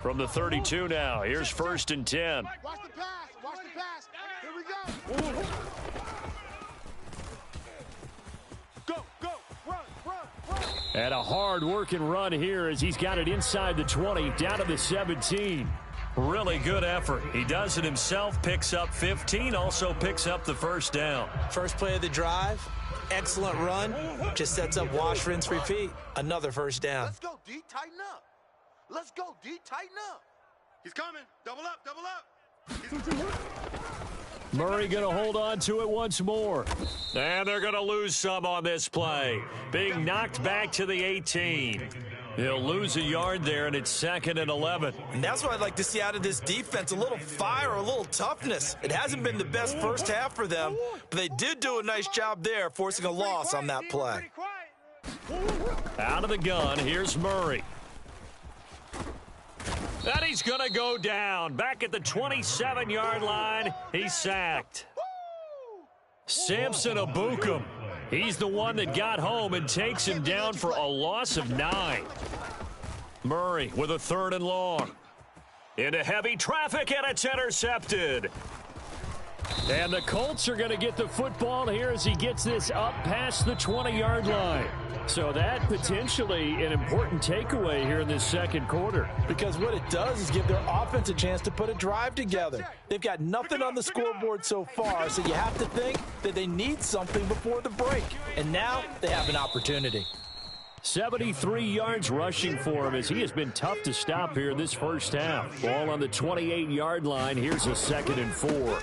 From the 32 now, here's 1st and 10. Watch the pass. Watch the pass. Here we go. Go. Run. And a hard-working run here as he's got it inside the 20, down to the 17. Really good effort. He does it himself, picks up 15, also picks up the 1st down. First play of the drive, excellent run, just sets up wash, rinse, repeat. Another 1st down. Let's go, D. Tighten up. Let's go, D. Tighten up. He's coming. Double up. Murray going to hold on to it once more. And they're going to lose some on this play. Being knocked back to the 18. He'll lose a yard there, and it's 2nd and 11. And that's what I'd like to see out of this defense, a little fire, a little toughness. It hasn't been the best first half for them, but they did do a nice job there, forcing a loss on that play. Out of the gun, here's Murray. And he's going to go down. Back at the 27-yard line, he's sacked. Samson Abukum. He's the one that got home and takes him down for a loss of 9. Murray with a 3rd and long. Into heavy traffic, and it's intercepted. And the Colts are going to get the football here as he gets this up past the 20-yard line. So that potentially an important takeaway here in this 2nd quarter. Because what it does is give their offense a chance to put a drive together. They've got nothing on the scoreboard so far, so you have to think that they need something before the break. And now they have an opportunity. 73 yards rushing for him as he has been tough to stop here this first half. Ball on the 28-yard line. Here's a 2nd and 4.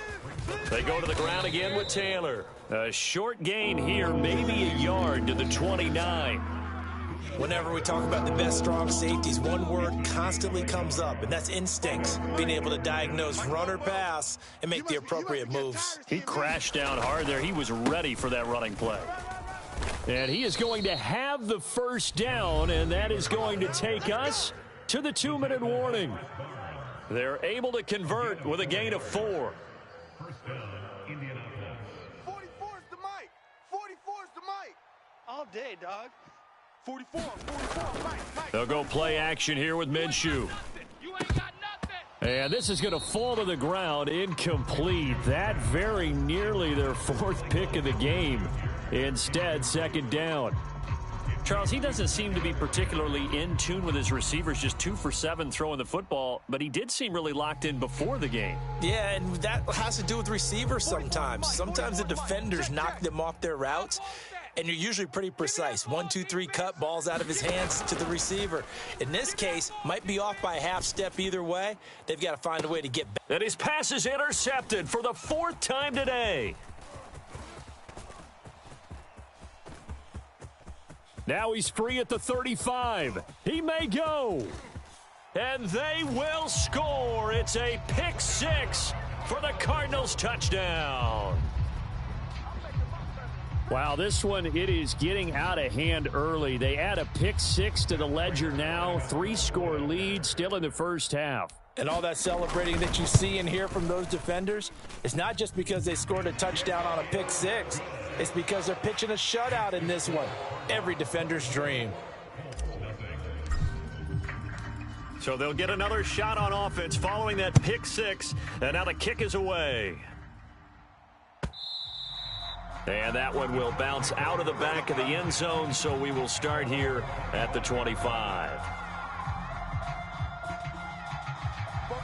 They go to the ground again with Taylor. A short gain here, maybe a yard to the 29. Whenever we talk about the best strong safeties, one word constantly comes up, and that's instincts. Being able to diagnose run or pass and make the appropriate moves. He crashed down hard there. He was ready for that running play. And he is going to have the 1st down, and that is going to take us to the 2-minute warning. They're able to convert with a gain of 4. 44's the mic. 44's the mic. All day, dog. 44, Mike. They'll go play action here with Minshew. You ain't got nothing. And this is going to fall to the ground, incomplete. That very nearly their 4th pick of the game. Instead, 2nd down. Charles, he doesn't seem to be particularly in tune with his receivers, just 2 for 7 throwing the football, but he did seem really locked in before the game. Yeah, and that has to do with receivers sometimes. Sometimes the defenders knock them off their routes, and you're usually pretty precise. 1, 2, 3 cut, balls out of his hands to the receiver. In this case, might be off by a half step either way. They've got to find a way to get back. And his pass is intercepted for the 4th time today. Now he's free at the 35. He may go. And they will score. It's a pick 6 for the Cardinals touchdown. Wow, this one, it is getting out of hand early. They add a pick 6 to the ledger now. 3-score lead still in the first half. And all that celebrating that you see and hear from those defenders, it's not just because they scored a touchdown on a pick 6. It's because they're pitching a shutout in this one. Every defender's dream. So they'll get another shot on offense following that pick 6. And now the kick is away. And that one will bounce out of the back of the end zone, so we will start here at the 25.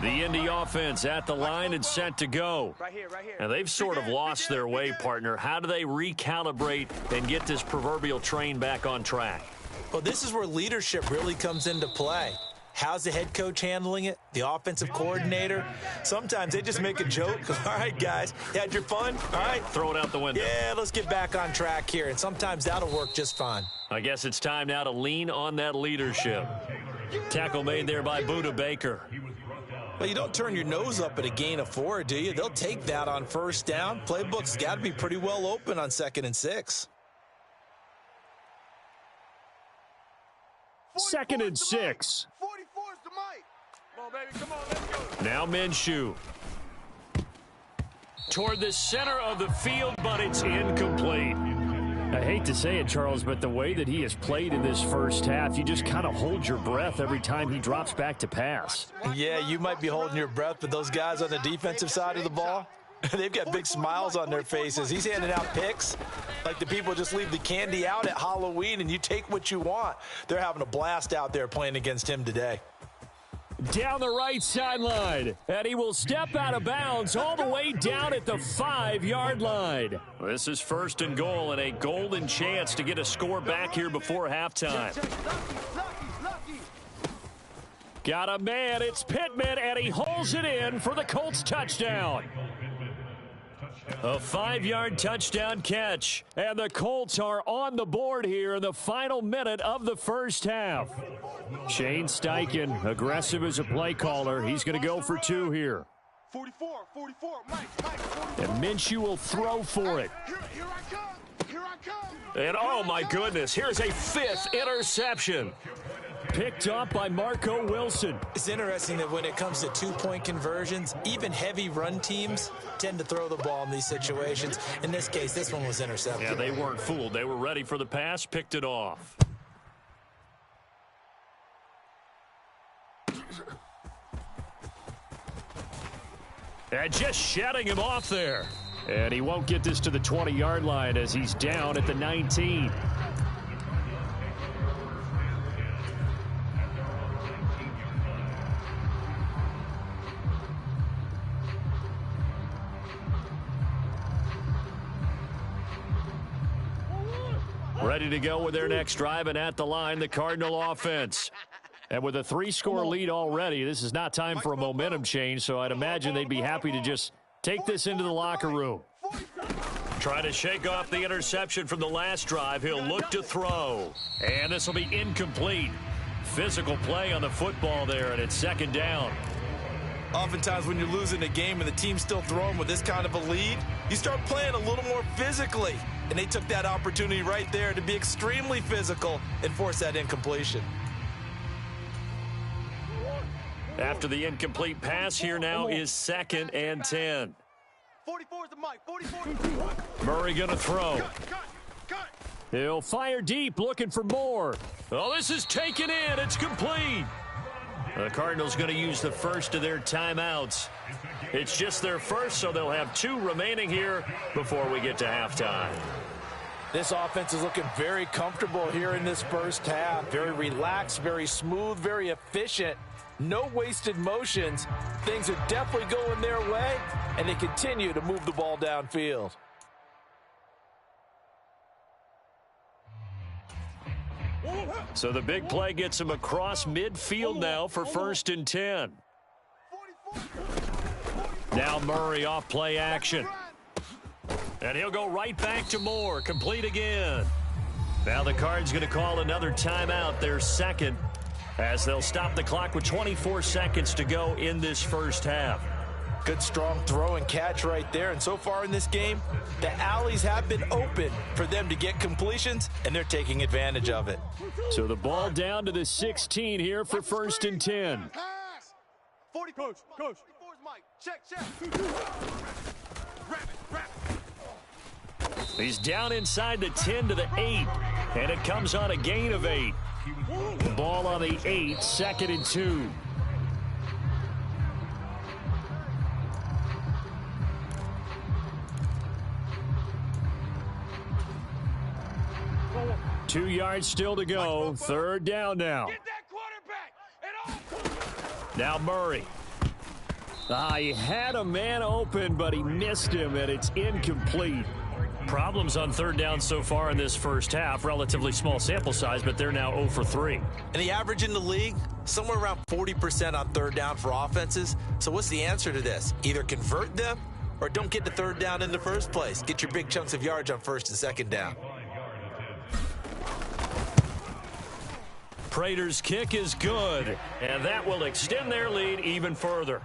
The Indy offense at the line and set to go. Right here. And they've sort of lost their way, partner. How do they recalibrate and get this proverbial train back on track? Well, this is where leadership really comes into play. How's the head coach handling it? The offensive coordinator? Sometimes they just make a joke. All right, guys, you had your fun? All right. Throw it out the window. Yeah, let's get back on track here. And sometimes that'll work just fine. I guess it's time now to lean on that leadership. Tackle made there by Budda Baker. Well, you don't turn your nose up at a gain of 4, do you? They'll take that on 1st down. Playbook's got to be pretty well open on 2nd and 6. 2nd and 6. 44's the mic. Come on, baby. Come on, let's go. Now Minshew. Toward the center of the field, but it's incomplete. I hate to say it, Charles, but the way that he has played in this first half, you just kind of hold your breath every time he drops back to pass. Yeah, you might be holding your breath, but those guys on the defensive side of the ball, they've got big smiles on their faces. He's handing out picks like the people just leave the candy out at Halloween and you take what you want. They're having a blast out there playing against him today. Down the right sideline, and he will step out of bounds all the way down at the 5-yard line. This is 1st and goal and a golden chance to get a score back here before halftime. Got a man, it's Pittman, and he holds it in for the Colts touchdown. A 5-yard touchdown catch, and the Colts are on the board here in the final minute of the first half. Shane Steichen, aggressive as a play caller. He's going to go for 2 here. 44, Mike, And Minshew will throw for it. Here I come. And oh my goodness, here's a 5th interception. Picked up by Marco Wilson. It's interesting that when it comes to 2-point conversions, even heavy run teams tend to throw the ball in these situations. In this case, this one was intercepted. Yeah, they weren't fooled. They were ready for the pass, picked it off. And just shutting him off there. And he won't get this to the 20-yard line as he's down at the 19. Ready to go with their next drive, and at the line, the Cardinal offense. And with a 3-score lead already, this is not time for a momentum change, so I'd imagine they'd be happy to just take this into the locker room. Trying to shake off the interception from the last drive. He'll look to throw. And this will be incomplete. Physical play on the football there, and it's 2nd down. Oftentimes when you're losing a game and the team's still throwing with this kind of a lead, you start playing a little more physically. And they took that opportunity right there to be extremely physical and force that incompletion. After the incomplete pass, here now is 2nd and 10. 44 is the mic. 44. Murray going to throw. Cut. He'll fire deep, looking for more. Oh, this is taken in. It's complete. The Cardinals going to use the first of their timeouts. It's just their first, so they'll have 2 remaining here before we get to halftime. This offense is looking very comfortable here in this first half. Very relaxed, very smooth, very efficient. No wasted motions. Things are definitely going their way, and they continue to move the ball downfield. So the big play gets him across midfield now for 1st and 10. Now Murray off play action. And he'll go right back to Moore. Complete again. Now the Cards going to call another timeout, their 2nd, as they'll stop the clock with 24 seconds to go in this first half. Good strong throw and catch right there. And so far in this game, the alleys have been open for them to get completions, and they're taking advantage of it. So the ball down to the 16 here for 1st and 10. 40, coach. 44 is Mike. Check. Wrap it. He's down inside the 10 to the 8, and it comes on a gain of 8. Ball on the 8, 2nd and 2. Two yards still to go. 3rd down now. Get that quarterback. Now Murray. He had a man open, but he missed him, and it's incomplete. Problems on 3rd down so far in this first half. Relatively small sample size, but they're now 0 for 3. And the average in the league, somewhere around 40% on 3rd down for offenses. So what's the answer to this? Either convert them or don't get to 3rd down in the first place. Get your big chunks of yards on 1st and 2nd down. Prater's kick is good, and that will extend their lead even further.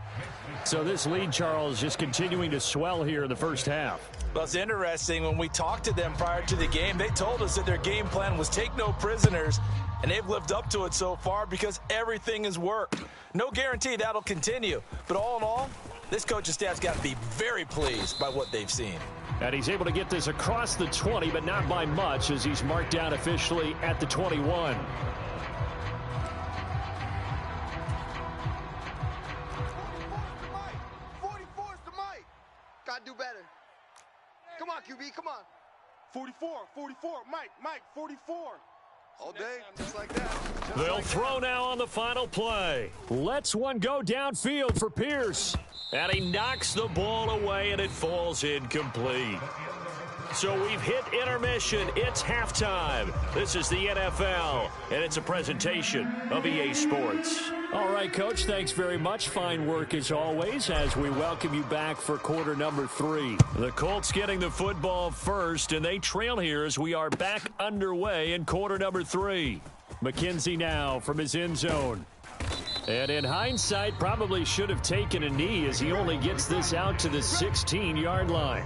So this lead, Charles, just continuing to swell here in the first half. Well, it's interesting. When we talked to them prior to the game, they told us that their game plan was take no prisoners, and they've lived up to it so far because everything has worked. No guarantee that'll continue, but all in all, this coaching staff's got to be very pleased by what they've seen. And he's able to get this across the 20, but not by much, as he's marked down officially at the 21. 44's the mic. Gotta do better. Come on, QB, come on. 44, Mike, 44. All day, just like that. They'll throw now on the final play. Let's one go downfield for Pierce. And he knocks the ball away, and it falls incomplete. So we've hit intermission. It's halftime. This is the NFL, and it's a presentation of EA Sports. All right, Coach, thanks very much. Fine work as always as we welcome you back for quarter number 3. The Colts getting the football first, and they trail here as we are back underway in quarter number 3. McKenzie now from his end zone. And in hindsight, probably should have taken a knee as he only gets this out to the 16-yard line.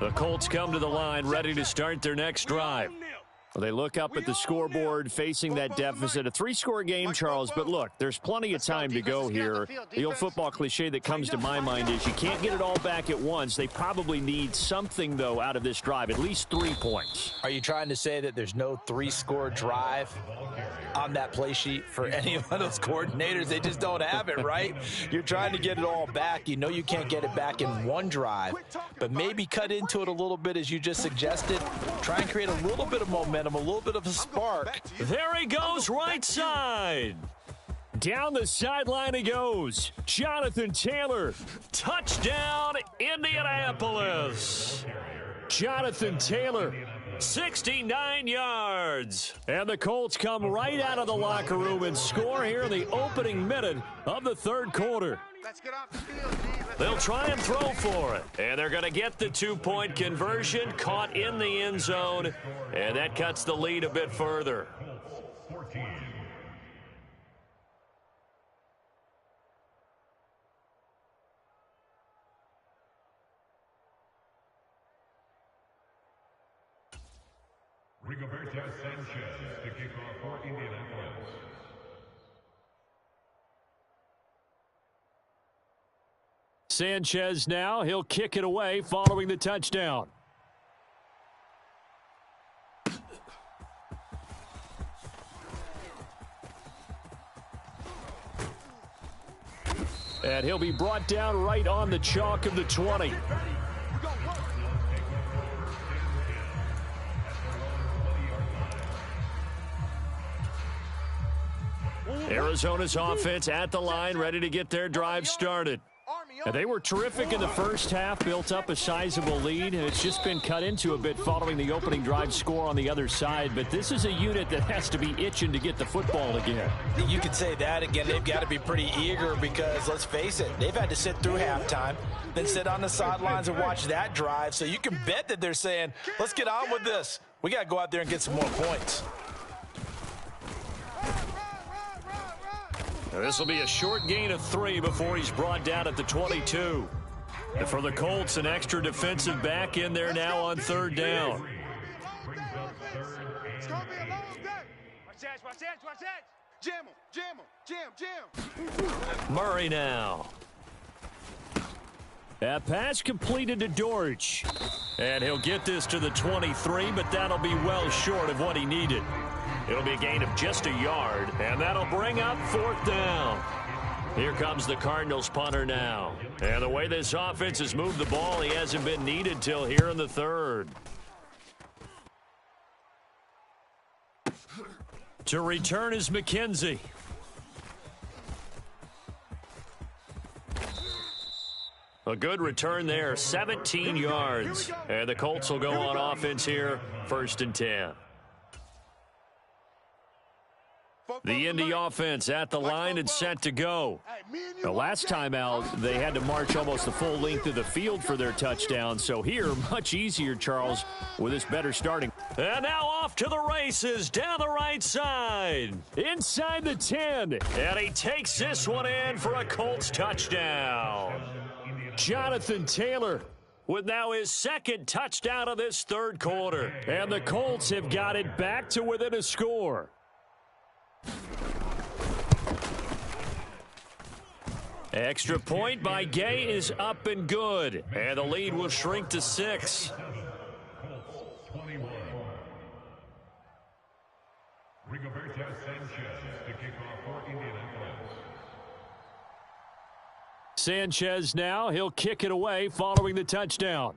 The Colts come to the line ready to start their next drive. They look up at the scoreboard facing that deficit. A 3-score game, Charles, but look, there's plenty of time to go here. The old football cliche that comes to my mind is you can't get it all back at once. They probably need something, though, out of this drive, at least 3 points. Are you trying to say that there's no 3-score drive on that play sheet for any of those coordinators? They just don't have it, right? You're trying to get it all back. You know you can't get it back in one drive, but maybe cut into it a little bit as you just suggested. Try and create a little bit of momentum, a little bit of a spark. There he goes, right side. Down the sideline he goes. Jonathan Taylor. Touchdown, Indianapolis. Jonathan Taylor, 69 yards. And the Colts come right out of the locker room and score here in the opening minute of the third quarter. Let's get off the field, G. They'll try and throw for it. And they're going to get the 2-point conversion, caught in the end zone. And that cuts the lead a bit further. Rigoberto Sanchez to kick off for Indianapolis. Sanchez now, he'll kick it away following the touchdown. And he'll be brought down right on the chalk of the 20. Arizona's offense at the line, ready to get their drive started. And they were terrific in the first half, built up a sizable lead, and it's just been cut into a bit following the opening drive score on the other side. But this is a unit that has to be itching to get the football again. You could say that again. They've got to be pretty eager because, let's face it, they've had to sit through halftime, then sit on the sidelines and watch that drive. So you can bet that they're saying, let's get on with this. We got to go out there and get some more points. This will be a short gain of 3 before he's brought down at the 22. And for the Colts, an extra defensive back in there now on third down. It's going to be a long day. Watch that. Jam him. Murray now. That pass completed to Dortch. And he'll get this to the 23, but that'll be well short of what he needed. It'll be a gain of just a yard, and that'll bring up fourth down. Here comes the Cardinals punter now. And the way this offense has moved the ball, he hasn't been needed till here in the third. To return is McKenzie. A good return there, 17 yards. And the Colts will go on offense here, 1st and 10. The Indy offense at the line and set to go. The last time out, they had to march almost the full length of the field for their touchdown. So here, much easier, Charles, with this better starting. And now off to the races, down the right side, inside the 10. And he takes this one in for a Colts touchdown. Jonathan Taylor with now his second touchdown of this third quarter. And the Colts have got it back to within a score. Extra point by Gay is up and good. And the lead will shrink to 6. Colts 21. Rigoberto Sanchez to kick off for Indianapolis. Sanchez now, he'll kick it away following the touchdown.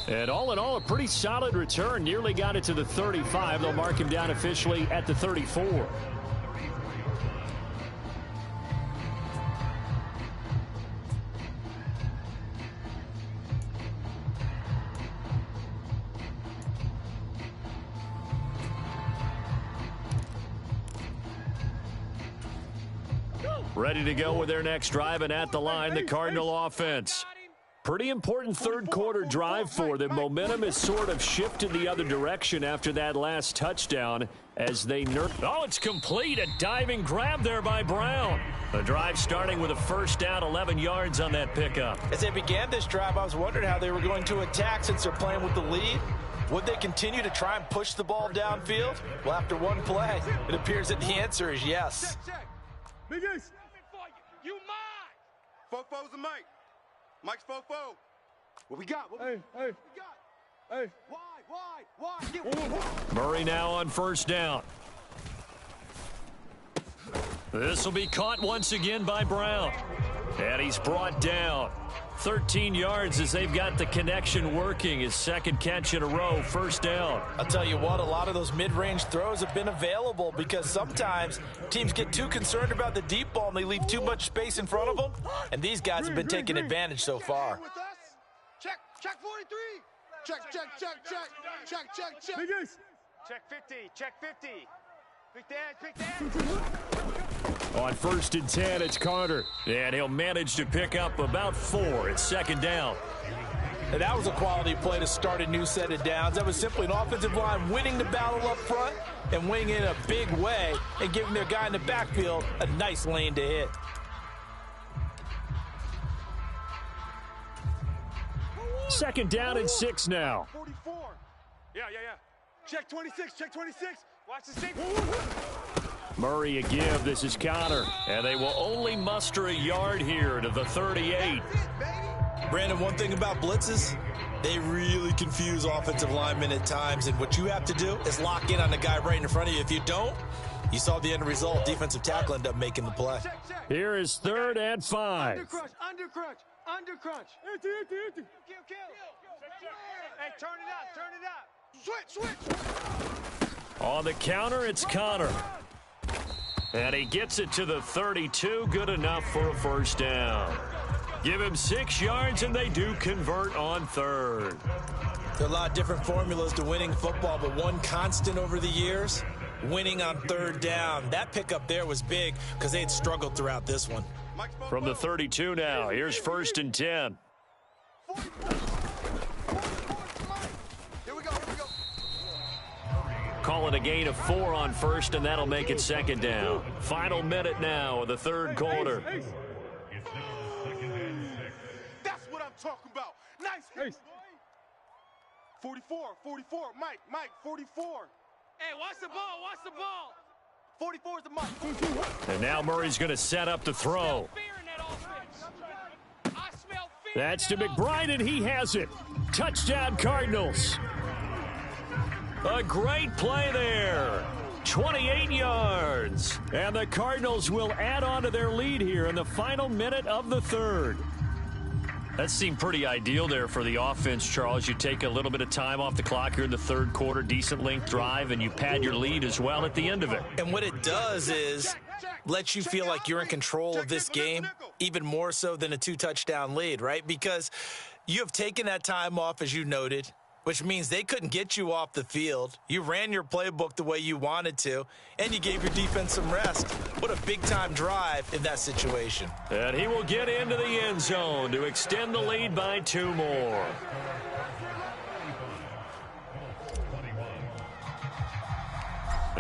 And all in all, a pretty solid return. Nearly got it to the 35. They'll mark him down officially at the 34. Ready to go with their next drive, and at the line, the Cardinal offense. Pretty important third quarter drive for them. Momentum has sort of shifted the other direction after that last touchdown as they Oh, it's complete. A diving grab there by Brown. The drive starting with a first down, 11 yards on that pickup. As they began this drive, I was wondering how they were going to attack since they're playing with the lead. Would they continue to try and push the ball downfield? Well, after one play, it appears that the answer is yes. Big Ace. You mine. Fofo's a Mike. Mike's Fofo. What we got? What we got? Hey. Why? Murray now on first down. This will be caught once again by Brown. And he's brought down. 13 yards as they've got the connection working. His second catch in a row, first down. I'll tell you what, a lot of those mid-range throws have been available because sometimes teams get too concerned about the deep ball and they leave too much space in front of them. And these guys have been taking advantage so far. Check 43. Check. Big Ace. Check 50. Check 50. Pick that. On first and 10, it's Carter. And he'll manage to pick up about 4. It's second down. And that was a quality play to start a new set of downs. That was simply an offensive line winning the battle up front and winning in a big way and giving their guy in the backfield a nice lane to hit. Second down and 6 now. 44. Yeah. Check 26. Watch the safety. Murray a give. This is Connor. And they will only muster a yard here to the 38. Brandon, one thing about blitzes, they really confuse offensive linemen at times. And what you have to do is lock in on the guy right in front of you. If you don't, you saw the end result. Defensive tackle ended up making the play. Here is third and 5. Under crunch. Kill. Hey, turn it up. Switch. On the counter, it's Connor. And he gets it to the 32. Good enough for a first down. Give him 6 yards, and they do convert on third. There are a lot of different formulas to winning football, but one constant over the years, winning on third down. That pickup there was big because they had struggled throughout this one. From the 32 now, here's first and 10. Here we go. Calling a gain of 4 on first, and that'll make it second down. Final minute now of the third quarter. It's now second and 6. That's what I'm talking about. Nice hit. 44. Mike, 44. Hey, watch the ball. 44 is the Mike. And now Murray's going to set up the throw. That's to McBride, and he has it. Touchdown, Cardinals. A great play there. 28 yards. And the Cardinals will add on to their lead here in the final minute of the third. That seemed pretty ideal there for the offense, Charles. You take a little bit of time off the clock here in the third quarter, decent length drive, and you pad your lead as well at the end of it. And what it does is lets you feel like you're in control of this game, even more so than a 2-touchdown lead, right? Because you have taken that time off, as you noted, which means they couldn't get you off the field. You ran your playbook the way you wanted to, and you gave your defense some rest. What a big-time drive in that situation. And he will get into the end zone to extend the lead by 2 more.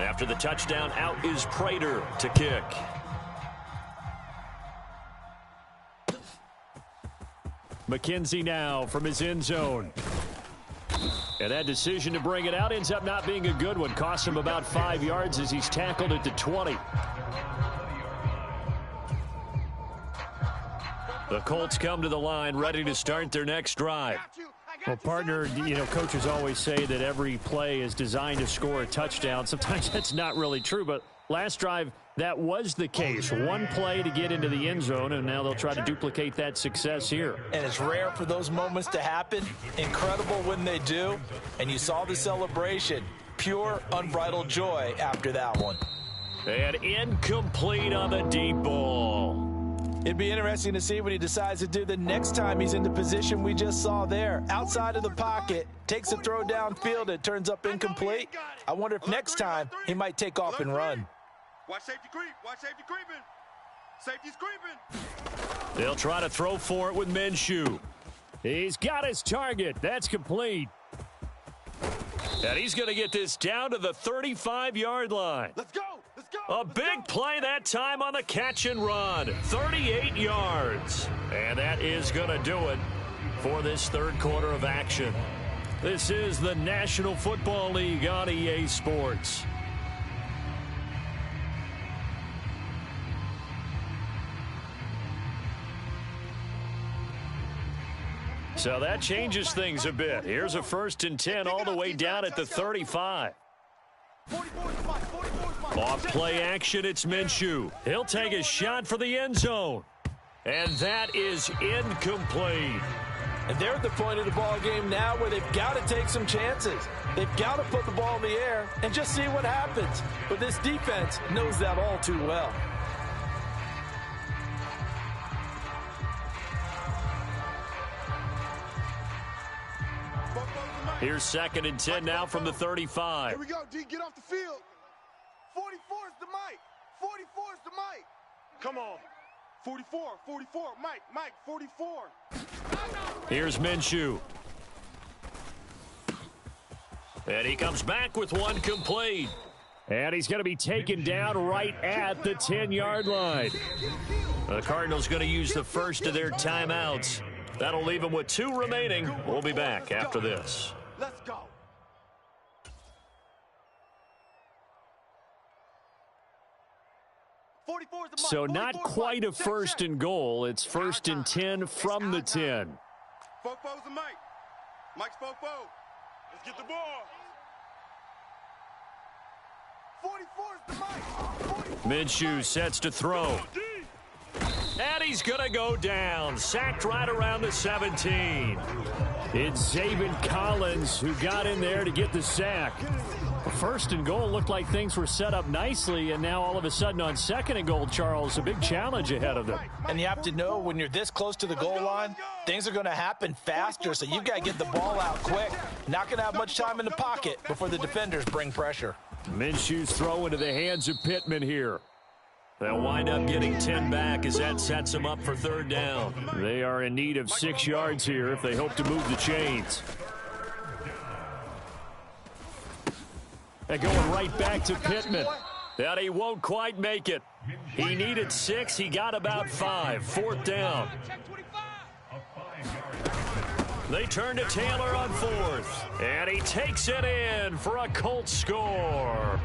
After the touchdown, out is Prater to kick. McKenzie now from his end zone. And that decision to bring it out ends up not being a good one. Costs him about 5 yards as he's tackled at the 20. The Colts come to the line ready to start their next drive. Well, partner, coaches always say that every play is designed to score a touchdown. Sometimes that's not really true, but last drive, that was the case. One play to get into the end zone, and now they'll try to duplicate that success here. And it's rare for those moments to happen. Incredible when they do. And you saw the celebration. Pure, unbridled joy after that one. And incomplete on the deep ball. It'd be interesting to see what he decides to do the next time he's in the position we just saw there. Outside of the pocket, takes a throw downfield, it turns up incomplete. I wonder if next time he might take off and run. Watch safety creep. Watch safety creeping. Safety's creeping. They'll try to throw for it with Minshew. He's got his target. That's complete. And he's going to get this down to the 35-yard line. Let's go. Let's go. A big play that time on the catch and run. 38 yards. And that is going to do it for this third quarter of action. This is the National Football League on EA Sports. So that changes things a bit. Here's a 1st and 10 all the way down at the 35. Off play action, it's Minshew. He'll take a shot for the end zone. And that is incomplete. And they're at the point of the ball game now where they've got to take some chances. They've got to put the ball in the air and just see what happens. But this defense knows that all too well. Here's 2nd and 10 now from the 35. Here we go, D. Get off the field. 44 is the mic. 44 is the mic. Come on. 44, 44. Mike, 44. Here's Minshew. And he comes back with one complete. And he's going to be taken down right at the 10-yard line. The Cardinals going to use the first of their timeouts. That'll leave them with 2 remaining. We'll be back after this. Let's go. So not quite a 1st and goal. It's 1st and 10 from the 10. Fofo's the mic. Mike's Fofo. Let's get the ball. 44 is the mic. Minshew sets to throw. And he's going to go down. Sacked right around the 17. It's Zaven Collins who got in there to get the sack. 1st and goal looked like things were set up nicely, and now all of a sudden on 2nd and goal, Charles, a big challenge ahead of them. And you have to know when you're this close to the goal line, things are going to happen faster, so you've got to get the ball out quick. Not going to have much time in the pocket before the defenders bring pressure. Minshew's throw into the hands of Pittman here. They'll wind up getting 10 back as that sets them up for 3rd down. They are in need of 6 yards here if they hope to move the chains. They're going right back to Pittman. That he won't quite make it. He needed 6. He got about 5. 4th down. They turn to Taylor on 4th. And he takes it in for a Colts score.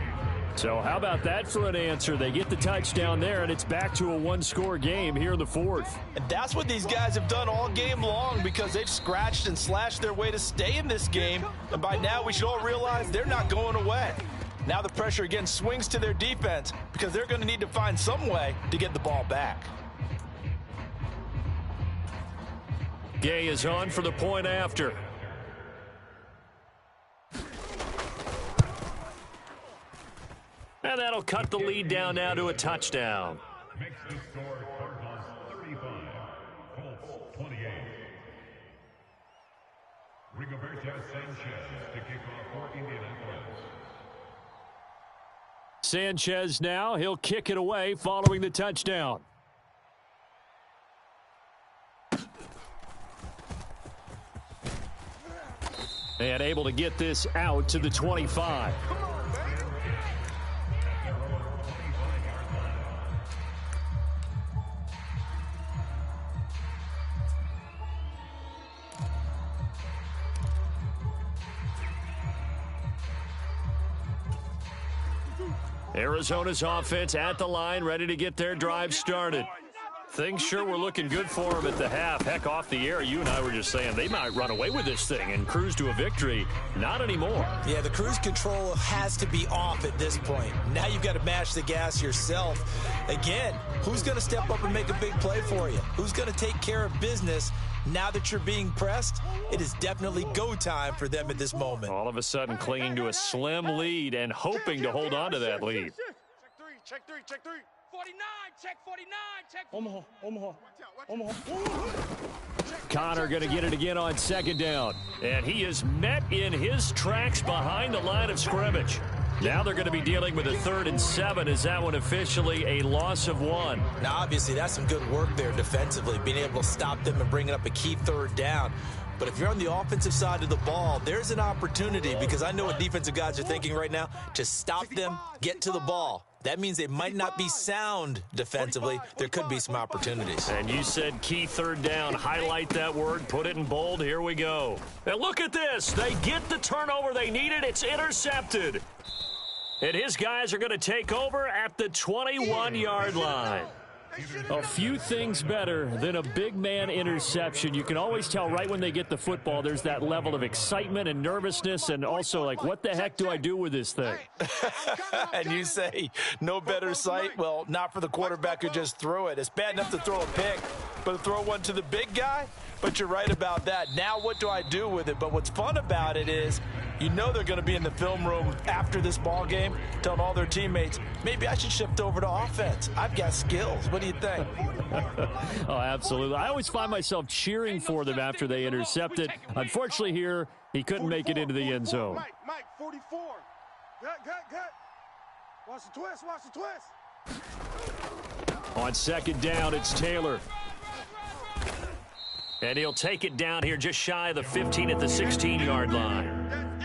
So how about that for an answer? They get the touchdown there, and it's back to a 1-score game here in the 4th. And that's what these guys have done all game long because they've scratched and slashed their way to stay in this game. And by now, we should all realize they're not going away. Now the pressure again swings to their defense because they're going to need to find some way to get the ball back. Gay is on for the point after. And that'll cut the lead down now to a touchdown. Makes the score Cardinals 35, Colts 28. Rigoberto Sanchez to kick off for Indianapolis. Sanchez now, he'll kick it away following the touchdown. And able to get this out to the 25. Arizona's offense at the line, ready to get their drive started. Things sure were looking good for them at the half. Heck, off the air, you and I were just saying they might run away with this thing and cruise to a victory. Not anymore. Yeah, the cruise control has to be off at this point. Now you've got to mash the gas yourself. Again, who's going to step up and make a big play for you? Who's going to take care of business now that you're being pressed? It is definitely go time for them at this moment. All of a sudden clinging to a slim lead and hoping to hold on to that lead. Check three. 49, check 49, check. Omaha. Connor going to get it again on second down. And he is met in his tracks behind the line of scrimmage. Now they're going to be dealing with a 3rd and 7. Is that one officially a loss of 1? Now, obviously, that's some good work there defensively, being able to stop them and bringing up a key 3rd down. But if you're on the offensive side of the ball, there's an opportunity, because I know what defensive guys are thinking right now, to stop them, get to the ball. That means they might not be sound defensively. There could be some opportunities. And you said key 3rd down. Highlight that word. Put it in bold. Here we go. And look at this. They get the turnover they needed. It's intercepted. And his guys are going to take over at the 21-yard line. A few things better than a big man interception. You can always tell right when they get the football, there's that level of excitement and nervousness, and also like, what the heck do I do with this thing? And you say no better sight? Well, not for the quarterback who just threw it. It's bad enough to throw a pick, but to throw one to the big guy? But you're right about that. Now what do I do with it? But what's fun about it is, you know they're going to be in the film room after this ball game telling all their teammates, maybe I should shift over to offense. I've got skills. What do you think? Oh, absolutely. I always find myself cheering for them after they intercept it. Unfortunately here, he couldn't make it into the end zone. Mike, 44. Good. Watch the twist. On second down, it's Taylor. And he'll take it down here just shy of the 15 at the 16-yard line.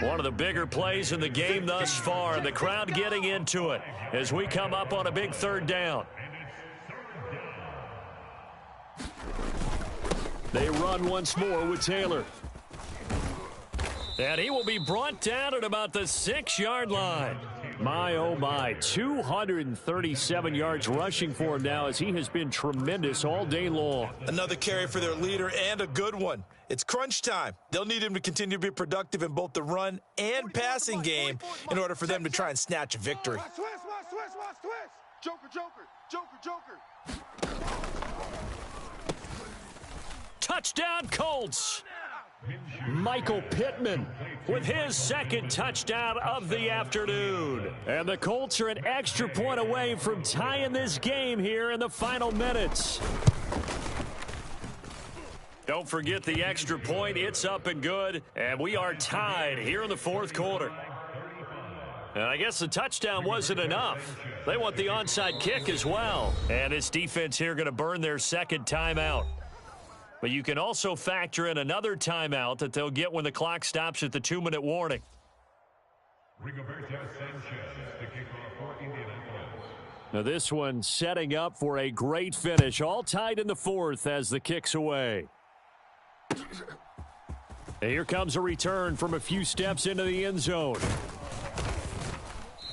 One of the bigger plays in the game thus far, and the crowd getting into it as we come up on a big 3rd down. They run once more with Taylor. And he will be brought down at about the 6-yard line. My, oh my, 237 yards rushing for him now as he has been tremendous all day long. Another carry for their leader, and a good one. It's crunch time. They'll need him to continue to be productive in both the run and passing game in order for them to try and snatch a victory. Watch twist. Joker. Touchdown, Colts. Michael Pittman with his 2nd touchdown of the afternoon. And the Colts are an extra point away from tying this game here in the final minutes. Don't forget the extra point. It's up and good. And we are tied here in the 4th quarter. And I guess the touchdown wasn't enough. They want the onside kick as well. And this defense here going to burn their 2nd timeout. But you can also factor in another timeout that they'll get when the clock stops at the 2-minute warning. Now this one setting up for a great finish. All tied in the 4th as the kick's away. And here comes a return from a few steps into the end zone.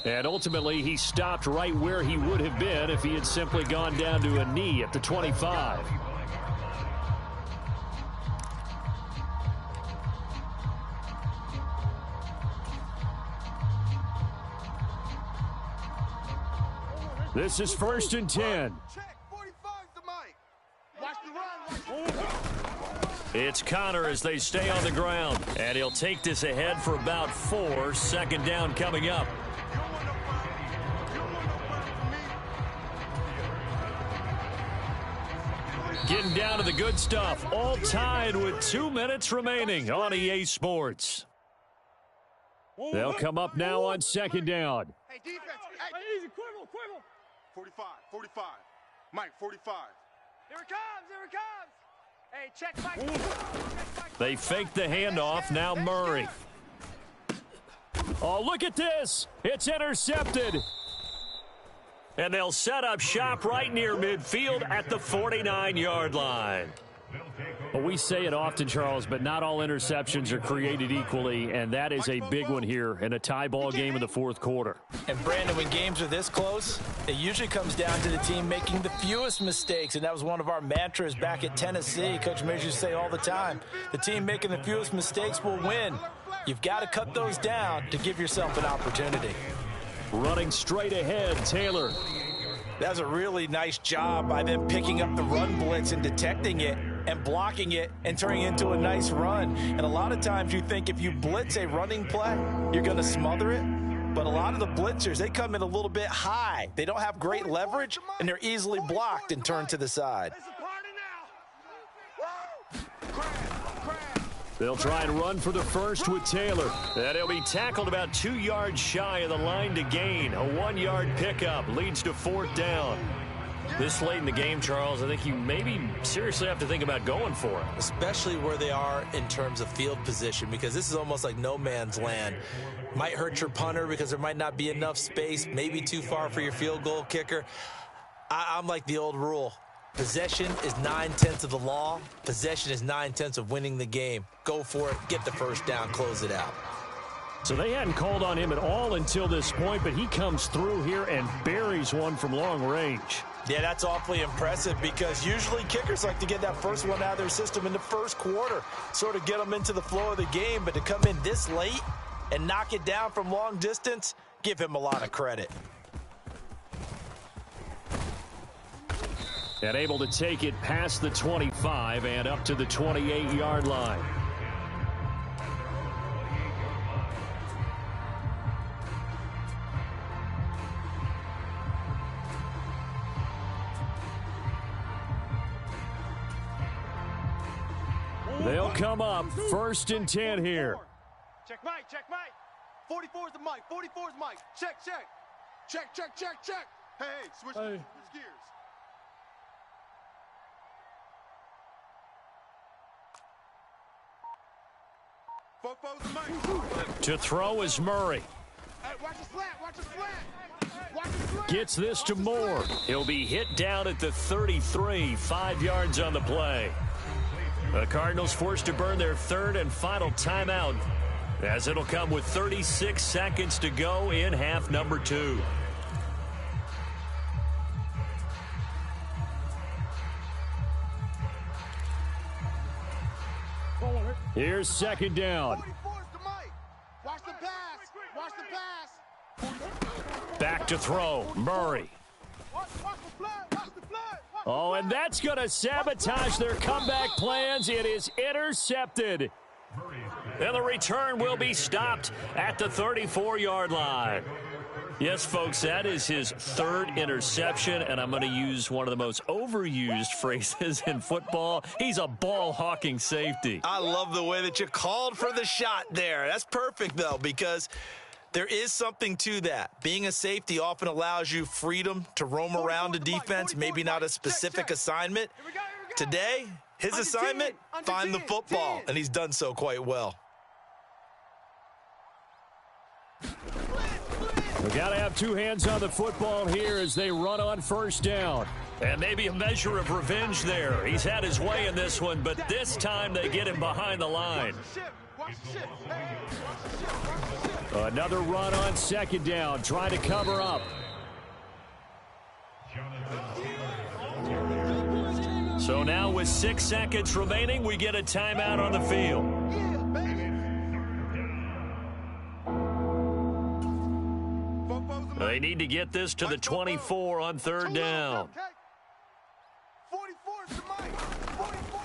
And ultimately, he stopped right where he would have been if he had simply gone down to a knee at the 25. This is 1st and 10. Check 45's the Mike. Watch the run. It's Connor as they stay on the ground. And he'll take this ahead for about 4. 2nd down coming up. Getting down to the good stuff. All tied with 2 minutes remaining on EA Sports. They'll come up now on 2nd down. Hey, defense. Hey, easy. Quiver. 45. Mike, 45. Here it comes. Hey, check Mike. They fake the handoff. Now Murray. Oh, look at this. It's intercepted. And they'll set up shop right near midfield at the 49-yard line. we say it often, Charles, but not all interceptions are created equally, and that is a big one here in a tie ball game in the fourth quarter. And, Brandon, when games are this close, it usually comes down to the team making the fewest mistakes, and that was one of our mantras back at Tennessee. Coach Mears used to say all the time, the team making the fewest mistakes will win. You've got to cut those down to give yourself an opportunity. Running straight ahead, Taylor. That was a really nice job by them picking up the run blitz and detecting it and blocking it and turning it into a nice run. And a lot of times you think if you blitz a running play, you're going to smother it. But a lot of the blitzers, they come in a little bit high. They don't have great leverage, and they're easily blocked and turned to the side. They'll try and run for the first with Taylor. And he'll be tackled about 2 yards shy of the line to gain. A 1-yard pickup leads to fourth down. This late in the game, Charles, I think you maybe seriously have to think about going for it. Especially where they are in terms of field position, because this is almost like no man's land. Might hurt your punter because there might not be enough space, maybe too far for your field goal kicker. I'm like the old rule. Possession is 9/10 of the law. Possession is 9/10 of winning the game. Go for it, get the first down, close it out. So they hadn't called on him at all until this point, but he comes through here and buries one from long range. Yeah, that's awfully impressive because usually kickers like to get that first one out of their system in the first quarter, sort of get them into the flow of the game, but to come in this late and knock it down from long distance, give him a lot of credit. And able to take it past the 25 and up to the 28-yard line. They'll come up first and 10 here. Check Mike, check Mike. 44 is the mic, 44 is Mike. Check, check. Check, check, check, check. Hey, switch gears. To throw is Murray. Hey, watch the slant, watch the slant. Watch the slant. Gets this to Moore. He'll be hit down at the 33, 5 yards on the play. The Cardinals forced to burn their third and final timeout, as it'll come with 36 seconds to go in half number 2. Here's second down. Watch the pass. Watch the pass. Back to throw. Murray. Watch the flood. Watch the flood. Oh, and that's going to sabotage their comeback plans. It is intercepted. And the return will be stopped at the 34-yard line. Yes, folks, that is his third interception, and I'm going to use one of the most overused phrases in football. He's a ball-hawking safety. I love the way that you called for the shot there. That's perfect, though, because there is something to that. Being a safety often allows you freedom to roam around a defense, maybe not a specific assignment. Today, his assignment, find the football, and he's done so quite well. We got to have two hands on the football here as they run on first down. And maybe a measure of revenge there. He's had his way in this one, but this time they get him behind the line. Another run on second down, trying to cover up. So now with 6 seconds remaining, we get a timeout on the field. They need to get this to the 24 on third down.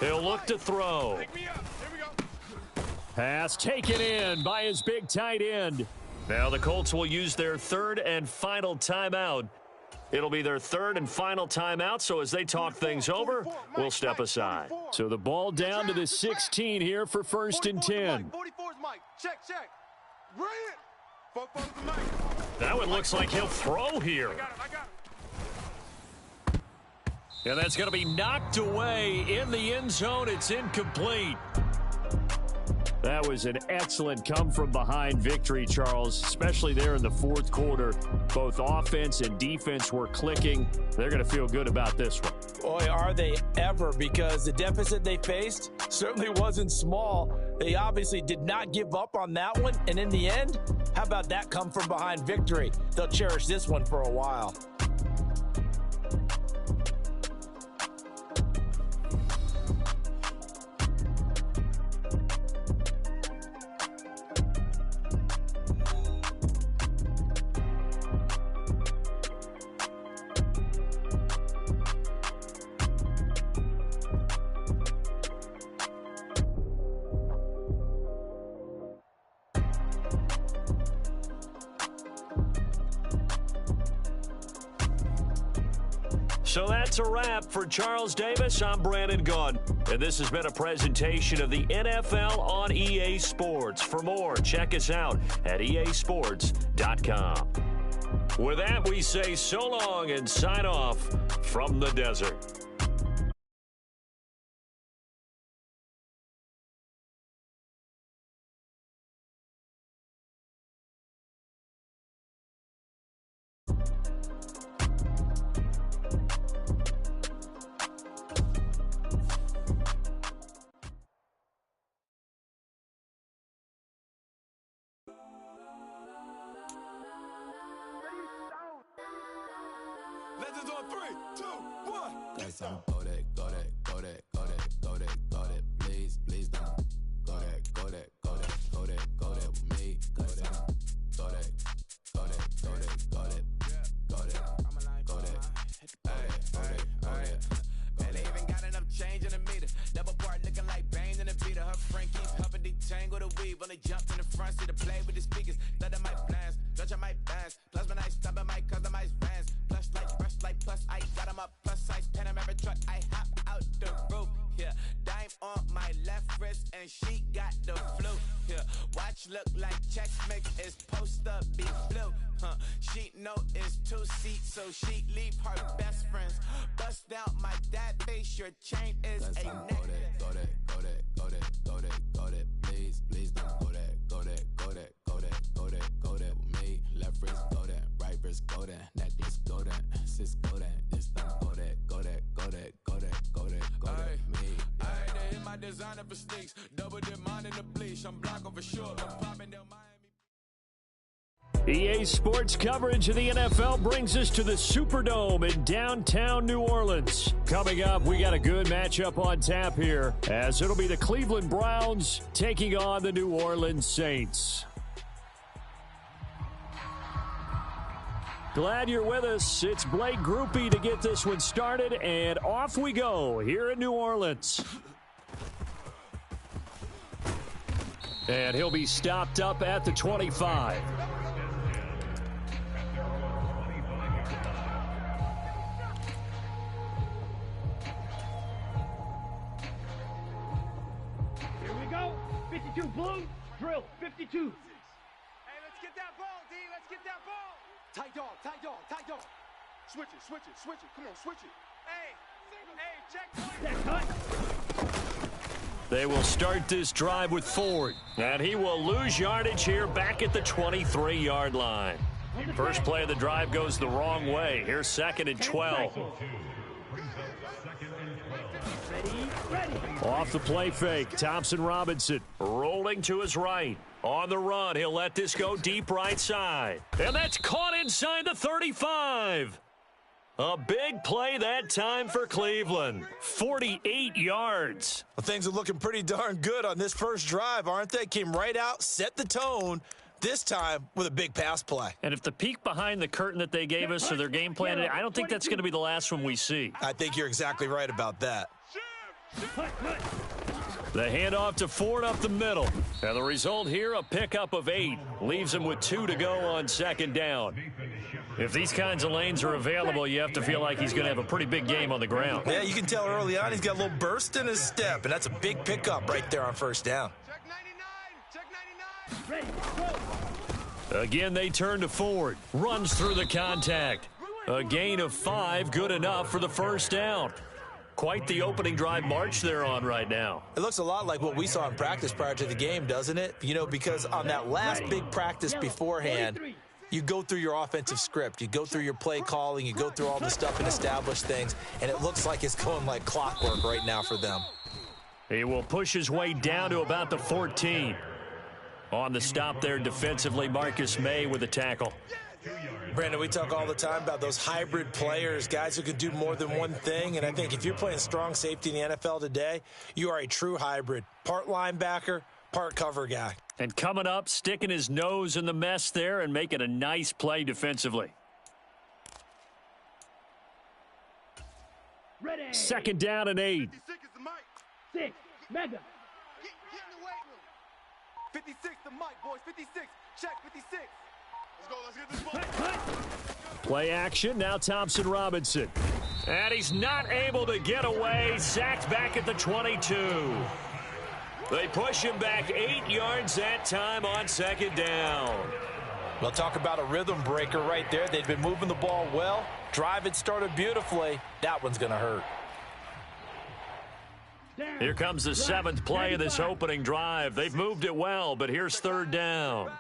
He'll look to throw. Pass taken in by his big tight end. Now the Colts will use their third and final timeout. It'll be their third and final timeout, so as they talk things over, we'll step aside. So the ball down to the 16 here for first and 10. 44 is Mike. Check, check. Bring it. That one looks like he'll throw here. And that's going to be knocked away in the end zone. It's incomplete. That was an excellent come-from-behind victory, Charles, especially there in the fourth quarter. Both offense and defense were clicking. They're going to feel good about this one. Boy, are they ever, because the deficit they faced certainly wasn't small. They obviously did not give up on that one, and in the end, how about that come from behind victory? They'll cherish this one for a while. So that's a wrap for Charles Davis. I'm Brandon Gunn, and this has been a presentation of the NFL on EA Sports. For more, check us out at easports.com. With that, we say so long and sign off from the desert. Legends on 3, 2, 1. Guys, I'm go that, go that, go that, go that, go that, go that. Please, please don't. Go that, go that, go that, go that, go that with me. Go that, go that, go that, go that, go that, go that, go that, go that. Man, they even got enough change in the meter. Double part looking like Bane in the beater. Her friend keeps humping detangle the weave. Only jumped in the front seat to play with the speakers. Thought I might blast, touch I might dance. Plus when I stop I might customize vans. Plus like brush like plus I got 'em up plus size Panamera truck. I hop out the roof. Yeah, dime on my left wrist and she got the flu. Yeah, watch look like check mix is post up be blue. She know it's 2 seats, so she leave her best friends. Bust down my dad face, your chain is a neck. Go that, go that, go that, go that, go that, go that. Please, please don't go that, go that, go that, go that, go that, go that with me. Left wrist go that, right wrist go that, necklace go that, sis go that, this don't go that, go that, go that, go that, go that, go that with me. I had to hit my designer for sneaks, double dip mine in the bleach. I'm block over short, I'm popping down Miami. EA Sports coverage of the NFL brings us to the Superdome in downtown New Orleans. Coming up, we got a good matchup on tap here, as it'll be the Cleveland Browns taking on the New Orleans Saints. Glad you're with us. It's Blake Groupie to get this one started, and off we go here in New Orleans. And he'll be stopped up at the 25. Here we go. 52 blue. Drill. 52. Hey, let's get that ball, D. Let's get that ball. Tight dog, tight dog, tight dog. Switch it, switch it, switch it. Come on, switch it. Hey, check. They will start this drive with Ford, and he will lose yardage here back at the 23-yard line. First play of the drive goes the wrong way. Here's 2nd and 12. Off the play fake, Thompson Robinson Rolling to his right. On the run, he'll let this go deep right side. And that's caught inside the 35. A big play that time for Cleveland. 48 yards. Well, things are looking pretty darn good on this first drive, aren't they? Came right out, set the tone, this time with a big pass play. And if the peek behind the curtain that they gave us for their game plan, I don't think that's going to be the last one we see. I think you're exactly right about that. The handoff to Ford up the middle. And the result here, a pickup of 8. Leaves him with 2 to go on 2nd down. If these kinds of lanes are available, you have to feel like he's going to have a pretty big game on the ground. Yeah, you can tell early on he's got a little burst in his step, and that's a big pickup right there on 1st down. Check 99, check 99. Again, they turn to Ford. Runs through the contact. A gain of 5, good enough for the 1st down. Quite the opening drive march they're on right now. It looks a lot like what we saw in practice prior to the game, doesn't it? You know, because on that last big practice beforehand, you go through your offensive script. You go through your play calling. You go through all the stuff and establish things. And it looks like it's going like clockwork right now for them. He will push his way down to about the 14. On the stop there defensively, Marcus May with a tackle. Brandon, we talk all the time about those hybrid players, guys who can do more than one thing. And I think if you're playing strong safety in the NFL today, you are a true hybrid. Part linebacker, part cover guy. And coming up, sticking his nose in the mess there and making a nice play defensively. Ready. 2nd down and 8. 6. Mega. Get in the weight room. 56 the mic, boys. 56. Check 56. Let's get this ball. Play action, now Thompson Robinson. And he's not able to get away. Sacked back at the 22. They push him back 8 yards that time on 2nd down. Well, talk about a rhythm breaker right there. They've been moving the ball well. Drive had started beautifully. That one's going to hurt. Here comes the 7th play of this opening drive. They've moved it well, but here's 3rd down.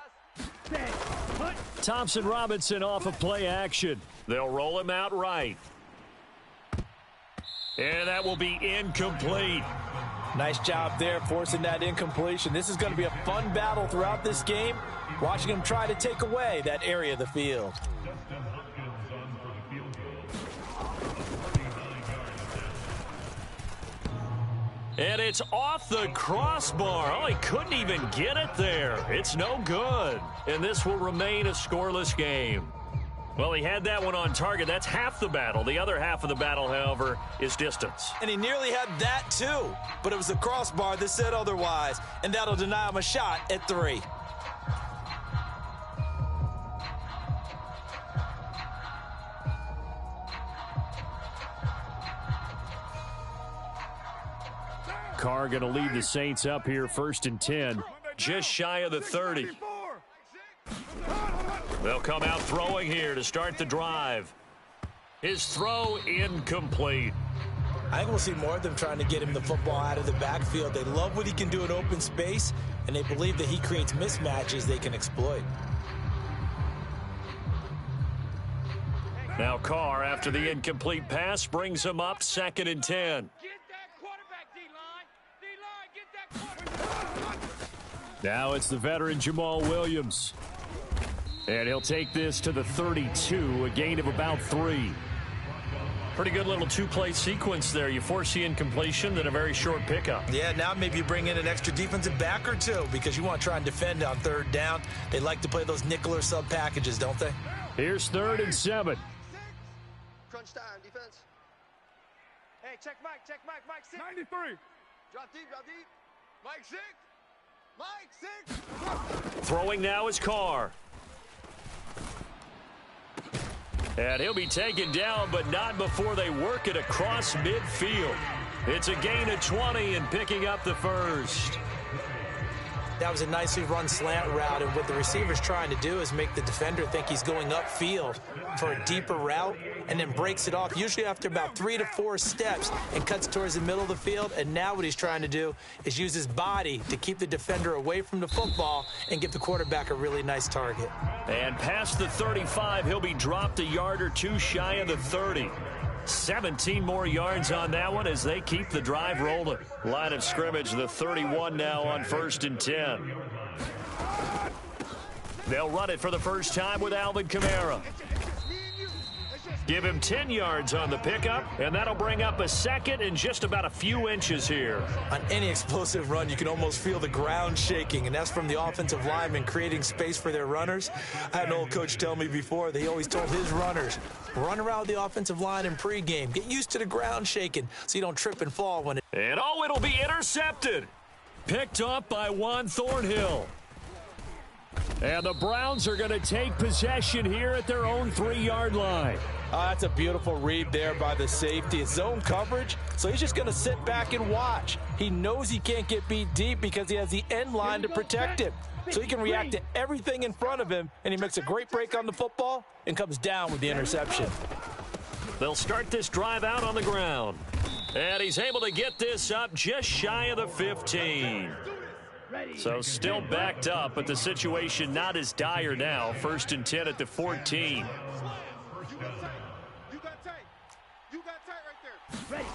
Thompson Robinson off of play action. They'll roll him out right. And that will be incomplete. Nice job there forcing that incompletion. This is going to be a fun battle throughout this game. Watching him try to take away that area of the field. And it's off the crossbar. Oh, he couldn't even get it there. It's no good. And this will remain a scoreless game. Well, he had that one on target. That's half the battle. The other half of the battle, however, is distance. And he nearly had that too. But it was the crossbar that said otherwise. And that'll deny him a shot at 3. Carr going to lead the Saints up here 1st and 10. Just shy of the 30. They'll come out throwing here to start the drive. His throw incomplete. I think we'll see more of them trying to get him the football out of the backfield. They love what he can do in open space, and they believe that he creates mismatches they can exploit. Now Carr, after the incomplete pass, brings him up 2nd and 10. Now it's the veteran Jamal Williams. And he'll take this to the 32, a gain of about 3. Pretty good little 2-play sequence there. You force the incompletion, then a very short pickup. Yeah, now maybe you bring in an extra defensive back or two because you want to try and defend on 3rd down. They like to play those nickel or sub packages, don't they? Here's 3rd and 7. Crunch time, defense. Hey, check Mike, Mike 6. 93. Drop deep. Mike 6. Mike 6. Throwing now is Carr. And he'll be taken down, but not before they work it across midfield. It's a gain of 20 and picking up the 1st. That was a nicely run slant route, and what the receiver's trying to do is make the defender think he's going upfield for a deeper route and then breaks it off, usually after about 3 to 4 steps, and cuts towards the middle of the field. And now what he's trying to do is use his body to keep the defender away from the football and give the quarterback a really nice target. And past the 35, he'll be dropped a yard or 2 shy of the 30. 17 more yards on that one as they keep the drive rolling. Line of scrimmage, the 31 now on 1st and 10. They'll run it for the first time with Alvin Kamara. Give him 10 yards on the pickup, and that'll bring up a 2nd and just about a few inches here. On any explosive run, you can almost feel the ground shaking, and that's from the offensive linemen creating space for their runners. I had an old coach tell me before that he always told his runners, run around the offensive line in pregame. Get used to the ground shaking so you don't trip and fall when it... And it'll be intercepted. Picked up by Juan Thornhill. And the Browns are going to take possession here at their own 3-yard line. That's a beautiful read there by the safety. It's zone coverage, so he's just going to sit back and watch. He knows he can't get beat deep because he has the end line to protect him. So he can react to everything in front of him, and he makes a great break on the football and comes down with the interception. They'll start this drive out on the ground. And he's able to get this up just shy of the 15. So still backed up, but the situation not as dire now. 1st and 10 at the 14. You got tight. You got tight right there.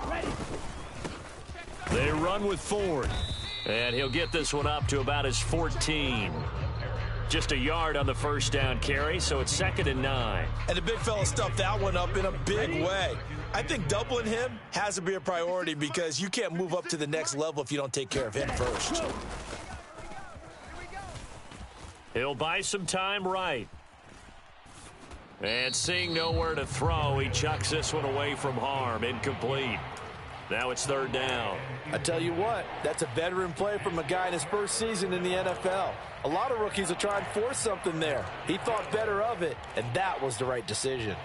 Ready. They run with Ford. And he'll get this one up to about his 14. Just a yard on the first down carry, so it's 2nd and 9. And the big fella stuffed that one up in a big way. I think doubling him has to be a priority because you can't move up to the next level if you don't take care of him first. He'll buy some time right. And seeing nowhere to throw, he chucks this one away from harm. Incomplete. Now it's 3rd down. I tell you what, that's a veteran play from a guy in his first season in the NFL. A lot of rookies will try and force something there. He thought better of it, and that was the right decision.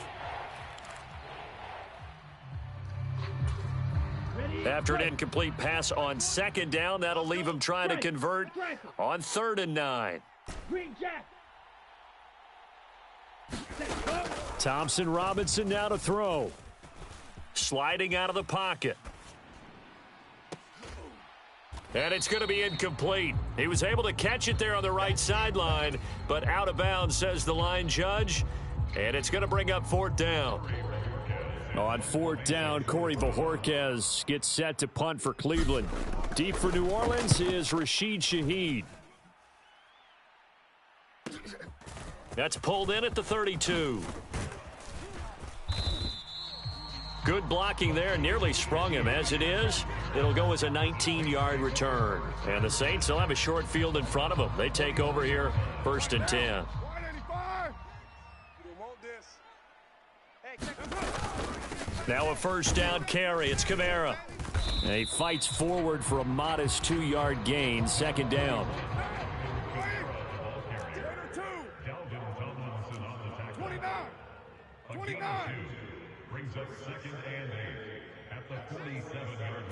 After an incomplete pass on 2nd down, that'll leave him trying to convert on 3rd and 9. Green Jack. Thompson Robinson now to throw. Sliding out of the pocket. And it's going to be incomplete. He was able to catch it there on the right sideline, but out of bounds, says the line judge. And it's going to bring up 4th down. On 4th down, Corey Bojorquez gets set to punt for Cleveland. Deep for New Orleans is Rashid Shaheed. That's pulled in at the 32. Good blocking there, nearly sprung him. As it is, it'll go as a 19-yard return. And the Saints will have a short field in front of them. They take over here, 1st and 10. 185. You want this. Now a 1st down carry. It's Kamara. And he fights forward for a modest 2-yard gain. 2nd down. 29. Brings up 2nd and 8 at the 47-yard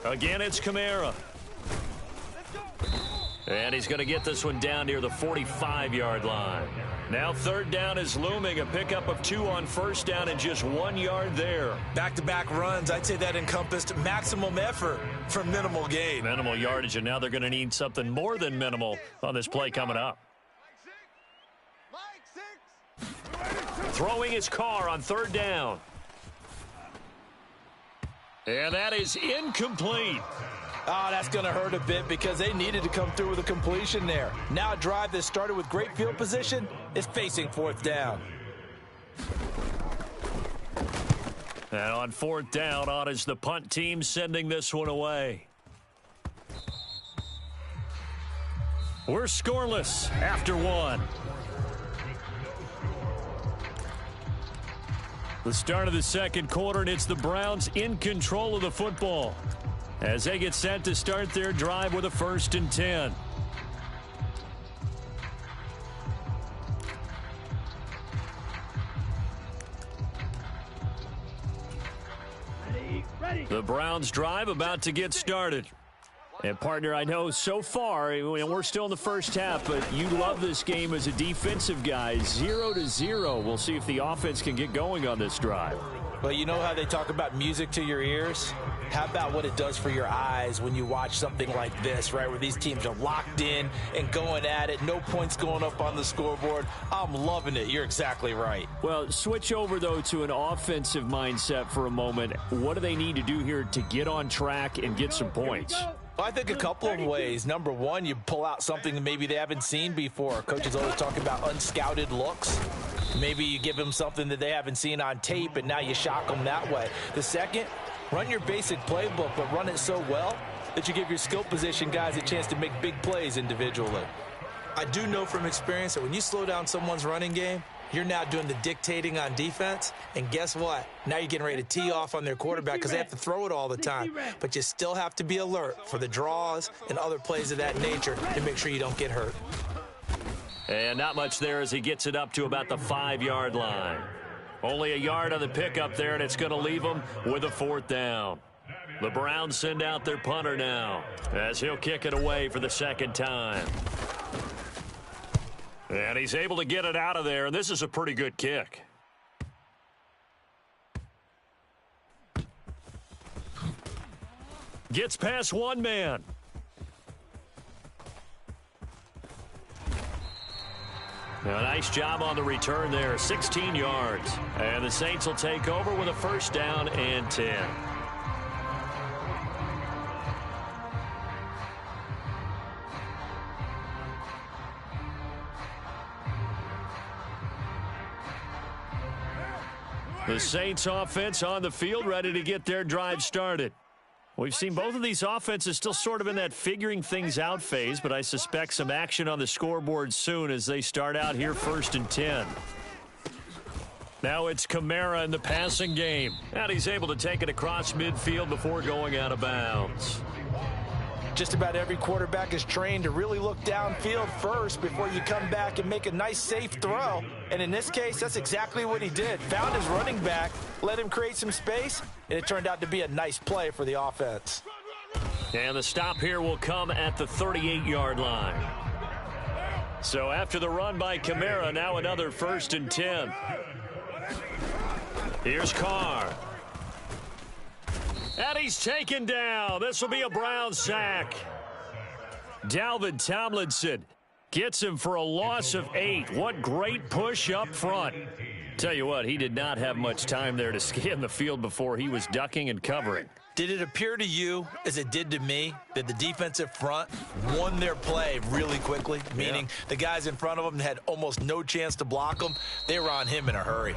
line. Again, it's Kamara. And he's going to get this one down near the 45-yard line. Now 3rd down is looming. A pickup of 2 on 1st down and just 1 yard there. Back-to-back runs, I'd say that encompassed maximum effort for minimal gain. Minimal yardage, and now they're going to need something more than minimal on this play coming up. Throwing his car on 3rd down. And that is incomplete. Oh, that's going to hurt a bit because they needed to come through with a completion there. Now a drive that started with great field position is facing 4th down. And on 4th down, on is the punt team sending this one away. We're scoreless after 1. The start of the 2nd quarter, and it's the Browns in control of the football as they get set to start their drive with a 1st and 10. Ready. The Browns drive about to get started. And, partner, I know so far, and we're still in the first half, but you love this game as a defensive guy. 0-0. We'll see if the offense can get going on this drive. Well, you know how they talk about music to your ears? How about what it does for your eyes when you watch something like this, right, where these teams are locked in and going at it, no points going up on the scoreboard? I'm loving it. You're exactly right. Well, switch over, though, to an offensive mindset for a moment. What do they need to do here to get on track and get some points? Well, I think a couple of ways. Number one, you pull out something that maybe they haven't seen before. Coaches always talk about unscouted looks. Maybe you give them something that they haven't seen on tape, and now you shock them that way. The second, run your basic playbook, but run it so well that you give your skill position guys a chance to make big plays individually. I do know from experience that when you slow down someone's running game, you're now doing the dictating on defense, and guess what? Now you're getting ready to tee off on their quarterback because they have to throw it all the time. But you still have to be alert for the draws and other plays of that nature to make sure you don't get hurt. And not much there as he gets it up to about the 5-yard line. Only a yard on the pickup there, and it's going to leave them with a 4th down. The Browns send out their punter now as he'll kick it away for the 2nd time. And he's able to get it out of there, and this is a pretty good kick. Gets past one man. A nice job on the return there, 16 yards. And the Saints will take over with a first down and 10. The Saints offense on the field, ready to get their drive started. We've seen both of these offenses still sort of in that figuring things out phase, but I suspect some action on the scoreboard soon as they start out here first and 10. Now it's Kamara in the passing game. And he's able to take it across midfield before going out of bounds. Just about every quarterback is trained to really look downfield first before you come back and make a nice, safe throw. And in this case, that's exactly what he did. Found his running back, let him create some space, and it turned out to be a nice play for the offense. And the stop here will come at the 38-yard line. So after the run by Kamara, now another first and 10. Here's Carr. And he's taken down. This will be a Brown sack. Dalvin Tomlinson gets him for a loss of 8. What great push up front. Tell you what, he did not have much time there to scan the field before he was ducking and covering. Did it appear to you, as it did to me, that the defensive front won their play really quickly? Meaning the guys in front of them had almost no chance to block them. They were on him in a hurry.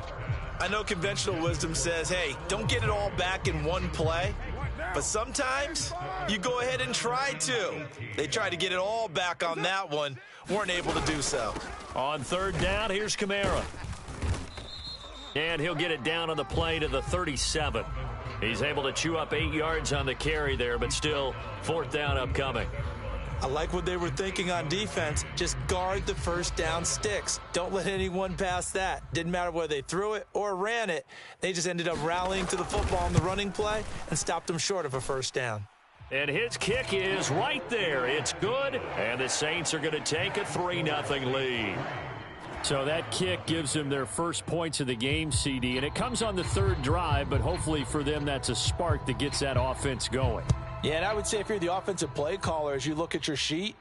I know conventional wisdom says, hey, don't get it all back in one play. But sometimes you go ahead and try to. They tried to get it all back on that one. Weren't able to do so. On third down, here's Kamara. And he'll get it down on the play to the 37. He's able to chew up 8 yards on the carry there, but still fourth down upcoming. I like what they were thinking on defense. Just guard the first down sticks. Don't let anyone pass that. Didn't matter whether they threw it or ran it. They just ended up rallying to the football on the running play and stopped them short of a first down. And his kick is right there. It's good, and the Saints are going to take a 3-0 lead. So that kick gives them their first points of the game, CD, and it comes on the third drive, but hopefully for them that's a spark that gets that offense going. Yeah, and I would say if you're the offensive play caller, as you look at your sheet,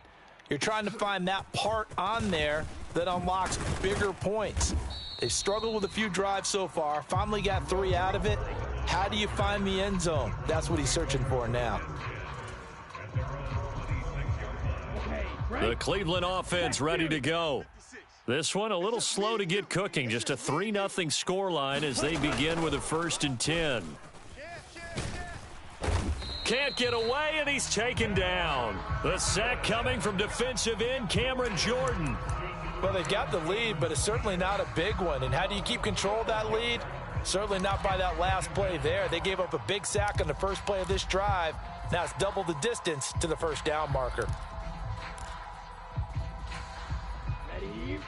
you're trying to find that part on there that unlocks bigger points. They've struggled with a few drives so far, finally got 3 out of it. How do you find the end zone? That's what he's searching for now. The Cleveland offense ready to go. This one a little slow to get cooking. Just a 3-0 scoreline as they begin with a first and 10. Can't get away, and he's taken down. The sack coming from defensive end Cameron Jordan. Well, they got the lead, but it's certainly not a big one. And how do you keep control of that lead? Certainly not by that last play there. They gave up a big sack on the first play of this drive. Now it's double the distance to the first down marker.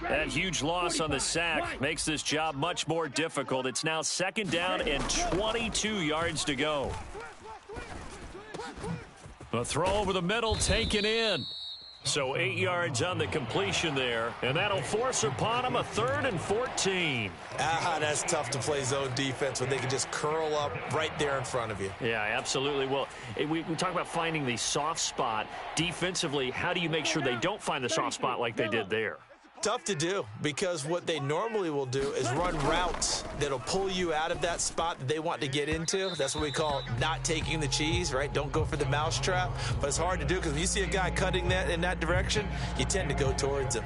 That huge loss on the sack makes this job much more difficult. It's now second down and 22 yards to go. A throw over the middle taken in. So 8 yards on the completion there, and that'll force upon him a 3rd and 14. That's tough to play zone defense when they can just curl up right there in front of you. Yeah, absolutely. Well, we talk about finding the soft spot. Defensively, how do you make sure they don't find the soft spot like they did there? Tough to do, because what they normally will do is run routes that'll pull you out of that spot that they want to get into. That's what we call not taking the cheese, right? Don't go for the mousetrap. But it's hard to do because when you see a guy cutting that in that direction, you tend to go towards him.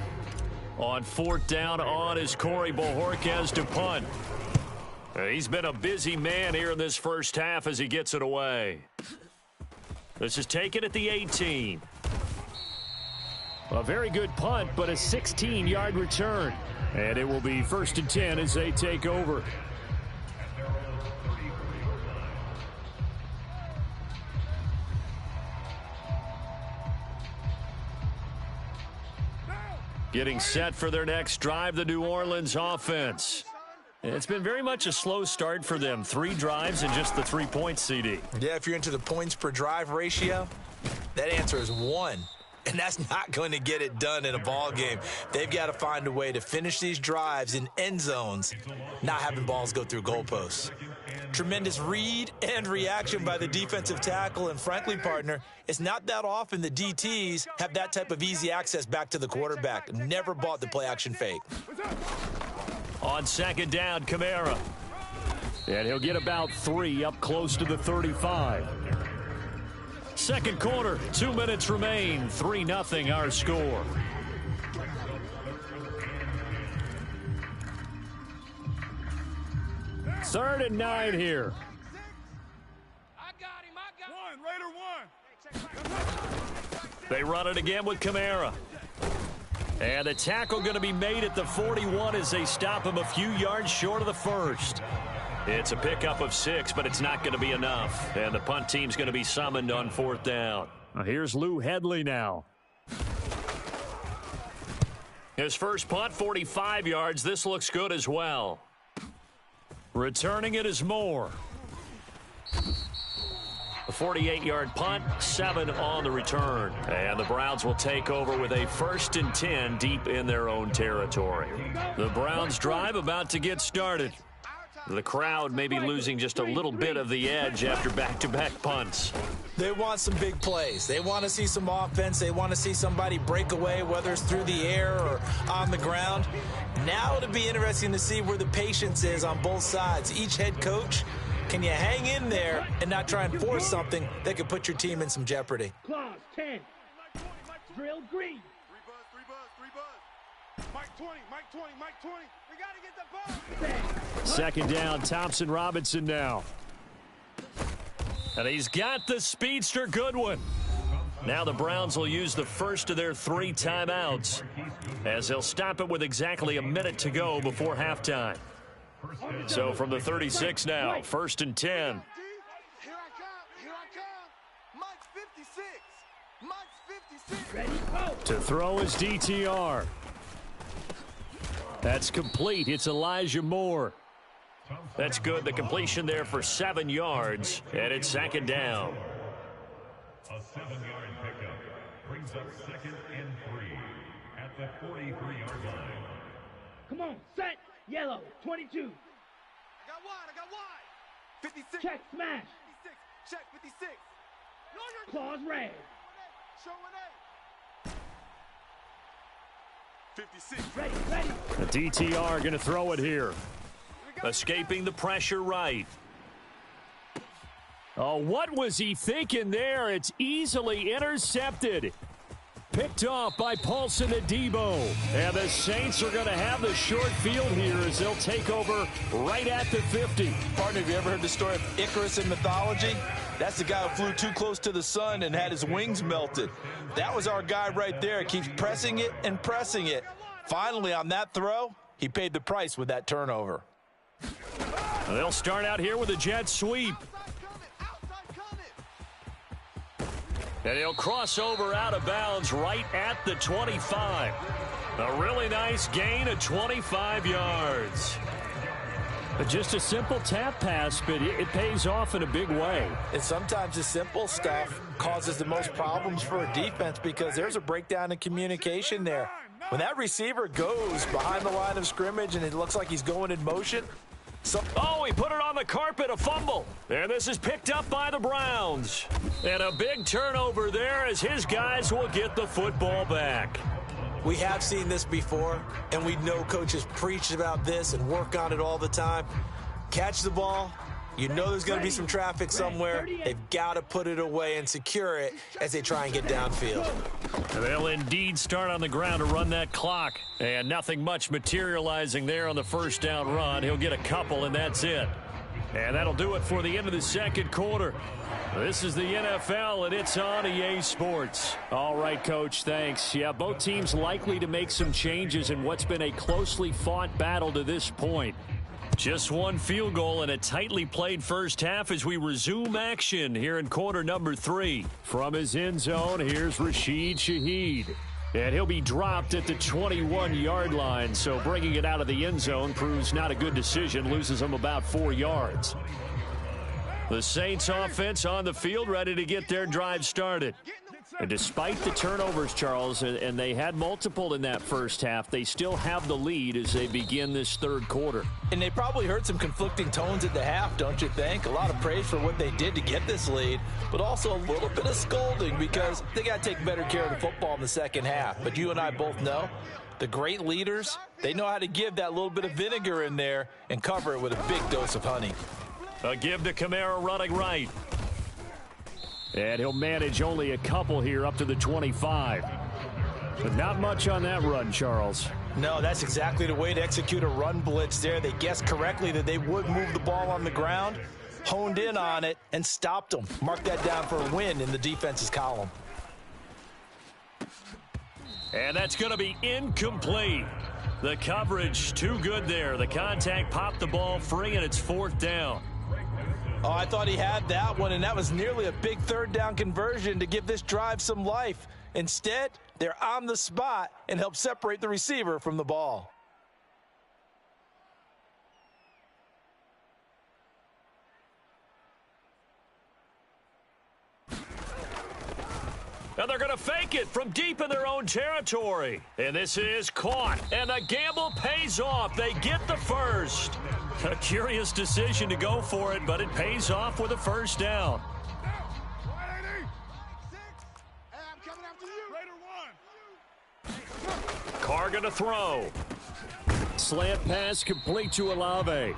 On fourth down on is Corey Bojorquez to punt. He's been a busy man here in this first half as he gets it away. This is taken at the 18. A very good punt, but a 16-yard return. And it will be first and 10 as they take over. Getting set for their next drive, the New Orleans offense. It's been very much a slow start for them. 3 drives and just the 3 points, CD. Yeah, if you're into the points per drive ratio, that answer is 1. and that's not going to get it done in a ball game. They've got to find a way to finish these drives in end zones, not having balls go through goalposts. Tremendous read and reaction by the defensive tackle, and frankly, partner, it's not that often the DTs have that type of easy access back to the quarterback. Never bought the play-action fake. On second down, Kamara. And he'll get about 3 up close to the 35. Second quarter, 2 minutes remain. 3-0 our score. Third and 9 here. I got him. One. They run it again with Kamara. And the tackle going to be made at the 41 as they stop him a few yards short of the first. It's a pickup of 6, but it's not going to be enough. And the punt team's going to be summoned on fourth down. Here's Lou Headley now. His first punt, 45 yards. This looks good as well. Returning it is Moore. A 48-yard punt, 7 on the return. And the Browns will take over with a 1st and 10 deep in their own territory. The Browns drive about to get started. The crowd may be losing just a little bit of the edge after back-to-back punts. They want some big plays. They want to see some offense. They want to see somebody break away, whether it's through the air or on the ground. Now it'll be interesting to see where the patience is on both sides. Each head coach, can you hang in there and not try and force something that could put your team in some jeopardy? Clause 10. Drill green. 3 buzz. Mike 20. We got to get the ball. Second down, Thompson Robinson now. And he's got the speedster Goodwin. Now the Browns will use the first of their 3 timeouts as they'll stop it with exactly a minute to go before halftime. So from the 36 now, 1st and 10. Here I come. Mike's 56. Ready, go. To throw is DTR. That's complete. It's Elijah Moore. That's good. The completion there for 7 yards, and it's second down. A 7-yard pickup brings up 2nd and 3 at the 43-yard line. Come on, set. Yellow, 22. I got wide. 56. Check, smash. 56. Check, 56. Clause red. Showing 56. Ready. The DTR going to throw it here. Escaping the pressure right. Oh, what was he thinking there? It's easily intercepted. Picked off by Paulson Adebo. And the Saints are going to have the short field here as they'll take over right at the 50. Partner, have you ever heard the story of Icarus in mythology? That's the guy who flew too close to the sun and had his wings melted. That was our guy right there. Keeps pressing it and pressing it. Finally, on that throw, he paid the price with that turnover. They'll start out here with a jet sweep. And he'll cross over out of bounds right at the 25. A really nice gain of 25 yards. Just a simple tap pass, but it pays off in a big way. And sometimes the simple stuff causes the most problems for a defense because there's a breakdown in communication there. When that receiver goes behind the line of scrimmage and it looks like he's going in motion. Oh, he put it on the carpet, a fumble. And this is picked up by the Browns. And a big turnover there as his guys will get the football back. We have seen this before, and we know coaches preach about this and work on it all the time. Catch the ball. You know there's going to be some traffic somewhere. They've got to put it away and secure it as they try and get downfield. They'll indeed start on the ground to run that clock. And nothing much materializing there on the first down run. He'll get a couple, and that's it. And that'll do it for the end of the second quarter. This is the NFL, and it's on EA Sports. All right, Coach, thanks. Yeah, both teams likely to make some changes in what's been a closely fought battle to this point. Just one field goal and a tightly played first half as we resume action here in quarter number 3. From his end zone, here's Rashid Shaheed. And he'll be dropped at the 21-yard line, so bringing it out of the end zone proves not a good decision, loses him about 4 yards. The Saints offense on the field ready to get their drive started. And despite the turnovers, Charles, and they had multiple in that first half, they still have the lead as they begin this third quarter. And they probably heard some conflicting tones at the half, don't you think? A lot of praise for what they did to get this lead, but also a little bit of scolding because they got to take better care of the football in the second half. But you and I both know the great leaders, they know how to give that little bit of vinegar in there and cover it with a big dose of honey. A give to Kamara running right. And he'll manage only a couple here up to the 25. But not much on that run, Charles. No, that's exactly the way to execute a run blitz there. They guessed correctly that they would move the ball on the ground, honed in on it, and stopped them. Mark that down for a win in the defense's column. And that's going to be incomplete. The coverage too good there. The contact popped the ball free, and it's fourth down. Oh, I thought he had that one, and that was nearly a big third down conversion to give this drive some life. Instead, they're on the spot and help separate the receiver from the ball. And they're going to fake it from deep in their own territory. And this is caught. And the gamble pays off. They get the first. A curious decision to go for it, but it pays off with a first down. Carr going to throw. Slant pass complete to Olave.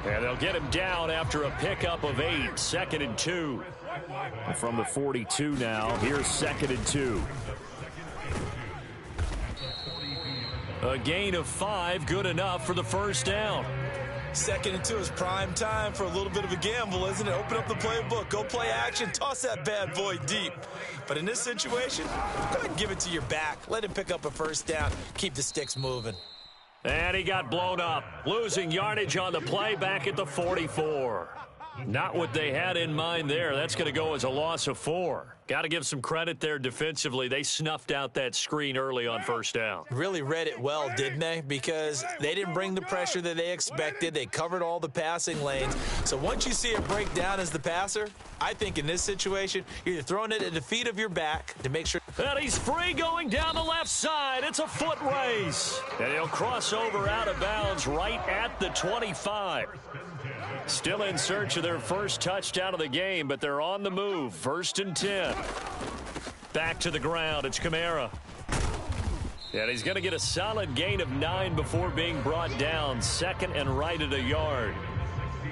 And they'll get him down after a pickup of 8, 2nd and 2. From the 42 now, here's 2nd and 2. A gain of 5, good enough for the first down. 2nd and 2 is prime time for a little bit of a gamble, isn't it? Open up the playbook, go play action, toss that bad boy deep. But in this situation, go ahead and give it to your back. Let him pick up a first down, keep the sticks moving. And he got blown up, losing yardage on the play back at the 44. Not what they had in mind there. That's going to go as a loss of 4. Got to give some credit there defensively. They snuffed out that screen early on first down. Really read it well, didn't they? Because they didn't bring the pressure that they expected. They covered all the passing lanes. So once you see it break down as the passer, I think in this situation, you're throwing it at the feet of your back to make sure. And he's free going down the left side. It's a foot race. And he'll cross over out of bounds right at the 25. Still in search of their first touchdown of the game, but they're on the move. 1st and 10. Back to the ground. It's Kamara. And he's going to get a solid gain of 9 before being brought down. 2nd and right at a yard.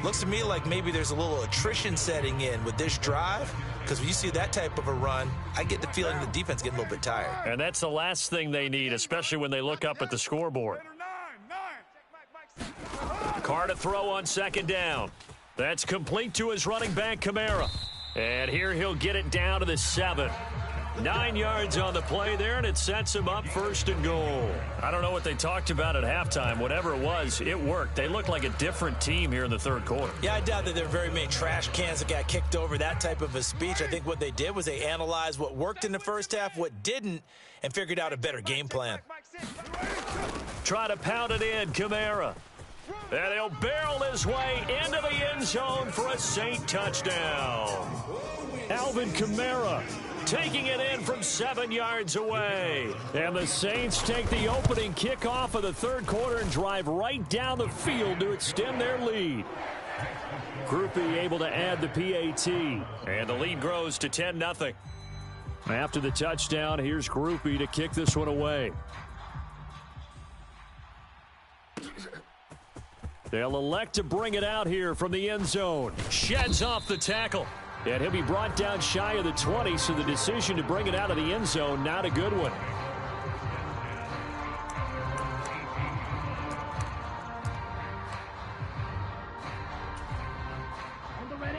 Looks to me like maybe there's a little attrition setting in with this drive, because when you see that type of a run, I get the feeling the defense getting a little bit tired. And that's the last thing they need, especially when they look up at the scoreboard. Carr to throw on 2nd down. That's complete to his running back, Kamara. And here he'll get it down to the 7. 9 yards on the play there, and it sets him up 1st and goal. I don't know what they talked about at halftime. Whatever it was, it worked. They look like a different team here in the third quarter. Yeah, I doubt that there are very many trash cans that got kicked over, that type of a speech. I think what they did was they analyzed what worked in the first half, what didn't, and figured out a better game plan. Try to pound it in, Kamara. And he'll barrel his way into the end zone for a Saint touchdown. Alvin Kamara taking it in from 7 yards away. And the Saints take the opening kickoff of the third quarter and drive right down the field to extend their lead. Groupie able to add the PAT. And the lead grows to 10-0. After the touchdown, here's Groupie to kick this one away. They'll elect to bring it out here from the end zone. Sheds off the tackle. And he'll be brought down shy of the 20, so the decision to bring it out of the end zone, not a good one.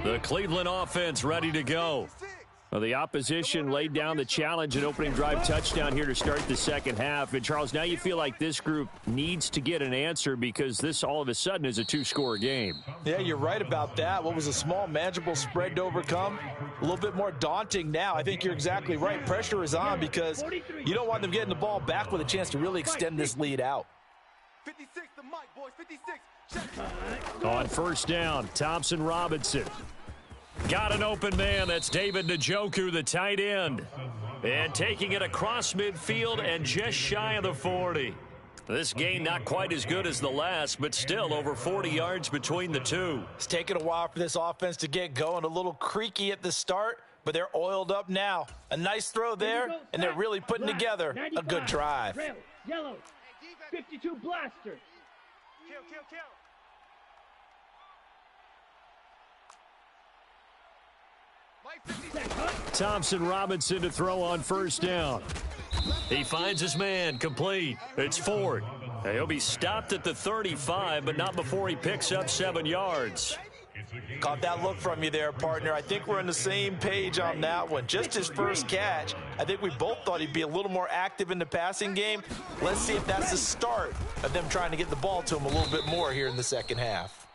The Cleveland offense ready to go. Well, the opposition laid down the challenge and opening drive touchdown here to start the second half. And, Charles, now you feel like this group needs to get an answer because this all of a sudden is a 2-score game. Yeah, you're right about that. What was a small, manageable spread to overcome, a little bit more daunting now. I think you're exactly right. Pressure is on because you don't want them getting the ball back with a chance to really extend this lead out. 56, the mic, boys, 56. On first down, Thompson Robinson. Got an open man. That's David Njoku, the tight end. And taking it across midfield and just shy of the 40. This gain not quite as good as the last, but still over 40 yards between the two. It's taken a while for this offense to get going. A little creaky at the start, but they're oiled up now. A nice throw there, and they're really putting together a good drive. Yellow, 52 blaster. Kill. Thompson Robinson to throw on first down. He finds his man, complete. It's Ford. He'll be stopped at the 35, but not before he picks up 7 yards. Caught that look from you there, partner. I think we're on the same page on that one. Just his first catch. I think we both thought he'd be a little more active in the passing game. Let's see if that's the start of them trying to get the ball to him a little bit more here in the second half.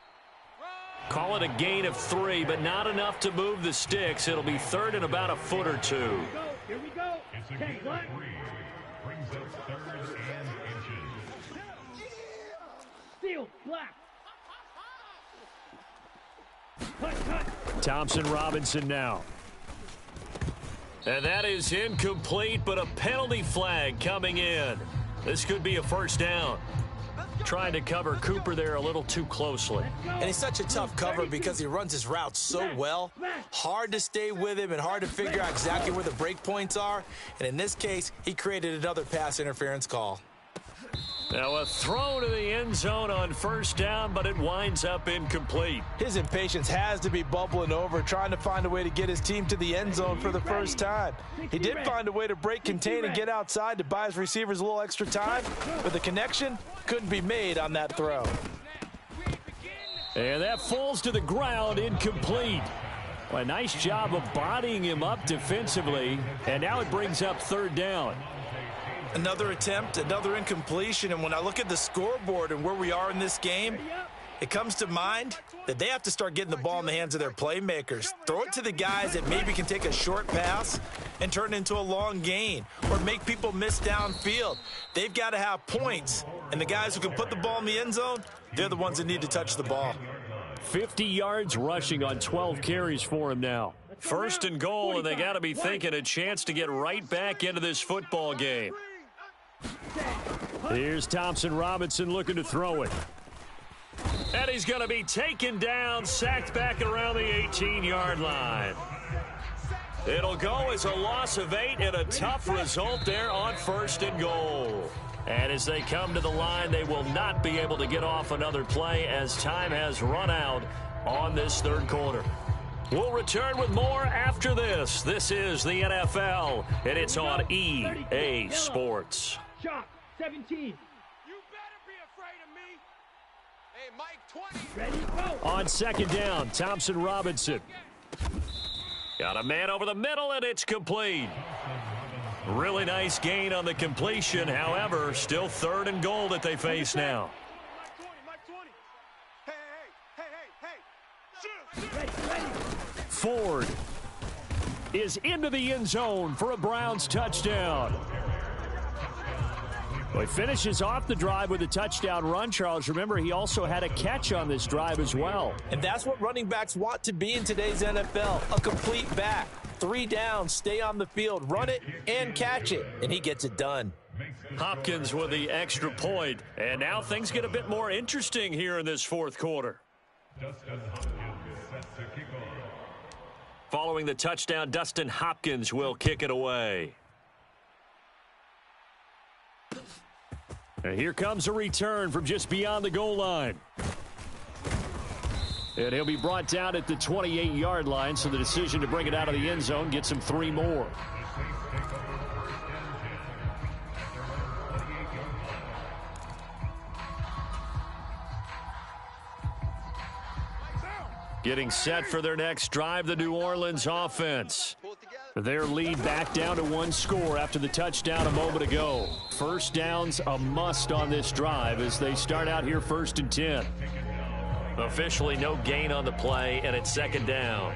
Call it a gain of 3, but not enough to move the sticks. It'll be third and about a foot or two. Here we go. Black. Brings up 3rd and inches. Steal, Black. Cut. Thompson Robinson now. And that is incomplete, but a penalty flag coming in. This could be a first down. Trying to cover Cooper there a little too closely. And he's such a tough cover because he runs his route so well. Hard to stay with him and hard to figure out exactly where the break points are. And in this case, he created another pass interference call. Now a throw to the end zone on first down, but it winds up incomplete. His impatience has to be bubbling over, trying to find a way to get his team to the end zone for the first time. He did find a way to break, contain, and get outside to buy his receivers a little extra time, but the connection couldn't be made on that throw. And that falls to the ground, incomplete. Well, a nice job of bodying him up defensively, and now it brings up third down. Another attempt, another incompletion, and when I look at the scoreboard and where we are in this game, it comes to mind that they have to start getting the ball in the hands of their playmakers. Throw it to the guys that maybe can take a short pass and turn it into a long gain or make people miss downfield. They've got to have points, and the guys who can put the ball in the end zone, they're the ones that need to touch the ball. 50 yards rushing on 12 carries for him now. First and goal, and they got to be thinking a chance to get right back into this football game. Here's Thompson Robinson looking to throw it. And he's going to be taken down, sacked back around the 18-yard line. It'll go as a loss of 8 and a tough result there on first and goal. And as they come to the line, they will not be able to get off another play as time has run out on this third quarter. We'll return with more after this. This is the NFL, and it's on EA Sports. Shot, 17. You better be afraid of me. Hey, Mike, 20. Ready, go. On second down, Thompson Robinson. Got a man over the middle, and it's complete. Really nice gain on the completion. However, still third and goal that they face now. Mike 20. Hey. Ford is into the end zone for a Browns touchdown. Well, he finishes off the drive with a touchdown run, Charles. Remember, he also had a catch on this drive as well. And that's what running backs want to be in today's NFL, a complete back. 3 downs, stay on the field, run it, and catch it. And he gets it done. Hopkins with the extra point. And now things get a bit more interesting here in this fourth quarter. Dustin Hopkins set to kick off. Following the touchdown, Dustin Hopkins will kick it away. And here comes a return from just beyond the goal line. And he'll be brought down at the 28-yard line, so the decision to bring it out of the end zone gets him 3 more. Getting set for their next drive, the New Orleans offense. Their lead back down to 1 score after the touchdown a moment ago. First down's a must on this drive as they start out here 1st and 10. Officially no gain on the play, and it's second down.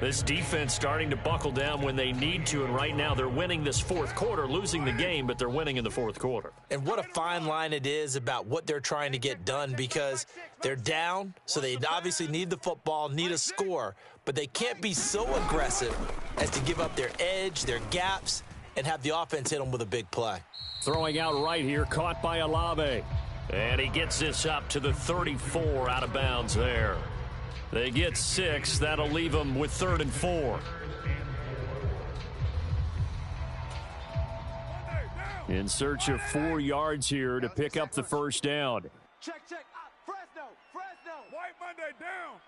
This defense starting to buckle down when they need to, and right now they're winning this fourth quarter, losing the game, but they're winning in the fourth quarter. And what a fine line it is about what they're trying to get done, because they're down, so they obviously need the football, need a score, but they can't be so aggressive as to give up their edge, their gaps, and have the offense hit them with a big play. Throwing out right here, caught by Olave. And he gets this up to the 34, out of bounds there. They get 6. That'll leave them with 3rd and 4. In search of 4 yards here to pick up the first down. Check. Fresno. White Monday down.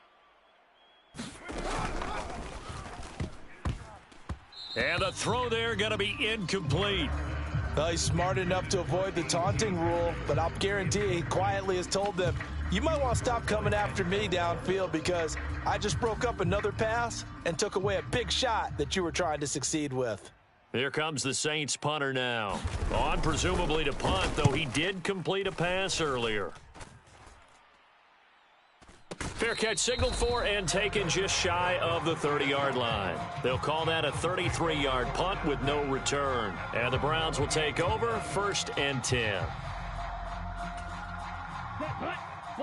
And the throw there going to be incomplete. Well, he's smart enough to avoid the taunting rule, but I'll guarantee he quietly has told them, you might want to stop coming after me downfield because I just broke up another pass and took away a big shot that you were trying to succeed with. Here comes the Saints punter now. On presumably to punt, though he did complete a pass earlier. Fair catch signaled for and taken just shy of the 30-yard line. They'll call that a 33-yard punt with no return. And the Browns will take over, 1st and 10.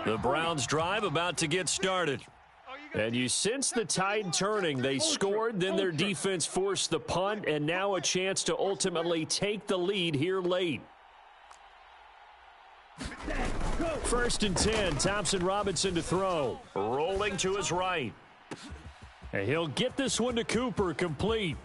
The Browns drive about to get started. And you sense the tide turning. They scored, then their defense forced the punt, and now a chance to ultimately take the lead here late. 1st and 10, Thompson Robinson to throw. Rolling to his right. And he'll get this one to Cooper, complete.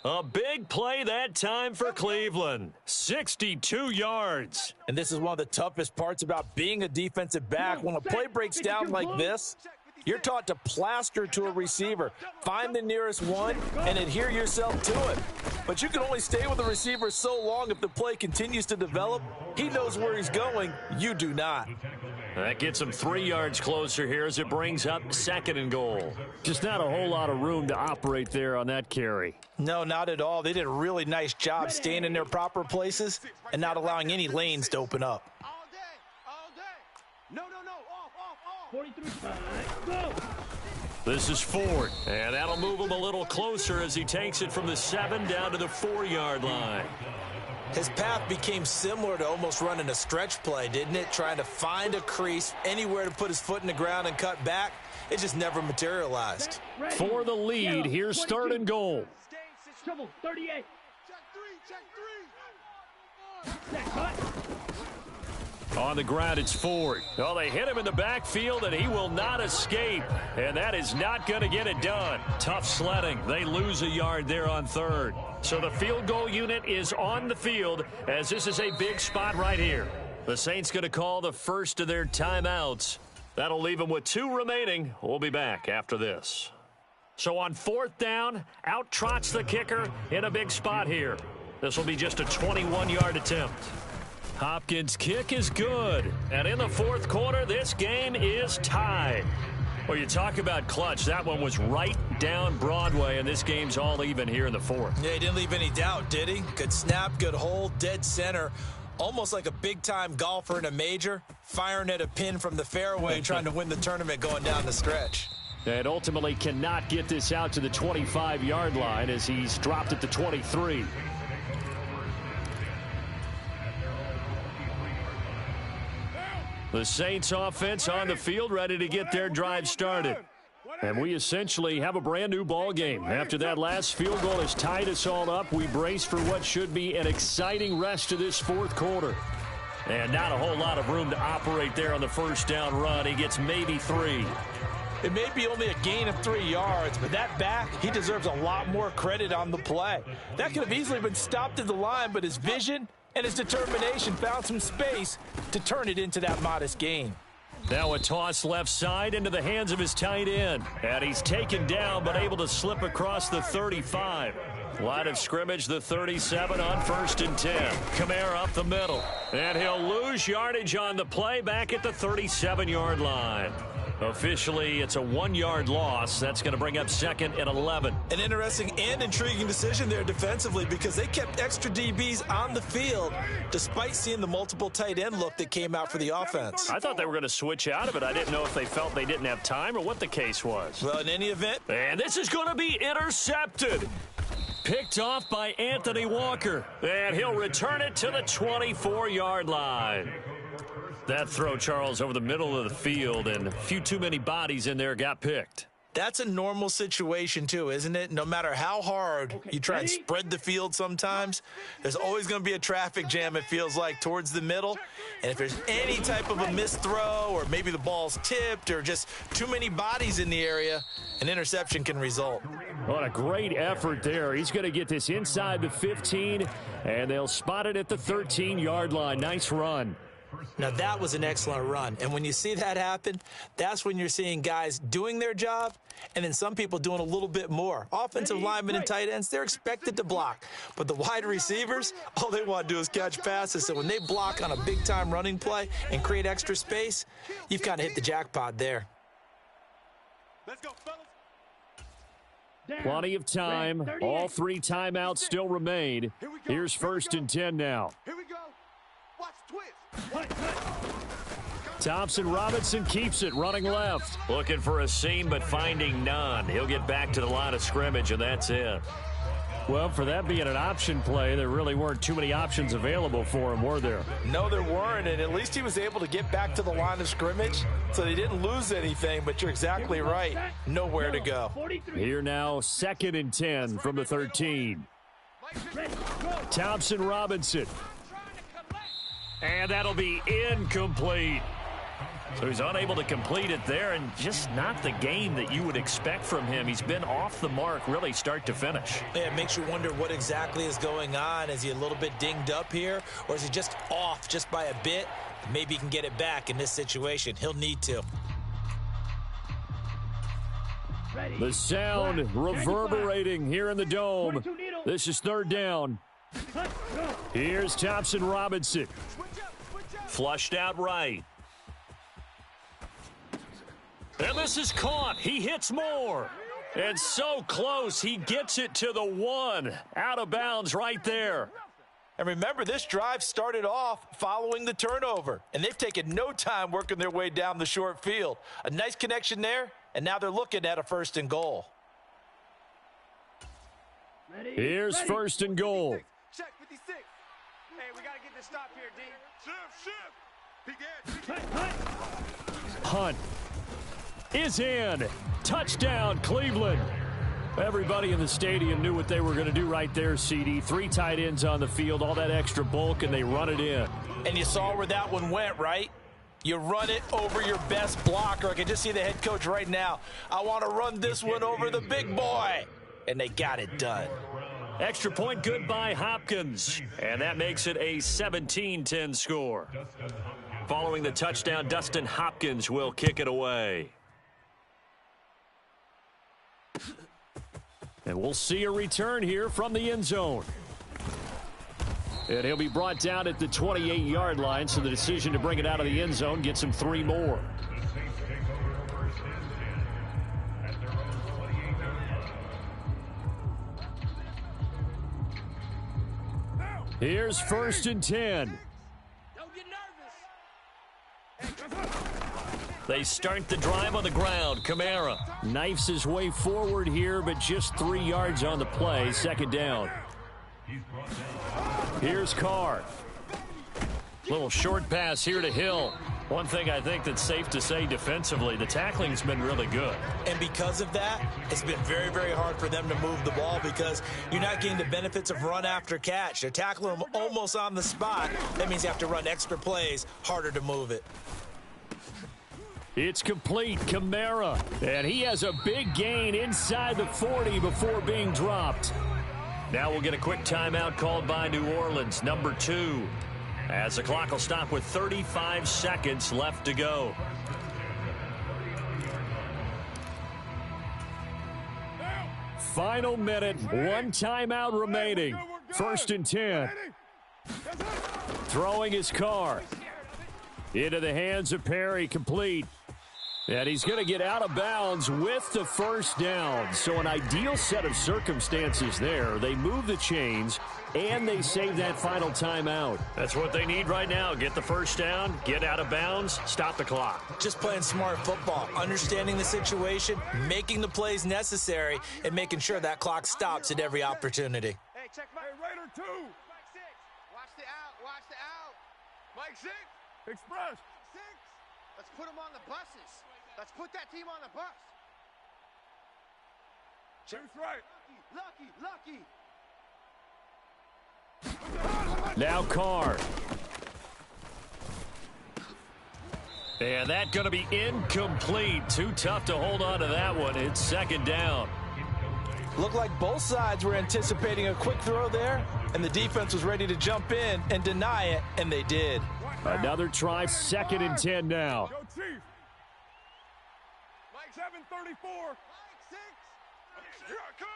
A big play that time for Cleveland. 62 yards. And this is one of the toughest parts about being a defensive back. When a play breaks down like this, you're taught to plaster to a receiver, find the nearest one, and adhere yourself to it. But you can only stay with the receiver so long if the play continues to develop. He knows where he's going. You do not. That gets him 3 yards closer here as it brings up 2nd and goal. Just not a whole lot of room to operate there on that carry. No, not at all. They did a really nice job staying in their proper places and not allowing any lanes to open up. All day. No. Off. 43. Go. This is Ford, and that'll move him a little closer as he takes it from the 7 down to the 4-yard line. His path became similar to almost running a stretch play, didn't it? Trying to find a crease, anywhere to put his foot in the ground and cut back. It just never materialized. For the lead, here's 3rd and goal. Trouble, 38. Check 3. On the ground, it's Ford. Oh, they hit him in the backfield, and he will not escape. And that is not going to get it done. Tough sledding. They lose a yard there on 3rd. So the field goal unit is on the field as this is a big spot right here. The Saints going to call the first of their timeouts. That'll leave them with 2 remaining. We'll be back after this. So on 4th down, out trots the kicker in a big spot here. This will be just a 21-yard attempt. Hopkins' kick is good. And in the 4th quarter, this game is tied. Well, you talk about clutch. That one was right down Broadway, and this game's all even here in the 4th. Yeah, he didn't leave any doubt, did he? Good snap, good hold, dead center. Almost like a big-time golfer in a major, firing at a pin from the fairway, trying to win the tournament going down the stretch. And ultimately cannot get this out to the 25-yard line as he's dropped at the 23. The Saints offense on the field, ready to get their drive started. And we essentially have a brand new ball game. After that last field goal has tied us all up, we brace for what should be an exciting rest of this 4th quarter. And not a whole lot of room to operate there on the 1st down run. He gets maybe 3. It may be only a gain of 3 yards, but that back, he deserves a lot more credit on the play. That could have easily been stopped at the line, but his vision and his determination found some space to turn it into that modest gain. Now a toss left side into the hands of his tight end. And he's taken down but able to slip across the 35. Line of scrimmage, the 37 on 1st and 10. Kamara up the middle. And he'll lose yardage on the play back at the 37-yard line. Officially, it's a 1-yard loss. That's going to bring up 2nd and 11. An interesting and intriguing decision there defensively because they kept extra DBs on the field despite seeing the multiple tight end look that came out for the offense. I thought they were going to switch out of it. I didn't know if they felt they didn't have time or what the case was. Well, in any event. And this is going to be intercepted. Picked off by Anthony Walker. And he'll return it to the 24-yard line. That throw, Charles, over the middle of the field, and a few too many bodies in there got picked. That's a normal situation, too, isn't it? No matter how hard you try and spread the field sometimes, there's always going to be a traffic jam, it feels like, towards the middle. And if there's any type of a missed throw or maybe the ball's tipped or just too many bodies in the area, an interception can result. What a great effort there. He's going to get this inside the 15, and they'll spot it at the 13-yard line. Nice run. Now, that was an excellent run. And when you see that happen, that's when you're seeing guys doing their job and then some people doing a little bit more. Offensive linemen and tight ends, they're expected to block. But the wide receivers, all they want to do is catch passes. So when they block on a big-time running play and create extra space, you've kind of hit the jackpot there. Let's go, fellas. Plenty of time. All 3 timeouts still remain. Here's 1st and 10 now. Here we go. Watch twist. Thompson Robinson keeps it, running left. Looking for a seam, but finding none. He'll get back to the line of scrimmage, and that's it. Well, for that being an option play, there really weren't too many options available for him, were there? No, there weren't, and at least he was able to get back to the line of scrimmage, so they didn't lose anything, but you're exactly right. Nowhere to go. Here now, 2nd and 10 from the 13. Thompson Robinson. And that'll be incomplete. So he's unable to complete it there, and just not the game that you would expect from him. He's been off the mark really start to finish. Yeah, it makes you wonder what exactly is going on. Is he a little bit dinged up here, or is he just off just by a bit? Maybe he can get it back in this situation. He'll need to. The sound reverberating here in the dome. This is 3rd down. Here's Thompson Robinson. Flushed out right. And this is caught. He hits more. And so close, he gets it to the 1. Out of bounds right there. And remember, this drive started off following the turnover, and they've taken no time working their way down the short field. A nice connection there, and now they're looking at a 1st and goal. Here's 1st and goal. Check 56. Hey, we got to get this stop here, D. Shift. Hunt is in. Touchdown, Cleveland. Everybody in the stadium knew what they were going to do right there, CD. 3 tight ends on the field, all that extra bulk, and they run it in. And you saw where that one went, right? You run it over your best blocker. I can just see the head coach right now. I want to run this one over the big boy. And they got it done. Extra point good by Hopkins. And that makes it a 17-10 score. Following the touchdown, Dustin Hopkins will kick it away. And we'll see a return here from the end zone. And he'll be brought down at the 28-yard line, so the decision to bring it out of the end zone gets him 3 more. Here's 1st and 10. Don't get nervous. They start the drive on the ground. Kamara Knifes his way forward here, but just 3 yards on the play. 2nd down. Here's Carr. Little short pass here to Hill. One thing I think that's safe to say defensively, the tackling's been really good. And because of that, it's been very, very hard for them to move the ball because you're not getting the benefits of run after catch. They're tackling them almost on the spot. That means you have to run extra plays, harder to move it. It's complete. Kamara. And he has a big gain inside the 40 before being dropped. Now we'll get a quick timeout called by New Orleans, number 2. As the clock will stop with 35 seconds left to go. Final minute, 1 timeout remaining. 1st and 10. Throwing his Carr. Into the hands of Perry, complete. And he's going to get out of bounds with the first down. So an ideal set of circumstances there. They move the chains, and they save that final timeout. That's what they need right now. Get the first down, get out of bounds, stop the clock. Just playing smart football, understanding the situation, making the plays necessary, and making sure that clock stops at every opportunity. Hey, check Mike. Hey, Raider 2. Mike 6. Watch the out. Watch the out. Mike 6. Express. 6. Let's put them on the buses. Let's put that team on the bus. Choose right. Lucky. Now Carr. And that's going to be incomplete. Too tough to hold on to that one. It's second down. Looked like both sides were anticipating a quick throw there, and the defense was ready to jump in and deny it, and they did. Another try, 2nd and 10 now. Go Chief. Mike 734. Mike 6. Here I come.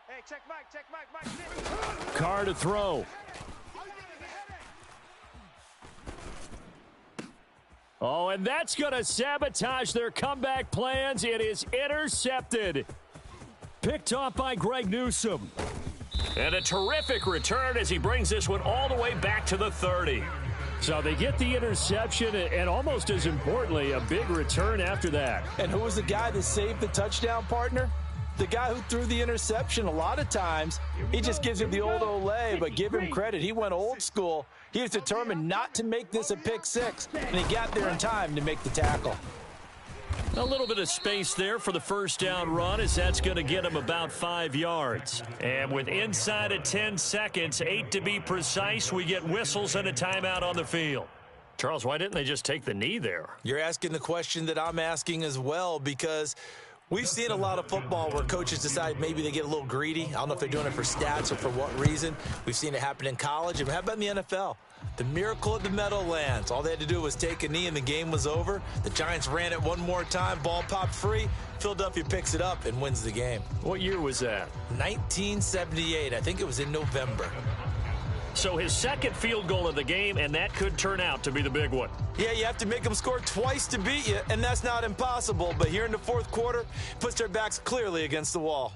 Hey, check Mike 6. Carr to throw. Oh, and that's going to sabotage their comeback plans. It is intercepted. Picked off by Greg Newsome. And a terrific return as he brings this one all the way back to the 30. So they get the interception, and almost as importantly, a big return after that. And who was the guy that saved the touchdown, partner? The guy who threw the interception. A lot of times, he just gives him the old Olay, but give him credit. He went old school. He was determined not to make this a pick six, and he got there in time to make the tackle. A little bit of space there for the first down run, as that's going to get him about 5 yards. And with inside of 10 seconds, 8 to be precise, we get whistles and a timeout on the field. Charles, why didn't they just take the knee there? You're asking the question that I'm asking as well, because we've seen a lot of football where coaches decide maybe they get a little greedy. I don't know if they're doing it for stats or for what reason. We've seen it happen in college. And how about in the NFL? The miracle of the Meadowlands. All they had to do was take a knee and the game was over. The Giants ran it one more time. Ball popped free. Philadelphia picks it up and wins the game. What year was that? 1978. I think it was in November. So his second field goal of the game, and that could turn out to be the big one. Yeah, you have to make them score twice to beat you, and that's not impossible. But here in the fourth quarter, puts their backs clearly against the wall.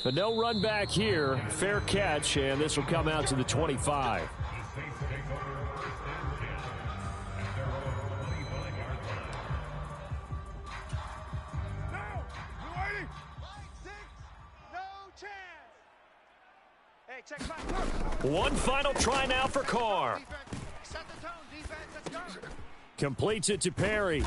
But no run back here. Fair catch, and this will come out to the 25. One final try now for Carr. Completes it to Perry.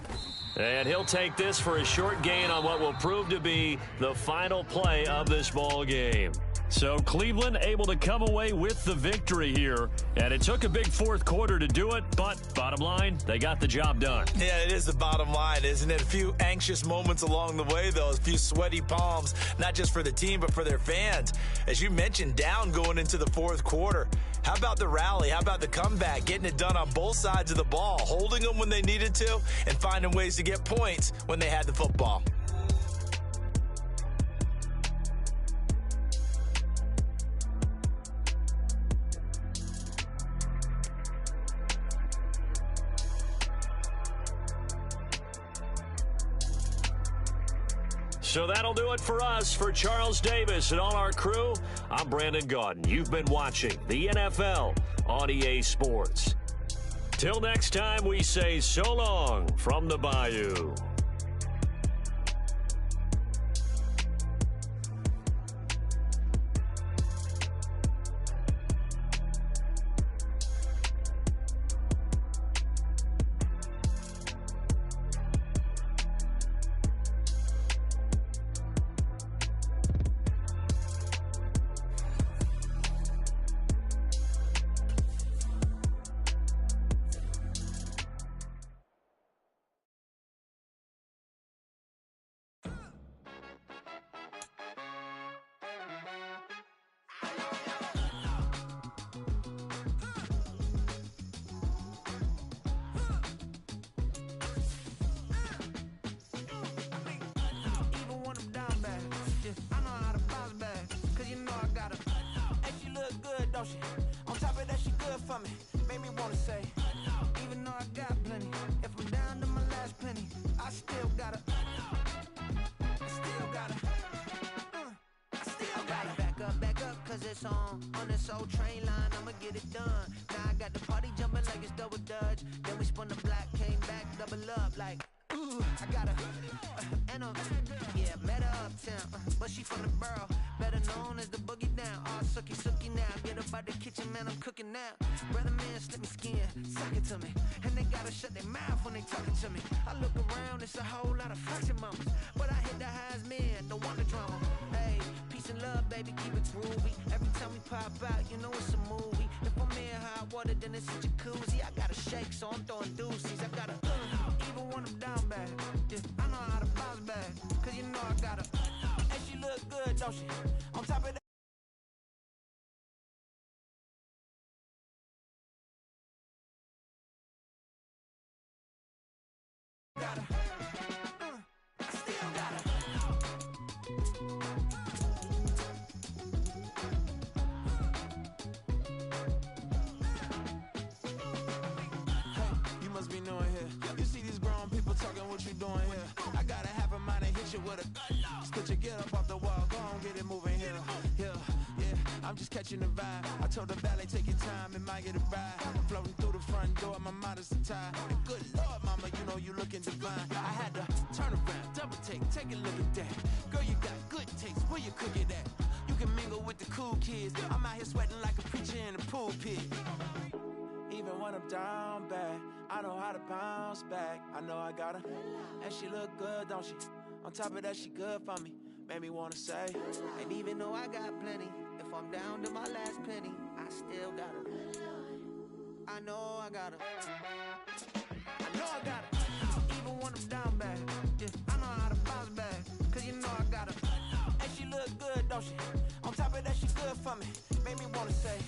And he'll take this for a short gain on what will prove to be the final play of this ball game. So Cleveland able to come away with the victory here. And it took a big fourth quarter to do it, but bottom line, they got the job done. Yeah, it is the bottom line, isn't it? A few anxious moments along the way, though. A few sweaty palms, not just for the team, but for their fans. As you mentioned, down going into the fourth quarter. How about the rally? How about the comeback? Getting it done on both sides of the ball, holding them when they needed to, and finding ways to get points when they had the football. So that'll do it for us. For Charles Davis and all our crew, I'm Brandon Gaudin. You've been watching the NFL on EA Sports. Till next time, we say so long from the Bayou. On top of that, she good for me. Made me wanna say, even though I got plenty, if I'm down to my last penny, I still it's on this old train line, I'ma get it done. Now I got the party jumping like it's double dutch. Then we spun the block, came back, double up like, ooh, I got and yeah, met her uptown, but she from the borough, better known as the boogie down. All sookie now, get up out the kitchen, man, I'm cooking now. Brother man, slip me skin, suck it to me, and they gotta shut their mouth when they talking to me. I look around, it's a whole lot of flexing mamas, but I hit the highs, man, don't want the drama. Hey, peace and love, baby, keep it groovy. Every time we pop out, you know it's a movie. If I'm in hot water, then it's a jacuzzi. I gotta shake, so I'm throwing deuces. I gotta even when I'm down bad. Yeah, I know how to bounce back, cause you know I gotta. And she look good, don't she? On top of that. Gotta. I still gotta. You must be knowing here. You see these grown people talking, what you doing here? I gotta have a mind and hit you with a split you, get up off the wall, go on, get it moving here. Yeah, I'm just catching the vibe. I told the ballet, take your time, it might get a ride. Floating through the front door, my mind is tied. And good Lord, mama, you know you looking divine. I had to turn around, double take a look at that. Girl, you got good taste, where you cook it at? You can mingle with the cool kids. I'm out here sweating like a preacher in the pulpit. Even when I'm down bad, I know how to bounce back. I know I got her, and she look good, don't she? On top of that, she good for me. Made me wanna say, and even though I got plenty, if I'm down to my last penny, I still got her. I know I got her. I know I got her. Even when I'm down bad, yeah, I know how to bounce back, cause you know I got her. And she look good, don't she? On top of that, she good for me. Made me wanna say,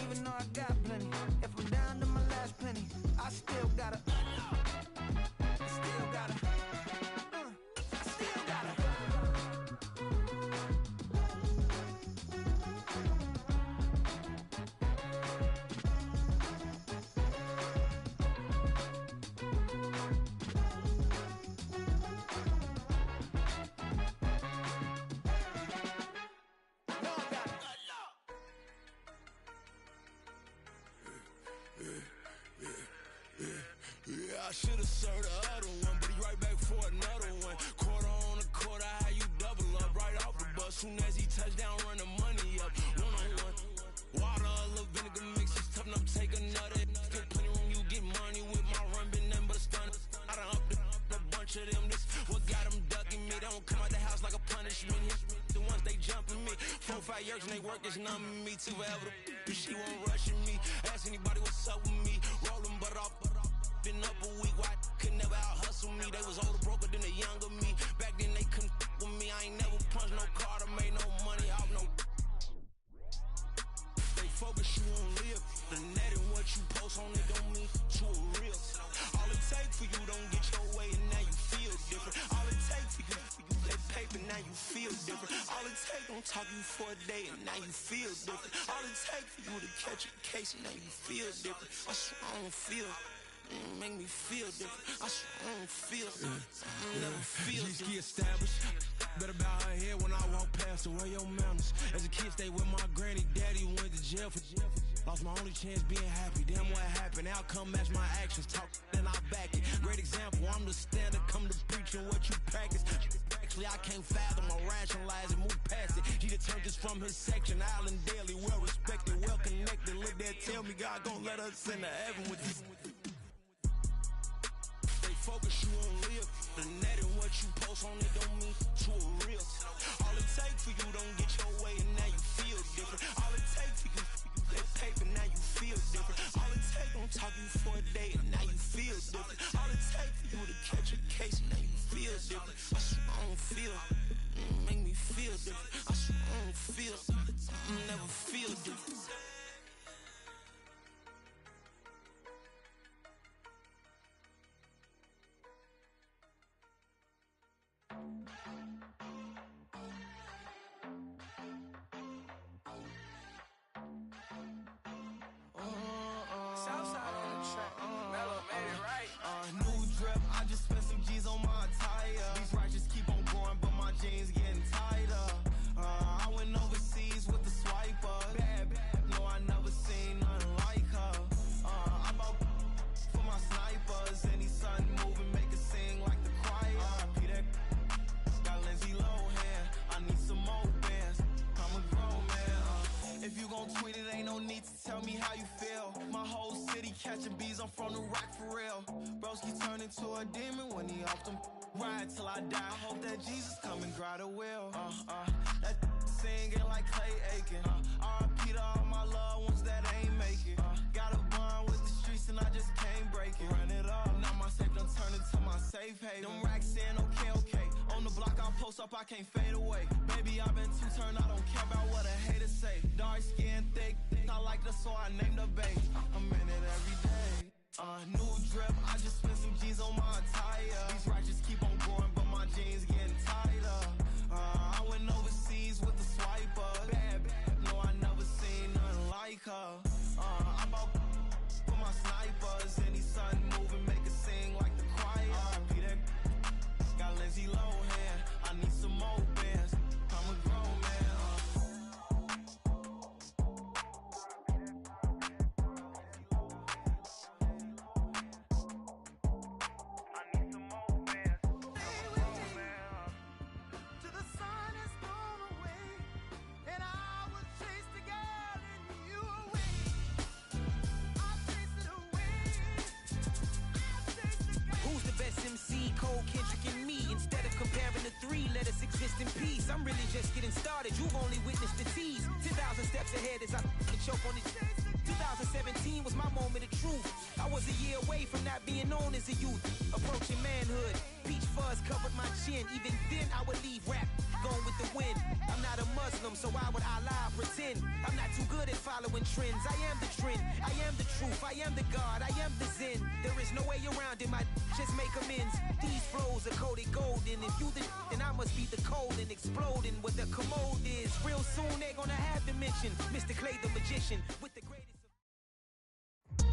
even though I got plenty, if I'm down to my last penny, I still got her. I still got her. I still got her. Yeah, I should've served the other one, but he right back for another one. Quarter on a quarter, how you double up right off the bus. Soon as he touch down, run the money up. One-on-one. Water, a little vinegar mix, it's tough enough to take another. Get plenty room, you get money with my run, been nothing but a stun. I done up a bunch of them, this what got them ducking me. They don't come out the house like a punishment. The ones they jumping me. 4 or 5 years and they work is numbing me. Too forever, she won't rushing me. Ask anybody what's up with me. Rolling butt off. Been up a week, why could never out hustle me? They was older, broker than the younger me. Back then they couldn't with me. I ain't never punched no card or made no money off no. They focus you on live. The net and what you post on it don't mean you a real. All it take for you don't get your way and now you feel different. All it take for you that paper, now you feel different. All it take don't talk you for a day and now you feel different. All it take for you to catch a case and now you feel different. I swear I don't feel. Make me feel different. I swear I don't feel. Never feel different. Established. Better bow her head when I walk past her. Where your manners? As a kid, stayed with my granny. Daddy went to jail for. Lost my only chance being happy. Damn, what happened? Outcome match my actions. Talk and I back it. Great example. I'm the standard. Come to preaching what you practice. Actually, I can't fathom or rationalize it. Move past it. He determined just from his section. Island daily, well respected, well connected. Look there, tell me God gon' let us into heaven with this. Focus you on live. The net and what you post on it don't mean you a real. All it take for you don't get your way and now you feel different. All it take for you that paper, now you feel different. All it take don't talk you for a day and now you feel different. All it take for you to catch a case and now you feel different. I swear I don't feel. Make me feel different. I swear I don't feel. Never feel different. New drip, I just spent some G's on my attire. These righteous keep on going, but my jeans getting tighter. I went overseas with the swiper. how you feel. My whole city catching bees, I'm from the rock for real. Broski turned into a demon when he off them. Ride till I die. I hope that Jesus come and grab the wheel. That singing like Clay Aiken. R.I.P. to all my loved ones that ain't make it. Got a bond with the streets and I just can't break it. Run it up, now my safe done turned into my safe haven. Them racks in, okay. On the block I post up, I can't fade away. Baby, I've been too turned, I don't care about what a hater say. Dark skin, thick, I like the so I named the babe. I'm in it every day. New drip, I just spent some G's on my attire. These righteous keep on growing, but my jeans getting tighter. I went overseas with the swiper. Bad, no, I never seen nothing like her. I'm about for my snipers. Any sun moving, make it sing like the choir. Peter got Lindsay Lohan. I need some more bands. I'm a grown man. In peace, I'm really just getting started. You've only witnessed the tease. 10,000 steps ahead as I choke on it. 2017 was my moment of truth. I was a year away from not being known as a youth. Approaching manhood, peach fuzz covered my chin. Even then I would leave rap going with the wind. I'm not a Muslim, so why would Allah pretend? I'm not too good at following trends. I am the trend, I am the truth, I am the God, I am the Zen. There is no way around it, my just make amends. These flows are coated golden. If you the then I must be the cold and exploding what the commode is. Real soon they're gonna have to mention Mr. Clay the magician with the greatest.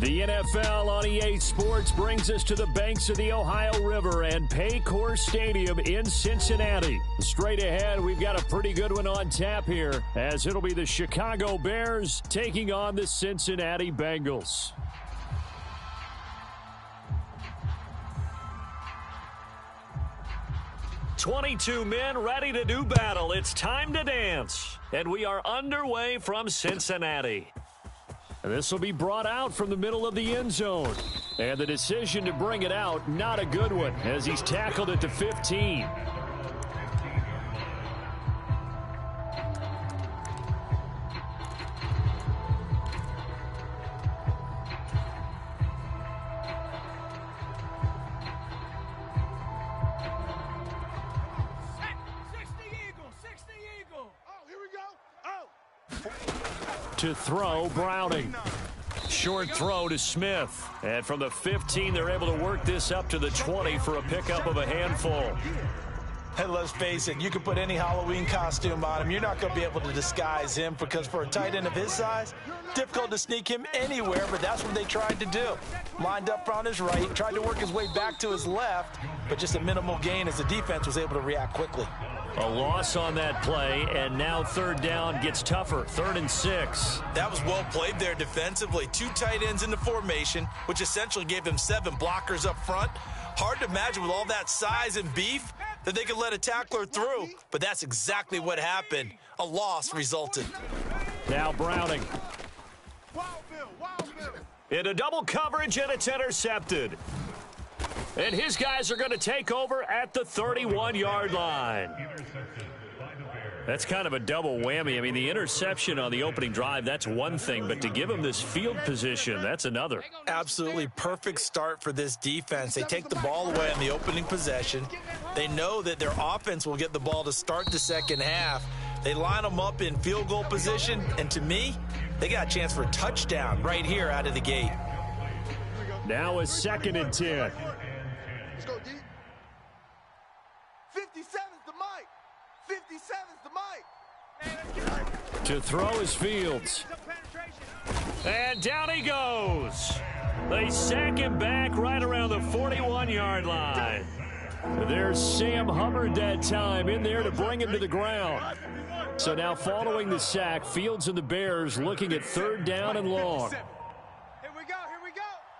The NFL on EA Sports brings us to the banks of the Ohio River and Paycor Stadium in Cincinnati. Straight ahead, we've got a pretty good one on tap here, as it'll be the Chicago Bears taking on the Cincinnati Bengals. "22 men ready to do battle. It's time to dance." And we are underway from Cincinnati. And this will be brought out from the middle of the end zone. And the decision to bring it out, not a good one, as he's tackled at the 15. To throw, Browning. Short throw to Smith. And from the 15, they're able to work this up to the 20 for a pickup of a handful. Hey, let's face it, you can put any Halloween costume on him. You're not going to be able to disguise him, because for a tight end of his size, difficult to sneak him anywhere, but that's what they tried to do. Lined up on his right, tried to work his way back to his left, but just a minimal gain as the defense was able to react quickly. A loss on that play, and now third down gets tougher. 3rd and 6. That was well played there defensively. 2 tight ends in the formation, which essentially gave them 7 blockers up front. Hard to imagine with all that size and beef that they could let a tackler through, but that's exactly what happened. A loss resulted. Now Browning. Into double coverage, and it's intercepted. And his guys are going to take over at the 31-yard line. That's kind of a double whammy. I mean, the interception on the opening drive, that's one thing, but to give him this field position, that's another. Absolutely perfect start for this defense. They take the ball away on the opening possession. They know that their offense will get the ball to start the second half. They line them up in field goal position, and to me, they got a chance for a touchdown right here out of the gate. Now a 2nd and 10. Let's go, D. 57's the mic. 57's the mic. To throw is Fields. And down he goes. They sack him back right around the 41-yard line. There's Sam Hubbard that time in there to bring him to the ground. So now following the sack, Fields and the Bears looking at 3rd down and long. Here we go.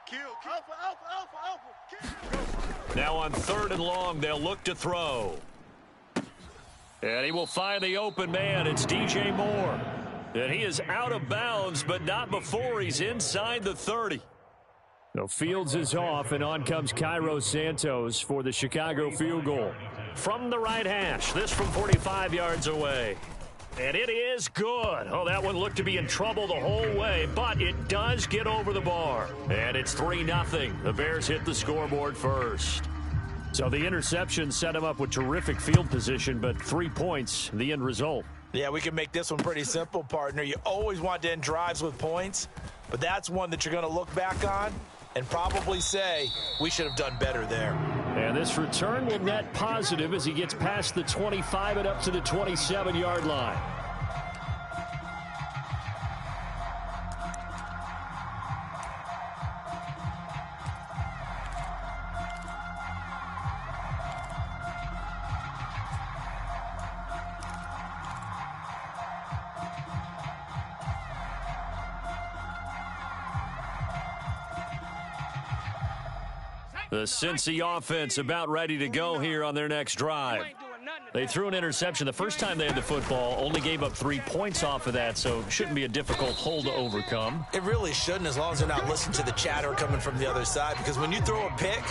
Kill. Alpha. Now on 3rd and long, they'll look to throw. And he will find the open man. It's DJ Moore. And he is out of bounds, but not before he's inside the 30. So Fields is off, and on comes Cairo Santos for the Chicago field goal. From the right hash, this from 45 yards away. And it is good. Oh, that one looked to be in trouble the whole way, but it does get over the bar. And it's 3-0. The Bears hit the scoreboard first. So the interception set him up with terrific field position, but 3 points, the end result. Yeah, we can make this one pretty simple, partner. You always want to end drives with points, but that's one that you're going to look back on and probably say, we should have done better there. And this return will net positive as he gets past the 25 and up to the 27-yard line. The Cincy offense about ready to go here on their next drive. They threw an interception the first time they had the football, only gave up 3 points off of that, so it shouldn't be a difficult hole to overcome. It really shouldn't, as long as they're not listening to the chatter coming from the other side, because when you throw a pick,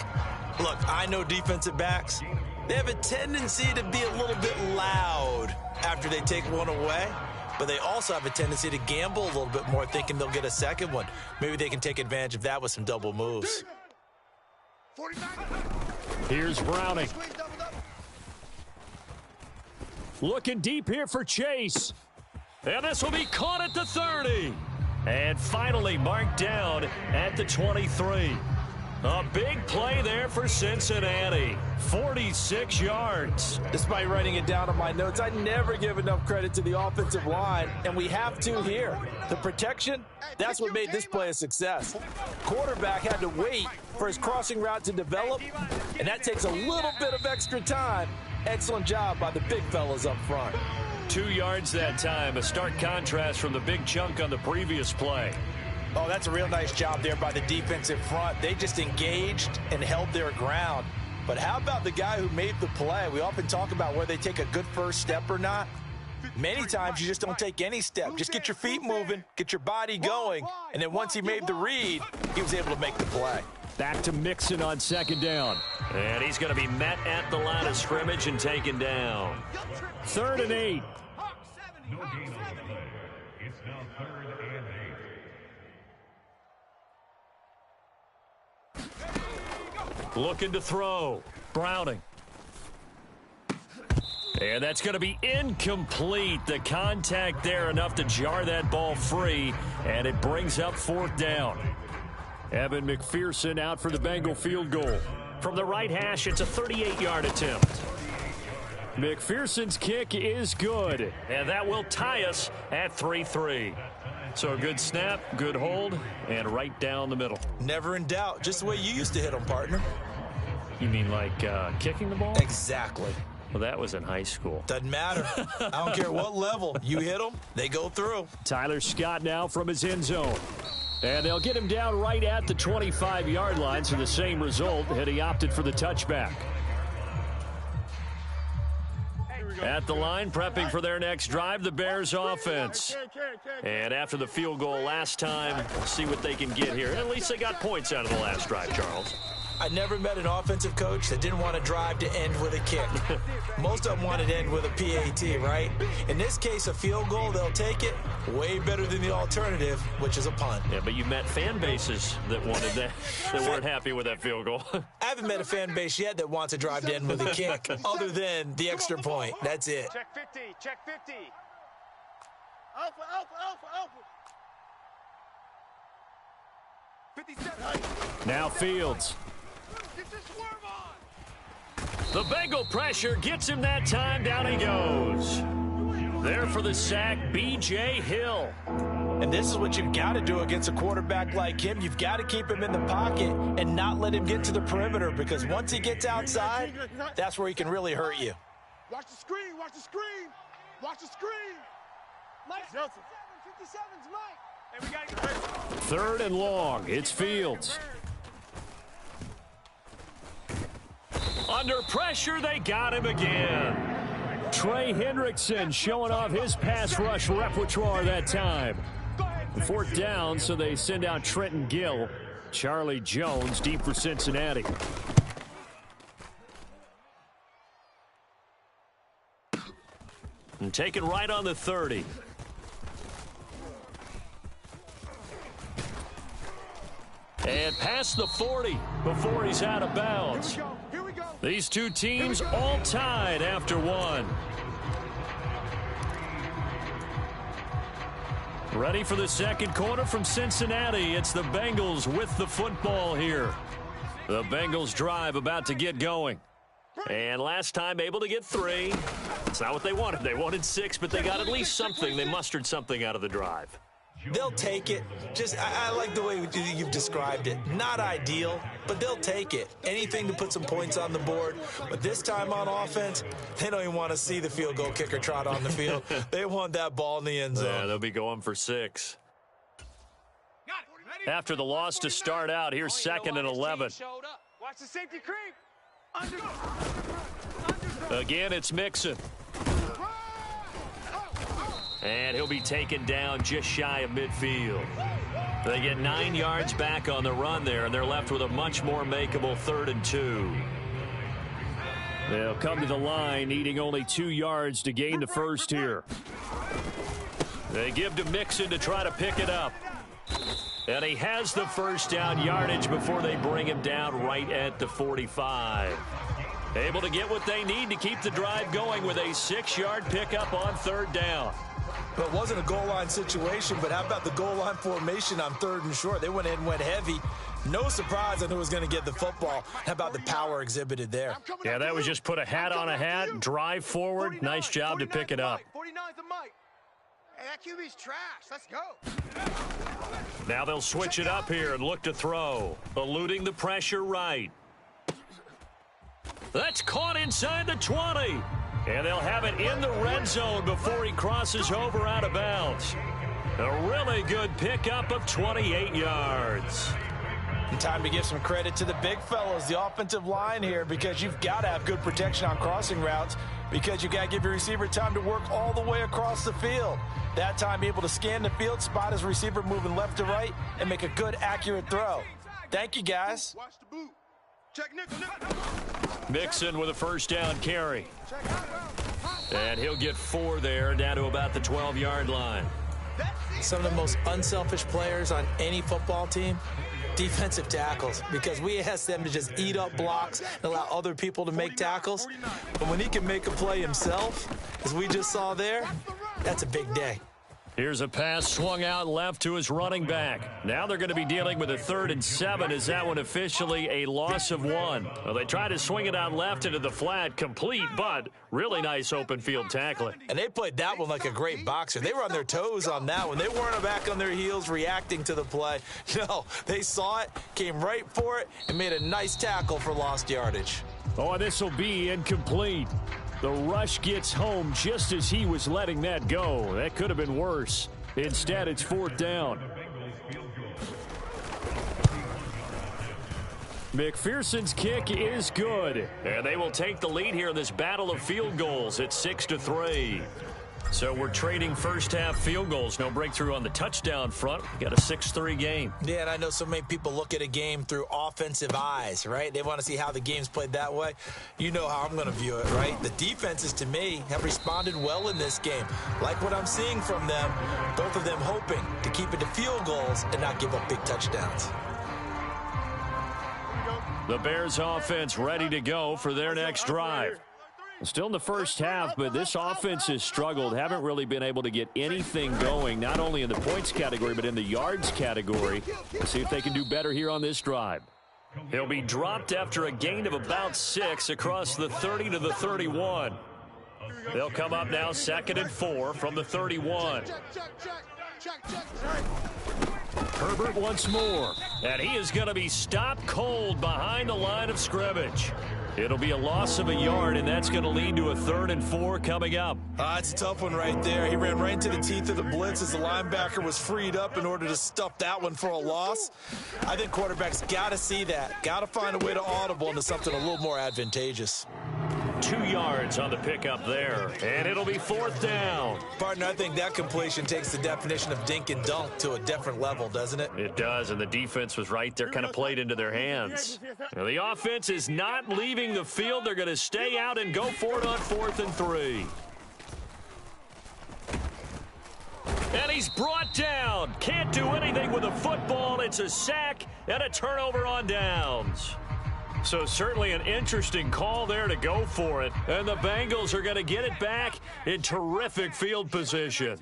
look, I know defensive backs, they have a tendency to be a little bit loud after they take one away, but they also have a tendency to gamble a little bit more, thinking they'll get a second one. Maybe they can take advantage of that with some double moves. Here's Browning. Looking deep here for Chase. And this will be caught at the 30. And finally marked down at the 23. A big play there for Cincinnati. 46 yards. Despite writing it down on my notes, I never give enough credit to the offensive line, and we have to here. The protection, that's what made this play a success. Quarterback had to wait for his crossing route to develop, and that takes a little bit of extra time. Excellent job by the big fellas up front. 2 yards that time, a stark contrast from the big chunk on the previous play. Oh, that's a real nice job there by the defensive front. They just engaged and held their ground. But how about the guy who made the play? We often talk about whether they take a good first step or not. Many times you just don't take any step. Just get your feet moving, get your body going, and then once he made the read, he was able to make the play. Back to Mixon on second down. And he's going to be met at the line of scrimmage and taken down. 3rd and 8. No gain on the play. It's now 3rd and 8. Looking to throw. Browning. And that's going to be incomplete. The contact there enough to jar that ball free, and it brings up 4th down. Evan McPherson out for the Bengal field goal. From the right hash, it's a 38-yard attempt. McPherson's kick is good. And that will tie us at 3-3. So a good snap, good hold, and right down the middle. Never in doubt. Just the way you used to hit them, partner. You mean like kicking the ball? Exactly. Well, that was in high school. Doesn't matter. I don't care what level. You hit them, they go through. Tyler Scott now from his end zone. And they'll get him down right at the 25-yard line, so the same result, had he opted for the touchback. At the line, prepping for their next drive, the Bears offense. And after the field goal last time, we'll see what they can get here. At least they got points out of the last drive, Charles. I never met an offensive coach that didn't want to drive to end with a kick. Most of them wanted to end with a PAT, right? In this case, a field goal, they'll take it. Way better than the alternative, which is a punt. Yeah, but you met fan bases that wanted that, that weren't happy with that field goal. I haven't met a fan base yet that wants to drive to end with a kick, other than the extra point. That's it. Check 50, check 50. Alpha, alpha, alpha, alpha. 57. Now Fields. Get your swerve on. The Bengal pressure gets him that time. Down he goes. There for the sack, B.J. Hill. And this is what you've got to do against a quarterback like him. You've got to keep him in the pocket and not let him get to the perimeter, because once he gets outside, that's where he can really hurt you. Watch the screen, watch the screen, watch the screen. Mike, 57's Mike. Hey, we got to get ready. 3rd and long. It's Fields. Under pressure, they got him again. Trey Hendrickson showing off his pass rush repertoire that time. 4th down, so they send out Trenton Gill. Charlie Jones deep for Cincinnati. And taken right on the 30. And past the 40 before he's out of bounds. These two teams all tied after one. Ready for the second quarter from Cincinnati. It's the Bengals with the football here. The Bengals drive about to get going. And last time able to get 3. It's not what they wanted. They wanted 6, but they got at least something. They mustered something out of the drive. They'll take it. I like the way you've described it. Not ideal, but they'll take it. Anything to put some points on the board. But this time on offense, they don't even want to see the field goal kicker trot on the field. They want that ball in the end zone. Yeah, they'll be going for 6. After the loss to start out, here's 2nd and 11. Watch the safety creep. Again, it's Mixon. And he'll be taken down just shy of midfield. They get 9 yards back on the run there, and they're left with a much more makeable 3rd and 2. They'll come to the line, needing only 2 yards to gain the first here. They give to Mixon to try to pick it up. And he has the first down yardage before they bring him down right at the 45. Able to get what they need to keep the drive going with a 6-yard pickup on 3rd down. Well, it wasn't a goal line situation, but how about the goal line formation on 3rd and short? They went in and went heavy. No surprise on who was going to get the football. How about the power exhibited there? Yeah, that was just put a hat on a hat, drive forward. Nice job to pick it up. 49's the Mike. Hey, that QB's trash. Let's go. Now they'll switch it up here and look to throw. Eluding the pressure right. That's caught inside the 20. And they'll have it in the red zone before he crosses over out of bounds. A really good pickup of 28 yards. And time to give some credit to the big fellows, the offensive line here, because you've got to have good protection on crossing routes, because you've got to give your receiver time to work all the way across the field. That time able to scan the field, spot his receiver moving left to right, and make a good, accurate throw. Thank you, guys. Watch the boot. Check nickel. Mixon with a first down carry. And he'll get 4 there, down to about the 12-yard line. Some of the most unselfish players on any football team, defensive tackles, because we ask them to just eat up blocks and allow other people to make tackles. But when he can make a play himself, as we just saw there, that's a big day. Here's a pass swung out left to his running back. Now they're going to be dealing with a 3rd and 7. Is that one officially a loss of 1? Well, they try to swing it out left into the flat, complete, but really nice open field tackling. And they played that one like a great boxer. They were on their toes on that one. They weren't back on their heels reacting to the play. No, they saw it, came right for it, and made a nice tackle for lost yardage. Oh, this will be incomplete. The rush gets home just as he was letting that go. That could have been worse. Instead, it's 4th down. McPherson's kick is good. And they will take the lead here in this battle of field goals at 6-3. So we're trading first-half field goals. No breakthrough on the touchdown front. We got a 6-3 game. Yeah, and I know so many people look at a game through offensive eyes, right? They want to see how the game's played that way. You know how I'm going to view it, right? The defenses, to me, have responded well in this game. Like what I'm seeing from them, both of them hoping to keep it to field goals and not give up big touchdowns. The Bears offense ready to go for their next drive. Still in the first half, but this offense has struggled. Haven't really been able to get anything going, not only in the points category, but in the yards category. Let's see if they can do better here on this drive. He'll be dropped after a gain of about 6 across the 30 to the 31. They'll come up now 2nd and 4 from the 31. Herbert once more. And he is going to be stopped cold behind the line of scrimmage. It'll be a loss of a yard, and that's going to lead to a 3rd and 4 coming up. It's a tough one right there. He ran right into the teeth of the blitz as the linebacker was freed up in order to stuff that one for a loss. I think quarterbacks got to see that, got to find a way to audible into something a little more advantageous. 2 yards on the pickup there. And it'll be 4th down. Partner, I think that completion takes the definition of dink and dunk to a different level, doesn't it? It does, and the defense was right there, kind of played into their hands. Now, the offense is not leaving the field. They're going to stay out and go for it on 4th and 3. And he's brought down. Can't do anything with the football. It's a sack and a turnover on downs. So certainly an interesting call there to go for it. And the Bengals are going to get it back in terrific field position.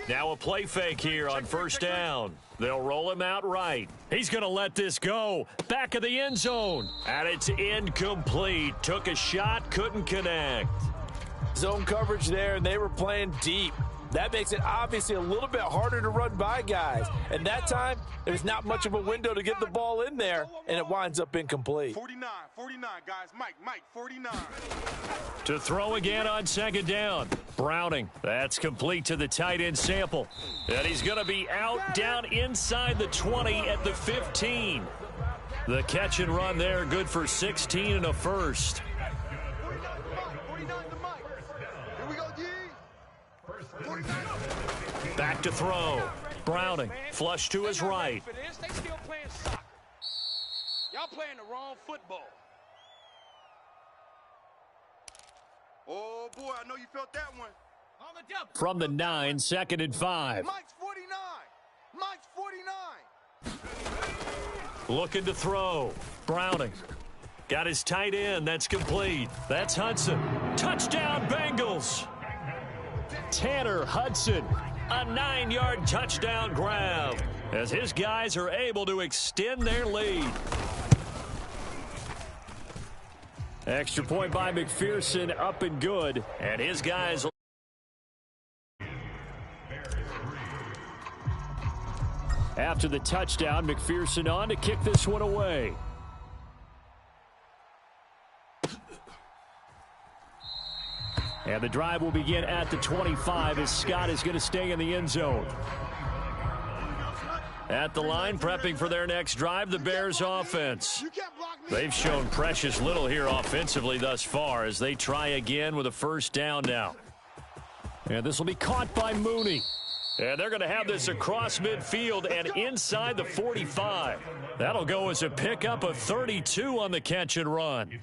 Now a play fake here on 1st down. They'll roll him out right. He's going to let this go. Back of the end zone. And it's incomplete. Took a shot, couldn't connect. Zone coverage there, and they were playing deep. That makes it obviously a little bit harder to run by guys. And that time, there's not much of a window to get the ball in there, and it winds up incomplete. 49, guys. Mike, 49. To throw again on 2nd down. Browning. That's complete to the tight end Sample. And he's going to be out down inside the 20 at the 15. The catch and run there, good for 16 and a first. Back to throw. Browning. Flush to his right. They still playing soccer. Y'all playing the wrong football. Oh, boy, I know you felt that one. From the 9, 2nd and 5. Mike's 49. Looking to throw. Browning. Got his tight end. That's complete. That's Hudson. Touchdown, Bengals. Tanner Hudson. A 9-yard touchdown grab as his guys are able to extend their lead. Extra point by McPherson, up and good. And his guys. After the touchdown, McPherson on to kick this one away. And the drive will begin at the 25 as Scott is going to stay in the end zone. At the line, prepping for their next drive, the Bears offense. They've shown precious little here offensively thus far as they try again with a 1st down now. And this will be caught by Mooney. And they're going to have this across midfield and inside the 45. That'll go as a pickup of 32 on the catch and run.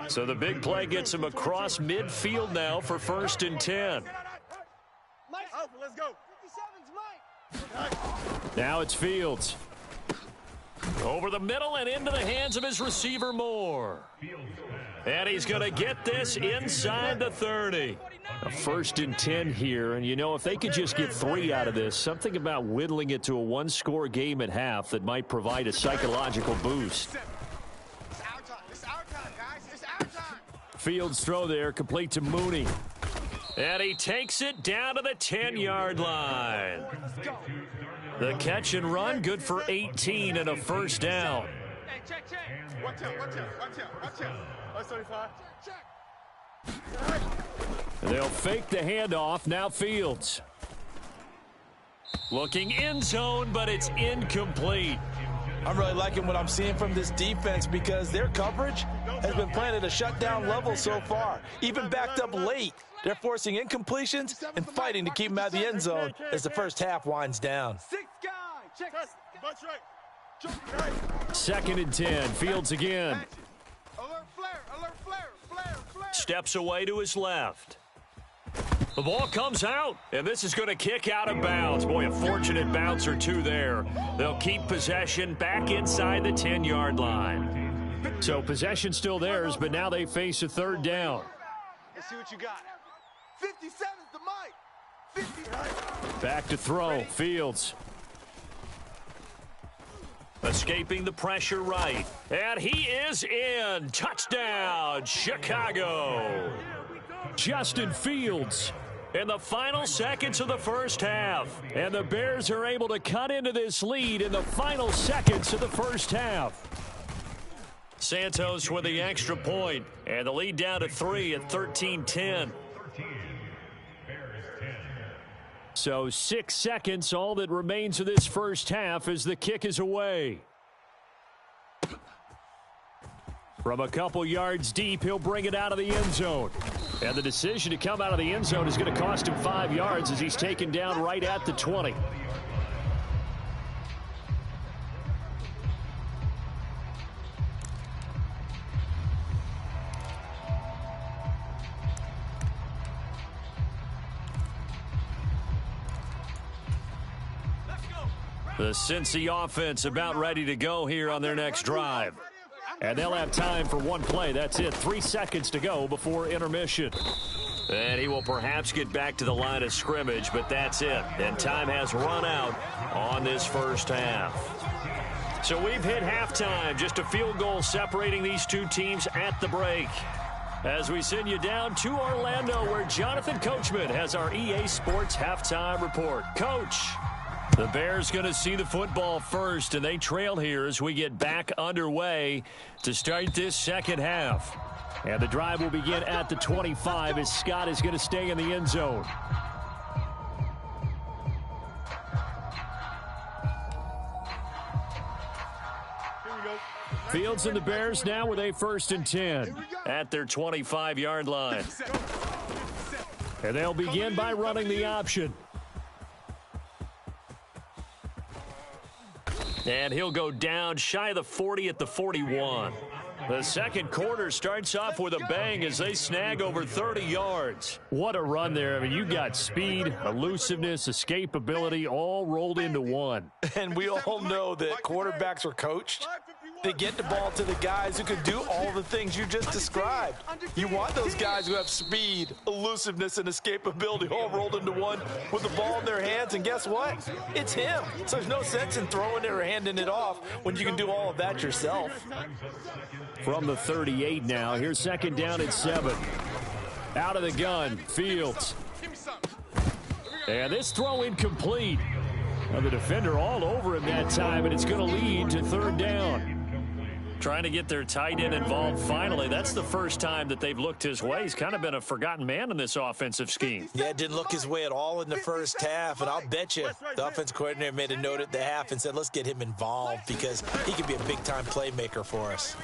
So the big play gets him across midfield now for 1st and 10. Let's go. Now it's Fields. Over the middle and into the hands of his receiver Moore. And he's going to get this inside the 30. A 1st and 10 here, and you know, if they could just get 3 out of this, something about whittling it to a 1-score game at half that might provide a psychological boost. It's our time, guys. It's our time. Fields throw there, complete to Mooney. And he takes it down to the 10-yard line. The catch and run, good for 18 and a 1st down. Hey, check. Watch out. That's 35. Check. They'll fake the handoff. Now Fields. Looking end zone, but it's incomplete. I'm really liking what I'm seeing from this defense because their coverage has been playing at a shutdown level so far. Even backed up late, they're forcing incompletions and fighting to keep them out of the end zone as the first half winds down. 6 guy. Check. Bunch right. 2nd and 10. Fields again. Alert flare. Steps away to his left. The ball comes out, and this is going to kick out of bounds. Boy, a fortunate bounce or two there. They'll keep possession back inside the 10-yard line. So possession still theirs, but now they face a 3rd down. Let's see what you got. 57's the mic. 50. Back to throw. Fields. Escaping the pressure right. And he is in. Touchdown, Chicago. Justin Fields in the final seconds of the first half. And the Bears are able to cut into this lead in the final seconds of the first half. Santos with the extra point. And the lead down to 3 at 13-10. So 6 seconds, all that remains of this first half as the kick is away. From a couple yards deep, he'll bring it out of the end zone. And the decision to come out of the end zone is going to cost him 5 yards as he's taken down right at the 20. The Cincy offense about ready to go here on their next drive. And they'll have time for one play. That's it. 3 seconds to go before intermission. And he will perhaps get back to the line of scrimmage, but that's it. And time has run out on this first half. So we've hit halftime. Just a field goal separating these two teams at the break. As we send you down to Orlando, where Jonathan Coachman has our EA Sports halftime report. Coach. The Bears going to see the football first, and they trail here as we get back underway to start this second half. And the drive will begin at the 25 as Scott is going to stay in the end zone. Fields and the Bears now with a 1st and 10 at their 25-yard line. And they'll begin by running the option. And he'll go down shy of the 40 at the 41. The second quarter starts off with a bang as they snag over 30 yards. What a run there. I mean, you got speed, elusiveness, escapability all rolled into one. And we all know that quarterbacks are coached. They get the ball to the guys who can do all the things you just described. You want those guys who have speed, elusiveness, and escapability all rolled into one with the ball in their hands. And guess what? It's him. So there's no sense in throwing it or handing it off when you can do all of that yourself. From the 38 now, here's 2nd down and 7. Out of the gun, Fields. And this throw incomplete. Now the defender all over him that time, and it's going to lead to 3rd down. Trying to get their tight end involved finally. That's the first time that they've looked his way. He's kind of been a forgotten man in this offensive scheme. Yeah, it didn't look his way at all in the first half, and I'll bet you the offensive coordinator made a note at the half and said, let's get him involved because he could be a big-time playmaker for us.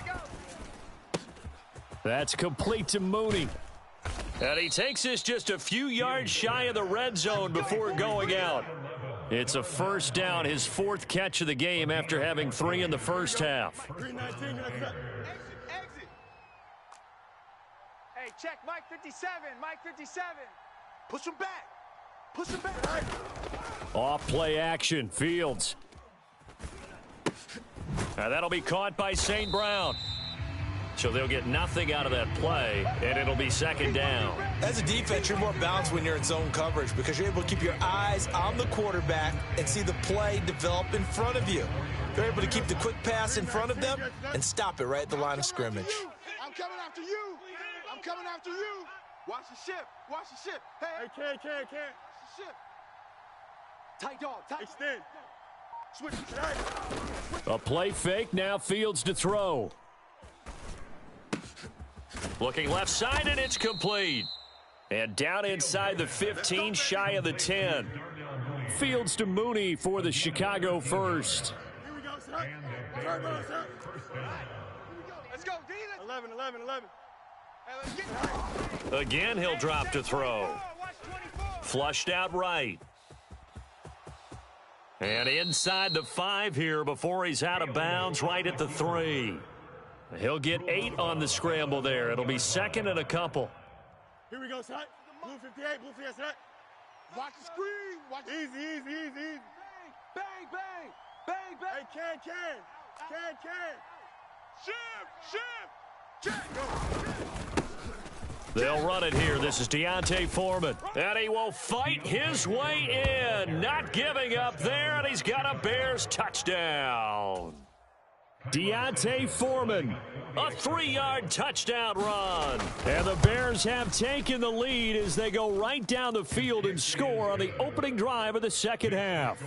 That's complete to Mooney. And he takes this just a few yards shy of the red zone before going out. It's a 1st down, his 4th catch of the game after having 3 in the first half. Hey, check Mike 57, Mike 57. Push him back. Push him back. Off play action, Fields. Now that'll be caught by St. Brown. So they'll get nothing out of that play, and it'll be 2nd down. As a defense, you're more balanced when you're in zone coverage because you're able to keep your eyes on the quarterback and see the play develop in front of you. You're able to keep the quick pass in front of them and stop it right at the line of scrimmage. I'm coming after you. I'm coming after you. Watch the ship. Watch the ship. Hey, can't. Watch the ship. Tight dog. Tight. Extend. Switch. A play fake, now Fields to throw. Looking left side, and it's complete. And down inside the 15, shy of the 10. Fields to Mooney for the Chicago first. Here we go, sir. Let's go, D. 11. Hey, let's get it. Again, he'll drop to throw. Flushed out right. And inside the 5 here before he's out of bounds right at the 3. He'll get 8 on the scramble there. It'll be 2nd and a couple. Here we go, son. Blue 58, blue 58, son. Watch the screen. Watch Easy. Bang. Hey, can. Ship. They'll run it here. This is Deontay Foreman. And he will fight his way in. Not giving up there, and he's got a Bears touchdown. Deontay Foreman, a 3-yard touchdown run. And the Bears have taken the lead as they go right down the field and score on the opening drive of the second half.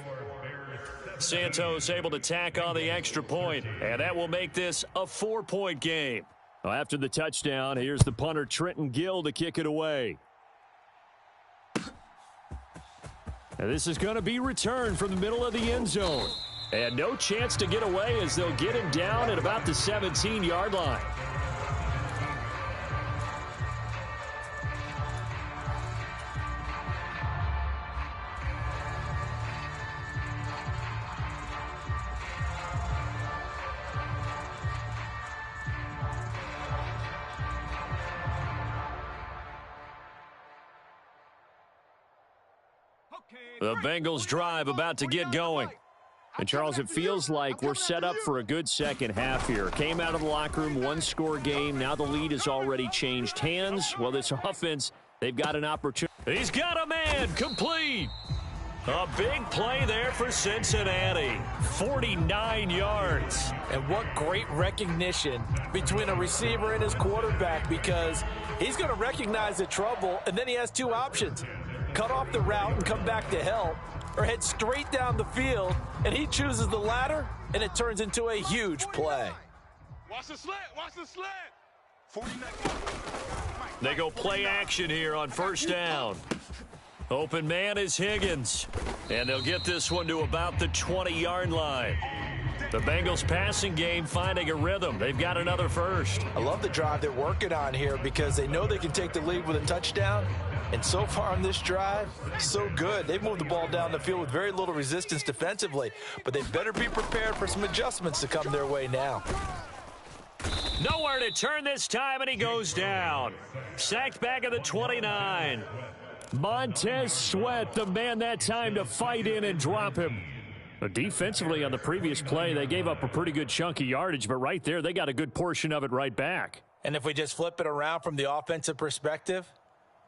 Santos able to tack on the extra point, and that will make this a 4-point game. Well, after the touchdown, here's the punter Trenton Gill to kick it away. And this is going to be returned from the middle of the end zone. And no chance to get away as they'll get him down at about the 17-yard line. The Bengals drive about to get going. And, Charles, it feels like we're set up for a good second half here. Came out of the locker room, one-score game. Now the lead has already changed hands. Well, this offense, they've got an opportunity. He's got a man complete. A big play there for Cincinnati. 49 yards. And what great recognition between a receiver and his quarterback, because he's going to recognize the trouble, and then he has two options. Cut off the route and come back to help, or head straight down the field, and he chooses the latter, and it turns into a huge play. Watch the slant. Watch the slant. 49. They go play action here on first down. Open man is Higgins, and they'll get this one to about the 20-yard line. The Bengals passing game finding a rhythm. They've got another first. I love the drive they're working on here because they know they can take the lead with a touchdown. And so far on this drive, so good. They've moved the ball down the field with very little resistance defensively, but they better be prepared for some adjustments to come their way now. Nowhere to turn this time, and he goes down. Sacked back at the 29. Montez Sweat, the man that time to fight in and drop him. Defensively on the previous play, they gave up a pretty good chunk of yardage, but right there, they got a good portion of it right back. And if we just flip it around from the offensive perspective,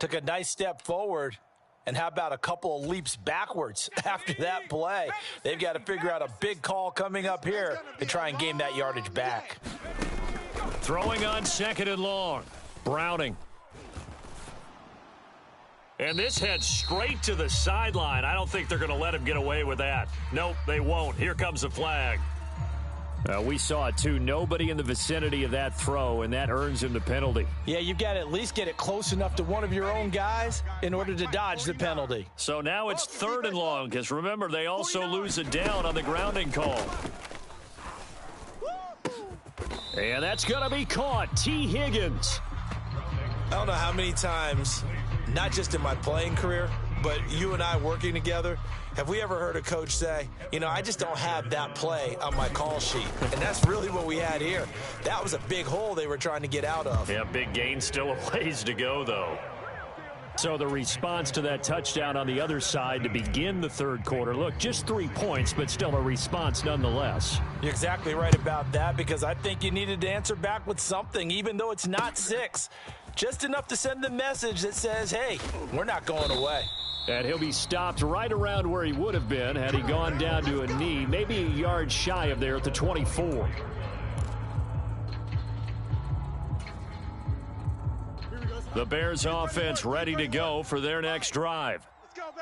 took a nice step forward, and how about a couple of leaps backwards after that play? They've got to figure out a big call coming up here to try and gain that yardage back. Throwing on second and long. Browning. And this heads straight to the sideline. I don't think they're going to let him get away with that. Nope, they won't. Here comes the flag. We saw it, too. Nobody in the vicinity of that throw, and that earns him the penalty. Yeah, you've got to at least get it close enough to one of your own guys in order to dodge the penalty. So now it's third and long, because remember, they also lose it down on the grounding call. And that's going to be caught. T. Higgins. I don't know how many times, not just in my playing career, but you and I working together, have we ever heard a coach say, you know, I just don't have that play on my call sheet? And that's really what we had here. That was a big hole they were trying to get out of. Yeah, big gain, still a ways to go, though. So the response to that touchdown on the other side to begin the third quarter. Look, just 3 points, but still a response nonetheless. You're exactly right about that, because I think you needed to answer back with something, even though it's not 6. Just enough to send the message that says, hey, we're not going away. And he'll be stopped right around where he would have been had he gone down to a knee, maybe a yard shy of there at the 24. The Bears offense ready to go for their next drive.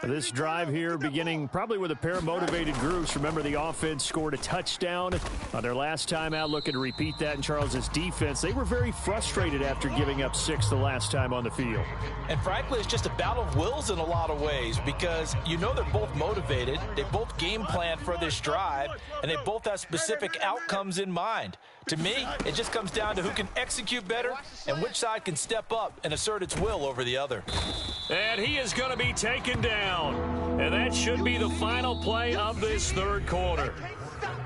This drive here beginning probably with a pair of motivated groups. Remember, the offense scored a touchdown on their last time out, looking to repeat that in Charles's defense. They were very frustrated after giving up 6 the last time on the field. And frankly, it's just a battle of wills in a lot of ways, because you know they're both motivated. They both game plan for this drive, and they both have specific outcomes in mind. To me, it just comes down to who can execute better and which side can step up and assert its will over the other. And he is going to be taken down. And that should be the final play of this third quarter.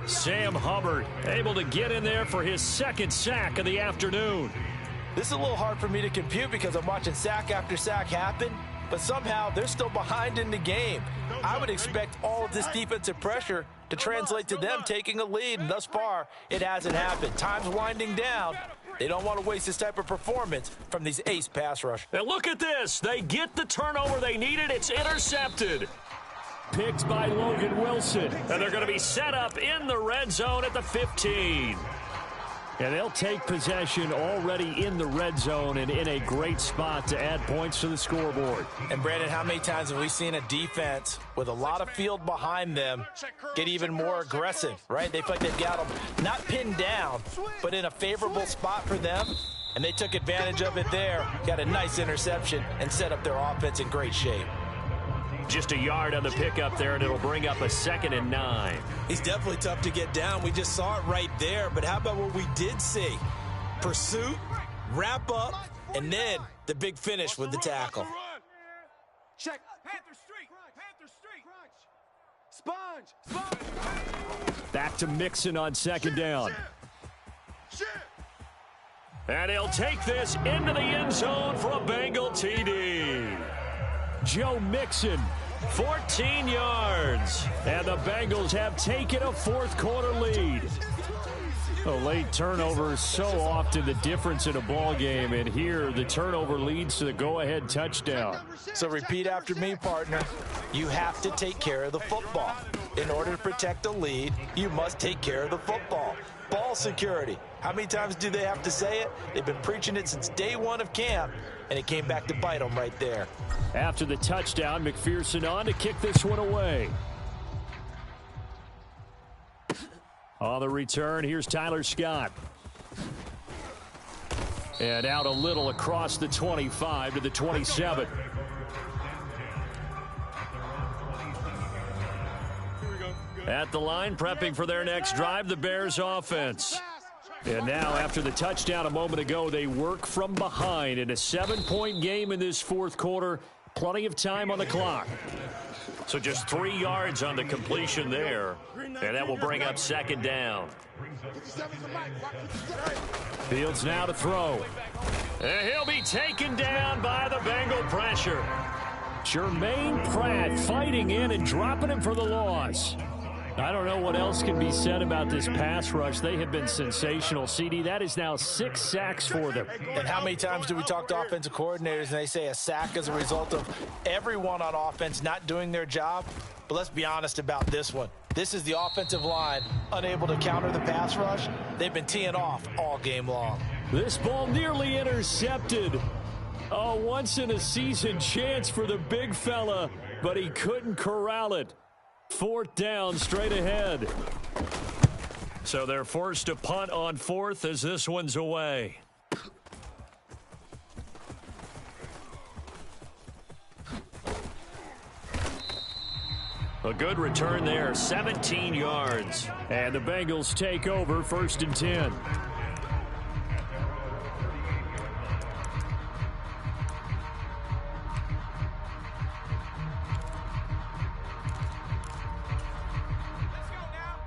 Sam Hubbard able to get in there for his second sack of the afternoon. This is a little hard for me to compute because I'm watching sack after sack happen, but somehow they're still behind in the game. I would expect all of this defensive pressure to translate to them taking a lead, and thus far, it hasn't happened. Time's winding down. They don't want to waste this type of performance from these ace pass rush. And look at this. They get the turnover they needed. It's intercepted. Picked by Logan Wilson. And they're going to be set up in the red zone at the 15. And they'll take possession already in the red zone and in a great spot to add points to the scoreboard. And, Brandon, how many times have we seen a defense with a lot of field behind them get even more aggressive, right? They feel like they've got them not pinned down, but in a favorable spot for them, and they took advantage of it there, got a nice interception, and set up their offense in great shape. just a yard on the pickup there, and it'll bring up a 2nd and 9. He's definitely tough to get down. We just saw it right there. But how about what we did see? Pursuit, wrap up, and then the big finish with the tackle. Check. Panther Street. Sponge. Back to Mixon on 2nd down. And he'll take this into the end zone for a Bengal TD. Joe Mixon, 14 yards. and the Bengals have taken a fourth-quarter lead. A late turnover is so often the difference in a ball game, and here the turnover leads to the go-ahead touchdown. So repeat after me, partner. You have to take care of the football. In order to protect the lead, you must take care of the football. Ball security. How many times do they have to say it? They've been preaching it since day one of camp, and it came back to bite them right there. After the touchdown, McPherson on to kick this one away. On the return, here's Tyler Scott. And out a little across the 25 to the 27. At the line, prepping for their next drive, the Bears offense. And now, after the touchdown a moment ago, they work from behind in a 7-point game in this fourth quarter. Plenty of time on the clock. So just 3 yards on the completion there. And that will bring up 2nd down. Fields now to throw. And he'll be taken down by the Bengal pressure. Jermaine Pratt fighting in and dropping him for the loss. I don't know what else can be said about this pass rush. They have been sensational. CD, that is now 6 sacks for them. And how many times do we talk to offensive coordinators and they say a sack is a result of everyone on offense not doing their job? But let's be honest about this one. This is the offensive line unable to counter the pass rush. They've been teeing off all game long. This ball nearly intercepted. A once-in-a-season chance for the big fella, but he couldn't corral it. 4th down, straight ahead. So they're forced to punt on 4th as this one's away. A good return there, 17 yards. And the Bengals take over 1st and 10.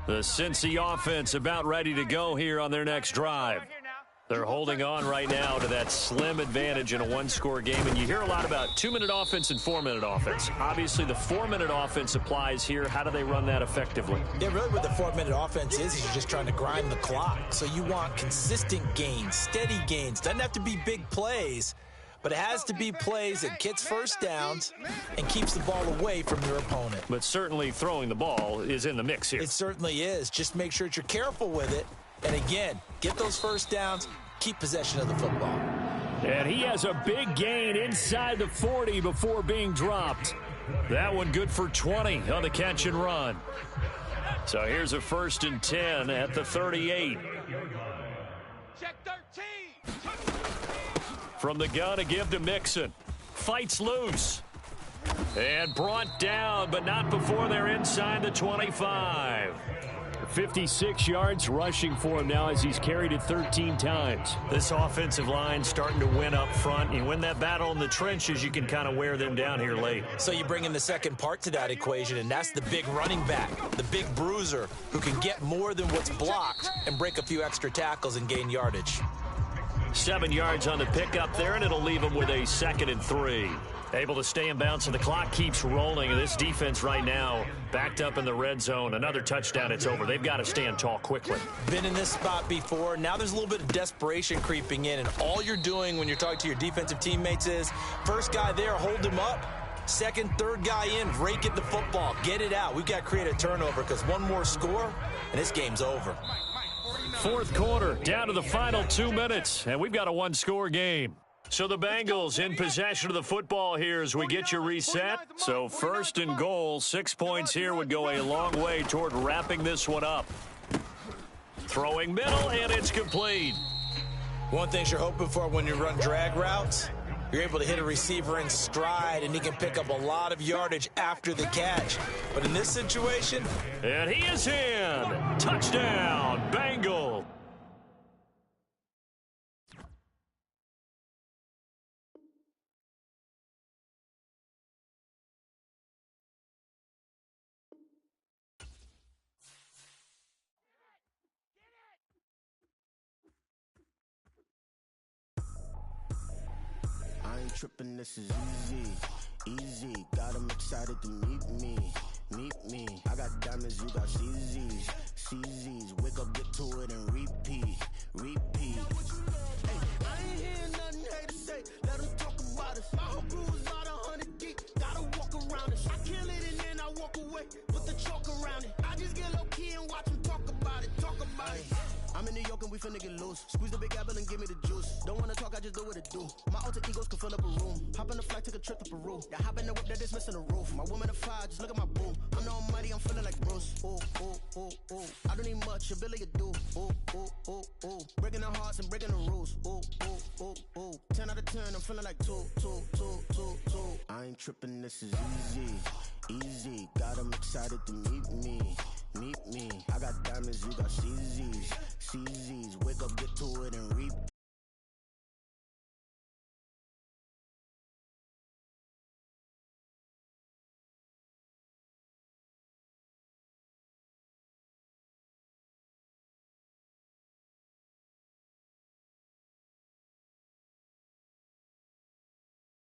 The Cincy offense about ready to go here on their next drive. They're holding on right now to that slim advantage in a one-score game. And you hear a lot about 2-minute offense and 4-minute offense. Obviously, the 4-minute offense applies here. How do they run that effectively? Yeah, really what the 4-minute offense is you're just trying to grind the clock. So you want consistent gains, steady gains. Doesn't have to be big plays, but it has to be plays that gets first downs and keeps the ball away from your opponent. But certainly throwing the ball is in the mix here. It certainly is. Just make sure that you're careful with it. And again, get those first downs, keep possession of the football. And he has a big gain inside the 40 before being dropped. That one good for 20 on the catch and run. So here's a 1st and 10 at the 38. Check 13. From the gun, a give to Mixon. Fights loose. And brought down, but not before they're inside the 25. 56 yards rushing for him now as he's carried it 13 times. This offensive line starting to win up front. You win that battle in the trenches, you can kind of wear them down here late. So you bring in the second part to that equation, and that's the big running back, the big bruiser, who can get more than what's blocked and break a few extra tackles and gain yardage. 7 yards on the pickup there, and it'll leave them with a 2nd and 3. Able to stay in bounds, and the clock keeps rolling. And this defense right now backed up in the red zone. Another touchdown, it's over. They've got to stand tall quickly. Been in this spot before. Now there's a little bit of desperation creeping in, and all you're doing when you're talking to your defensive teammates is first guy there, hold him up. Second, third guy in, rake at the football. Get it out. We've got to create a turnover because one more score, and this game's over. 4th quarter, down to the final 2 minutes, and we've got a one-score game. So the Bengals in possession of the football here as we get you reset. So 1st and goal, 6 points here would go a long way toward wrapping this one up. Throwing middle, and it's complete. One thing you're hoping for when you run drag routes, you're able to hit a receiver in stride, and he can pick up a lot of yardage after the catch. But in this situation... And he is in. Touchdown, Bengals. I ain't tripping, this is easy, easy. Got 'em excited to meet me. I got diamonds, you got CZs. Wake up, get to it, and repeat. Hey, I ain't hearing nothing haters say. Let them talk about us. My whole crew is about 100 deep. Gotta walk around it. I kill it and then I walk away. Put the chalk around it. I just get low key and watch them talk about it. I'm in New York and we finna get loose. Squeeze the big apple and give me the juice. Don't wanna talk, I just do what it do. My alter egos can fill up a room. Hop on the flight, take a trip to Peru. Yeah, hop in the whip that is missing the roof. My woman a fire, just look at my boo. I'm the almighty, I'm feeling like Bruce. Ooh. I don't need much, ability to do. Ooh. Breaking the hearts and breaking the rules. Ooh. 10 out of 10, I'm feeling like two. I ain't tripping, this is easy. Got 'em excited to meet me. I got diamonds, you got CZs. Wake up, get to it, and reap.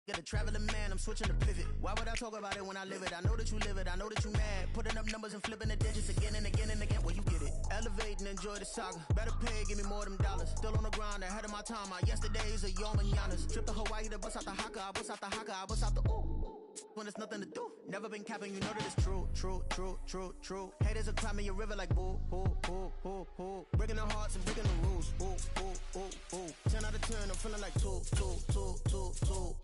Get a traveling man, I'm switching the pivot. Why would I talk about it when I live it? I know that you live it, I know that you mad. Putting up numbers and flipping the digits again and again and again. Well, you get it. Elevate and enjoy the saga. Better pay, give me more them dollars. Still on the grind, ahead of my time. My yesterdays are your mananas. Trip to Hawaii to bust out the haka. I bust out the haka, I bust out the ooh. When there's nothing to do. Never been capping, you know that it's true. Haters are climbing your river like boo. Breaking the hearts and breaking the rules. Ooh. 10 out of 10, I'm feeling like two.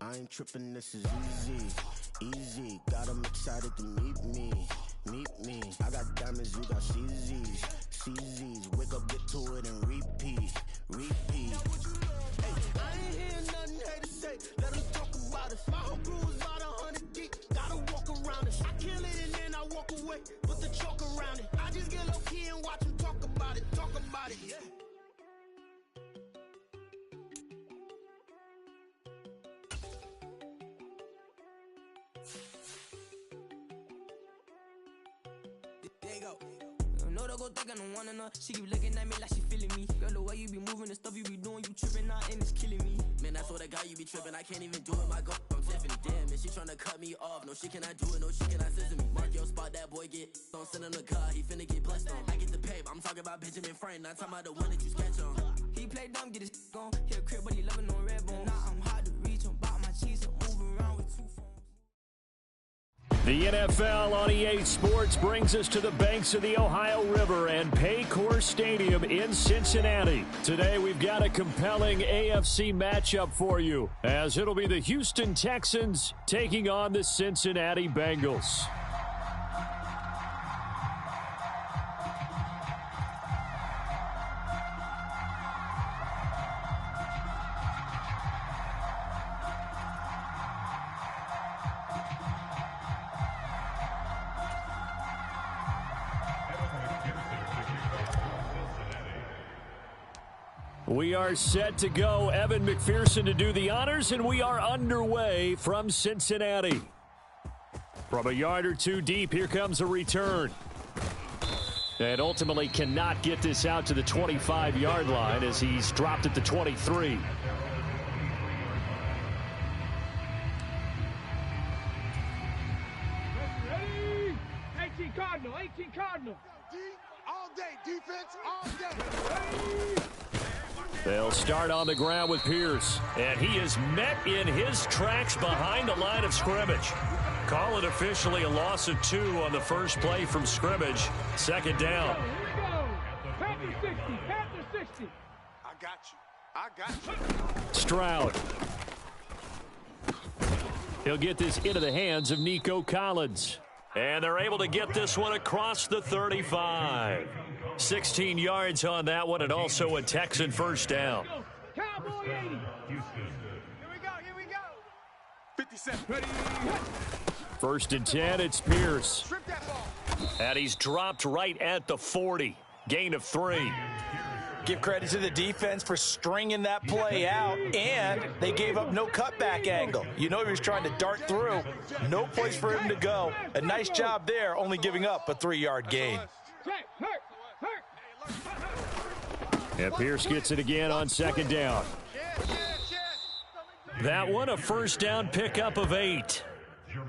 I ain't tripping, this is easy. Got 'em excited to meet me. I got diamonds, you got CZs. Wake up, get to it, and repeat. Hey, I ain't hearing nothing haters say. Let them talk about us. My whole crew is about 100 deep. Gotta walk around us. I kill it and then I walk away. Put the chalk around it. I just get low key and watch them talk about it. Yeah. There you go. No, don't go think I don't wanna know. She keep looking at me like she feeling me. Girl, the way you be moving, the stuff you be doing, you tripping out and it's killing me. Man, I swear to God, you be tripping. I can't even do it. My girl from Tiffany. Damn, and she tryna cut me off. No, she cannot do it. No, she cannot scissor me. Mark your spot, that boy get. Don't send him the car. He finna get blessed on. I get the pay, but I'm talking about Benjamin Franklin. Not talking about the one that you sketch on. He play dumb, get his gone. Hit a crib, but he loving on red bone. Now I'm hard to reach. I'm about my cheese. I'm moving around with 2 phones. The NFL on EA Sports brings us to the banks of the Ohio River and Paycor Stadium in Cincinnati. Today we've got a compelling AFC matchup for you, as it'll be the Houston Texans taking on the Cincinnati Bengals. We are set to go. Evan McPherson to do the honors, and we are underway from Cincinnati. From a yard or two deep, here comes a return. And ultimately cannot get this out to the 25-yard line as he's dropped at the 23. Ready? 18 Cardinal. D all day, defense all day. Ready? They'll start on the ground with Pierce. And he is met in his tracks behind the line of scrimmage. Call it officially a loss of 2 on the first play from scrimmage. Second down. Here we go. Panther 60. I got you. Stroud. He'll get this into the hands of Nico Collins. And they're able to get this one across the 35. 16 yards on that one, and also a Texan first down. Cowboy 80. Here we go. 57. First and 10, it's Pierce. Strip that ball. And he's dropped right at the 40. Gain of 3. Give credit to the defense for stringing that play out, and they gave up no cutback angle. You know he was trying to dart through. No place for him to go. A nice job there, only giving up a 3-yard gain. And Pierce gets it again on second down. That one, a first down pickup of 8.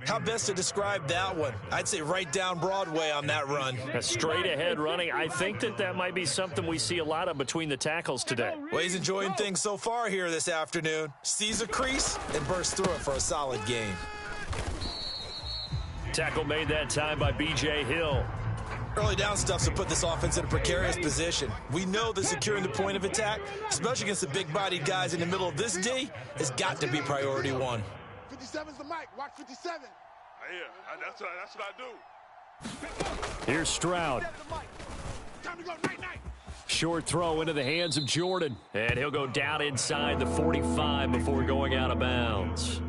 How best to describe that one? I'd say right down Broadway on that run. A straight ahead running. I think that might be something we see a lot of between the tackles today. Well, he's enjoying things so far here this afternoon. Sees a crease and bursts through it for a solid gain. Tackle made that time by B.J. Hill. Early down stuff to put this offense in a precarious position. We know that securing the point of attack, especially against the big-bodied guys in the middle of this D, has got to be priority 1. 57's the mic. Watch 57. Yeah, that's what I do. Here's Stroud. Time to go. Night. Short throw into the hands of Jordan. And he'll go down inside the 45 before going out of bounds.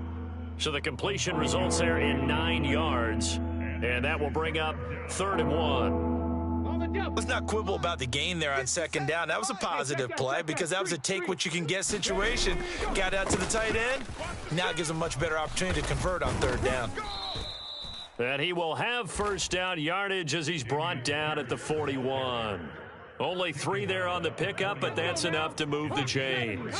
So the completion results there in 9 yards. And that will bring up 3rd and 1. Let's not quibble about the gain there on second down. That was a positive play because that was a take-what-you-can-get situation. Got out to the tight end. Now it gives him a much better opportunity to convert on 3rd down. And he will have first down yardage as he's brought down at the 41. Only 3 there on the pickup, but that's enough to move the chains.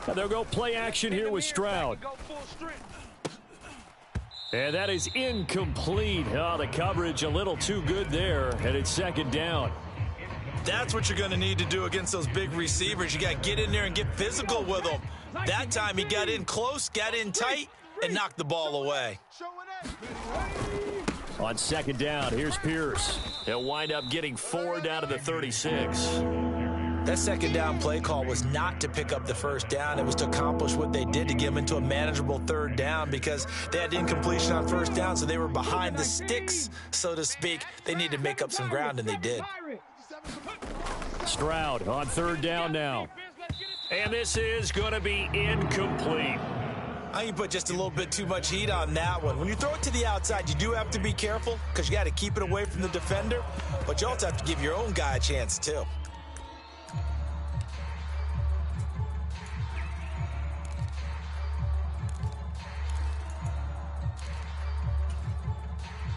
And they'll go play action here with Stroud. And that is incomplete. Oh, the coverage a little too good there, and it's second down. That's what you're going to need to do against those big receivers. You got to get in there and get physical with them. That time he got in close, got in tight, and knocked the ball away. On second down, here's Pierce. He'll wind up getting 4 down to the 36. That second down play call was not to pick up the first down. It was to accomplish what they did to get them into a manageable 3rd down because they had incompletion on first down, so they were behind the sticks, so to speak. They needed to make up some ground, and they did. Stroud on 3rd down now. And this is going to be incomplete. I think you put just a little bit too much heat on that one. When you throw it to the outside, you do have to be careful because you got to keep it away from the defender, but you also have to give your own guy a chance, too.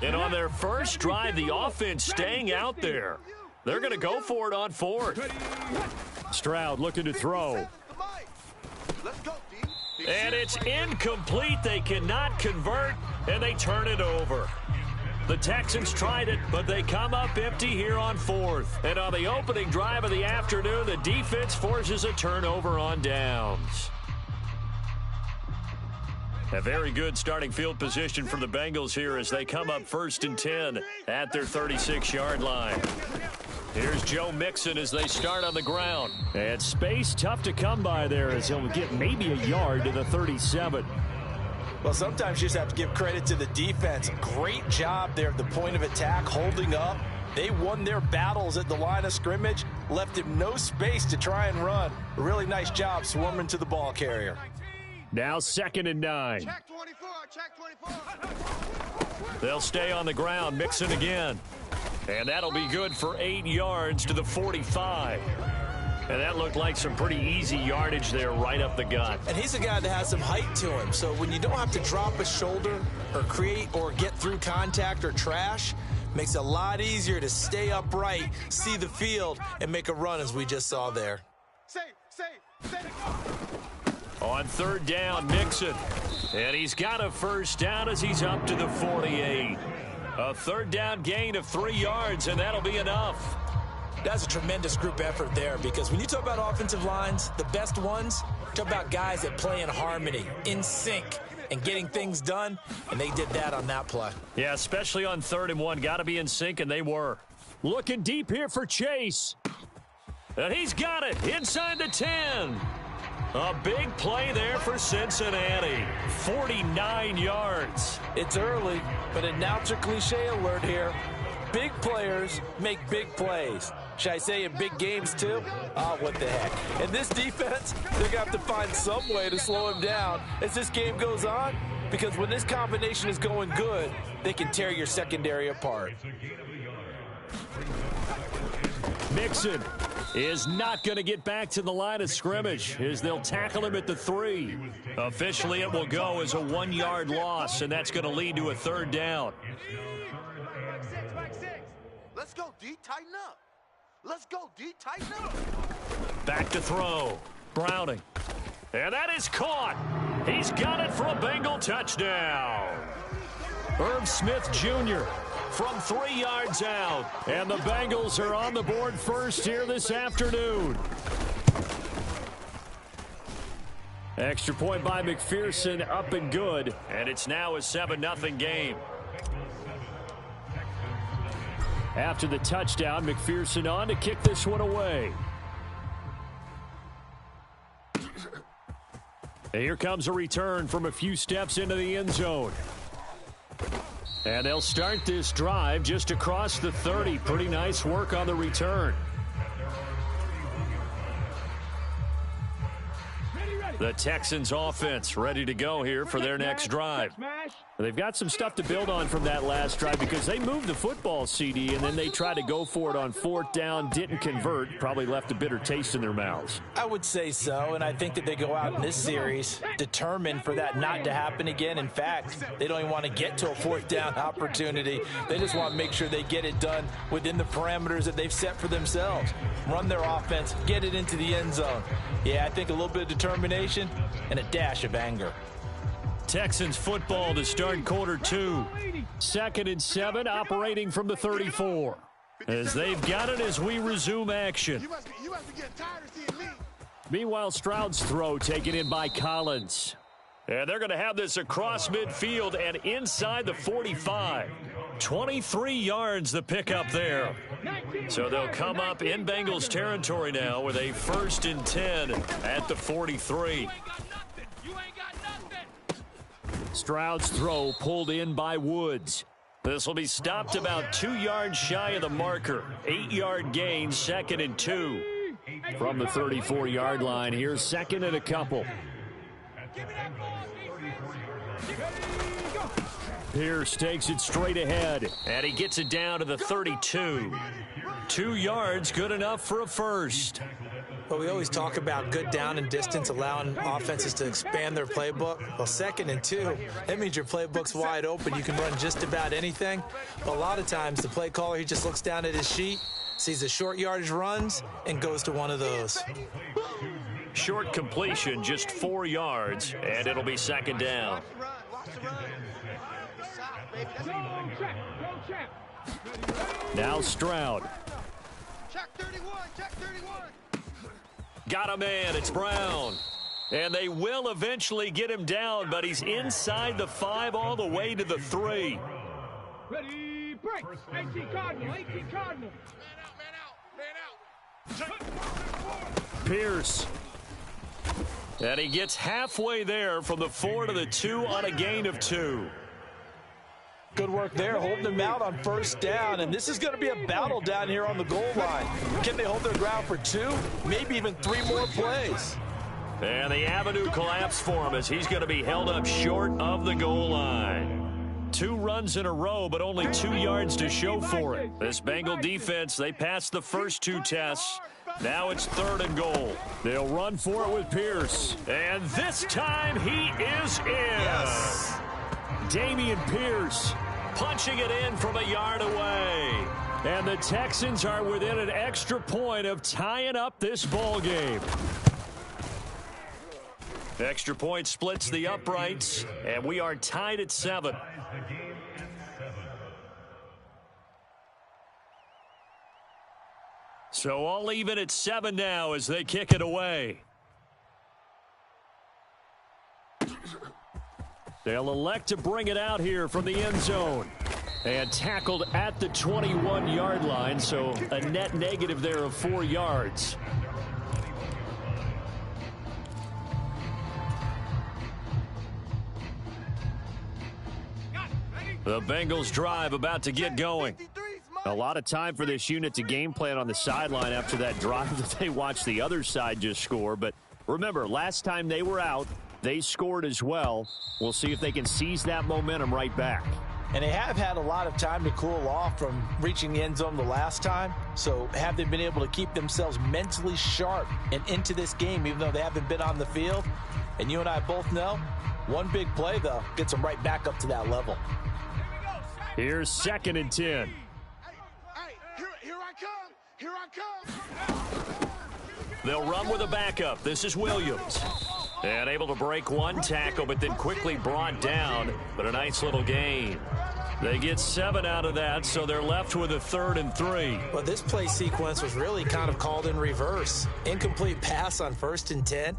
And on their first drive, the offense staying out there. They're going to go for it on 4th. Stroud looking to throw. And it's incomplete. They cannot convert, and they turn it over. The Texans tried it, but they come up empty here on 4th. And on the opening drive of the afternoon, the defense forces a turnover on downs. A very good starting field position for the Bengals here as they come up 1st and 10 at their 36-yard line. Here's Joe Mixon as they start on the ground. And space tough to come by there as he'll get maybe a yard to the 37. Well, sometimes you just have to give credit to the defense. Great job there at the point of attack, holding up. They won their battles at the line of scrimmage, left him no space to try and run. A really nice job swarming to the ball carrier. Now 2nd and 9. Check 24. Check 24. They'll stay on the ground. Mixon again. And that'll be good for 8 yards to the 45. And that looked like some pretty easy yardage there right up the gut. And he's a guy that has some height to him. So when you don't have to drop a shoulder or create or get through contact or trash, makes it a lot easier to stay upright, see the field, and make a run as we just saw there. Safe. On 3rd down, Mixon. And he's got a first down as he's up to the 48. A 3rd down gain of 3 yards, and that'll be enough. That's a tremendous group effort there because when you talk about offensive lines, the best ones, talk about guys that play in harmony, in sync, and getting things done, and they did that on that play. Yeah, especially on 3rd and 1. Got to be in sync, and they were. Looking deep here for Chase. And he's got it inside the 10. A big play there for Cincinnati. 49 yards. It's early, but announcer cliche alert here. Big players make big plays. Should I say in big games too? Oh, what the heck. And this defense, they're going to have to find some way to slow him down as this game goes on, because when this combination is going good, they can tear your secondary apart. Mixon is not going to get back to the line of scrimmage as they'll tackle him at the 3. Officially, it will go as a 1-yard loss, and that's going to lead to a 3rd down. Let's go, D. Tighten up. Let's go, D. Tighten up. Back to throw. Browning. And that is caught. He's got it for a Bengal touchdown. Irv Smith Jr. from 3 yards out. And the Bengals are on the board first here this afternoon. Extra point by McPherson, up and good. And it's now a 7-0 game. After the touchdown, McPherson on to kick this one away. And here comes a return from a few steps into the end zone. And they'll start this drive just across the 30. Pretty nice work on the return. The Texans offense ready to go here for their next drive. They've got some stuff to build on from that last drive because they moved the football, CD, and then they tried to go for it on 4th down, didn't convert, probably left a bitter taste in their mouths. I would say so, and I think that they go out in this series determined for that not to happen again. In fact, they don't even want to get to a 4th down opportunity. They just want to make sure they get it done within the parameters that they've set for themselves. Run their offense, get it into the end zone. Yeah, I think a little bit of determination and a dash of anger. Texans football to start quarter 2. 2nd and 7, operating from the 34. As they've got it as we resume action. You must be getting tired of seeing me. Meanwhile, Stroud's throw taken in by Collins. And they're going to have this across midfield and inside the 45. 23 yards the pickup there. So they'll come up in Bengals territory now with a 1st and 10 at the 43. Stroud's throw pulled in by Woods. This will be stopped about 2 yards shy of the marker. 8-yard gain, 2nd and 2. From the 34-yard line, here's 2nd and a couple. Pierce takes it straight ahead. And he gets it down to the 32. 2 yards, good enough for a first. Well, we always talk about good down and distance, allowing offenses to expand their playbook. Well, 2nd and 2, that means your playbook's wide open. You can run just about anything. But a lot of times, the play caller, he just looks down at his sheet, sees the short yardage runs, and goes to one of those. Short completion, just 4 yards, and it'll be 2nd down. Now Stroud. Check 31, check 31. Got a man, it's Brown. And they will eventually get him down, but he's inside the 5 all the way to the 3. Ready, break. 18 Cardinal, 18 Cardinal. Man out. Pierce. And he gets halfway there from the 4 to the 2 on a gain of 2. Good work there, holding them out on 1st down, and this is going to be a battle down here on the goal line. Can they hold their ground for 2, maybe even 3 more plays? And the avenue collapsed for him as he's going to be held up short of the goal line. 2 runs in a row, but only 2 yards to show for it. This Bengal defense, they passed the first 2 tests. Now it's 3rd and goal. They'll run for it with Pierce. And this time he is in. Yes. Damian Pierce punching it in from a yard away. And the Texans are within an extra point of tying up this ball game. Extra point splits the uprights, and we are tied at 7. So all even at 7 now as they kick it away. They'll elect to bring it out here from the end zone. And tackled at the 21-yard line, so a net negative there of 4 yards. The Bengals drive about to get going. A lot of time for this unit to game plan on the sideline after that drive that they watched the other side just score. But remember, last time they were out, they scored as well. We'll see if they can seize that momentum right back. And they have had a lot of time to cool off from reaching the end zone the last time. So have they been able to keep themselves mentally sharp and into this game, even though they haven't been on the field? And you and I both know, one big play, though, gets them right back up to that level. Here's 2nd and 10. Hey, here I come. Here I come. They'll run with a backup. This is Williams. And able to break one tackle, but then quickly brought down. But a nice little gain. They get 7 out of that, so they're left with a 3rd and 3. Well, this play sequence was really kind of called in reverse. Incomplete pass on 1st and 10.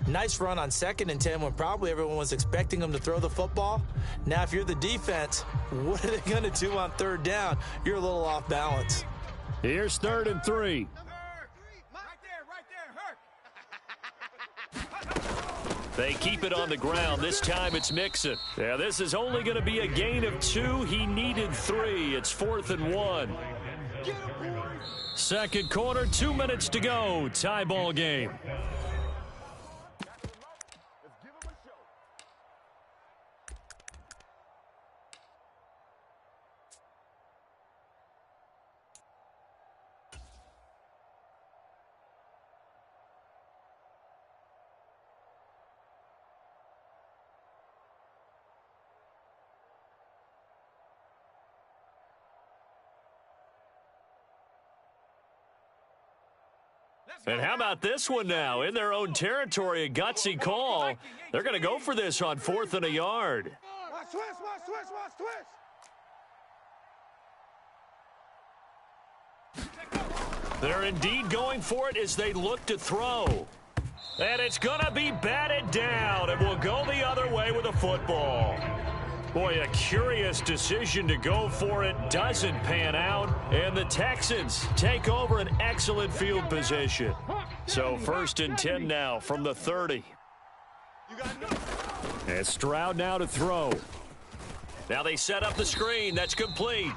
Nice run on 2nd and 10 when probably everyone was expecting them to throw the football. Now, if you're the defense, what are they going to do on 3rd down? You're a little off balance. Here's 3rd and 3. They keep it on the ground. This time it's Mixon. Yeah, this is only going to be a gain of 2. He needed 3. It's 4th and 1. Second quarter, 2 minutes to go. Tie ball game. And how about this one now? In their own territory, a gutsy call. They're going to go for this on 4th and a yard. Watch twist. They're indeed going for it as they look to throw. And it's going to be batted down, and will go the other way with a football. Boy, a curious decision to go for it. Doesn't pan out. And the Texans take over an excellent field position. So 1st and 10 now from the 30. And Stroud now to throw. Now they set up the screen. That's complete.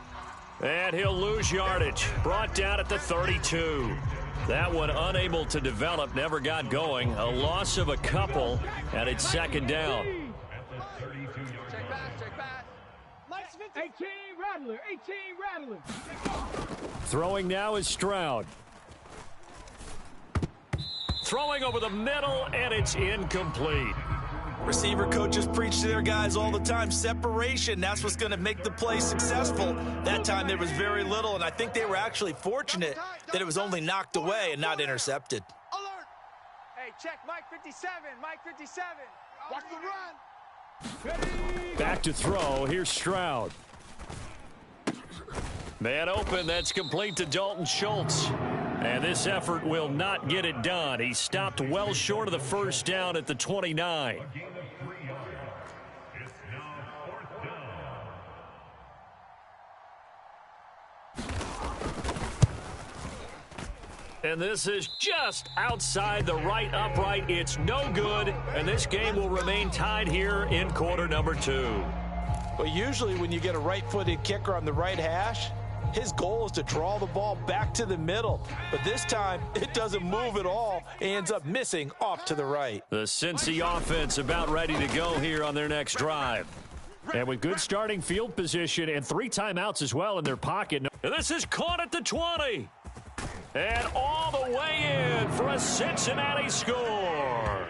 And he'll lose yardage. Brought down at the 32. That one unable to develop. Never got going. A loss of a couple. And it's 2nd down. 18 Rattler, 18 Rattler. Throwing now is Stroud. Throwing over the middle, and it's incomplete. Receiver coaches preach to their guys all the time. Separation, that's what's going to make the play successful. That time there was very little, and I think they were actually fortunate that it was only knocked away and not intercepted. Alert. Hey, check Mike 57, Mike 57. Watch the run. Back to throw. Here's Stroud. Man open. That's complete to Dalton Schultz. And this effort will not get it done. He stopped well short of the 1st down at the 29. And this is just outside the right upright. It's no good, and this game will remain tied here in quarter number 2. Well, usually when you get a right-footed kicker on the right hash, his goal is to draw the ball back to the middle. But this time, it doesn't move at all. It ends up missing off to the right. The Cincy offense about ready to go here on their next drive. And with good starting field position and 3 timeouts as well in their pocket. And this is caught at the 20. And all the way in for a Cincinnati score.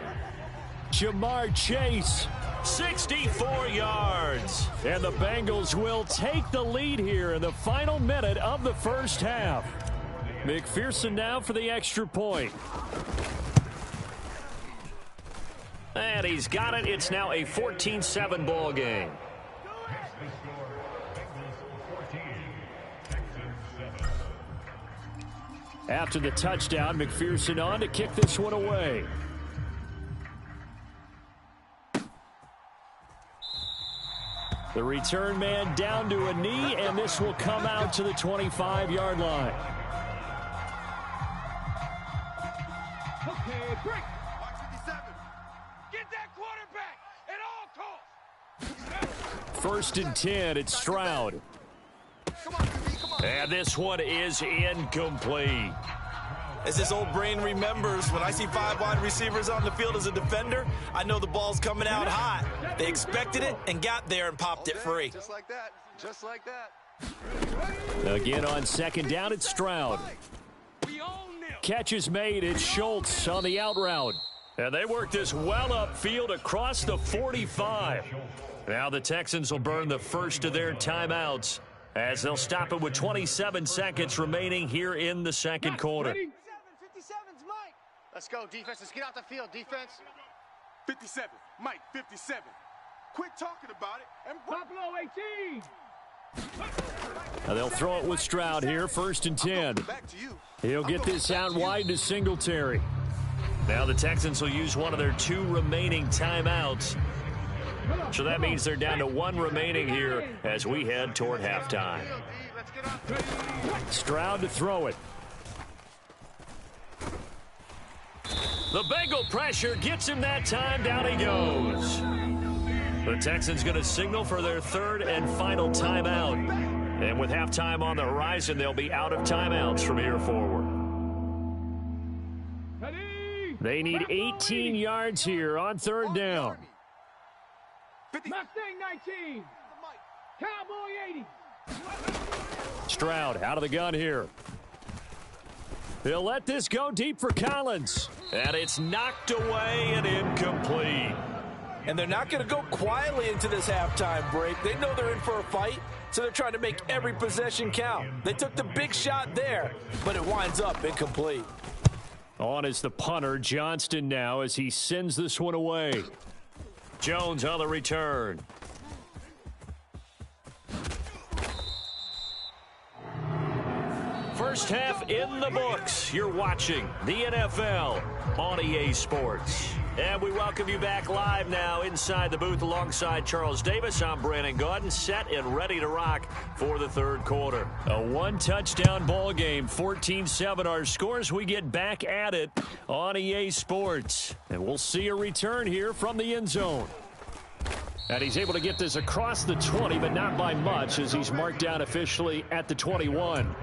Jamar Chase. 64 yards. And the Bengals will take the lead here in the final minute of the 1st half. McPherson now for the extra point. And he's got it. It's now a 14-7 ball game. After the touchdown, McPherson on to kick this one away. The return man down to a knee, and this will come out to the 25-yard line. Okay, break. Get that quarterback at all costs. 1st and 10, it's Stroud. And this one is incomplete. As this old brain remembers, when I see 5 wide receivers on the field as a defender, I know the ball's coming out hot. They expected it and got there and popped it free. Just like that. Just like that. Again on second down, it's Stroud. Catch is made. It's Schultz on the out route. And they work this well upfield across the 45. Now the Texans will burn the first of their timeouts as they'll stop it with 27 seconds remaining here in the second quarter. 57's Mike. Let's go, defense. Let's get out the field, defense. 57. Mike, 57. Quit talking about it. And Buffalo 18. Now they'll throw it with Stroud here, 1st and 10. He'll get this out wide to Singletary. Now the Texans will use one of their 2 remaining timeouts. So that means they're down to 1 remaining here as we head toward halftime. Stroud to throw it. The Bengal pressure gets him that time. Down he goes. The Texans going to signal for their 3rd and final timeout. And with halftime on the horizon, they'll be out of timeouts from here forward. They need 18 yards here on 3rd down. Mustang 19. Cowboy 80. Stroud out of the gun here. He'll let this go deep for Collins. And it's knocked away and incomplete. And they're not going to go quietly into this halftime break. They know they're in for a fight, so they're trying to make every possession count. They took the big shot there, but it winds up incomplete. On is the punter, Johnston now, as he sends this one away. Jones on the return. First half in the books. You're watching the NFL on EA Sports. And we welcome you back live now inside the booth alongside Charles Davis. I'm Brandon Gaudin, set and ready to rock for the 3rd quarter. A 1-touchdown ball game, 14-7 our scores. We get back at it on EA Sports. And we'll see a return here from the end zone. And he's able to get this across the 20, but not by much as he's marked down officially at the 21.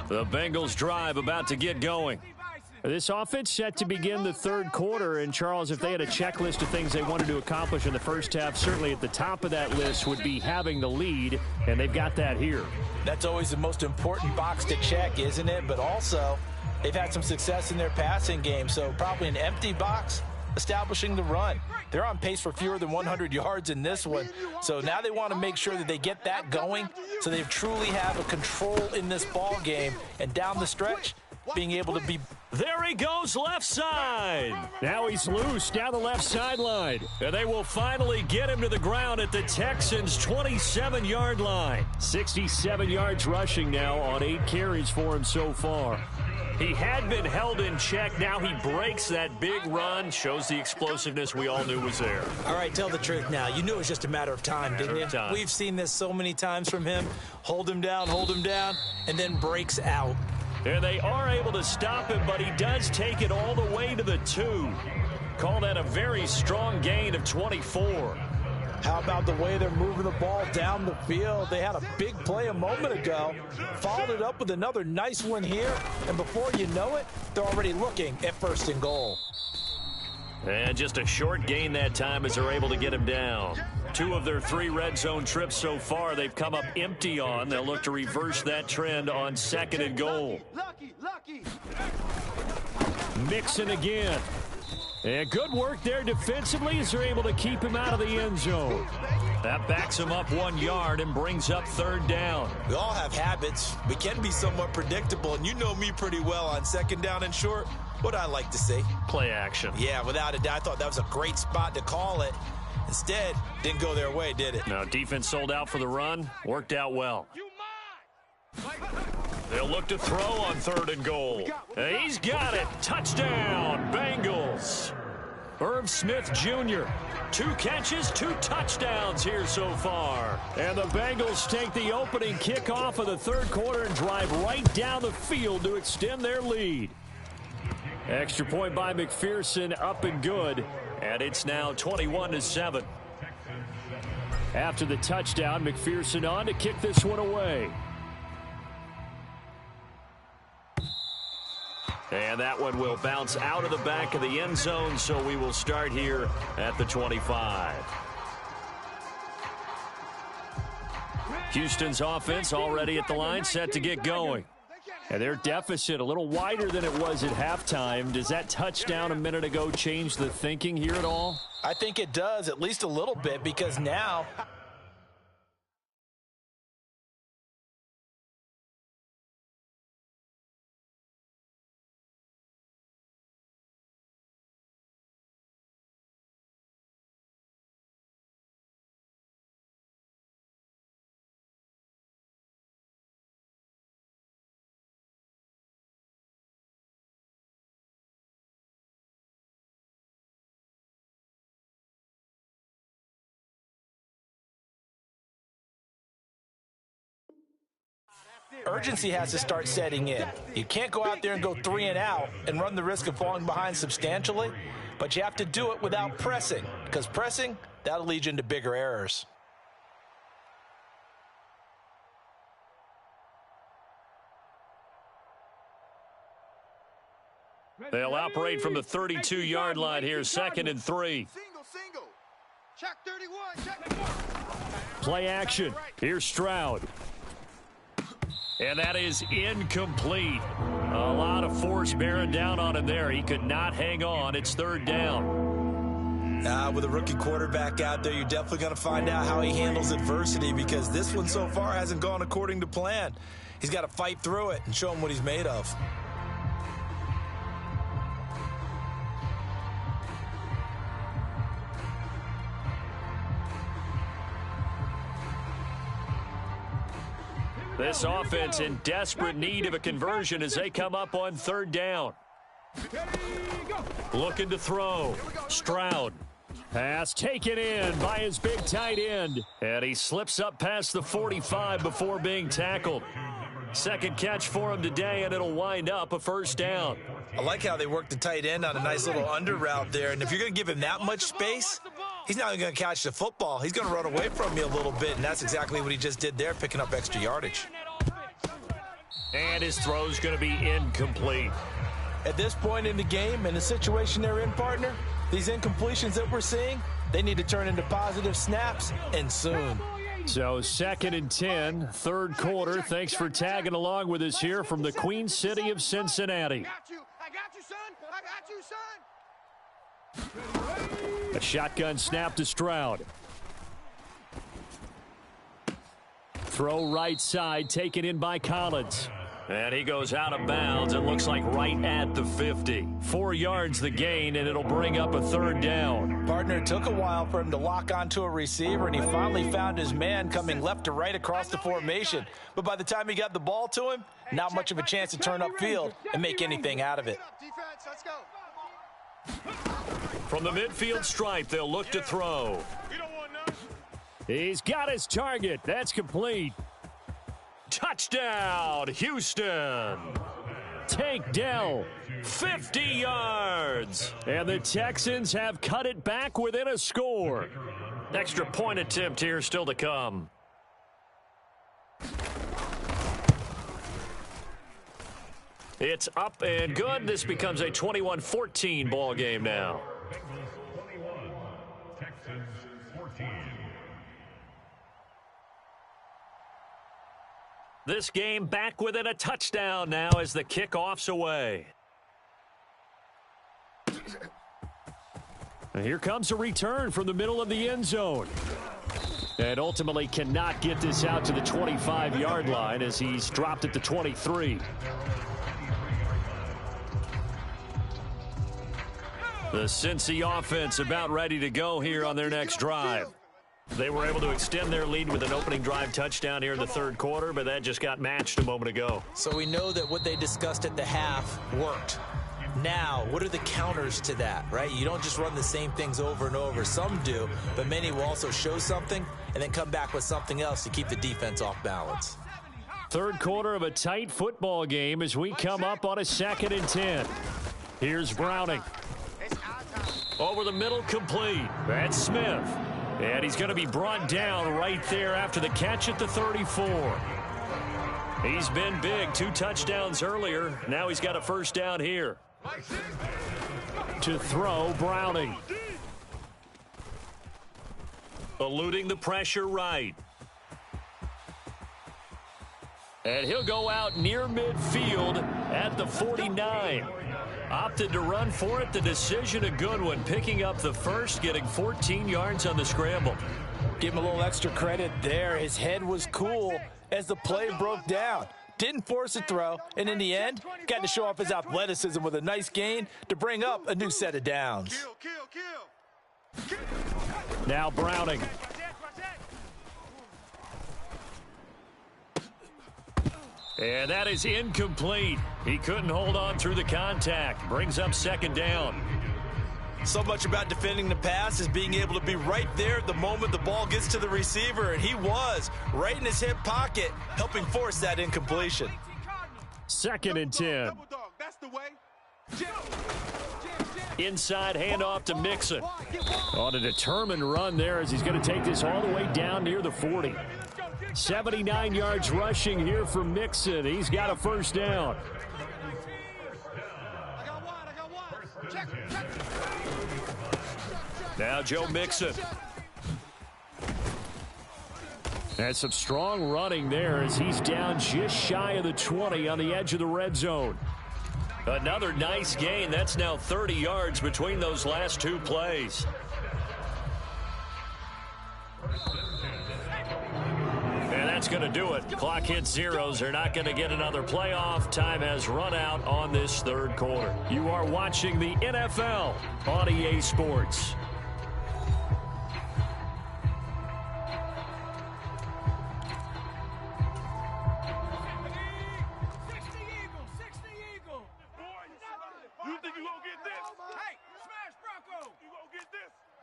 The Bengals drive about to get going. This offense set to begin the 3rd quarter, and Charles, if they had a checklist of things they wanted to accomplish in the first half, certainly at the top of that list would be having the lead, and they've got that here. That's always the most important box to check, isn't it? But also, they've had some success in their passing game, so probably an empty box establishing the run. They're on pace for fewer than 100 yards in this one, so now they want to make sure that they get that going so they truly have a control in this ball game, and down the stretch, being able to be... There he goes, left side. Now he's loose down the left sideline. And they will finally get him to the ground at the Texans' 27-yard line. 67 yards rushing now on 8 carries for him so far. He had been held in check. Now he breaks that big run. Shows the explosiveness we all knew was there. All right, tell the truth now. You knew it was just a matter of time, didn't you? We've seen this so many times from him. Hold him down, and then breaks out. And they are able to stop him, but he does take it all the way to the 2. Call that a very strong gain of 24. How about the way they're moving the ball down the field? They had a big play a moment ago, followed it up with another nice one here, and before you know it, they're already looking at 1st and goal. And just a short gain that time as they're able to get him down. 2 of their 3 red zone trips so far they've come up empty on. They'll look to reverse that trend on 2nd and goal. Mixon again. And good work there defensively as they're able to keep him out of the end zone. That backs him up 1 yard and brings up 3rd down. We all have habits. We can be somewhat predictable, and you know me pretty well on 2nd down and short. What I like to see? Play action. Yeah, without a doubt. I thought that was a great spot to call it. Instead, didn't go their way, did it? No, defense sold out for the run. Worked out well. They'll look to throw on 3rd and goal. He's got it. Touchdown, Bengals. Irv Smith Jr., 2 catches, 2 touchdowns here so far. And the Bengals take the opening kickoff of the third quarter and drive right down the field to extend their lead. Extra point by McPherson, up and good. And it's now 21-7. After the touchdown, McPherson on to kick this one away. And that one will bounce out of the back of the end zone, so we will start here at the 25. Houston's offense already at the line, set to get going. And their deficit a little wider than it was at halftime. Does that touchdown a minute ago change the thinking here at all? I think it does, at least a little bit, because now urgency has to start setting in. You can't go out there and go 3 and out and run the risk of falling behind substantially, but you have to do it without pressing, because pressing, that'll lead you into bigger errors. They'll operate from the 32-yard line here, 2nd and 3. Single. Check 31. Check. Play action. Here's Stroud. And that is incomplete. A lot of force bearing down on him there. He could not hang on. It's 3rd down. With a rookie quarterback out there, you're definitely going to find out how he handles adversity, because this one so far hasn't gone according to plan. He's got to fight through it and show him what he's made of. This offense in desperate need of a conversion as they come up on 3rd down. Looking to throw. Stroud. Pass taken in by his big tight end. And he slips up past the 45 before being tackled. 2nd catch for him today, and it'll wind up a 1st down. I like how they work the tight end on a nice little under route there. And if you're going to give him that much space, he's not going to catch the football. He's going to run away from you a little bit, and that's exactly what he just did there, picking up extra yardage. And his throw's going to be incomplete. At this point in the game and the situation they're in, partner, these incompletions that we're seeing, they need to turn into positive snaps, and soon. So 2nd and 10, 3rd quarter. Thanks for tagging along with us here from the Queen City of Cincinnati. I got you, son. A shotgun snap to Stroud. Throw right side, taken in by Collins. And he goes out of bounds and looks like right at the 50. 4 yards the gain, and it'll bring up a 3rd down. Partner, it took a while for him to lock onto a receiver, and he finally found his man coming left to right across the formation. But by the time he got the ball to him, not much of a chance to turn upfield and make anything out of it. From the midfield stripe, they'll look to throw. He's got his target. That's complete. Touchdown, Houston. Tank Dell. 50 yards. And the Texans have cut it back within a score. Extra point attempt here still to come. It's up and good. This becomes a 21-14 ball game now. Bengals 21, Texans 14. This game back within a touchdown now as the kickoff's away. And here comes a return from the middle of the end zone. And ultimately cannot get this out to the 25-yard line as he's dropped at the 23. The Cincy offense about ready to go here on their next drive. They were able to extend their lead with an opening drive touchdown here in the 3rd quarter, but that just got matched a moment ago. So we know that what they discussed at the half worked. Now, what are the counters to that, right? You don't just run the same things over and over. Some do, but many will also show something and then come back with something else to keep the defense off balance. Third quarter of a tight football game as we come up on a 2nd and 10. Here's Browning. Over the middle, complete. That's Smith. And he's going to be brought down right there after the catch at the 34. He's been big. 2 touchdowns earlier. Now he's got a first down here. To throw, Browning. Eluding the pressure right. And he'll go out near midfield at the 49. Opted to run for it. The decision a good one. Picking up the first, getting 14 yards on the scramble. Give him a little extra credit there. His head was cool as the play broke down. Didn't force a throw, and in the end, got to show off his athleticism with a nice gain to bring up a new set of downs. Now Browning. And that is incomplete. He couldn't hold on through the contact. Brings up 2nd down. So much about defending the pass is being able to be right there at the moment the ball gets to the receiver, and he was right in his hip pocket, helping force that incompletion. 2nd and 10. Inside handoff to Mixon. On a determined run there as he's going to take this all the way down near the 40. 79 yards rushing here for Mixon. He's got a first down. Now Joe Mixon. That's some strong running there as he's down just shy of the 20 on the edge of the red zone. Another nice gain. That's now 30 yards between those last 2 plays. And that's going to do it. Clock hits zeros. They're not going to get another playoff. Time has run out on this 3rd quarter. You are watching the NFL on EA Sports.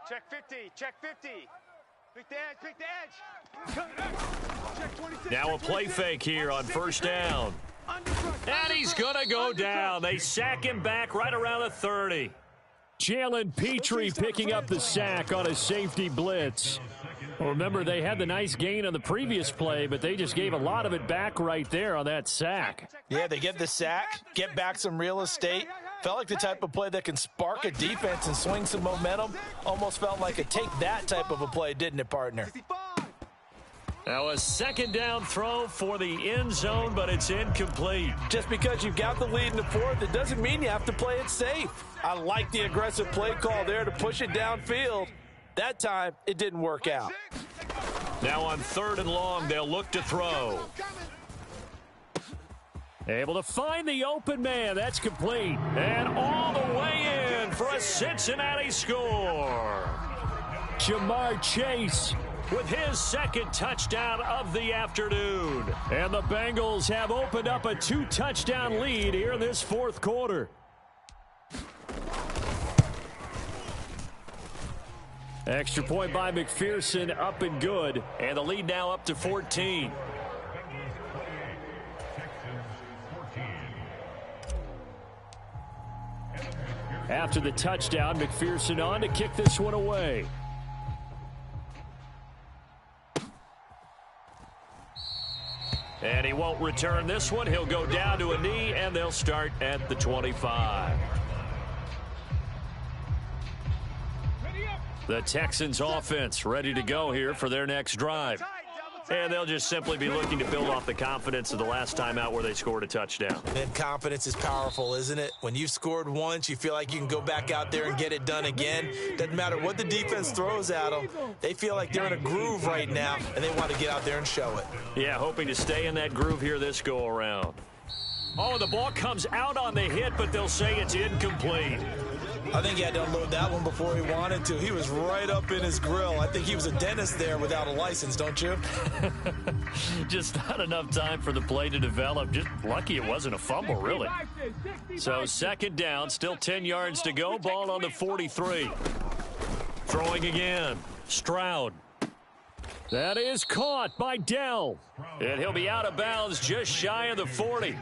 Check 50, check 50. Pick the edge, Check 26. Now a play fake here on first down. And he's going to go down. They sack him back right around the 30. Jalen Petrie picking up the sack on a safety blitz. Well, remember, they had the nice gain on the previous play, but they just gave a lot of it back right there on that sack. Yeah, they get the sack, get back some real estate. Felt like the type of play that can spark a defense and swing some momentum. Almost felt like a take that type of a play, didn't it, partner? Now a 2nd down throw for the end zone, but it's incomplete. Just because you've got the lead in the 4th, it doesn't mean you have to play it safe. I like the aggressive play call there to push it downfield. That time, it didn't work out. Now on 3rd and long, they'll look to throw. Able to find the open man. That's complete. And all the way in for a Cincinnati score. Jamar Chase with his 2nd touchdown of the afternoon. And the Bengals have opened up a 2-touchdown lead here in this 4th quarter. Extra point by McPherson, up and good. And the lead now up to 14. After the touchdown, McPherson on to kick this one away. And he won't return this one. He'll go down to a knee, and they'll start at the 25. The Texans offense ready to go here for their next drive. And they'll just simply be looking to build off the confidence of the last time out where they scored a touchdown. And confidence is powerful, isn't it? When you've scored once, you feel like you can go back out there and get it done again. Doesn't matter what the defense throws at them. They feel like they're in a groove right now, and they want to get out there and show it. Yeah, hoping to stay in that groove here this go-around. Oh, the ball comes out on the hit, but they'll say it's incomplete. I think he had to unload that one before he wanted to. He was right up in his grill. I think he was a dentist there without a license, don't you? Just not enough time for the play to develop. Just lucky it wasn't a fumble, really. So second down, still 10 yards to go. Ball on the 43. Throwing again. Stroud. That is caught by Dell. And he'll be out of bounds just shy of the 40.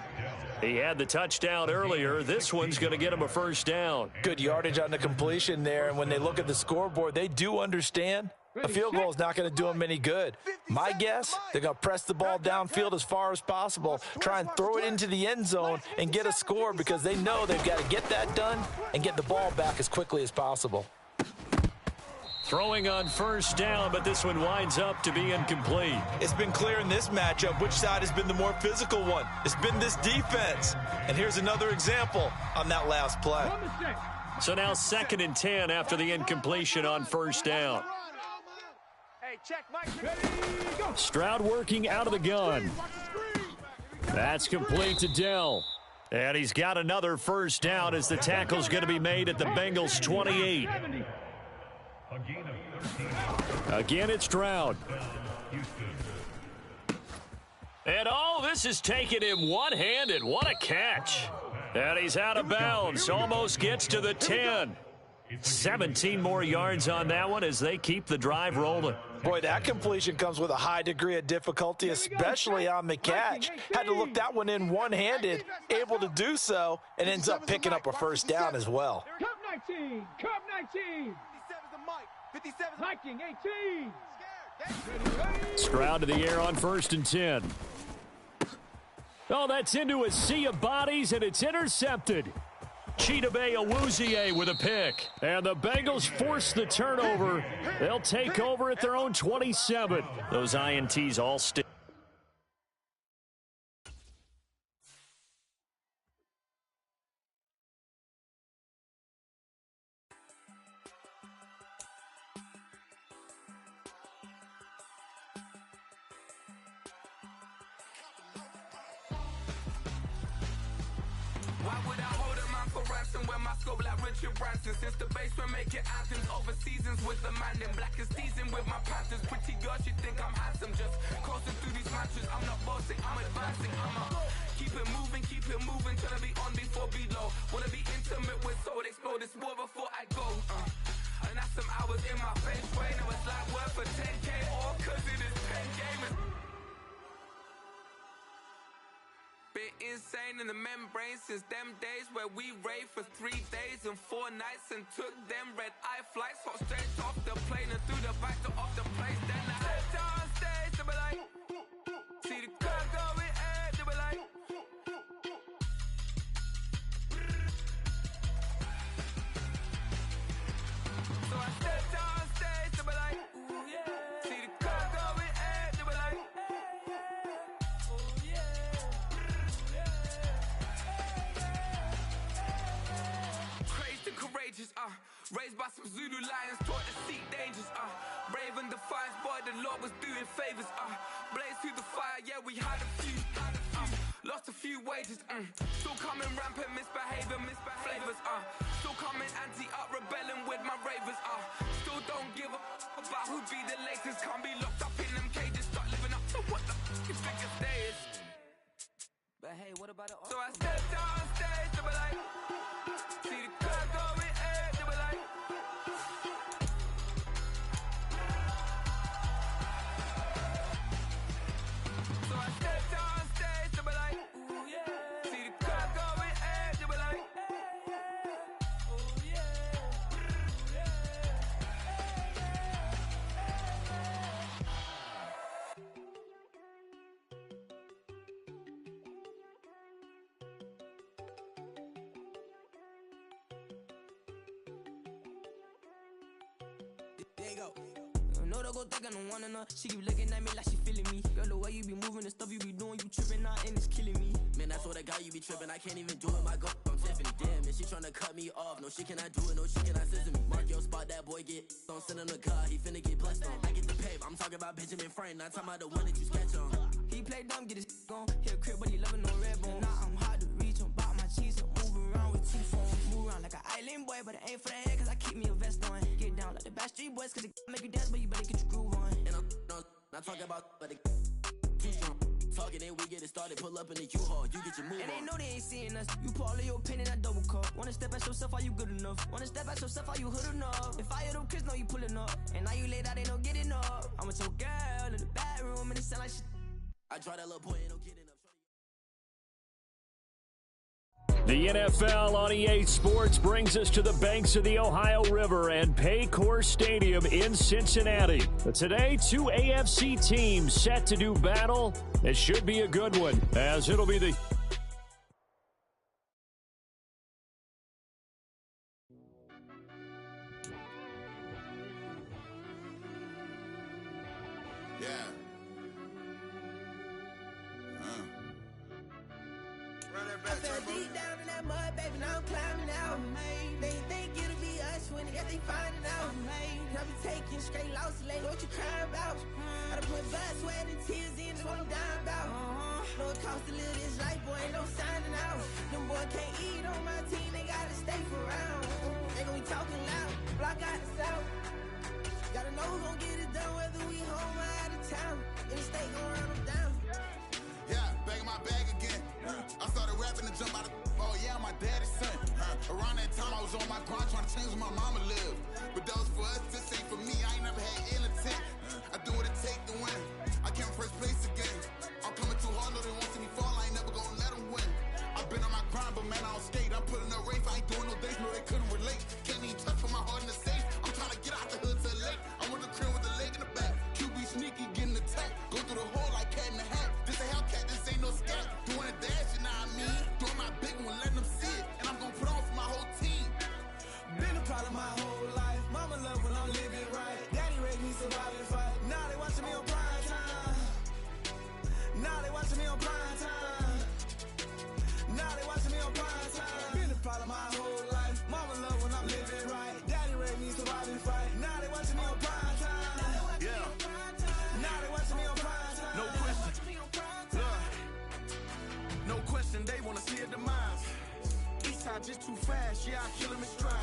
He had the touchdown earlier. This one's going to get him a first down. Good yardage on the completion there. And when they look at the scoreboard, they do understand a field goal is not going to do them any good. My guess, they're going to press the ball downfield as far as possible, try and throw it into the end zone and get a score because they know they've got to get that done and get the ball back as quickly as possible. Throwing on first down, but this one winds up to be incomplete. It's been clear in this matchup which side has been the more physical one. It's been this defense. And here's another example on that last play. So now 2nd and 10 after the incompletion on first down. Stroud working out of the gun. That's complete to Dell. And he's got another first down as the tackle's going to be made at the Bengals 28. Again, it's Stroud. And this is taking him one-handed. What a catch. And he's out of bounds. Almost gets to the 10. 17 more yards on that one as they keep the drive rolling. Boy, that completion comes with a high degree of difficulty, especially on the catch. Had to look that one in one-handed, able to do so, and ends up picking up a first down as well. Cup 19, Cup 19. 57 Viking 18. Stroud to the air on 1st and 10. Oh, that's into a sea of bodies, and it's intercepted. Chidobe Awuzie with a pick. And the Bengals force the turnover. They'll take over at their own 27. Those INTs all stick. Since the basement making anthems over seasons with the man in black is teasing with my panthers. Pretty girl, she think I'm handsome. Just coasting through these matches. I'm not bossing, I'm advancing. Keep it moving, trying to be on before below. Wanna be intimate with soul, explode this war before I go. And that's some hours in my face. Way now it's like worth for 10K all cause it is 10 gamers. Been insane in the membrane since them days where we raved for 3 days and 4 nights and took them red eye flights, hot straight off the plane and through the back door of the place. Then I stepped on stage, they were like, see the crowd going ahead, they were like, so I stepped on stage, they were like, ooh yeah, see the crowd going ahead, they were like, oh yeah. Courageous, raised by some Zulu lions, taught to seek dangers, brave and defiant, boy, the Lord was doing favors, blaze through the fire, yeah, we had a few, lost a few wages, still coming rampant, misbehavior, flavors, still coming anti-up, rebelling with my ravers, still don't give up about who be the latest, can't be locked up in them cages, start living up to what the f***ing biggest day is. But hey, what about it? So I stepped on stage, they were like, see the crowd going ahead, they were like, so I stepped on stage, they were like, ooh yeah, see the crowd going ahead, they were like, oh yeah, There you go. No, don't go think I don't wanna know. She keep looking at me like she feeling me. Girl, the way you be moving, the stuff you be doing, you tripping out and it's killing me. Man, that's what I got, you be tripping. I can't even do it, my girl, I'm Tiffany. Damn, and she tryna cut me off. No, she cannot do it, no, she cannot scissor me. Mark your spot, that boy get don't send him the car, he finna get blessed on. I get the paper, I'm talking about Benjamin Franklin, not talking about the one that you sketch on. He play dumb, get his gone. Hit a crib, but he loving no red bone. Now I'm hard to reach, I'm about my cheese, I'm moving around with two phones. Move around like an island boy, but it ain't about but the too strong. Talking and we get it started, pull up in the U-Haul, you get your move on. And they know they ain't seeing us. You pull all of your pen and I double cup. Wanna step at yourself, are you good enough? Wanna step at yourself, are you hood enough? If I hear them kids, know you pulling up. And now you laid out, they no getting up. I'm with your girl in the bedroom and it sound like shit. I draw that little boy, ain't no getting up. The NFL on EA Sports brings us to the banks of the Ohio River and Paycor Stadium in Cincinnati. But today, two AFC teams set to do battle. It should be a good one, as it'll be the... I fell deep down in that mud, baby, now I'm climbing out. They think it'll be us when they got they finding out. I be taking straight losses, lady, what you crying about? I done put blood, sweat, and tears in, that's what I'm dying about. Know it costs to live this life, boy, ain't no signing out. Them boy can't eat on my team, they gotta stay for round. They gon' be talking loud, block out the south. Gotta know who gon' get it done, whether we home or out of town. In the state, gon' run them down. Yeah, back in my bag again. I started rapping to jump out of, oh yeah, I'm my daddy's son. Around that time I was on my grind trying to change where my mama lived. But that was for us, this ain't for me, I ain't never had ill intent. I do what it take to win. I came first place again. I'm coming too hard, no they won't see me fall, I ain't never gonna let them win. I've been on my grind, but man I don't skate. I'm putting up race, I ain't doing no days, no they couldn't relate. Can't even touch for my heart in the safe. I'm trying to get out the hood to the lake. I'm with the crib with the leg in the back. QB sneaky, getting attacked. Go through the hole like cat in the hat. This a Hellcat, this ain't no scat. Doing a dash, you know what I mean? Doing my big one, letting them see it. And I'm gonna put on for my whole team. Been a problem my whole life. Mama love when I'm living right. Daddy raised me survive and fight. Now they watching me on prime time. Now they watching me on prime time. Now they watching me on prime time. Been a problem my whole life. Mama love when I'm living right. Daddy raised me survive and fight. Now they watching me on prime time. Yeah. Now they watching me on prime time. No question. No question, they wanna see a demise. Eastside just too fast, yeah, I kill them in stride.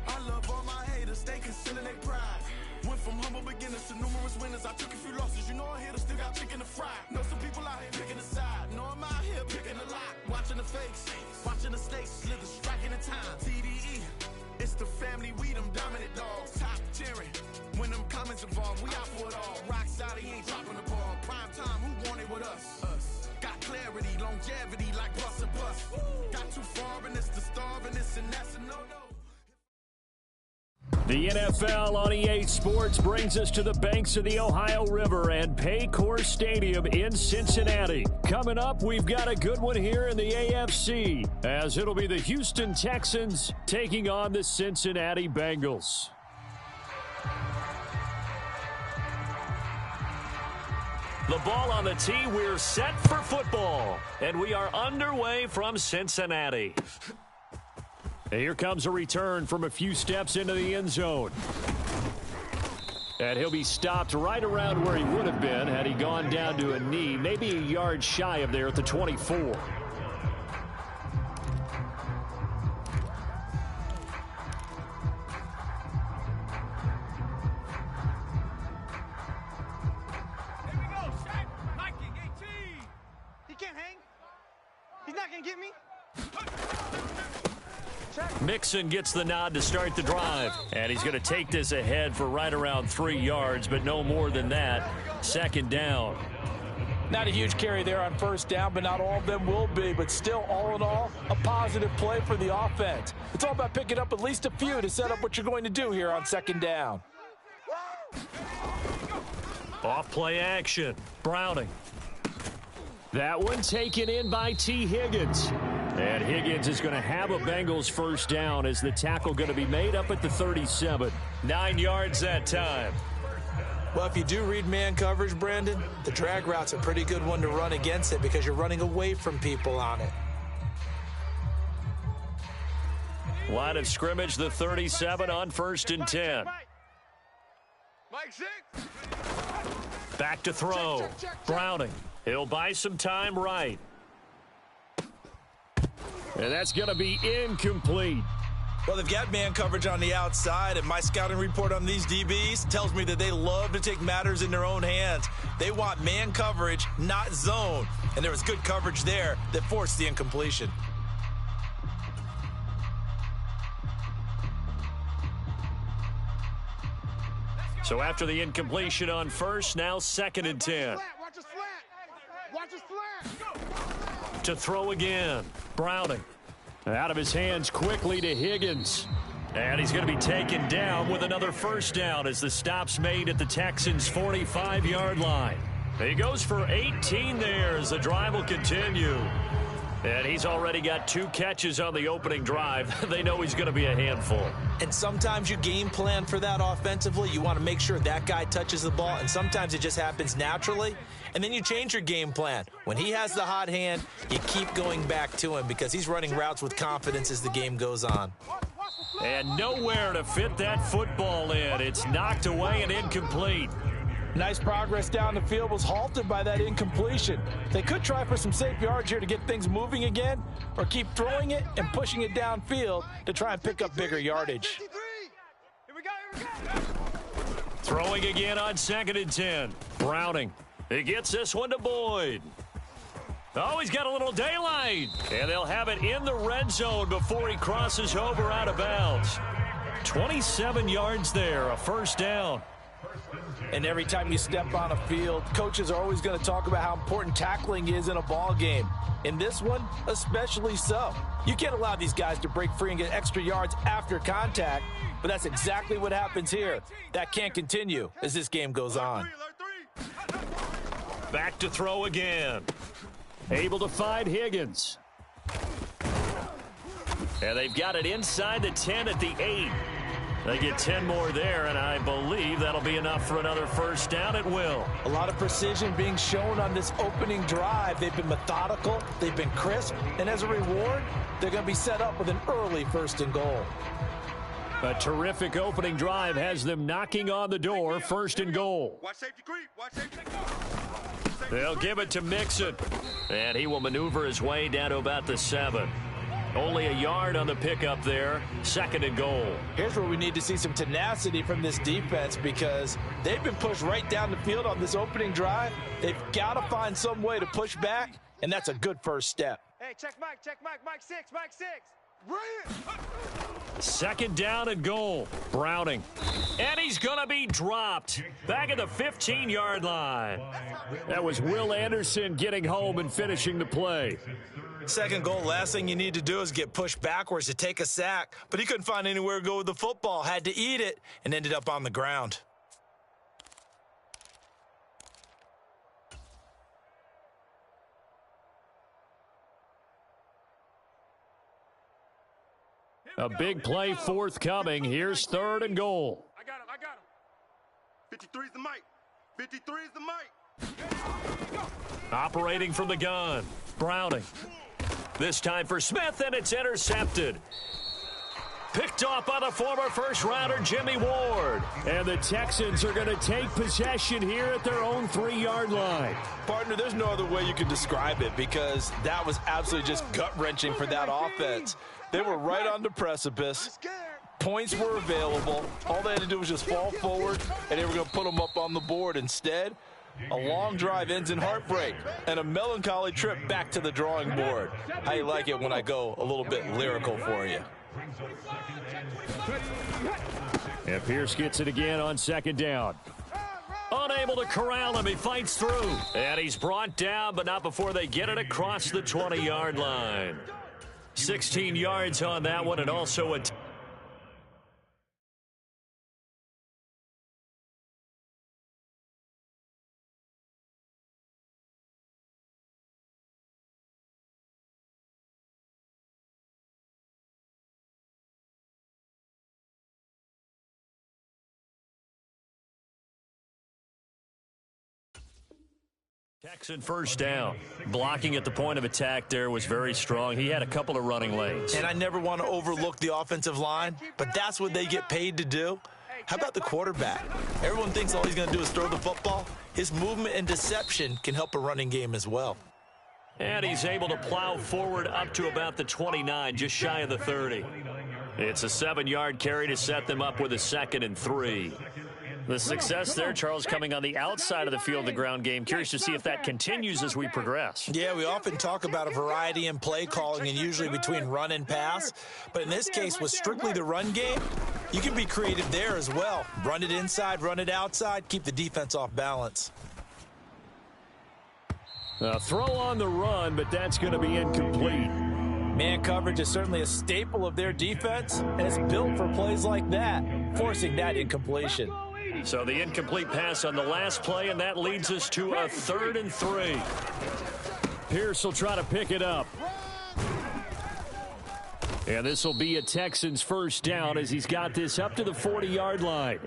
I love all my haters, they concealing their pride. Went from humble beginners to numerous winners. I took a few losses, you know I hit, still got chicken to fry. Know some people out here picking a side, know I'm out here picking a lot. Watching the fakes, watching the stakes, slither, striking the time. TDE, it's the family, we them dominant dogs. Top tiering, when them comments involved, we out for it all. Rock side, he ain't dropping the ball. Prime time, who want it with us? Got clarity, longevity, like bus and bus. Got too far and it's the starving, this and that's a no-no. The NFL on EA Sports brings us to the banks of the Ohio River and Paycor Stadium in Cincinnati. Coming up, we've got a good one here in the AFC, as it'll be the Houston Texans taking on the Cincinnati Bengals. The ball on the tee, we're set for football, and we are underway from Cincinnati. Here comes a return from a few steps into the end zone. And he'll be stopped right around where he would have been had he gone down to a knee, maybe a yard shy of there at the 24. He's not going to get me. Mixon gets the nod to start the drive. And he's going to take this ahead for right around 3 yards, but no more than that. Second down. Not a huge carry there on first down, but not all of them will be. But still, all in all, a positive play for the offense. It's all about picking up at least a few to set up what you're going to do here on second down. Off play action. Browning. That one taken in by T. Higgins. And Higgins is going to have a Bengals first down as the tackle going to be made up at the 37. 9 yards that time. Well, if you do read man coverage, Brandon, the drag route's a pretty good one to run against it because you're running away from people on it. Line of scrimmage, the 37 on 1st and 10. Back to throw. Browning. He'll buy some time right. And that's going to be incomplete. Well, they've got man coverage on the outside, and my scouting report on these DBs tells me that they love to take matters in their own hands. They want man coverage, not zone, and there was good coverage there that forced the incompletion. So after the incompletion on first, now 2nd and 10. Watch a slant. Watch a slant. To throw again. Browning. Out of his hands quickly to Higgins. And he's going to be taken down with another first down as the stop's made at the Texans' 45-yard line. He goes for 18 there as the drive will continue. And he's already got 2 catches on the opening drive. They know he's going to be a handful. And sometimes you game plan for that offensively. You want to make sure that guy touches the ball, and sometimes it just happens naturally. And then you change your game plan. When he has the hot hand, you keep going back to him because he's running routes with confidence as the game goes on. And nowhere to fit that football in. It's knocked away and incomplete. Nice progress down the field was halted by that incompletion. They could try for some safe yards here to get things moving again, or keep throwing it and pushing it downfield to try and pick up bigger yardage. Here we go. Throwing again on 2nd and 10. Browning. He gets this one to Boyd. Oh, he's got a little daylight. And they'll have it in the red zone before he crosses over out of bounds. 27 yards there, a first down. And every time you step on a field, coaches are always going to talk about how important tackling is in a ball game. In this one, especially so. You can't allow these guys to break free and get extra yards after contact, but that's exactly what happens here. That can't continue as this game goes on. Back to throw again. Able to find Higgins. And they've got it inside the 10 at the 8. They get 10 more there, and I believe that'll be enough for another first down. It will. A lot of precision being shown on this opening drive. They've been methodical, they've been crisp, and as a reward, they're going to be set up with an early 1st and goal. A terrific opening drive has them knocking on the door, 1st and goal. Watch safety creep. Watch safety creep. They'll give it to Mixon, and he will maneuver his way down to about the 7. Only a yard on the pickup there, 2nd and goal. Here's where we need to see some tenacity from this defense because they've been pushed right down the field on this opening drive. They've got to find some way to push back, and that's a good first step. Hey, check Mike, Mike 6, Mike 6. Brilliant. 2nd down and goal. Browning. And he's going to be dropped back at the 15-yard line. That was Will Anderson getting home and finishing the play. 2nd goal, last thing you need to do is get pushed backwards to take a sack. But he couldn't find anywhere to go with the football, had to eat it, and ended up on the ground. A big play forthcoming. Here's 3rd and goal. I got him. 53's the mic. 53's the mic. Operating from the gun. Browning. This time for Smith, and it's intercepted. Picked off by the former first-rounder Jimmy Ward. And the Texans are going to take possession here at their own 3-yard line. Partner, there's no other way you can describe it because that was absolutely just gut-wrenching for that offense. They were right on the precipice. Points were available. All they had to do was just fall forward, and they were going to put them up on the board. Instead, a long drive ends in heartbreak and a melancholy trip back to the drawing board. How you like it when I go a little bit lyrical for you? And Pierce gets it again on 2nd down. Unable to corral him, he fights through. And he's brought down, but not before they get it across the 20-yard line. 16 yards on that one, and also a Texan first down. Blocking at the point of attack there was very strong. He had a couple of running lanes. And I never want to overlook the offensive line, but that's what they get paid to do. How about the quarterback? Everyone thinks all he's going to do is throw the football. His movement and deception can help a running game as well. And he's able to plow forward up to about the 29, just shy of the 30. It's a 7-yard carry to set them up with a 2nd and 3. The success there, Charles, coming on the outside of the field, the ground game. Curious to see if that continues as we progress. Yeah, we often talk about a variety in play calling and usually between run and pass. But in this case, with strictly the run game, you can be creative there as well. Run it inside, run it outside, keep the defense off balance. A throw on the run, but that's going to be incomplete. Man coverage is certainly a staple of their defense, and it's built for plays like that, forcing that incompletion. So the incomplete pass on the last play, and that leads us to a 3rd and 3. Pierce will try to pick it up. And this will be a Texans first down as he's got this up to the 40-yard line.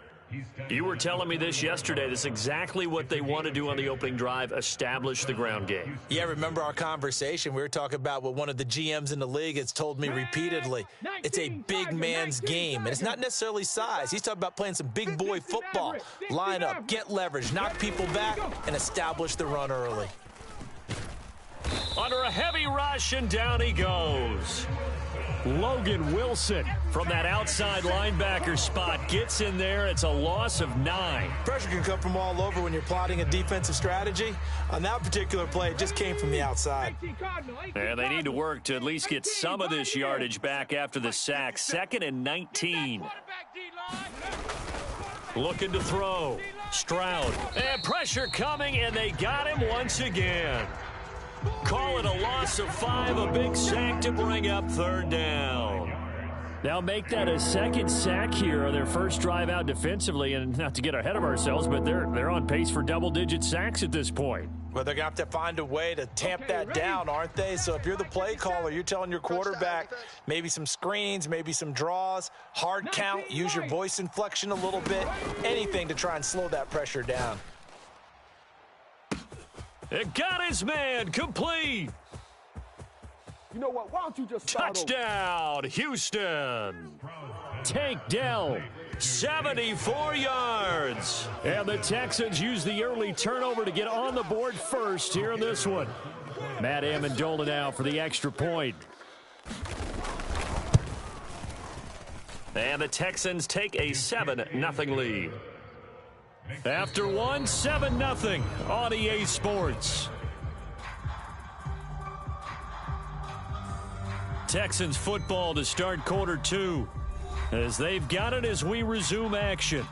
You were telling me this yesterday. This is exactly what they want to do on the opening drive, establish the ground game. Yeah, remember our conversation? We were talking about what one of the GMs in the league has told me repeatedly. It's a big man's game, and it's not necessarily size. He's talking about playing some big boy football. Line up, get leverage, knock people back, and establish the run early. Under a heavy rush, and down he goes. Logan Wilson from that outside linebacker spot gets in there. It's a loss of 9. Pressure can come from all over when you're plotting a defensive strategy. On that particular play, it just came from the outside. And they need to work to at least get some of this yardage back after the sack. 2nd and 19. Looking to throw. Stroud. And pressure coming, and they got him once again. Call it a loss of 5, a big sack to bring up 3rd down. Now make that a 2nd sack here on their first drive out defensively, and not to get ahead of ourselves, but they're on pace for double-digit sacks at this point. Well, they're going to have to find a way to tamp that down, aren't they? So if you're the play caller, you're telling your quarterback maybe some screens, maybe some draws, hard count, use your voice inflection a little bit, anything to try and slow that pressure down. It got his man, complete. You know what? Why don't you just touchdown, Houston. Tank Dell, 74 yards. And the Texans use the early turnover to get on the board first here in this one. Matt Amendola now for the extra point. And the Texans take a 7-0 lead. After 1, 7-0 on EA Sports. Texans football to start quarter 2 as they've got it as we resume action.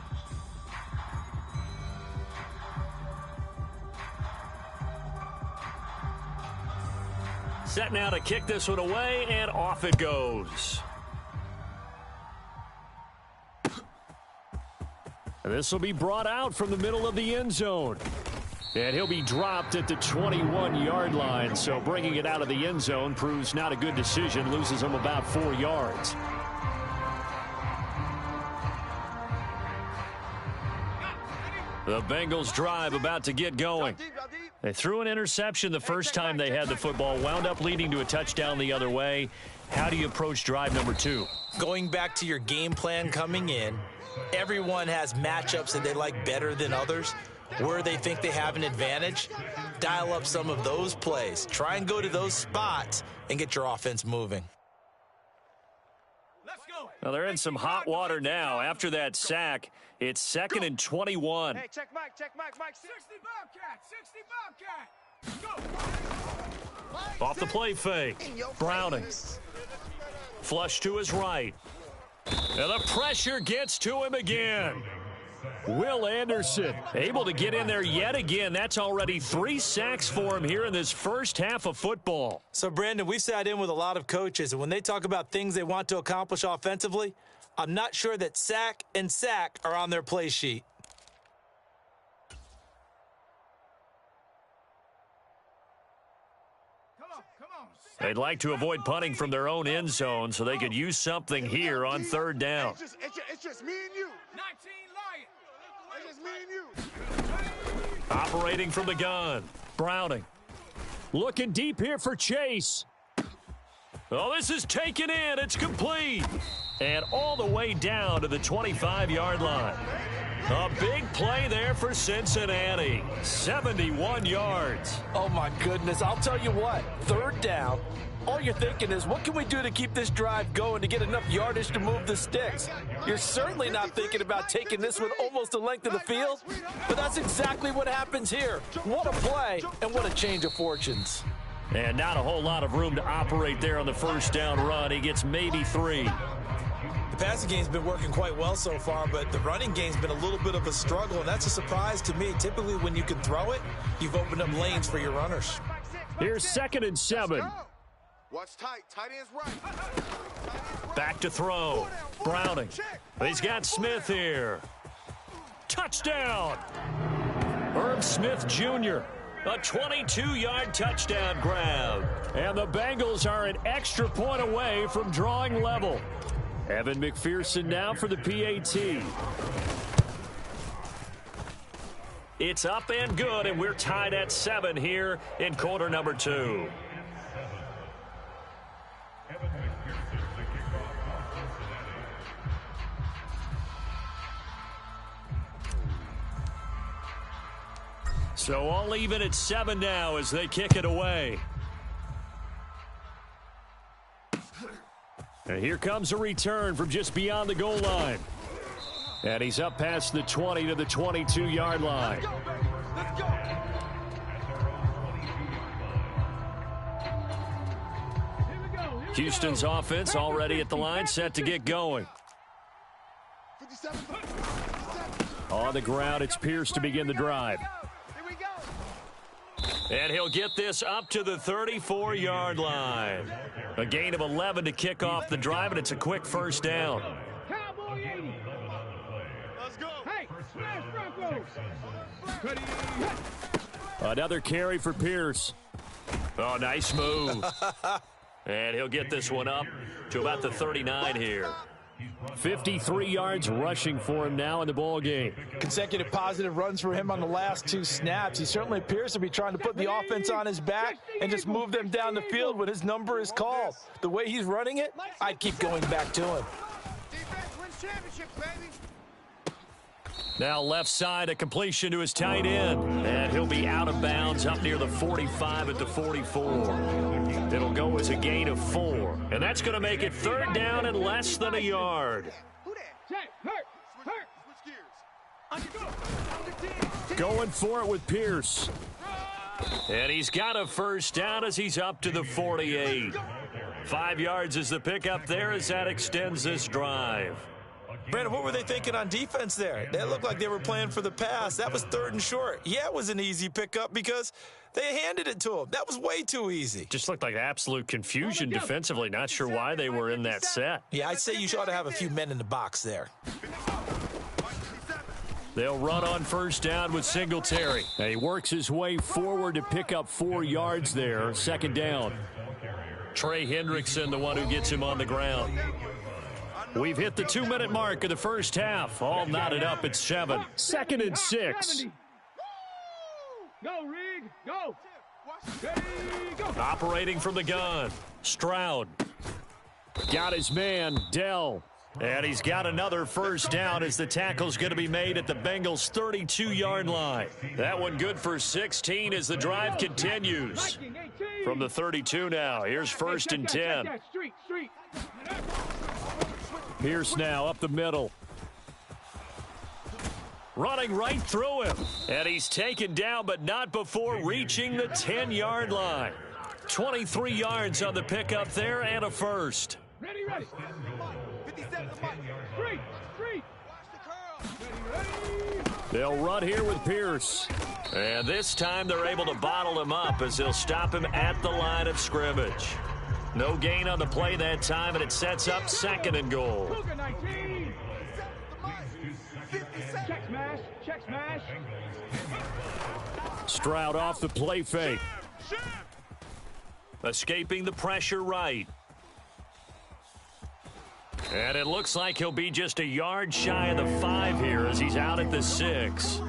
Set now to kick this one away, and off it goes. This will be brought out from the middle of the end zone. And he'll be dropped at the 21-yard line. So bringing it out of the end zone proves not a good decision. Loses him about 4 yards. The Bengals drive about to get going. They threw an interception the first time they had the football. Wound up leading to a touchdown the other way. How do you approach drive number 2? Going back to your game plan coming in, everyone has matchups that they like better than others, where they think they have an advantage. Dial up some of those plays. Try and go to those spots and get your offense moving. Well, they're in some hot water now. After that sack, it's 2nd and 21. Hey, check Mike, 60 Bobcat, Off the play fake. Browning. Flush to his right. And the pressure gets to him again. Will Anderson able to get in there yet again. That's already 3 sacks for him here in this first half of football. So, Brandon, we sat in with a lot of coaches, and when they talk about things they want to accomplish offensively, I'm not sure that sack and sack are on their play sheet. They'd like to avoid punting from their own end zone so they could use something here on 3rd down. It's just me and you. 19 Lions. It's just me and you. Operating from the gun. Browning. Looking deep here for Chase. Oh, this is taken in. It's complete. And all the way down to the 25-yard line. A big play there for Cincinnati. 71 yards. Oh, my goodness. I'll tell you what. Third down. All you're thinking is, what can we do to keep this drive going to get enough yardage to move the sticks? You're certainly not thinking about taking this one almost the length of the field, but that's exactly what happens here. What a play, and what a change of fortunes. And not a whole lot of room to operate there on the first down run. He gets maybe 3. The passing game's been working quite well so far, but the running game's been a little bit of a struggle, and that's a surprise to me. Typically, when you can throw it, you've opened up lanes for your runners. Here's 2nd and 7. Watch tight. Tight end's right. Back to throw. Browning. He's got Smith here. Touchdown. Herb Smith Jr. A 22-yard touchdown grab. And the Bengals are an extra point away from drawing level. Evan McPherson now for the PAT. It's up and good, and we're tied at 7 here in quarter number 2. So all even at 7 now as they kick it away. And here comes a return from just beyond the goal line. And he's up past the 20 to the 22-yard line. Let's go. Houston's offense already at the line, set to get going. On the ground, it's Pierce to begin the drive. And he'll get this up to the 34-yard line. A gain of 11 to kick off the drive, and it's a quick first down. Cowboy 80. Let's go. Hey, smash Broncos. Another carry for Pierce. Oh, nice move. And he'll get this one up to about the 39 here. 53 yards rushing for him now in the ball game. Consecutive positive runs for him on the last 2 snaps. He certainly appears to be trying to put the offense on his back and just move them down the field when his number is called. The way he's running it, I'd keep going back to him. Defense wins championships, baby. Now left side, a completion to his tight end. And he'll be out of bounds up near the 45 at the 44. It'll go as a gain of 4. And that's going to make it 3rd down and less than a yard. Going for it with Pierce. And he's got a first down as he's up to the 48. 5 yards is the pickup there as that extends this drive. Brandon, what were they thinking on defense there? They looked like they were playing for the pass. That was 3rd and short. Yeah, it was an easy pickup because they handed it to him. That was way too easy. Just looked like absolute confusion defensively. Not sure why they were in that set. Yeah, I'd say you ought to have a few men in the box there. They'll run on first down with Singletary. And he works his way forward to pick up 4 yards there. 2nd down. Trey Hendrickson, the one who gets him on the ground. We've hit the 2-minute mark of the first half. All knotted up at 7. 2nd and 6. Go, Rig. Go. Go. Operating from the gun. Stroud. Got his man, Dell. And he's got another first down as the tackle's going to be made at the Bengals' 32-yard line. That one good for 16 as the drive continues. From the 32 now, here's 1st and 10. Pierce now up the middle. Running right through him. And he's taken down, but not before reaching the 10-yard line. 23 yards on the pickup there and a first. Ready. 57 Street. They'll run here with Pierce. And this time they're able to bottle him up as they'll stop him at the line of scrimmage. No gain on the play that time, and it sets up 2nd and goal. Check smash. Stroud off the play fake. Escaping the pressure right. And it looks like he'll be just a yard shy of the 5 here as he's out at the 6.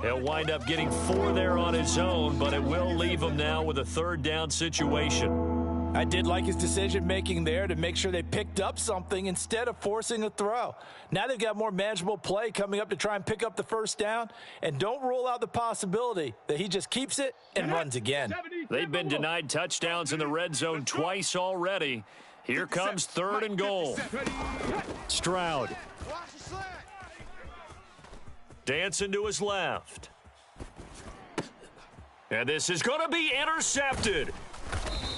He'll wind up getting 4 there on his own, but it will leave him now with a 3rd down situation. I did like his decision-making there to make sure they picked up something instead of forcing a throw. Now they've got more manageable play coming up to try and pick up the first down, and don't rule out the possibility that he just keeps it and runs again. They've been denied touchdowns in the red zone twice already. Here comes 3rd and goal. Stroud. Dancing to his left. And this is going to be intercepted.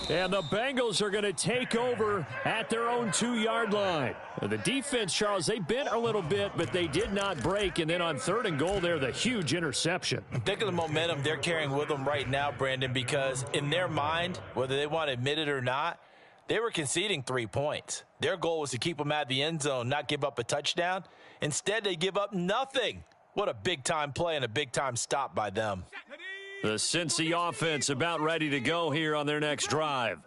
And the Bengals are going to take over at their own 2-yard line. The defense, Charles, they bent a little bit, but they did not break. And then on 3rd and goal there, the huge interception. Think of the momentum they're carrying with them right now, Brandon, because in their mind, whether they want to admit it or not, they were conceding 3 points. Their goal was to keep them out of the end zone, not give up a touchdown. Instead, they give up nothing. What a big-time play and a big-time stop by them. The Cincy offense about ready to go here on their next drive.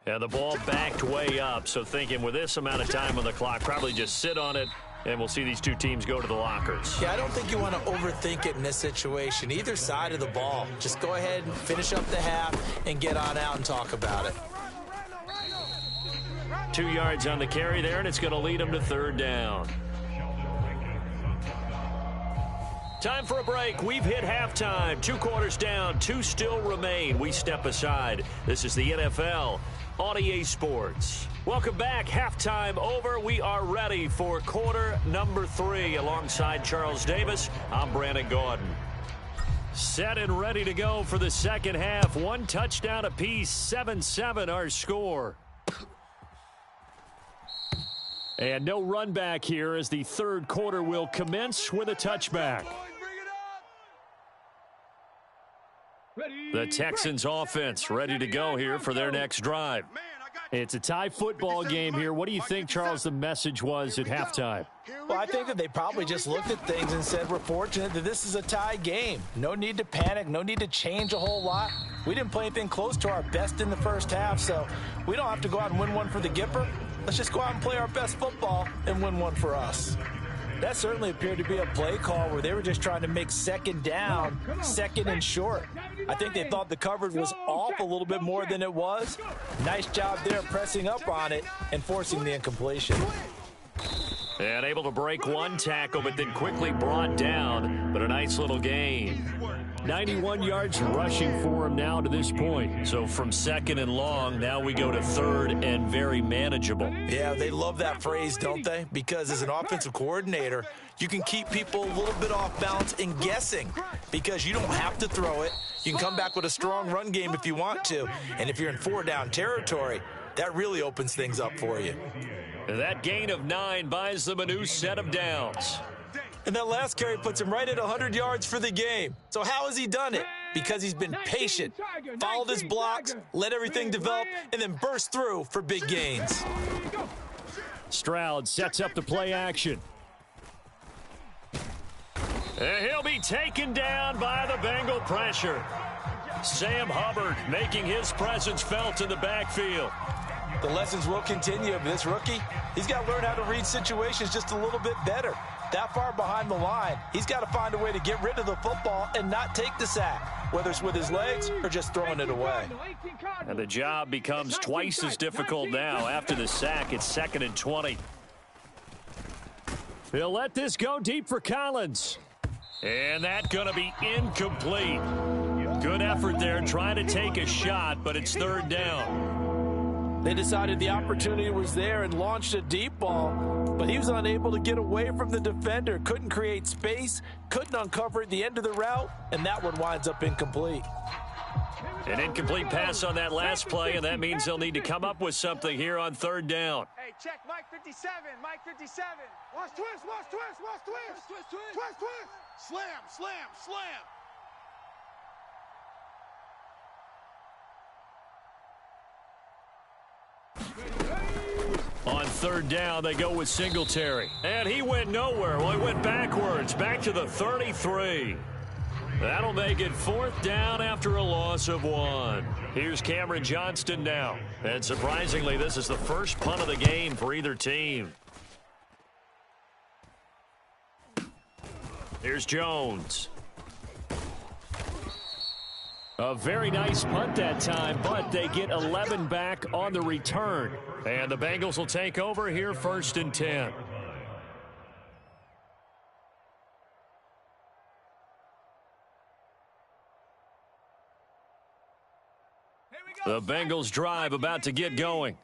And the ball backed way up, so thinking with this amount of time on the clock, probably just sit on it, and we'll see these two teams go to the lockers. Yeah, I don't think you want to overthink it in this situation. Either side of the ball. Just go ahead and finish up the half and get on out and talk about it. 2 yards on the carry there, and it's going to lead them to 3rd down. Time for a break. We've hit halftime. 2 quarters down. 2 still remain. We step aside. This is the NFL on EA Sports. Welcome back. Halftime over. We are ready for quarter number 3. Alongside Charles Davis, I'm Brandon Gordon. Set and ready to go for the second half. 1 touchdown apiece. 7-7 our score. And no run back here as the 3rd quarter will commence with a touchback. The Texans offense ready to go here for their next drive. It's a tie football game here. What do you think, Charles, the message was at halftime? Well, I think that they probably just looked at things and said, we're fortunate that this is a tie game. No need to panic. No need to change a whole lot. We didn't play anything close to our best in the first half, so we don't have to go out and win one for the Gipper. Let's just go out and play our best football and win one for us. That certainly appeared to be a play call where they were just trying to make 2nd down, 2nd and short. I think they thought the coverage was off a little bit more than it was. Nice job there pressing up on it and forcing the incompletion. And able to break 1 tackle, but then quickly brought down. But a nice little gain. 91 yards rushing for him now to this point. So from 2nd and long, now we go to 3rd and very manageable. Yeah, they love that phrase, don't they? Because as an offensive coordinator, you can keep people a little bit off balance and guessing because you don't have to throw it. You can come back with a strong run game if you want to. And if you're in 4-down territory, that really opens things up for you. That gain of 9 buys them a new set of downs. And that last carry puts him right at 100 yards for the game. So how has he done it? Because he's been patient, followed his blocks, let everything develop, and then burst through for big gains. Stroud sets up the play action. And he'll be taken down by the Bengal pressure. Sam Hubbard making his presence felt in the backfield. The lessons will continue of this rookie. He's got to learn how to read situations just a little bit better. That far behind the line, he's got to find a way to get rid of the football and not take the sack, whether it's with his legs or just throwing it away. And the job becomes twice as difficult now. After the sack, it's 2nd and 20. He'll let this go deep for Collins. And that's going to be incomplete. Good effort there trying to take a shot, but it's 3rd down. They decided the opportunity was there and launched a deep ball, but he was unable to get away from the defender, couldn't create space, couldn't uncover at the end of the route, and that one winds up incomplete. An incomplete pass on that last play, and that means they'll need to come up with something here on 3rd down. Hey, check Mike 57, Mike 57. Watch twist, watch twist, watch twist. Twist, twist, twist, twist. Slam, slam, slam. On 3rd down, they go with Singletary. And he went nowhere. Well, he went backwards, back to the 33. That'll make it 4th down after a loss of 1. Here's Cameron Johnston now. And surprisingly, this is the first punt of the game for either team. Here's Jones. A very nice punt that time, but they get 11 back on the return. And the Bengals will take over here, 1st and 10. The Bengals drive about to get going.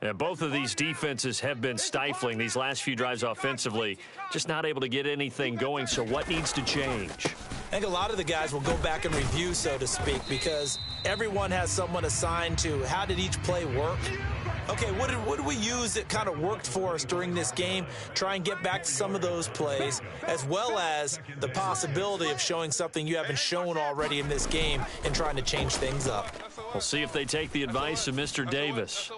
And both of these defenses have been stifling these last few drives offensively, just not able to get anything going. So what needs to change? I think a lot of the guys will go back and review, so to speak, because everyone has someone assigned to how did each play work. Okay, what did we use that kind of worked for us during this game? Try and get back to some of those plays, as well as the possibility of showing something you haven't shown already in this game and trying to change things up. We'll see if they take the advice of Mr. Davis.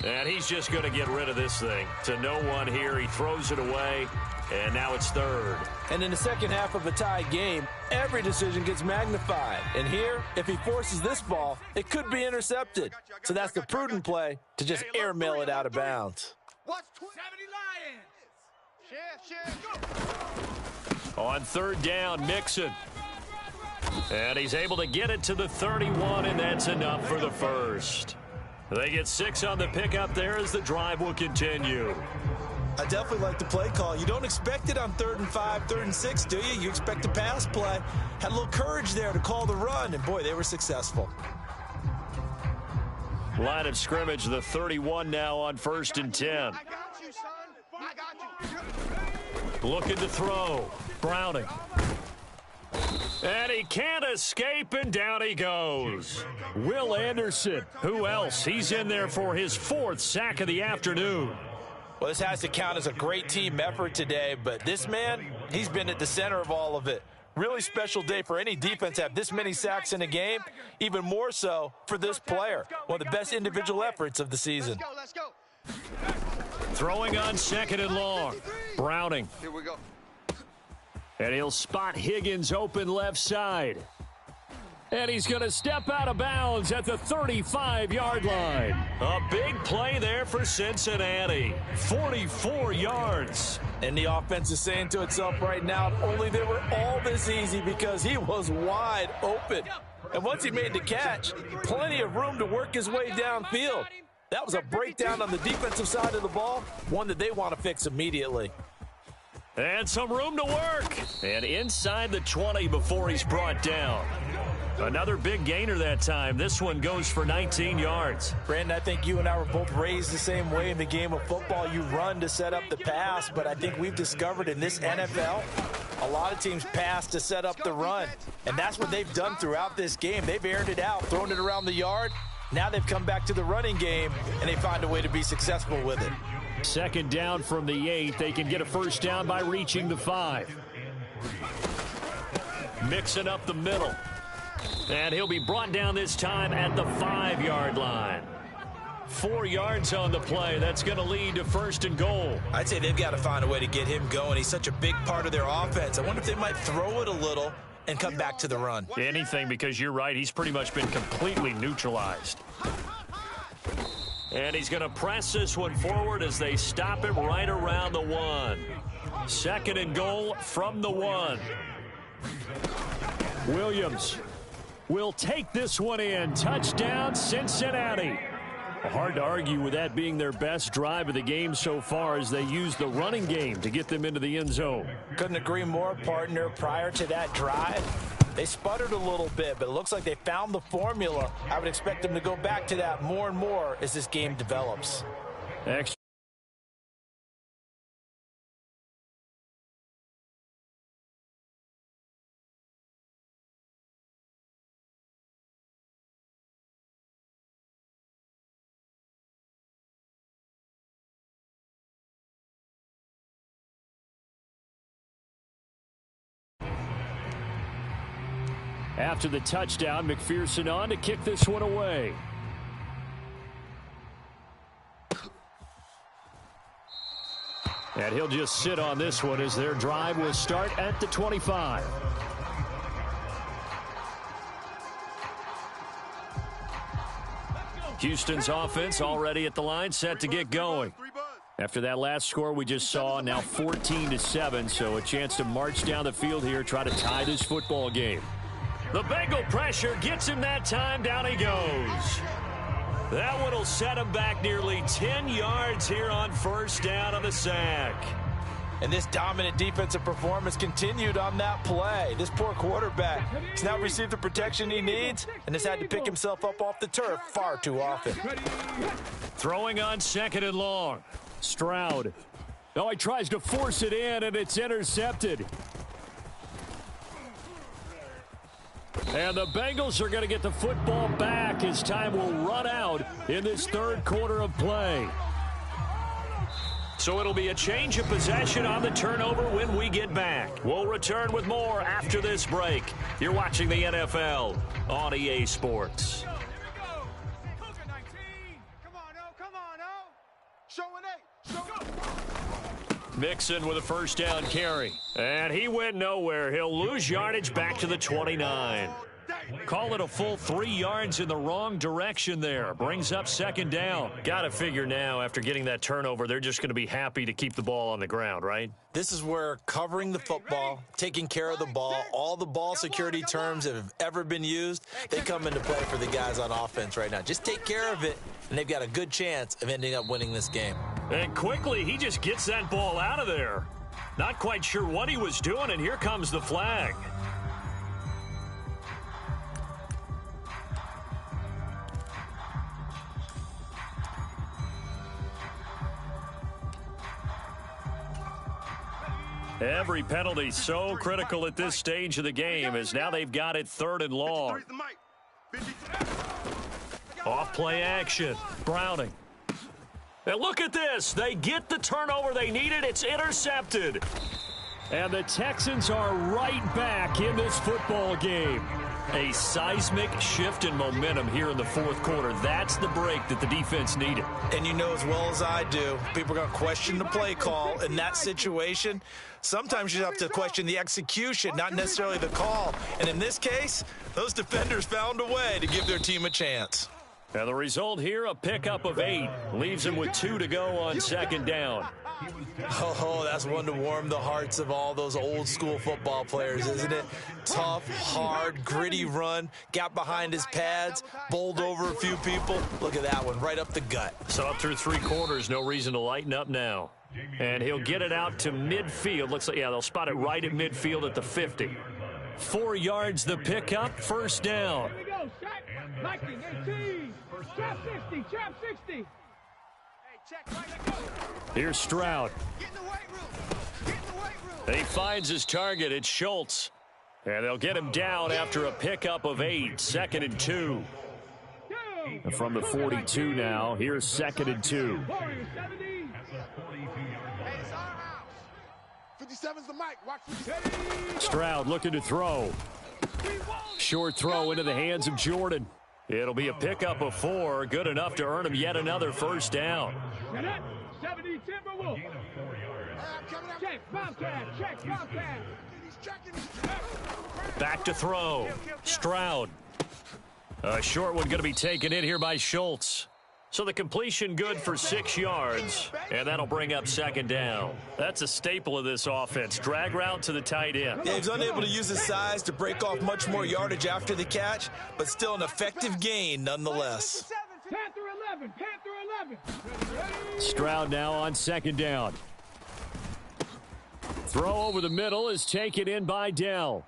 And he's just going to get rid of this thing. To no one here. He throws it away, and now it's 3rd. And in the second half of a tied game, every decision gets magnified. And here, if he forces this ball, it could be intercepted. So that's the prudent play to just airmail it out of bounds. On 3rd down, Mixon. And he's able to get it to the 31, and that's enough for the first. They get 6 on the pickup there as the drive will continue. I definitely like the play call. You don't expect it on 3rd and 5, 3rd and 6, do you? You expect a pass play. Had a little courage there to call the run, and boy, they were successful. Line of scrimmage, the 31 now on 1st and 10. I got you, son. I got you. Looking to throw. Browning. And he can't escape, and down he goes. Will Anderson. Who else? He's in there for his 4th sack of the afternoon. Well, this has to count as a great team effort today, but this man, he's been at the center of all of it. Really special day for any defense to have this many sacks in a game, even more so for this player. One of the best individual efforts of the season. Let's go. Throwing on 2nd and long. Browning. Here we go. And he'll spot Higgins open left side. And he's going to step out of bounds at the 35-yard line. A big play there for Cincinnati. 44 yards. And the offense is saying to itself right now, only they were all this easy because he was wide open. And once he made the catch, plenty of room to work his way downfield. That was a breakdown on the defensive side of the ball, one that they want to fix immediately. And some room to work. And inside the 20 before he's brought down. Another big gainer that time. This one goes for 19 yards. Brandon, I think you and I were both raised the same way in the game of football. You run to set up the pass, but I think we've discovered in this NFL, a lot of teams pass to set up the run. And that's what they've done throughout this game. They've aired it out, thrown it around the yard. Now they've come back to the running game, and they find a way to be successful with it. 2nd down from the 8. They can get a 1st down by reaching the 5. Mixing up the middle. And he'll be brought down this time at the 5-yard line. 4 yards on the play. That's going to lead to 1st and goal. I'd say they've got to find a way to get him going. He's such a big part of their offense. I wonder if they might throw it a little and come back to the run. Anything, because you're right. He's pretty much been completely neutralized. And he's going to press this one forward as they stop him right around the 1. 2nd and goal from the 1. Williams will take this one in. Touchdown, Cincinnati. Hard to argue with that being their best drive of the game so far as they use the running game to get them into the end zone. Couldn't agree more, partner. Prior to that drive, they sputtered a little bit, but it looks like they found the formula. I would expect them to go back to that more and more as this game develops. Extra. After the touchdown, McPherson on to kick this one away. And he'll just sit on this one as their drive will start at the 25. Houston's offense already at the line, set to get going. After that last score we just saw, now 14-7, so a chance to march down the field here, try to tie this football game. The Bengal pressure gets him that time. Down he goes. That one will set him back nearly 10 yards here on first down on the sack. And this dominant defensive performance continued on that play. This poor quarterback has now received the protection he needs and has had to pick himself up off the turf far too often. Throwing on second and long. Stroud. Oh, he tries to force it in, and it's intercepted. And the Bengals are going to get the football back as time will run out in this third quarter of play. So it'll be a change of possession on the turnover when we get back. We'll return with more after this break. You're watching the NFL on EA Sports. Here we go. Cougar 19. Come on, oh. Come on, oh. Show an 8. Mixon with a first down carry. And he went nowhere. He'll lose yardage back to the 29. Call it a full 3 yards in the wrong direction there. Brings up second down. Got to figure now, after getting that turnover, they're just going to be happy to keep the ball on the ground, right? This is where covering the football, taking care of the ball, all the ball security terms that have ever been used, they come into play for the guys on offense right now. Just take care of it, and they've got a good chance of ending up winning this game. And quickly, he just gets that ball out of there. Not quite sure what he was doing, and here comes the flag. Every penalty so critical at this stage of the game, as now they've got it third and long. Off play action. Browning. And look at this. They get the turnover they needed. It's intercepted. And the Texans are right back in this football game. A seismic shift in momentum here in the fourth quarter. That's the break that the defense needed. And you know as well as I do, people are going to question the play call in that situation. Sometimes you have to question the execution, not necessarily the call. And in this case, those defenders found a way to give their team a chance. And the result here, a pickup of 8. Leaves them with 2 to go on second down. Oh, that's one to warm the hearts of all those old school football players, isn't it? Tough, hard, gritty run, got behind his pads, bowled over a few people. Look at that one, right up the gut. So up through 3 quarters, no reason to lighten up now. And he'll get it out to midfield. Looks like, yeah, they'll spot it right at midfield at the 50. 4 yards the pickup, first down. Here we go, Shaq. Liking 18. Trap 60, trap 60. Hey, check, right, let's go. Here's Stroud. Get in the weight room. Get in the weight room. He finds his target. It's Schultz. And they'll get him down after a pickup of 8. Second and 2. And from the 42 now, here's second and 2. Hey, it's our house. 57's the mic. Watch 57. Stroud looking to throw. Short throw into the hands of Jordan. It'll be a pickup of 4, good enough to earn him yet another first down. 70 Timberwolves. Check, Bobcat, check, Bobcat. Back to throw. Stroud. A short one going to be taken in here by Schultz. So the completion good for 6 yards, and that'll bring up second down. That's a staple of this offense. Drag route to the tight end. Yeah, he's unable to use his size to break off much more yardage after the catch, but still an effective gain nonetheless. Panther 11, Panther 11. Stroud now on second down. Throw over the middle is taken in by Dell.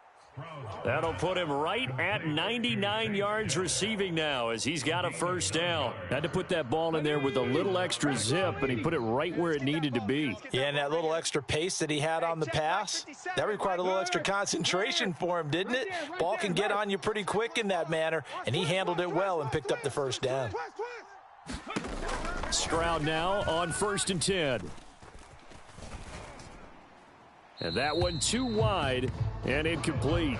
That'll put him right at 99 yards receiving now as he's got a first down. Had to put that ball in there with a little extra zip, and he put it right where it needed to be. Yeah, and that little extra pace that he had on the pass, that required a little extra concentration for him, didn't it? Ball can get on you pretty quick in that manner, and he handled it well and picked up the first down. Stroud now on first and 10. And that one too wide and incomplete.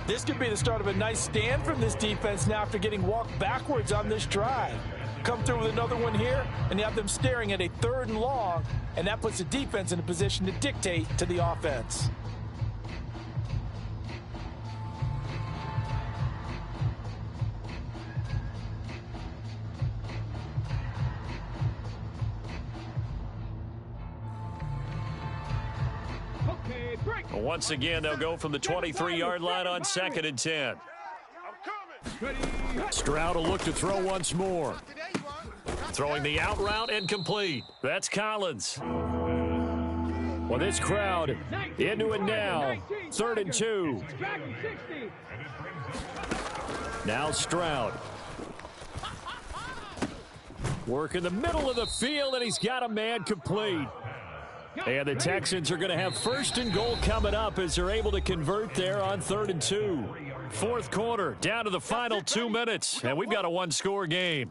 This could be the start of a nice stand from this defense now after getting walked backwards on this drive. Come through with another one here, and you have them staring at a 3rd and long, and that puts the defense in a position to dictate to the offense. Once again, they'll go from the 23-yard line on second and 10. Stroud will look to throw once more. Throwing the out route and complete. That's Collins. Well, this crowd into it now. 3rd and 2. Now Stroud. Work in the middle of the field, and he's got a man complete. And the Texans are going to have 1st and goal coming up as they're able to convert there on 3rd and 2. 4th quarter, down to the final 2 minutes, and we've got a one-score game.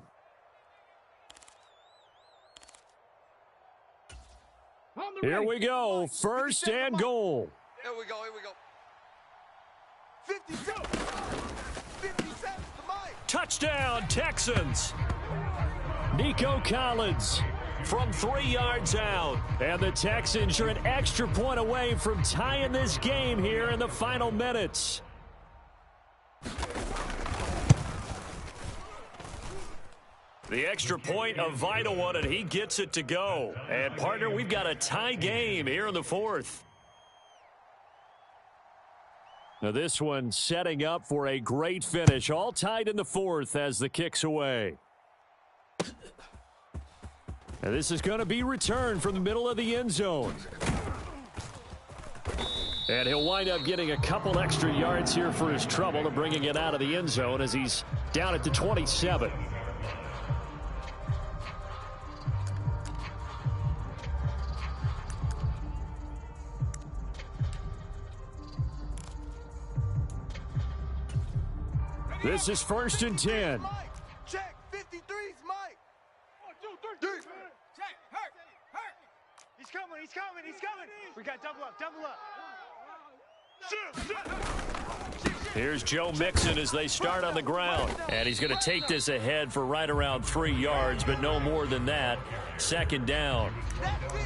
Here we go, 1st and goal. Here we go, 52. 57 to Mike. Touchdown, Texans. Nico Collins from 3 yards out. And the Texans are an extra point away from tying this game here in the final minutes. The extra point, a vital one, and he gets it to go. And, partner, we've got a tie game here in the 4th. Now this one setting up for a great finish. All tied in the 4th as the kick's away. And this is going to be returned from the middle of the end zone. And he'll wind up getting a couple extra yards here for his trouble and bringing it out of the end zone as he's down at the 27. This is 1st and 10. Check, 53's Mike. 1, 2, 3. Check, hurt. He's coming. We got double up. Here's Joe Mixon as they start on the ground. And he's going to take this ahead for right around 3 yards, but no more than that. 2nd down.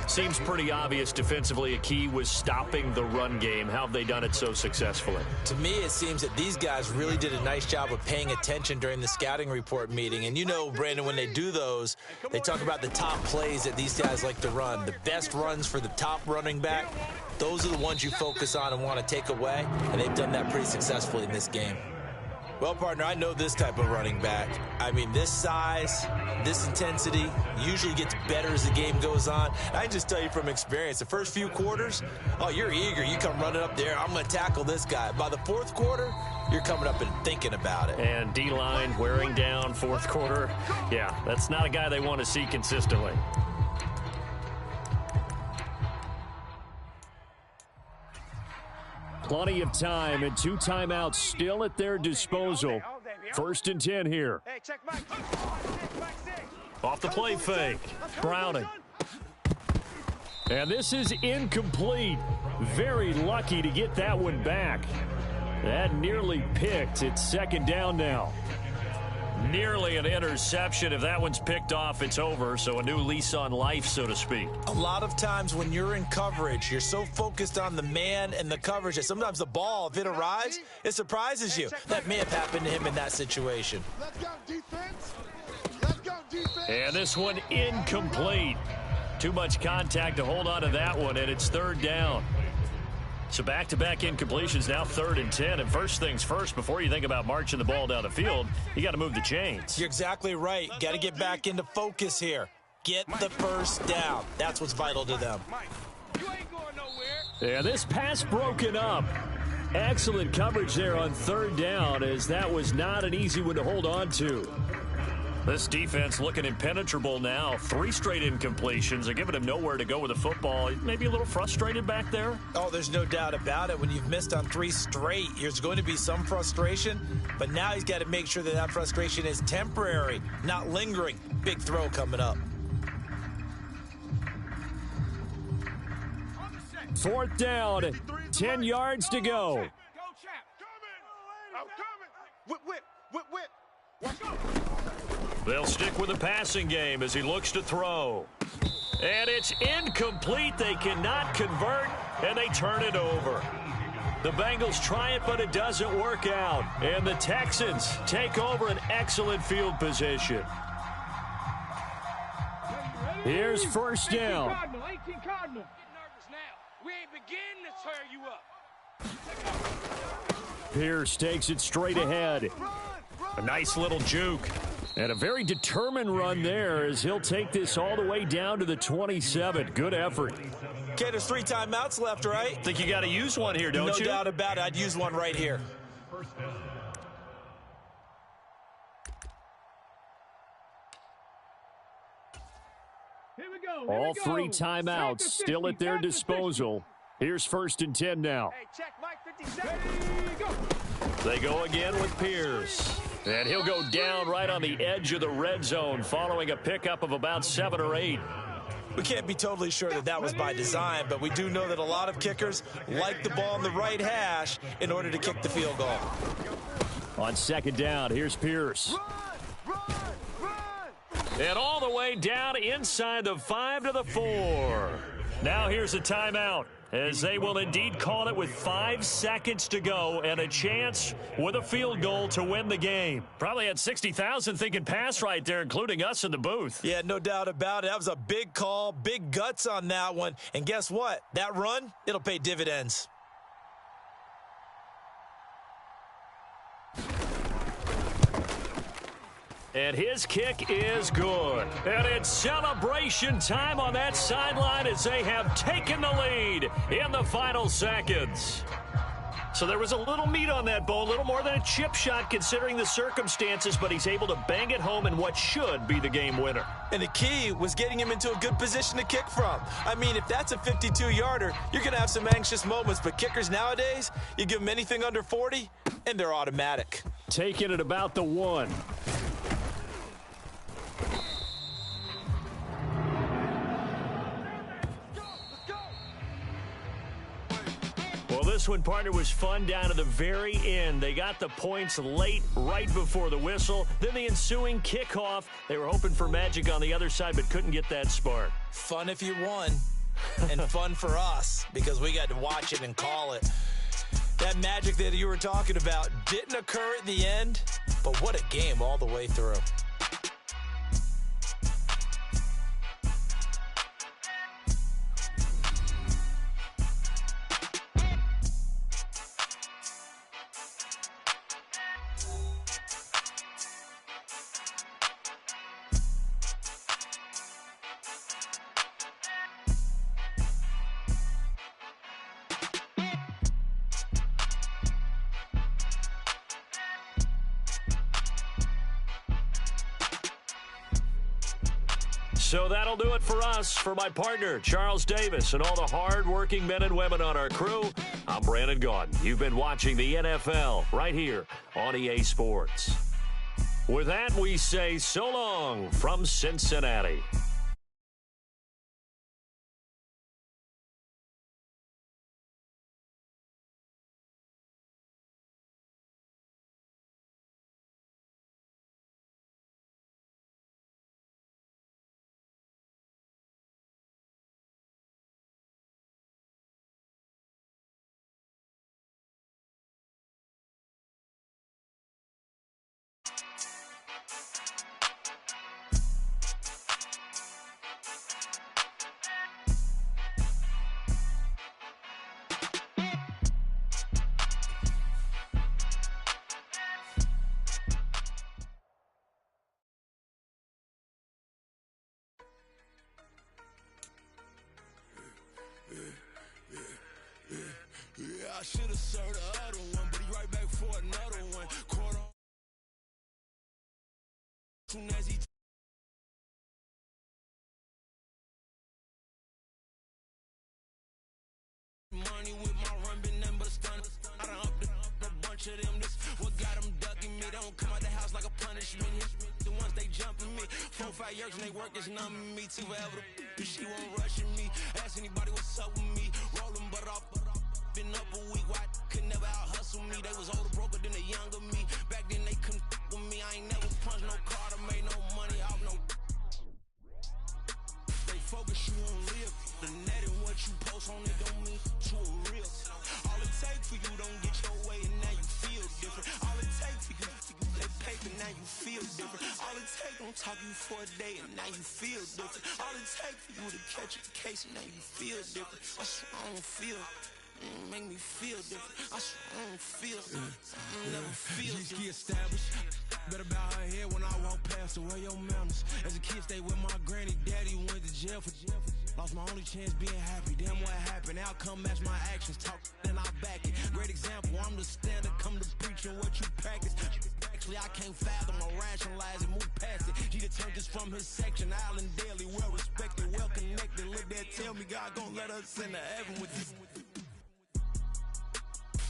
Seems pretty obvious defensively a key was stopping the run game. How have they done it so successfully? To me, it seems that these guys really did a nice job of paying attention during the scouting report meeting. And you know, Brandon, when they do those, they talk about the top plays that these guys like to run. The best runs for the top running back, those are the ones you focus on and want to take away. And they've done that pretty successfully in this game. Well, partner, I know this type of running back. I mean, this size, this intensity usually gets better as the game goes on. I can just tell you from experience, the first few quarters, oh, you're eager. You come running up there, I'm going to tackle this guy. By the 4th quarter, you're coming up and thinking about it. And D-line wearing down 4th quarter. Yeah, that's not a guy they want to see consistently. Plenty of time and 2 timeouts still at their disposal. 1st and 10 here. Off the play fake. Browning. And this is incomplete. Very lucky to get that one back. That nearly picked. It's 2nd down now. Nearly an interception. If that one's picked off, it's over. So a new lease on life, so to speak. A lot of times when you're in coverage, you're so focused on the man and the coverage that sometimes the ball, if it arrives, it surprises you. That may have happened to him in that situation. Let's go, defense. And this one incomplete. Too much contact to hold on to that one, and it's 3rd down. So back-to-back incompletions, now 3rd and 10. And first things first, before you think about marching the ball down the field, you got to move the chains. You're exactly right. Got to get back into focus here. Get the first down. That's what's vital to them. Yeah, this pass broken up. Excellent coverage there on 3rd down, as that was not an easy one to hold on to. This defense looking impenetrable now. 3 straight incompletions. They're giving him nowhere to go with the football. Maybe a little frustrated back there? Oh, there's no doubt about it. When you've missed on 3 straight, there's going to be some frustration. But now he's got to make sure that that frustration is temporary, not lingering. Big throw coming up. 4th down, 10 yards to go. Go, Chap. I'm coming. Whip. Watch out. They'll stick with the passing game as he looks to throw. And it's incomplete. They cannot convert, and they turn it over. The Bengals try it, but it doesn't work out. And the Texans take over an excellent field position. Here's 1st down. 18 Cardinal. Get nervous now. We ain't beginning to tear you up. Pierce takes it straight ahead. A nice little juke. And a very determined run there as he'll take this all the way down to the 27. Good effort. Okay, there's 3 timeouts left, right? Think you got to use one here, don't you? No doubt about it. I'd use one right here. All 3 timeouts still at their disposal. Here's 1st and 10 now. Hey, check, Mike, 50 seconds. They go again with Pierce. And he'll go down right on the edge of the red zone following a pickup of about 7 or 8. We can't be totally sure that that was by design, but we do know that a lot of kickers like the ball in the right hash in order to kick the field goal. On 2nd down, here's Pierce. And all the way down inside the 5 to the 4. Now here's a timeout, as they will indeed call it with 5 seconds to go and a chance with a field goal to win the game. Probably had 60,000 thinking pass right there, including us in the booth. Yeah, no doubt about it. That was a big call, big guts on that one. And guess what? That run, it'll pay dividends. And his kick is good. And it's celebration time on that sideline as they have taken the lead in the final seconds. So there was a little meat on that bone, a little more than a chip shot considering the circumstances, but he's able to bang it home in what should be the game winner. And the key was getting him into a good position to kick from. I mean, if that's a 52-yarder, you're going to have some anxious moments, but kickers nowadays, you give them anything under 40, and they're automatic. Taking it about the 1. This one, partner, was fun down to the very end. They got the points late, right before the whistle. Then the ensuing kickoff. They were hoping for magic on the other side, but couldn't get that spark. Fun if you won, and fun for us, because we got to watch it and call it. That magic that you were talking about didn't occur at the end, but what a game all the way through. So that'll do it for us. For my partner, Charles Davis, and all the hard-working men and women on our crew, I'm Brandon Gaudin. You've been watching the NFL right here on EA Sports. With that, we say so long from Cincinnati. Yeah, I should have served the other one, but he right back for another one. Caught on soon as he money with my run, been nothing but a stun. I done up a bunch of them. This what got them ducking me. They don't come out the house like a punishment. The ones they jumping me. 4-5 years and they work is numbing me. Too forever the she won't rushing me. Ask anybody what's up with me. Rolling but off. Been up a week, why could never out hustle me? They was older, broker than the younger me. Back then they couldn't with me. I ain't never punched no card or made no money off no. They focus you on live. The net and what you post on it don't mean to a real. All it take for you don't get your way and now you feel different. All it take for you that paper now you feel different. All it take don't talk you for a day and now you feel different. All it take for you to catch a case and now you feel different. That's what I don't feel. Make me feel different. I swear I don't feel different. Never feel G-ski different. established. Better bow her head when I walk past her. Wear your manners. As a kid, stayed with my granny. Daddy went to jail for lost my only chance being happy. Damn, what happened? Outcome match my actions. Talk, then I back it. Great example. I'm the standard. Come to preaching what you practice. Actually, I can't fathom or rationalize it. Move past it. He determined this from his section. Island Daily, well respected, well connected. Look there, tell me God gon' let us into heaven with this.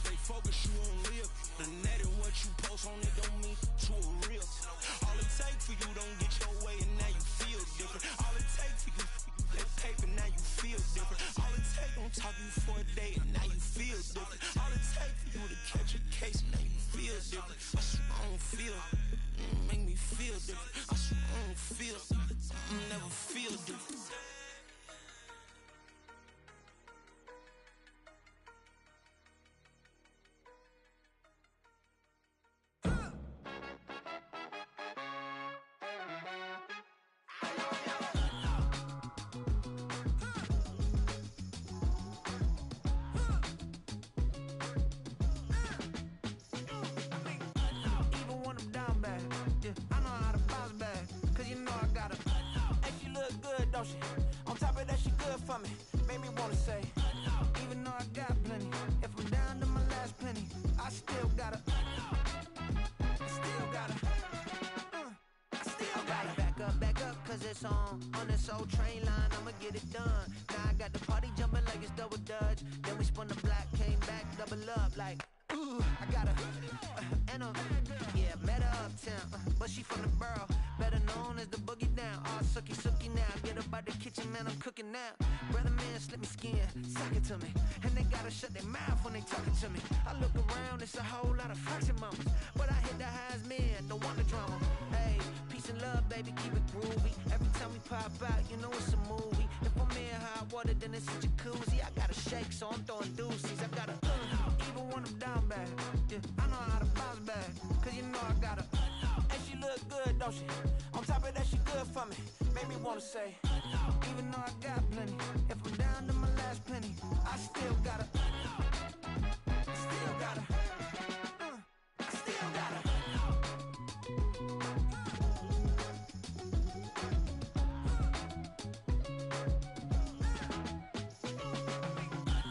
Stay focused, you won't live. The net and what you post on it don't mean to a real. All it takes for you don't get your way and now you feel different. All it takes for you that paper, now you feel different. All it takes don't talk you for a day and now you feel different. All it takes for you to catch a case and now you feel different. I swear I don't feel. Make me feel different. I swear I don't feel. Never feel different. On top of that, she good for me. Made me wanna say, even though I got plenty, if I'm down to my last penny, I still gotta, back up, cause it's on this old train line, I'ma get it done. Now I got the party jumping like it's double dutch. Then we spun the block, came back, double up like, ooh, I got a, and a, yeah, met her uptown, but she from the borough, better known as the boogie down. All sucky now, get up out the kitchen, man, I'm cooking now. Brother man, slip me skin, suck it to me, and they gotta shut their mouth when they talking to me. I look around, it's a whole lot of foxy mamas, but I hit the highs, man, don't want the drama. Hey, peace and love, baby, keep it groovy. Every time we pop out, you know it's a movie. If I'm in hot water, then it's a jacuzzi. I gotta shake, so I'm throwing deuces. I gotta, even when I'm down bad, yeah, I know how to bounce back, cause you know I gotta, and she look good, don't she? On top of that, she good for me. Made me wanna say, even though I got plenty, if I'm down to my last penny, I still gotta, still gotta, still gotta.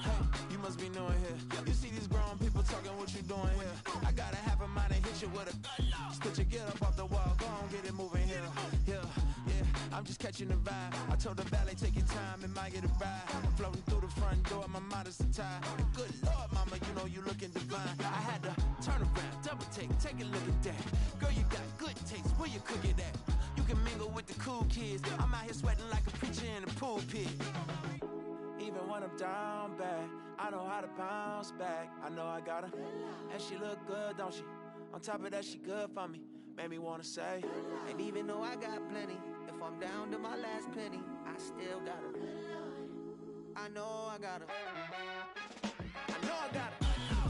Hey, you must be knowing here. You see these grown people talking what you doing here. I gotta have a mind and hit you with a split you, get up off the wall, go on, get it moving here. Yeah, I'm just catching the vibe. I told the valet, take your time, it might get a ride. I'm floating through the front door, my mind is tied. Good Lord, mama, you know you looking divine. I had to turn around, double take a look at that. Girl, you got good taste, where you cook it at? You can mingle with the cool kids. I'm out here sweating like a preacher in a pulpit. Even when I'm down bad, I know how to bounce back. I know I got her, and she look good, don't she? On top of that, she good for me. Made me wanna say, and even though I got plenty, if I'm down to my last penny, I still got her. I know I got her. I know I got her.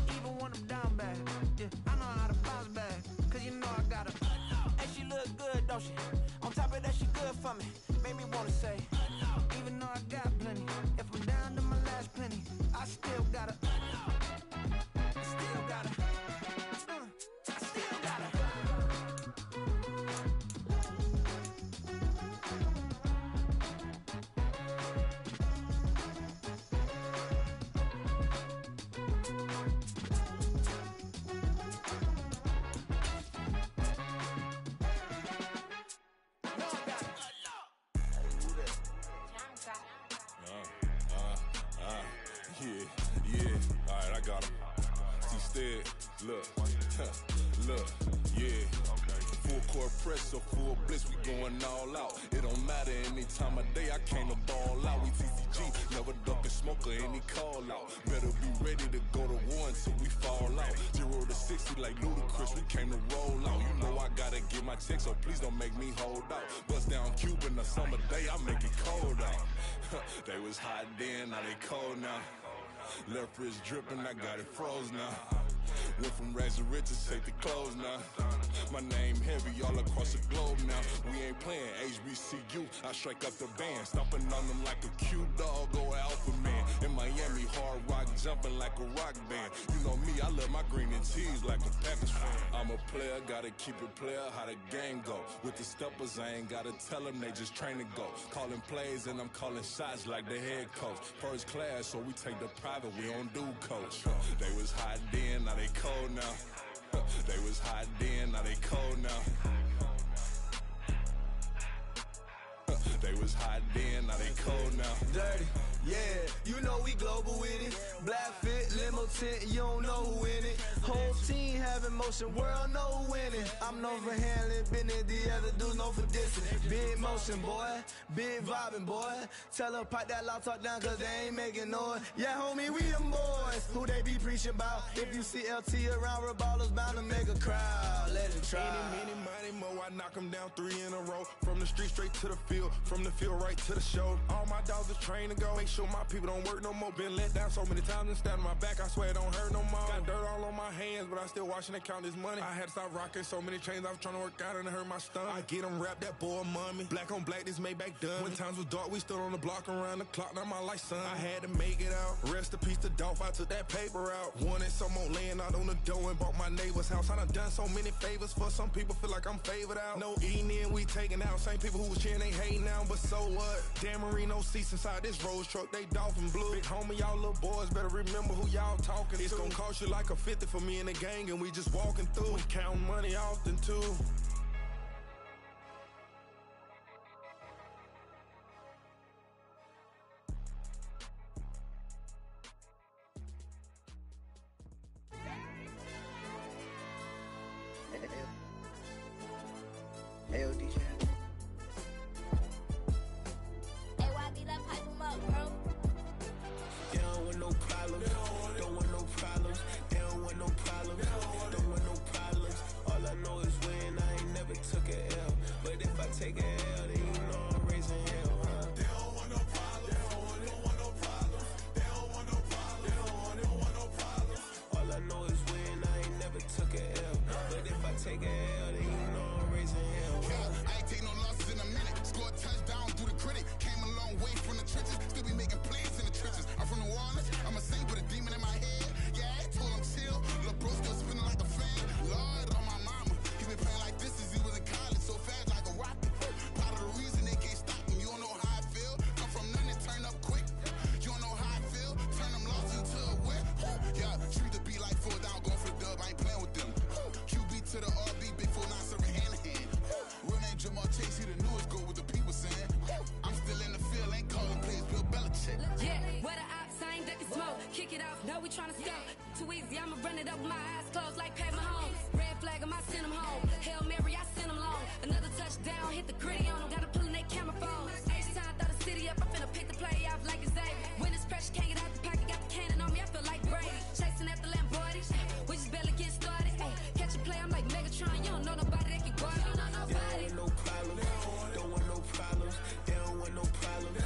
Even when I'm down bad, yeah, I know how to bounce back, cause you know I got her. And she look good, don't she? On top of that, she good for me. Made me wanna say, even though I got plenty, if I'm down to my last penny, I still got her. Still got her. Yeah, alright, I got him. See, look, yeah. Full court press, so full blitz, we going all out. It don't matter any time of day, I came to ball out. We TCG, never duck a smoker, any call out. Better be ready to go to war until we fall out. 0 to 60 like Ludacris, we came to roll out. You know I gotta get my check, so please don't make me hold out. Bust down Cuban a summer day, I make it cold out. They was hot then, now they cold now. Left wrist dripping, I got it froze now. Went from rags to riches, take the clothes now. My name heavy all across the globe now. We ain't playing HBCU, I strike up the band. Stomping on them like a cute dog or alpha man. In Miami, hard rock jumping like a rock band. You know me, I love my green and tees like a Packers fan. I'm a player, gotta keep it player, how the game go. With the steppers, I ain't gotta tell them, they just train to go. Calling plays and I'm calling shots like the head coach. First class, so we take the private, we don't do coach. They was hot then, now they cold now. They was hot then, now they cold now. They was hot then, now they cold now. Dirty, yeah, you know we global with it. Black fit, limo tint, you don't know who in it. Whole team having motion, world know who winning. I'm known for handling business, the other dudes known for dissing. Big motion, boy, big vibing, boy. Tell her pipe that loud talk down, cause they ain't making noise. Yeah, homie, we them boys, who they be preaching about. If you see LT around, Reballers bound to make a crowd. Let it try. Any, money, mo, I knock them down 3 in a row. From the street straight to the field, from the field right to the show. All my dogs are trained to go. Make sure my people don't work no more. Been let down so many times and stand on my back, I swear it don't hurt no more. Got dirt all on my hands, but I still watching and count this money. I had to stop rocking so many chains, I was trying to work out and it hurt my stomach. I get them wrap that boy mommy. Black on black, this Maybach done. When times was dark, we stood on the block around the clock. Now my life, son, I had to make it out. Rest in peace to Dolph, I took that paper out. Wanted some more laying out on the dough and bought my neighbor's house. I done so many favors for some people, feel like I'm favored out. No eating in, we taking out. Same people who was cheering, they hating now, but so what? Dan Marino seats inside this Rolls truck, they dolphin blue. Big homie, y'all little boys better remember who y'all talking to. It's gonna cost you like a 50 for me and the gang, and we just walking through. We counting money often too. Hey, DJ. Hey, YB, let's pipe him up, bro. They don't want no problems. Don't want no problems. They don't want no problems. Don't want no problems. All I know is win. I ain't never took a L. But if I take a L, then you know I'm raising hell, huh? They don't want no problems. They don't want no problems. They don't want no problems. They don't want no problems. All I know is win. I ain't never took a L. But if I take a L, then you know I'm raising hell, huh? I ain't take no losses in a minute. Scored touchdown through the critic. Came a long way from the trenches. Still be making plays in the trenches. I'm from New Orleans. I'm a saint with a demon in my head. Yeah, I told him chill. Lil' bro still spinning like a fan. Lord on my mama. He been playing like this since he was in college. So fast like a rocket. Part of the reason they can't stop him. You don't know how I feel. Come from nothing, turn up quick. You don't know how I feel. Turn them losses into a whip. Yeah, treat the beat like 4 down. Going for the dub. I ain't playing with them. QB to the RB. Big 4 9 serving hand in hand. Real name Jamal Chase. He the newest go with the people saying. I'm still in the field. Ain't calling plays. Bill Belichick. Yeah, what a ops, I ain't ducking smoke. Kick it off, no, we tryna scope. Too easy, I'ma run it up with my eyes closed like Pat Mahomes. Red flag, I send him home. Hail Mary, I send him long. Another touchdown, hit the gritty on him. Gotta pull in they camera phones. H-time, throw the city up, I'm finna pick the play off like it's Xavier. When it's pressure, can't get out the pocket, got the cannon on me, I feel like Brady. Chasing after Lamborghinis, we just barely get started. Ay, catch a play, I'm like Megatron, you don't know nobody that can guard me. You don't know nobody. They don't want no problems. Don't want no problems. They don't want no problems.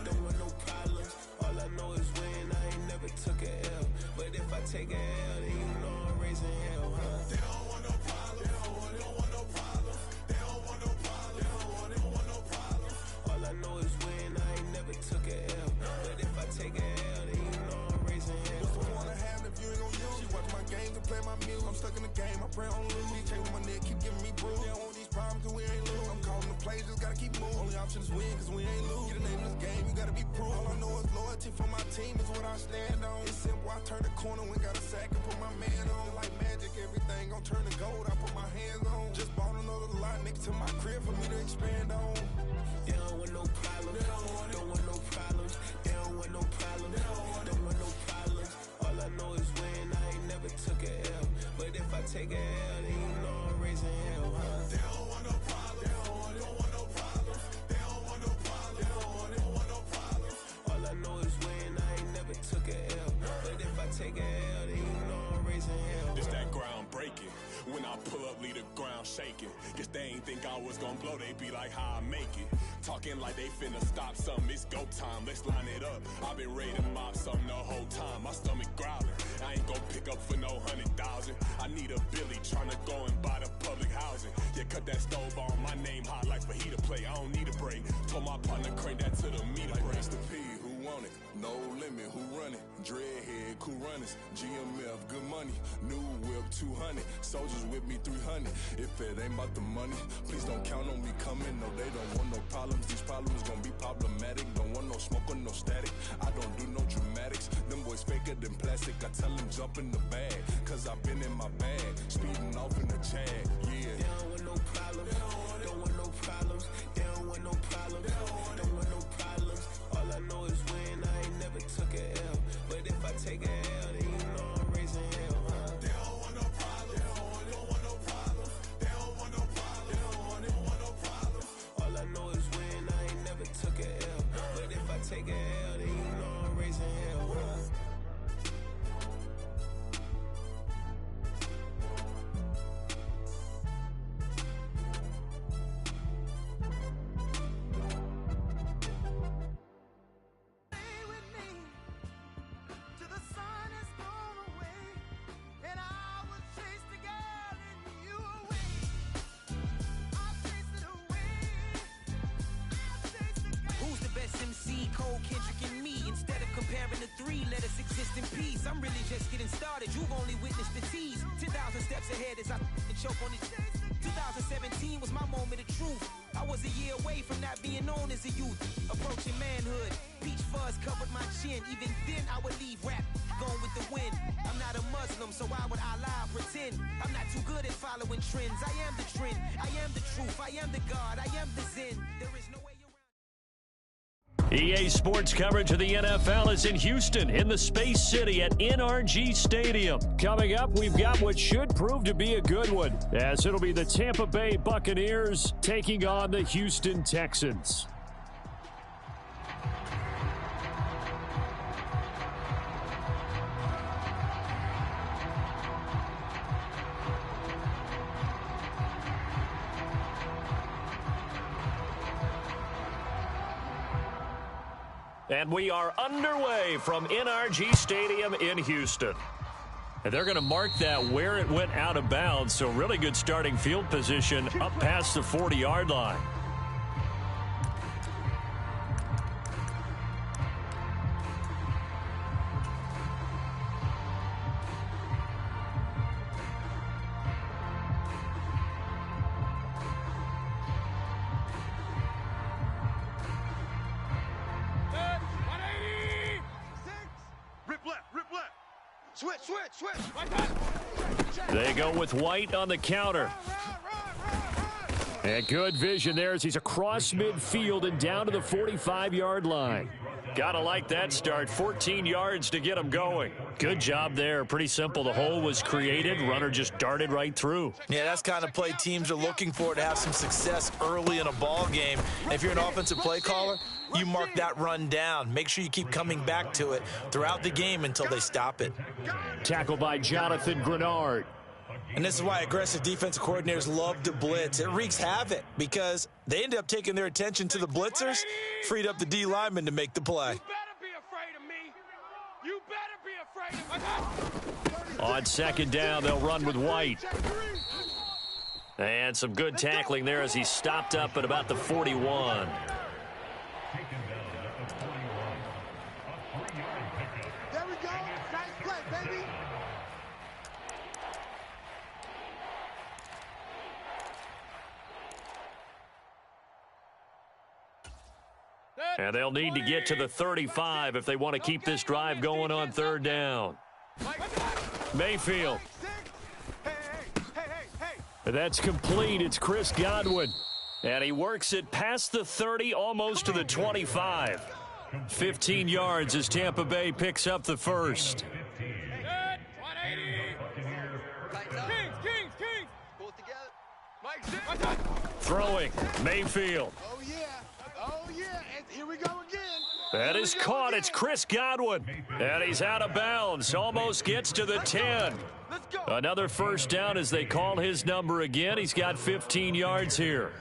Don't want no problems. All I know is win. I ain't never took a L. But if I take a L, then you know I'm raising hell, huh? They don't want no problems. They don't want no problems. They don't want no problems. They don't want no problems. All I know is win. I ain't never took a L. But if I take a L, then you know I'm raising hell. What's the point of having if you ain't gon' use? She watch my games and play my music. I'm stuck in the game. I pray on lose. These chains on my neck keep giving me bruise. They don't want these problems cause we ain't lose. I'm calling the plays, just gotta keep moving. Only option is win cause we ain't lose. Get a name in this game, you gotta be proof. All I know is loyalty for my team is what I stand on. It's simple, I turn the corner when got a sack and put my man on. Like magic, everything gon' turn to gold. I put my hands on. Just bought another lot next to my crib for me to expand on. They don't want no problems. Don't want no problems. They don't want no problems. Don't want no problems. All I know is win. I ain't never took a L. But if I take a L, then you know I'm raising hell, huh? They don't want no problems. They don't want no problems. They don't want no problems. They don't want no problems. All I know is win. I ain't never took a L. But if I take a L, then you know I'm raising hell. It's that ground breaking. When I pull up, leave the ground shaking. Guess they ain't think I was gonna blow, they be like, how I make it. Talking like they finna stop something, it's go time, let's line it up. I've been ready to mob something the whole time, my stomach growling. I ain't gon' pick up for no 100,000. I need a Billy tryna go and buy the public housing. Yeah, cut that stove on, my name hot like fajita play. I don't need a break. Told my partner crank that to the meter like break. The P, who want it? No limit, who run it? Dreadhead, cool runners. GMF, good money. New whip, 200. Soldiers with me, 300. If it ain't about the money, please don't count on me coming. No, they don't want no problems. These problems gon' be problematic. Don't want no smoke or no static. I don't do no dramatics. Them boys faker than plastic. I tell them jump in the bag, cause I've been in my bag. Speeding off in the Jag, yeah. They don't want no problems. Don't want no problems. They don't want no problems. Don't want no problems. All I know is win. I ain't never took a L. But if I take a L, then you know I'm raising hell, huh? They don't want no problems. They don't want no problems. They don't want no problems. They don't want no problems. All I know is win. I ain't never took a L. But if I take a L, then you know I'm raising hell, huh? Let us exist in peace. I'm really just getting started. You've only witnessed the tease. 10,000 steps ahead as I choke on it. 2017 was my moment of truth. I was a year away from not being known as a youth. Approaching manhood. Peach fuzz covered my chin. Even then I would leave rap going with the wind. I'm not a Muslim, so why would I lie or pretend? I'm not too good at following trends. I am the trend. I am the truth. I am the God. I am the Zen. There is no way. EA Sports coverage of the NFL is in Houston, in the Space City at NRG Stadium. Coming up, we've got what should prove to be a good one, as it'll be the Tampa Bay Buccaneers taking on the Houston Texans. And we are underway from NRG Stadium in Houston. And they're going to mark that where it went out of bounds. So really good starting field position up past the 40-yard line. They go with White on the counter. And good vision there as he's across midfield and down to the 45-yard line. Gotta like that start. 14 yards to get him going. Good job there. Pretty simple. The hole was created. Runner just darted right through. Yeah, that's the kind of play teams are looking for to have some success early in a ball game. And if you're an offensive play caller, you mark that run down. Make sure you keep coming back to it throughout the game until they stop it. Tackled by Jonathan Grenard. And this is why aggressive defensive coordinators love to blitz. It wreaks havoc because they end up taking their attention to the blitzers, freed up the D lineman to make the play. You better be afraid of me. You better be afraid of me. On second down, they'll run with White. And some good tackling there as he stopped up at about the 41. There we go. Nice play, baby. And they'll need to get to the 35 if they want to keep this drive going on third down. Mayfield. That's complete. It's Chris Godwin. And he works it past the 30, almost to the 25. 15 yards as Tampa Bay picks up the first. Throwing, Mayfield. Oh, yeah. Oh, yeah. And here we go again. That is caught. It's Chris Godwin. And he's out of bounds. Almost gets to the 10. Another first down as they call his number again. He's got 15 yards here.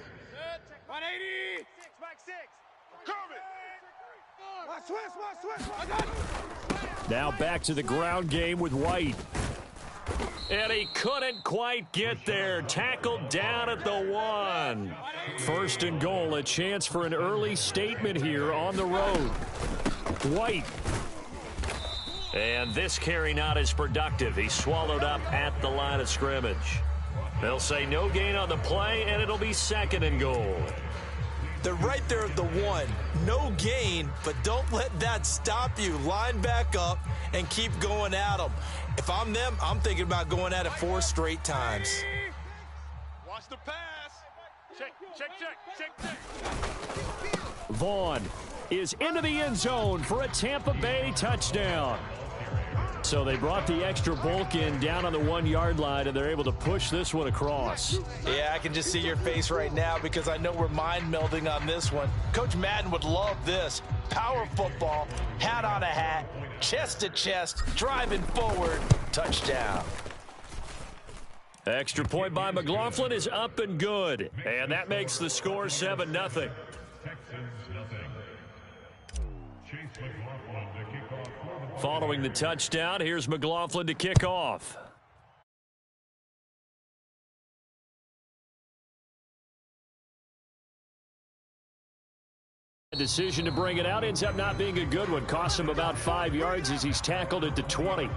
180. 6, Mike 6. Now back to the ground game with White. And he couldn't quite get there. Tackled down at the 1. First and goal, a chance for an early statement here on the road. White. And this carry not as productive. He's swallowed up at the line of scrimmage. They'll say no gain on the play, and it'll be second and goal. They're right there at the 1. No gain, but don't let that stop you. Line back up and keep going at them. If I'm them, I'm thinking about going at it 4 straight times. Watch the pass. Check. Vaughn is into the end zone for a Tampa Bay touchdown. So they brought the extra bulk in down on the 1-yard line, and they're able to push this one across. Yeah, I can just see your face right now because I know we're mind melding on this one. Coach Madden would love this. Power football, hat on a hat, chest to chest, driving forward, touchdown. Extra point by McLaughlin is up and good, and that makes the score 7-0. Following the touchdown, here's McLaughlin to kick off. A decision to bring it out ends up not being a good one. Costs him about 5 yards as he's tackled at the 20.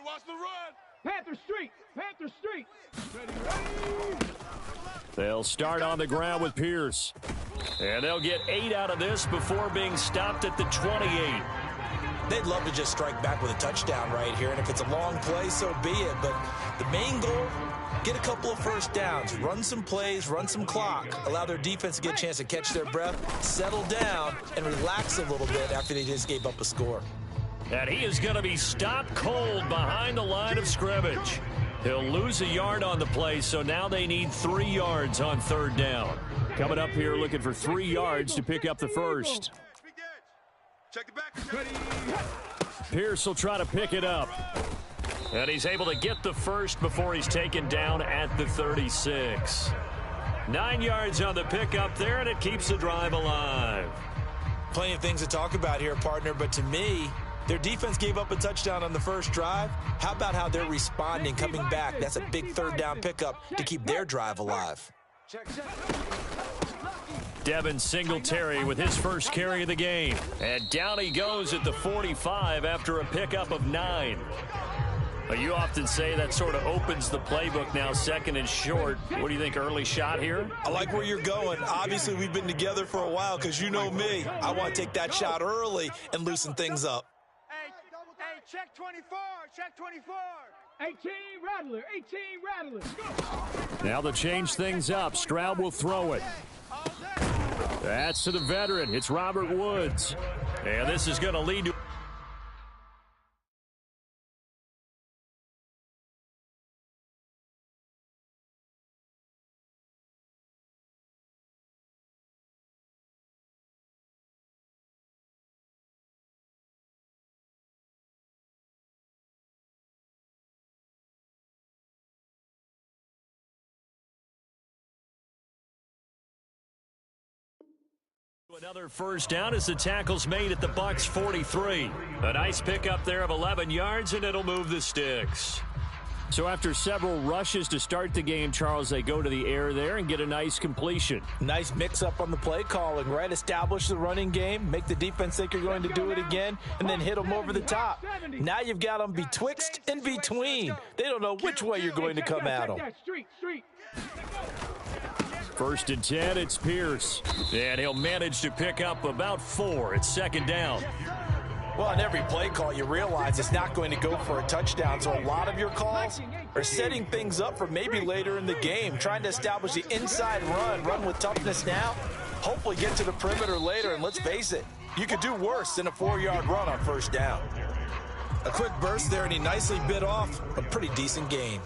Watch the run. Panther Street. They'll start on the ground with Pierce. And they'll get 8 out of this before being stopped at the 28. They'd love to just strike back with a touchdown right here, and if it's a long play, so be it. But the main goal, get a couple of first downs, run some plays, run some clock, allow their defense to get a chance to catch their breath, settle down, and relax a little bit after they just gave up a score. And he is going to be stopped cold behind the line of scrimmage. He'll lose a yard on the play, so now they need 3 yards on 3rd down. Coming up here looking for 3 yards to pick up the first. Check it back. Pierce will try to pick it up. And he's able to get the first before he's taken down at the 36. 9 yards on the pickup there, and it keeps the drive alive. Plenty of things to talk about here, partner, but to me, their defense gave up a touchdown on the first drive. How about how they're responding, coming back? That's a big 3rd down pickup to keep their drive alive. Devin Singletary with his first carry of the game. And down he goes at the 45 after a pickup of 9. You often say that sort of opens the playbook now, 2nd and short. What do you think, early shot here? I like where you're going. Obviously, we've been together for a while because you know me. I want to take that shot early and loosen things up. Hey, check 24. 18 Rattler. Now to change things up, Stroud will throw it. That's to the veteran. It's Robert Woods. And this is going to lead to... Another first down as the tackle's made at the Bucs 43. A nice pickup there of 11 yards, and it'll move the sticks. So after several rushes to start the game, Charles, they go to the air there and get a nice completion. Nice mix-up on the play calling, right? Establish the running game, make the defense think you're going to do it again, and then hit them over the top. Now you've got them betwixt and between. They don't know which way you're going to come at them. First and 10, it's Pierce. And he'll manage to pick up about 4. It's 2nd down. Well, on every play call, you realize it's not going to go for a touchdown. So a lot of your calls are setting things up for maybe later in the game, trying to establish the inside run with toughness now, hopefully get to the perimeter later. And let's face it, you could do worse than a 4-yard run on 1st down. A quick burst there, and he nicely bit off a pretty decent gain.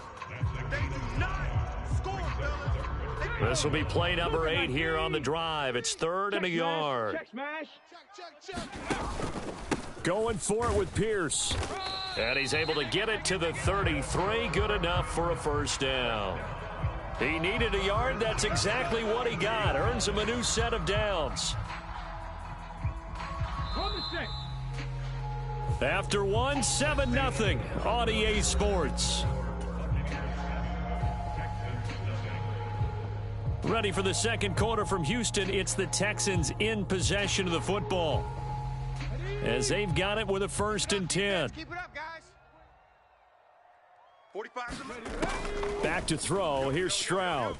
This will be play number 8 here on the drive. It's 3rd and a yard. Going for it with Pierce. And he's able to get it to the 33. Good enough for a first down. He needed a yard. That's exactly what he got. Earns him a new set of downs. After one, 7-0 on EA Sports. Ready for the second quarter from Houston. It's the Texans in possession of the football, as they've got it with a 1st and 10. Keep it up, guys. 45. Back to throw. Here's Stroud.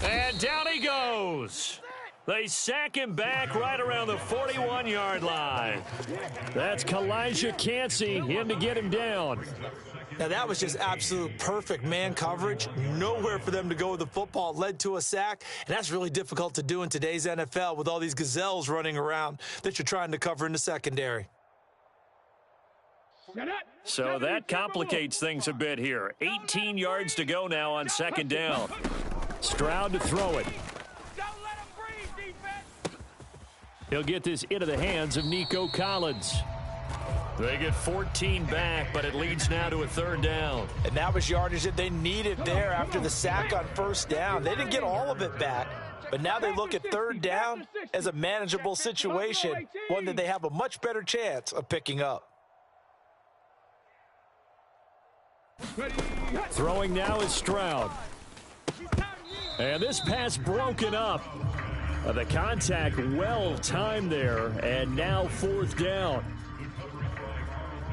And down he goes. They sack him back right around the 41-yard line. That's Kalijah Cansey in to get him down. Now, that was just absolute perfect man coverage. Nowhere for them to go with the football. Led to a sack, and that's really difficult to do in today's NFL with all these gazelles running around that you're trying to cover in the secondary. So that complicates things a bit here. 18 yards to go now on 2nd down. Stroud to throw it. He'll get this into the hands of Nico Collins. They get 14 back, but it leads now to a 3rd down. And that was yardage that they needed there after the sack on 1st down. They didn't get all of it back, but now they look at 3rd down as a manageable situation, one that they have a much better chance of picking up. Throwing now is Stroud. And this pass broken up. The contact well timed there, and now 4th down.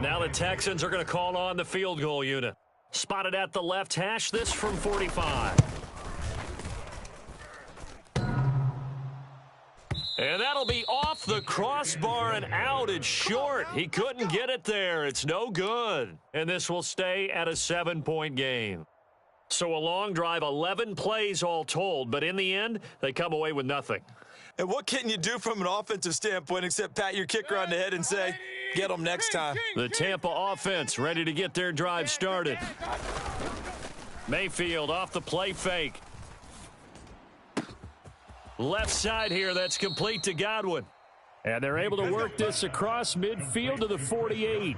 Now the Texans are going to call on the field goal unit. Spotted at the left hash, this from 45. And that'll be off the crossbar and out. It's short. He couldn't get it there. It's no good. And this will stay at a 7-point game. So a long drive, 11 plays all told, but in the end, they come away with nothing. And what can you do from an offensive standpoint except pat your kicker on the head and say, get them next time? The Tampa offense ready to get their drive started. Mayfield off the play fake. Left side here, that's complete to Godwin. And they're able to work this across midfield to the 48.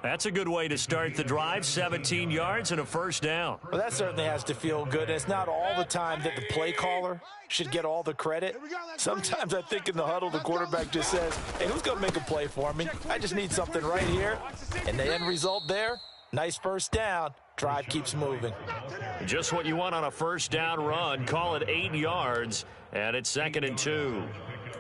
That's a good way to start the drive, 17 yards and a 1st down. Well, that certainly has to feel good. It's not all the time that the play caller should get all the credit. Sometimes I think in the huddle, the quarterback just says, hey, who's going to make a play for me? I just need something right here. And the end result there, nice 1st down. Drive keeps moving. Just what you want on a 1st down run. Call it 8 yards, and it's 2nd and 2.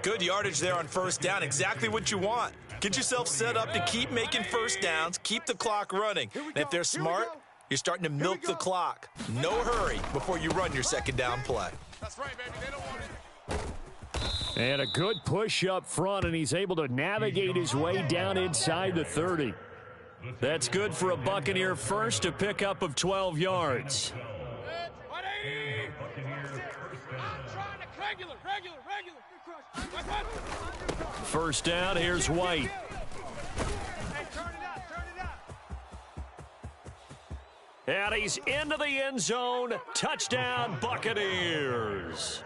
Good yardage there on 1st down. Exactly what you want. Get yourself set up to keep making 1st downs, keep the clock running. And if they're smart, you're starting to milk the clock. No hurry before you run your 2nd down play. That's right, baby. They don't want it. And a good push up front, and he's able to navigate his way down inside the 30. That's good for a Buccaneer first, a pickup of 12 yards. First down, here's White. And he's into the end zone. Touchdown, Buccaneers.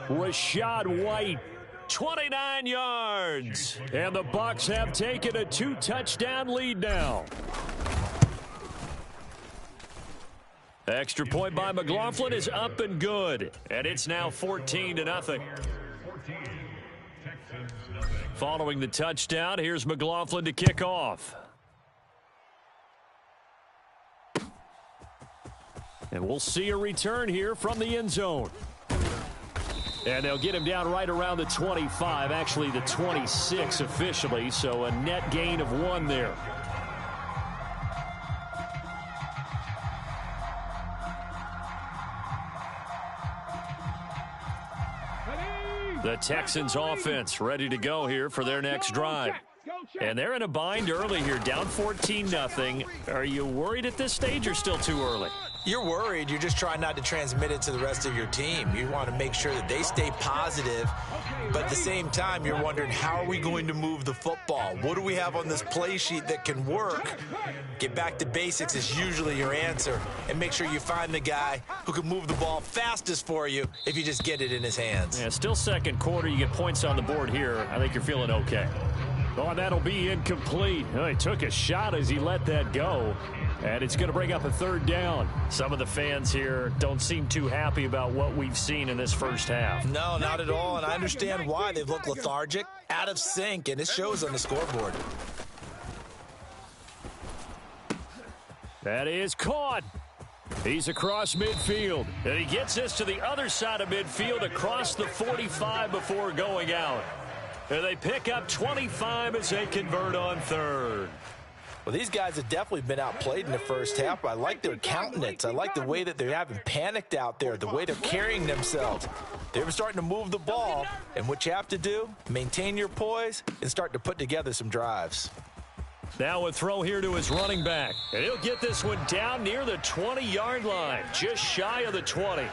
Rachaad White, 29 yards. And the Bucs have taken a 2-touchdown lead now. Extra point by McLaughlin is up and good. And it's now 14-0. Following the touchdown, here's McLaughlin to kick off. And we'll see a return here from the end zone. And they'll get him down right around the 25, actually the 26 officially, so a net gain of 1 there. The Texans offense ready to go here for their next drive. And they're in a bind early here, down 14-0. Are you worried at this stage or still too early? You're worried. You're just trying not to transmit it to the rest of your team. You want to make sure that they stay positive, but at the same time, you're wondering, how are we going to move the football? What do we have on this play sheet that can work? Get back to basics is usually your answer, and make sure you find the guy who can move the ball fastest for you if you just get it in his hands. Yeah, still second quarter. You get points on the board here. I think you're feeling okay. Oh, and that'll be incomplete. Oh, he took a shot as he let that go, and it's going to bring up a third down. Some of the fans here don't seem too happy about what we've seen in this first half. No, not at all, and I understand why. They've looked lethargic, out of sync, and it shows on the scoreboard. That is caught. He's across midfield, and he gets this to the other side of midfield across the 45 before going out. And they pick up 25 as they convert on third. Well, these guys have definitely been outplayed in the first half. I like their countenance. I like the way that they haven't panicked out there, the way they're carrying themselves. They're starting to move the ball, and what you have to do, maintain your poise and start to put together some drives. Now a throw here to his running back, and he'll get this one down near the 20-yard line, just shy of the 20.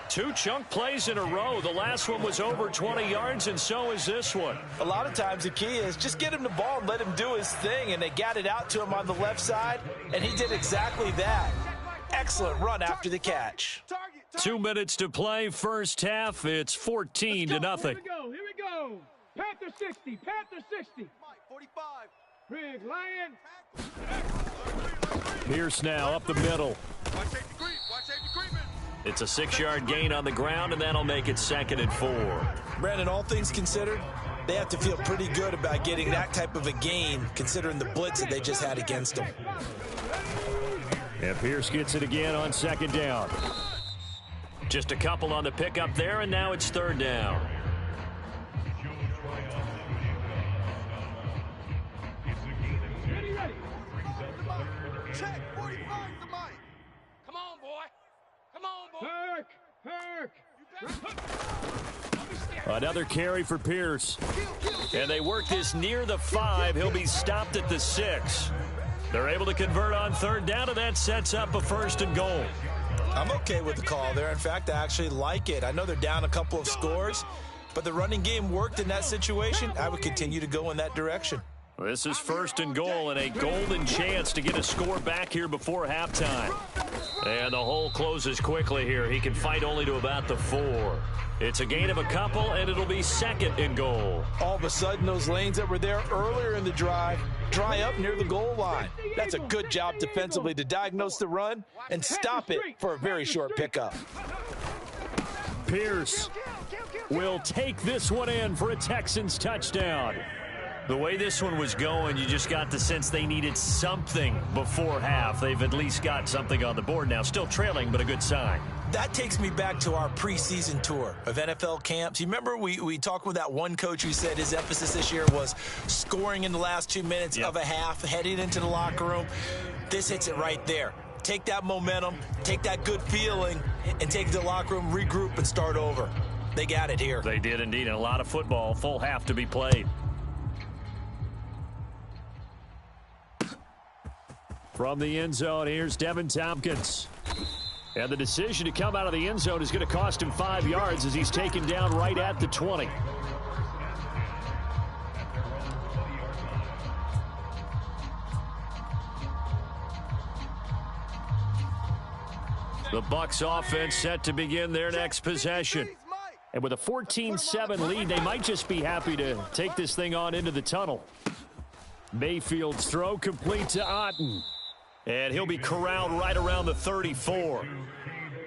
2 chunk plays in a row. The last one was over 20 yards, and so is this one. A lot of times the key is just get him the ball and let him do his thing, and they got it out to him on the left side, and he did exactly that. Excellent run after the catch. 2 minutes to play, first half. It's 14-0. Here we go. Panther 60, Panther 60. 45. Big Lion. Pierce now up the middle. Watch safety creep. Watch safety creeping. It's a 6-yard gain on the ground, and that'll make it 2nd and 4. Brandon, all things considered, they have to feel pretty good about getting that type of a gain, considering the blitz that they just had against them. And Pierce gets it again on 2nd down. Just a couple on the pickup there, and now it's 3rd down. Check 45 the mic. Come on, boy. Come on, boy. Herc. Another carry for Pierce. And they work this near the 5. He'll be stopped at the 6. They're able to convert on 3rd down, and that sets up a 1st and goal. I'm okay with the call there. In fact, I actually like it. I know they're down a couple of scores, but the running game worked in that situation. I would continue to go in that direction. This is 1st and goal, and a golden chance to get a score back here before halftime. And the hole closes quickly here. He can fight only to about the 4. It's a gain of a couple, and it'll be 2nd and goal. All of a sudden, those lanes that were there earlier in the drive dry up near the goal line. That's a good job defensively to diagnose the run and stop it for a very short pickup. Pierce will take this one in for a Texans touchdown. The way this one was going, you just got the sense they needed something before half. They've at least got something on the board now. Still trailing, but a good sign. That takes me back to our preseason tour of NFL camps. You remember we talked with that one coach who said his emphasis this year was scoring in the last 2 minutes of a half, heading into the locker room. This hits it right there. Take that momentum, take that good feeling, and take it to the locker room, regroup, and start over. They got it here. They did indeed, and a lot of football, full half to be played. From the end zone, here's Devin Tompkins. And the decision to come out of the end zone is going to cost him 5 yards as he's taken down right at the 20. The Bucs offense set to begin their next possession. And with a 14-7 lead, they might just be happy to take this thing on into the tunnel. Mayfield's throw complete to Otten. And he'll be corralled right around the 34.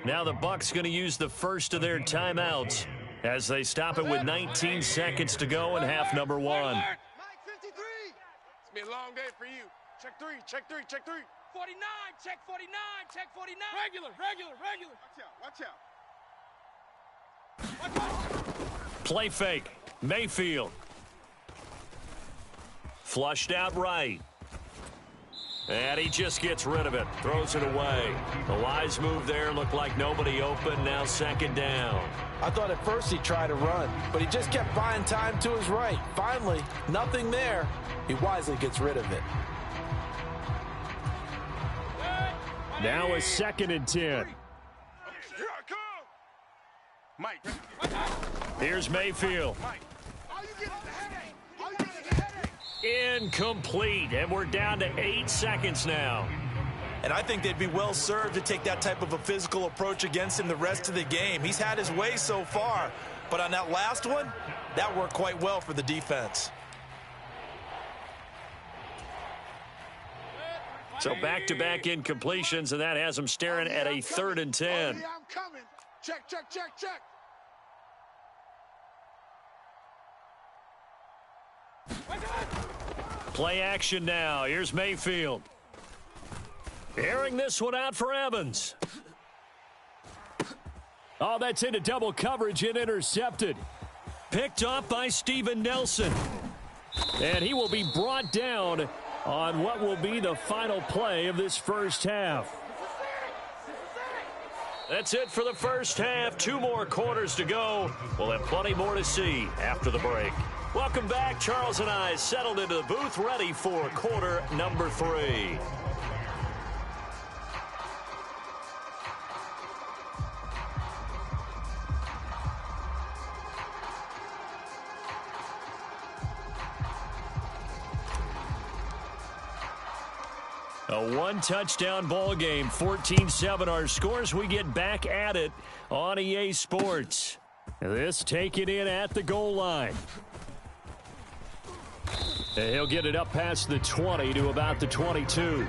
Now the Bucs going to use the first of their timeouts as they stop it with 19 seconds to go in half number 1. Mike 53. It's been a long day for you. Check 3, check 3, check 3. 49, check 49, check 49. Regular. Watch out. Play fake. Mayfield. Flushed out right. And he just gets rid of it. Throws it away. The wise move there. Looked like nobody open. Now 2nd down. I thought at first he'd try to run, but he just kept buying time to his right. Finally, nothing there. He wisely gets rid of it. Now a 2nd and 10. Here I come. Mike. Here's Mayfield. Mike. All you get is a headache. All you get is a headache. Incomplete, and we're down to 8 seconds now. And I think they'd be well served to take that type of a physical approach against him the rest of the game. He's had his way so far, but on that last one, that worked quite well for the defense. So back-to-back incompletions, and that has them staring at a 3rd and 10. Oh, yeah, I'm coming. Check, check, check, check. Play action now. Here's Mayfield. Airing this one out for Evans. Oh, that's into double coverage and intercepted. Picked off by Steven Nelson. And he will be brought down on what will be the final play of this first half. That's it for the first half. 2 more quarters to go. We'll have plenty more to see after the break. Welcome back. Charles and I settled into the booth, ready for quarter number 3. A 1-touchdown ball game, 14-7 our scores. We get back at it on EA Sports. This taken in at the goal line. And he'll get it up past the 20 to about the 22.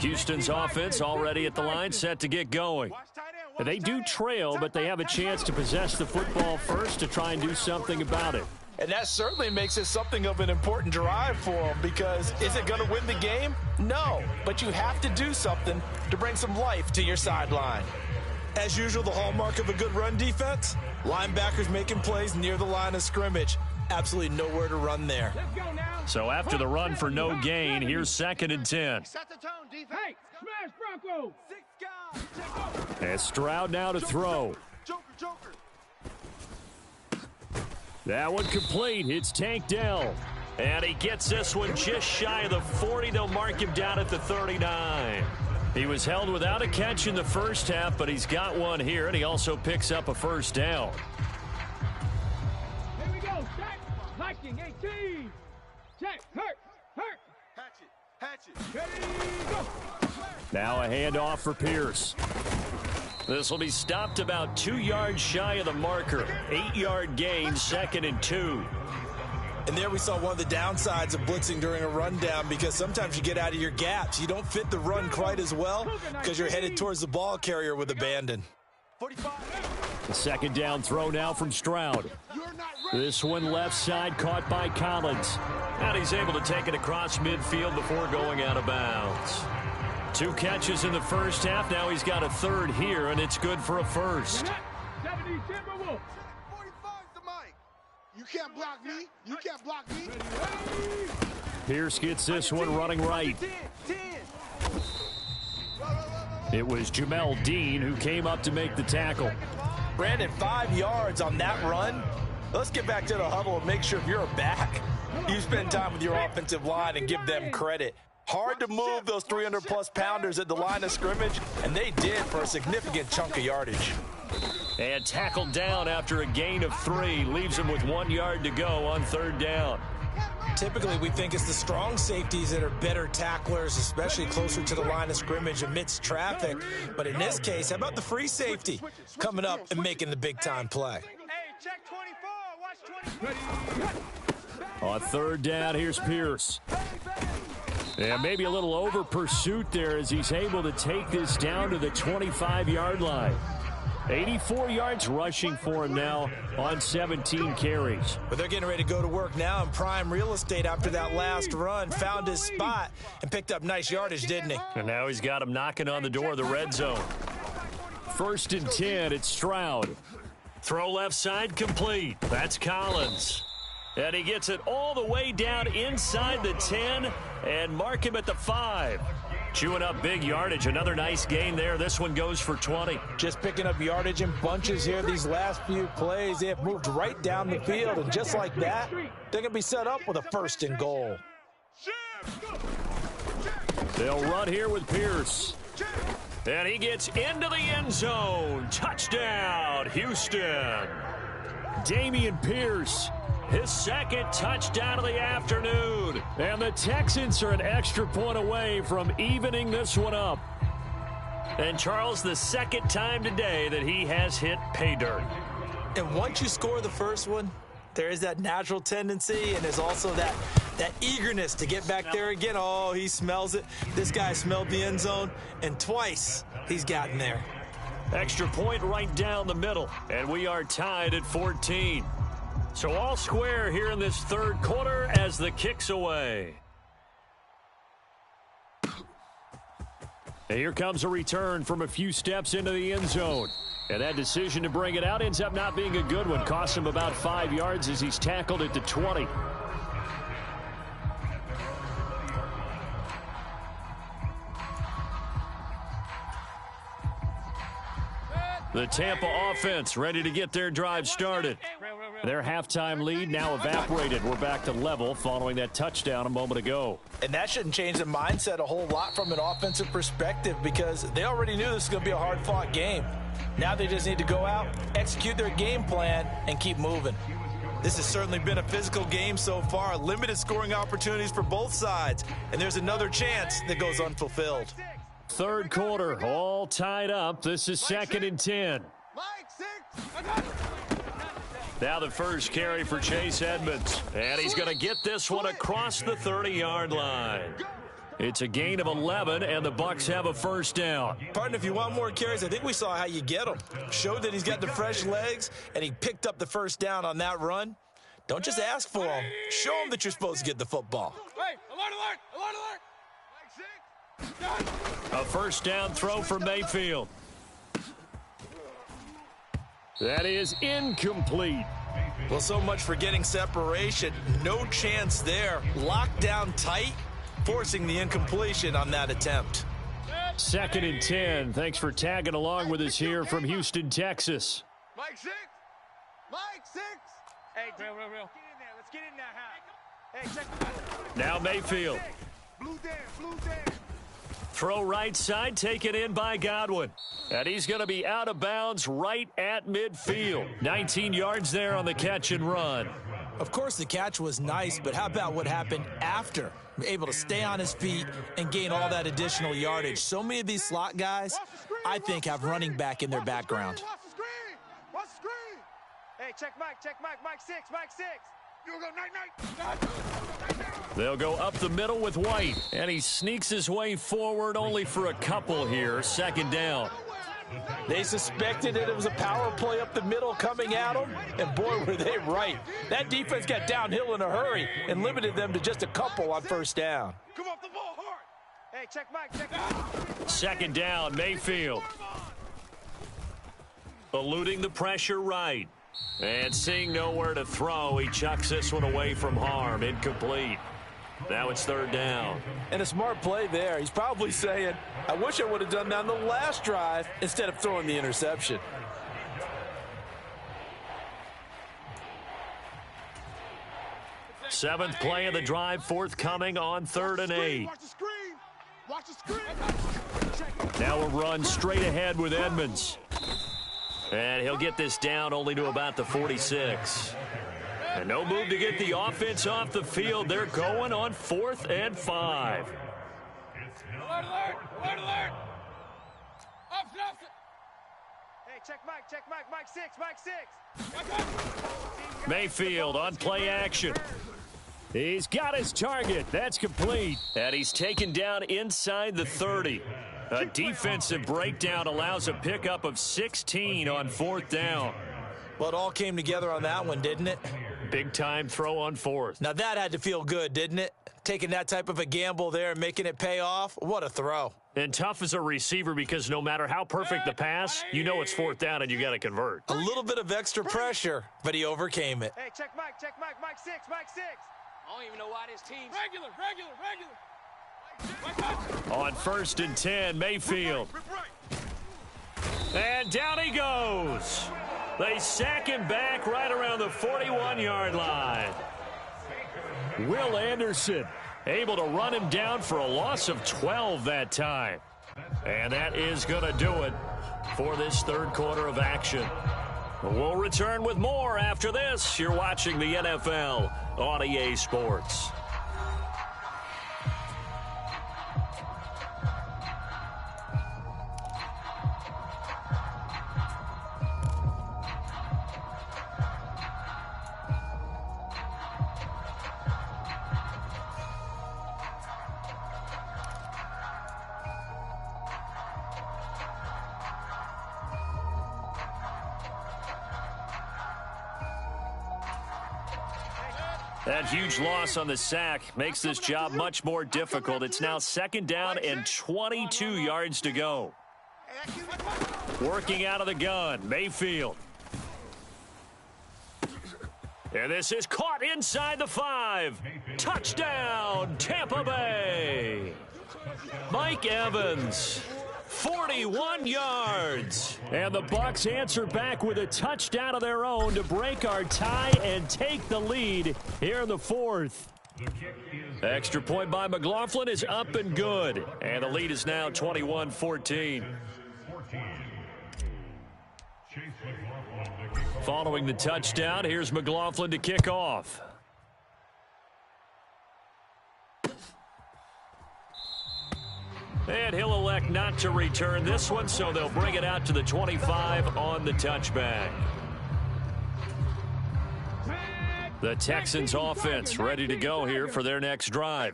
Houston's offense already at the line, set to get going. They do trail, but they have a chance to possess the football first to try and do something about it. And that certainly makes it something of an important drive for them, because is it going to win the game? No, but you have to do something to bring some life to your sideline. As usual, the hallmark of a good run defense, linebackers making plays near the line of scrimmage. Absolutely nowhere to run there. So after the run for no gain, here's 2nd and 10. Set the tone, defense. Hey, smash Bronco. 6 guys. And Stroud now to throw. Joker. That one complete. It's Tank Dell. And he gets this one just shy of the 40. They'll mark him down at the 39. He was held without a catch in the first half, but he's got one here, and he also picks up a first down. Here we go. Check. Viking 18. Check. Hurt. Hatchet. Ready, go. Now a handoff for Pierce. This will be stopped about 2 yards shy of the marker. 8-yard gain, 2nd and 2. And there we saw one of the downsides of blitzing during a rundown, because sometimes you get out of your gaps. You don't fit the run quite as well because you're headed towards the ball carrier with abandon. The 2nd down throw now from Stroud. This one left side caught by Collins. And he's able to take it across midfield before going out of bounds. 2 catches in the first half. Now he's got a 3rd here, and it's good for a first. 70 Timberwolves. 45's the mic. You can't block me. You can't block me. Pierce gets this one running right. It was Jamel Dean who came up to make the tackle. Brandon, 5 yards on that run. Let's get back to the huddle and make sure if you're a back, you spend time with your offensive line and give them credit. Hard to move those 300-plus pounders at the line of scrimmage, and they did for a significant chunk of yardage. And tackled down after a gain of 3. Leaves him with 1 yard to go on 3rd down. Typically, we think it's the strong safeties that are better tacklers, especially closer to the line of scrimmage amidst traffic. But in this case, how about the free safety coming up and making the big-time play? Hey, check 24. Watch 24. On 3rd down, here's Pierce. And maybe a little over pursuit there as he's able to take this down to the 25-yard line. 84 yards rushing for him now on 17 carries. But they're getting ready to go to work now in prime real estate after that last run. Found his spot and picked up nice yardage, didn't he? And now he's got him knocking on the door of the red zone. 1st and 10, it's Stroud. Throw left side complete. That's Collins. And he gets it all the way down inside the 10 and mark him at the 5. Chewing up big yardage. Another nice gain there. This one goes for 20. Just picking up yardage in bunches here these last few plays. They have moved right down the field, and just like that, they're going to be set up with a 1st and goal. They'll run here with Pierce. And he gets into the end zone. Touchdown, Houston. Dameon Pierce, his 2nd touchdown of the afternoon. And the Texans are an extra point away from evening this one up. And Charles, the 2nd time today that he has hit pay dirt. And once you score the first one, there is that natural tendency, and there's also that eagerness to get back there again. Oh, he smells it. This guy smelled the end zone, and twice he's gotten there. Extra point right down the middle, and we are tied at 14. So all square here in this third quarter as the kick's away. And here comes a return from a few steps into the end zone. And that decision to bring it out ends up not being a good one. Cost him about 5 yards as he's tackled at the 20. The Tampa offense ready to get their drive started. Their halftime lead now evaporated. We're back to level following that touchdown a moment ago. And that shouldn't change the mindset a whole lot from an offensive perspective because they already knew this was going to be a hard-fought game. Now they just need to go out, execute their game plan, and keep moving. This has certainly been a physical game so far. Limited scoring opportunities for both sides. And there's another chance that goes unfulfilled. Third quarter, all tied up. This is 2nd and 10. Now the first carry for Chase Edmonds. And he's going to get this one across the 30-yard line. It's a gain of 11, and the Bucs have a first down. Partner, if you want more carries, I think we saw how you get them. Showed that he's got the fresh legs, and he picked up the first down on that run. Don't just ask for them. Show them that you're supposed to get the football. Hey, alert, alert, alert, alert. A first down throw for Mayfield. That is incomplete. Well, so much for getting separation. No chance there. Locked down tight, forcing the incompletion on that attempt. 2nd and 10. Thanks for tagging along with us here from Houston, Texas. Mike 6. Mike 6. Hey, real. Get in there. Let's get in there, huh? Hey, check the back. Now Mayfield. Blue there. Throw right side, taken in by Godwin. And he's going to be out of bounds right at midfield. 19 yards there on the catch and run. Of course, the catch was nice, but how about what happened after? Able to stay on his feet and gain all that additional yardage. So many of these slot guys, I think, have running back in their background. Watch the screen. Hey, check Mike, Mike 6, Mike 6. You go night. They'll go up the middle with White, and he sneaks his way forward only for a couple here. 2nd down. They suspected that it was a power play up the middle coming at them, and boy, were they right. That defense got downhill in a hurry and limited them to just a couple on first down. Come off the ball hard. Hey, check Mike. 2nd down, Mayfield. Eluding the pressure right. And seeing nowhere to throw, he chucks this one away from harm. Incomplete. Now it's 3rd down. And a smart play there. He's probably saying, I wish I would have done that on the last drive instead of throwing the interception. Seventh play of the drive, forthcoming on 3rd and 8. Watch the screen. Now a run straight ahead with Edmonds. And he'll get this down only to about the 46. And no move to get the offense off the field. They're going on 4th and 5. Alert. Opposite. Hey, check Mike 6. Mayfield on play action. He's got his target. That's complete. And he's taken down inside the 30. A defensive breakdown allows a pickup of 16 on 4th down. Well, it all came together on that one, didn't it? Big time throw on 4th. Now that had to feel good, didn't it? Taking that type of a gamble there and making it pay off. What a throw. And tough as a receiver because no matter how perfect the pass, you know it's 4th down and you got to convert. A little bit of extra pressure, but he overcame it. Hey, check Mike 6. I don't even know why this team's regular. On 1st and 10, Mayfield. And down he goes. They sack him back right around the 41-yard line. Will Anderson able to run him down for a loss of 12 that time. And that is going to do it for this third quarter of action. We'll return with more after this. You're watching the NFL on EA Sports. That huge loss on the sack makes this job much more difficult. It's now 2nd down and 22 yards to go. Working out of the gun, Mayfield. And this is caught inside the 5. Touchdown, Tampa Bay. Mike Evans, 41 yards. And the Bucs answer back with a touchdown of their own to break our tie and take the lead here in the 4th. Extra point by McLaughlin is up and good. And the lead is now 21-14. Following the touchdown, here's McLaughlin to kick off. And he'll elect not to return this one, so they'll bring it out to the 25 on the touchback. The Texans offense ready to go here for their next drive.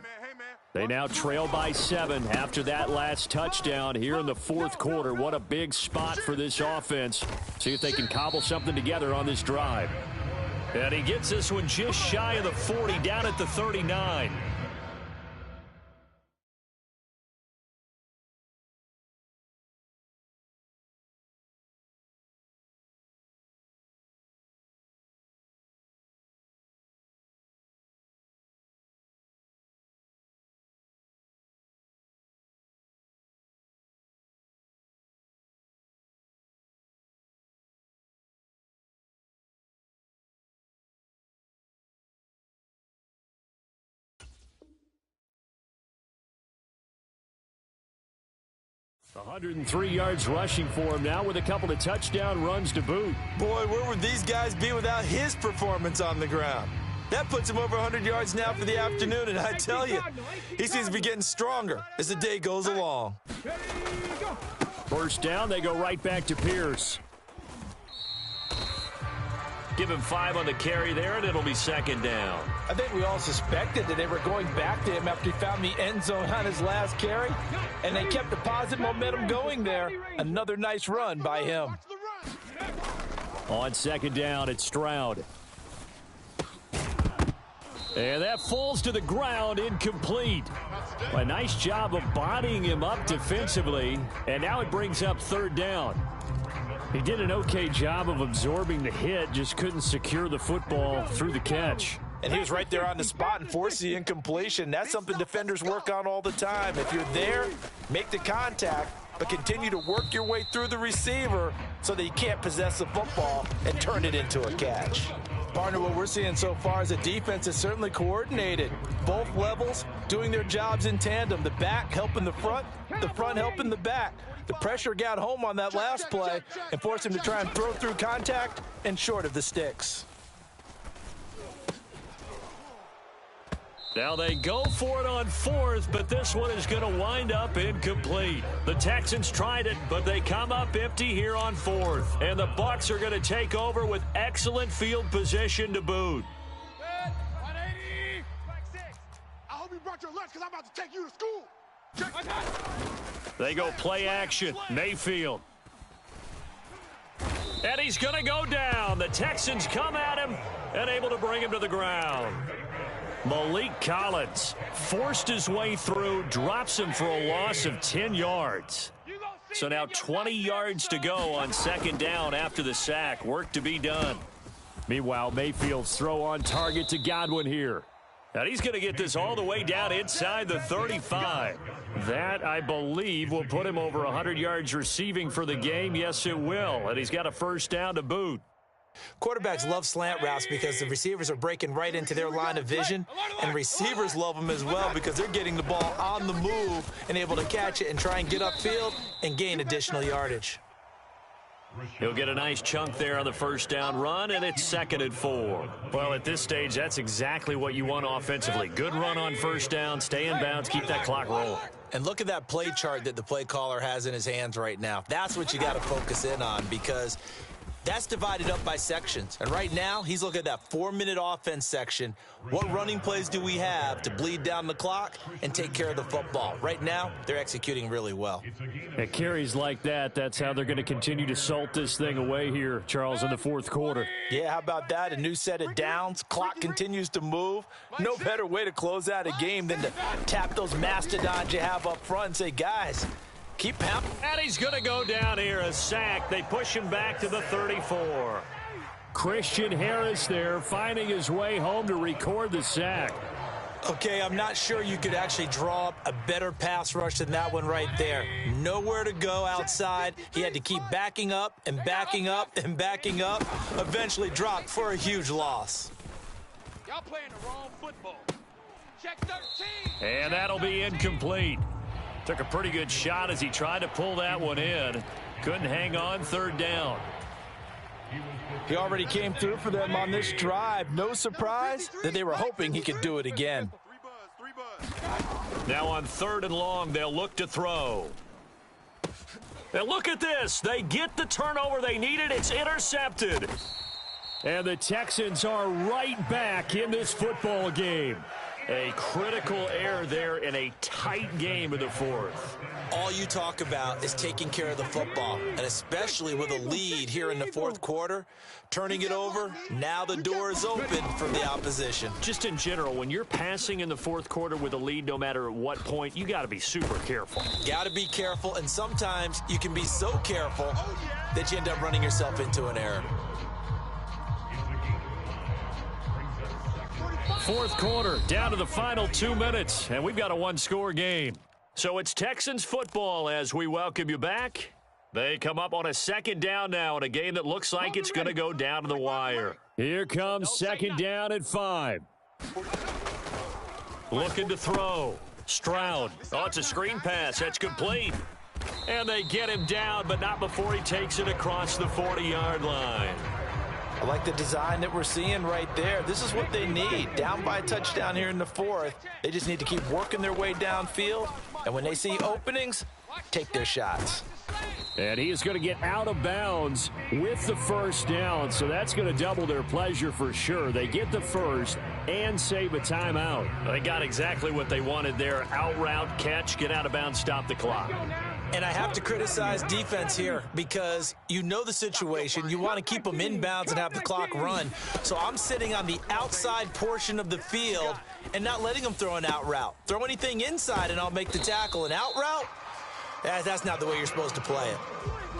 They now trail by 7 after that last touchdown here in the 4th quarter. What a big spot for this offense. See if they can cobble something together on this drive. And he gets this one just shy of the 40, down at the 39. $103 yards rushing for him now with a couple of touchdown runs to boot. Boy, where would these guys be without his performance on the ground? That puts him over 100 yards now for the afternoon, and I tell you, he seems to be getting stronger as the day goes along. First down, they go right back to Pierce. Give him 5 on the carry there, and it'll be 2nd down. I think we all suspected that they were going back to him after he found the end zone on his last carry, and they kept the positive momentum going there. Another nice run by him. On 2nd down, it's Stroud. And that falls to the ground, incomplete. A nice job of bodying him up defensively, and now it brings up 3rd down. He did an okay job of absorbing the hit, just couldn't secure the football through the catch. And he was right there on the spot and forced the incompletion. That's something defenders work on all the time. If you're there, make the contact, but continue to work your way through the receiver so that you can't possess the football and turn it into a catch. Partner, what we're seeing so far is a defense is certainly coordinated. Both levels doing their jobs in tandem. The back helping the front helping the back. The pressure got home on that last play and forced him to try and throw through contact and short of the sticks. Now they go for it on 4th, but this one is going to wind up incomplete. The Texans tried it, but they come up empty here on 4th. And the Bucs are going to take over with excellent field position to boot. 180. I hope you brought your lunch because I'm about to take you to school. They go play action. Mayfield. And he's going to go down. The Texans come at him and able to bring him to the ground. Malik Collins forced his way through, drops him for a loss of 10 yards. So now 20 yards to go on 2nd down after the sack. Work to be done. Meanwhile, Mayfield's throw on target to Godwin here. And he's going to get this all the way down inside the 35. That, I believe, will put him over 100 yards receiving for the game. Yes, it will. And he's got a 1st down to boot. Quarterbacks love slant routes because the receivers are breaking right into their line of vision, and receivers love them as well because they're getting the ball on the move and able to catch it and try and get upfield and gain additional yardage. He'll get a nice chunk there on the 1st down run, and it's 2nd and 4. Well, at this stage, that's exactly what you want offensively. Good run on 1st down, stay in bounds, keep that clock rolling. And look at that play chart that the play caller has in his hands right now. That's what you got to focus in on because That's divided up by sections. And right now, he's looking at that 4-minute offense section. What running plays do we have to bleed down the clock and take care of the football? Right now, they're executing really well. At carries like that, that's how they're going to continue to salt this thing away here, Charles, in the fourth quarter. Yeah, how about that? A new set of downs. Clock continues to move. No better way to close out a game than to tap those mastodons you have up front and say, guys, keep pounding. And he's going to go down here, a sack. They push him back to the 34. Christian Harris there finding his way home to record the sack. Okay, I'm not sure you could actually draw up a better pass rush than that one right there. Nowhere to go outside. He had to keep backing up and backing up and backing up. Eventually dropped for a huge loss. Y'all playing the wrong football. Check 13. And that'll be incomplete. Took a pretty good shot as he tried to pull that one in. Couldn't hang on, third down. He already came through for them on this drive. No surprise that they were hoping he could do it again. Now on third and long, they'll look to throw. And look at this. They get the turnover they needed. It's intercepted. And the Texans are right back in this football game. A critical error there in a tight game in the fourth. All you talk about is taking care of the football, and especially with a lead here in the fourth quarter, turning it over, now the door is open for the opposition. Just in general, when you're passing in the fourth quarter with a lead, no matter at what point, you got to be super careful. Got to be careful, and sometimes you can be so careful that you end up running yourself into an error. Fourth quarter, down to the final 2 minutes, and we've got a one-score game. So it's Texans football as we welcome you back. They come up on a second down now in a game that looks like it's going to go down to the wire. Here comes second down at 5. Looking to throw. Stroud. Oh, it's a screen pass. That's complete. And they get him down, but not before he takes it across the 40-yard line. I like the design that we're seeing right there. This is what they need. Down by a touchdown here in the fourth. They just need to keep working their way downfield. And when they see openings, take their shots. And he is going to get out of bounds with the first down. So that's going to double their pleasure for sure. They get the first and save a timeout. They got exactly what they wanted there. Out route, catch, get out of bounds, stop the clock. And I have to criticize defense here because you know the situation. You want to keep them inbounds and have the clock run. So I'm sitting on the outside portion of the field and not letting them throw an out route. Throw anything inside and I'll make the tackle. An out route? That's not the way you're supposed to play it.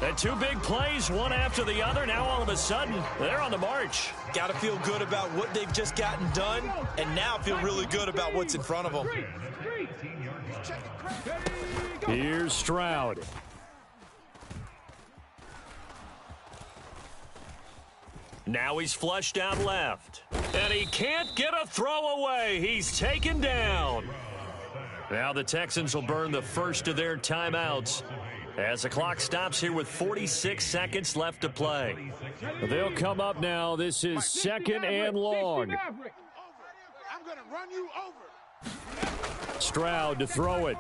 And two big plays, one after the other. Now all of a sudden, they're on the march. Got to feel good about what they've just gotten done, and now feel really good about what's in front of them. Here's Stroud. Now he's flushed out left. And he can't get a throw away. He's taken down. Now the Texans will burn the first of their timeouts as the clock stops here with 46 seconds left to play. They'll come up now. This is second and long. I'm going to run you over. Stroud to throw it.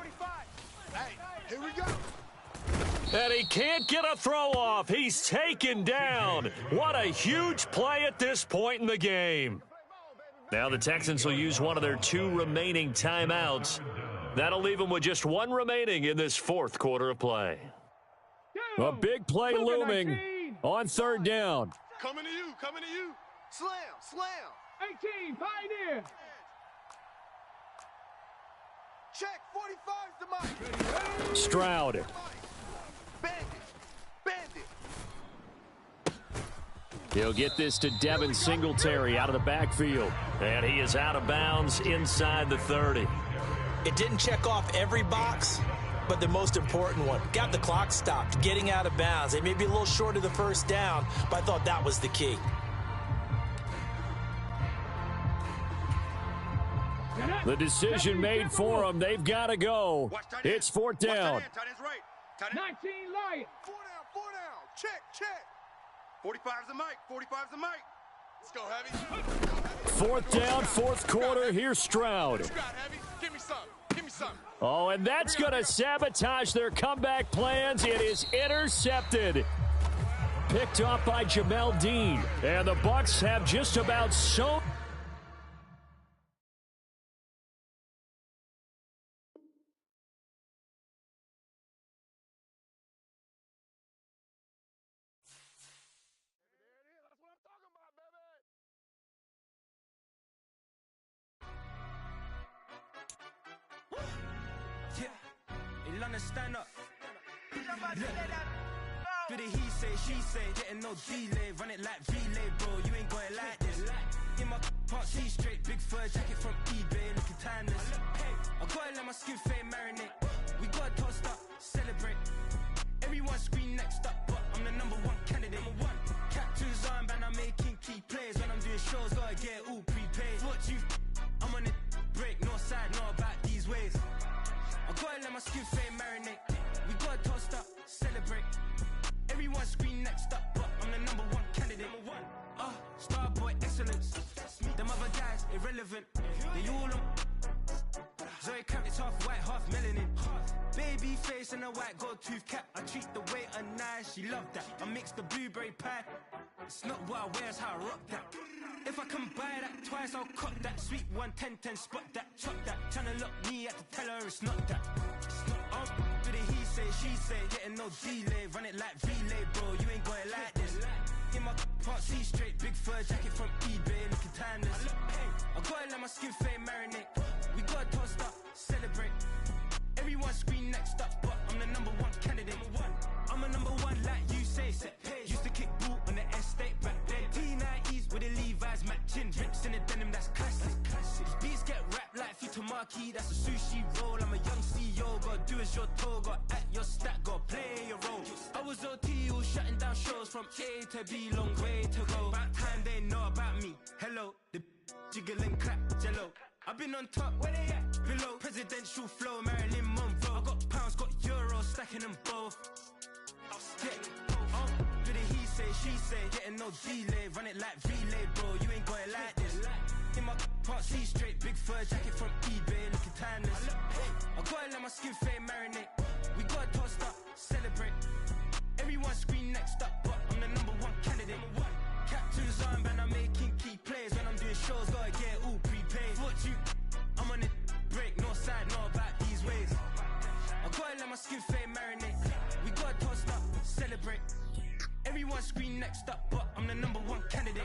Hey, here we go. And he can't get a throw off. He's taken down. What a huge play at this point in the game. Now the Texans will use one of their two remaining timeouts. That'll leave them with just one remaining in this fourth quarter of play. A big play looming on third down. Coming to you, coming to you. Slam, slam. 18, Pioneer. Check, 45's the mic. Stroud. Bandit, bandit. He'll get this to Devin Singletary out of the backfield. And he is out of bounds inside the 30. It didn't check off every box, but the most important one. Got the clock stopped, getting out of bounds. They may be a little short of the first down, but I thought that was the key. The decision made for them. They've got to go. It's fourth down. 19 Lions. Four down. Check, check. 45's the mic, 45's the mic. Let's go, Heavy. Fourth down, fourth quarter. Here's Stroud. Heavy. Give me some. Give me some. Oh, and that's going to sabotage their comeback plans. It is intercepted. picked off by Jamel Dean. And the Bucks have just about so... Stand up. Do the he say, she say, getting no delay, run it like relay, bro. You ain't got it like this. In my part, see straight, big fur jacket from eBay, looking timeless. I gotta let my skin fade marinate. We gotta toast up, celebrate. Everyone scream next up, but I'm the #1 candidate. Captain's armband, I'm making key plays. When I'm doing shows, gotta get it all prepaid. What you, I'm on it, break, no side, no about these ways. I gotta let my skin fade marinate. We gotta toast up, celebrate. Everyone scream next up, but I'm the #1 candidate. Starboy excellence. Them other guys irrelevant. They all on. Zoe Camp, it's half white, half melanin. Baby face and a white gold tooth cap. I treat the waiter nice, she love that. I mix the blueberry pie. It's not what I wear, it's how I rock that. If I can buy that twice, I'll cut that. Sweet 110, spot that, chop that. Tryna lock me at the teller, it's not that. Do the he say, she say, getting no delay. Run it like relay, bro, you ain't got it like this. In my part, see straight, big fur jacket from eBay, looking timeless. I gotta let my skin fade marinate. We gotta toast up, celebrate. Everyone scream next up, but I'm the #1 candidate. I'm a #1 like you say, set pay. Used to kick boot on the estate back then. T90s with the Levi's matching. Rips in the denim, that's classic. These beats get wrapped like Futamaki, that's a sushi roll. I'm a young CEO, gotta do as you're told. Gotta act your stat, gotta play your role. I was OT, all shutting down shows from A to B, long way to go. About time they know about me. Hello, the jiggle and clap, jello. I've been on top, where they at? Below, presidential flow, Marilyn Monroe. I got pounds, got euros, stacking them both. Do the he say, she say, getting no delay, run it like relay, bro. You ain't got it like this. In my part, see straight, big fur jacket from eBay, looking timeless. I gotta let my skin fade marinate. We gotta toast up, celebrate. Everyone scream next up, but I'm the #1 candidate. Captain's armband, I'm making key plays. When I'm doing shows, gotta get it all prepaid. What you, I'm on it, break, no side, no about these ways. I gotta let my skin fade marinate. We gotta toast up, celebrate. Everyone scream next up, but I'm the #1 candidate.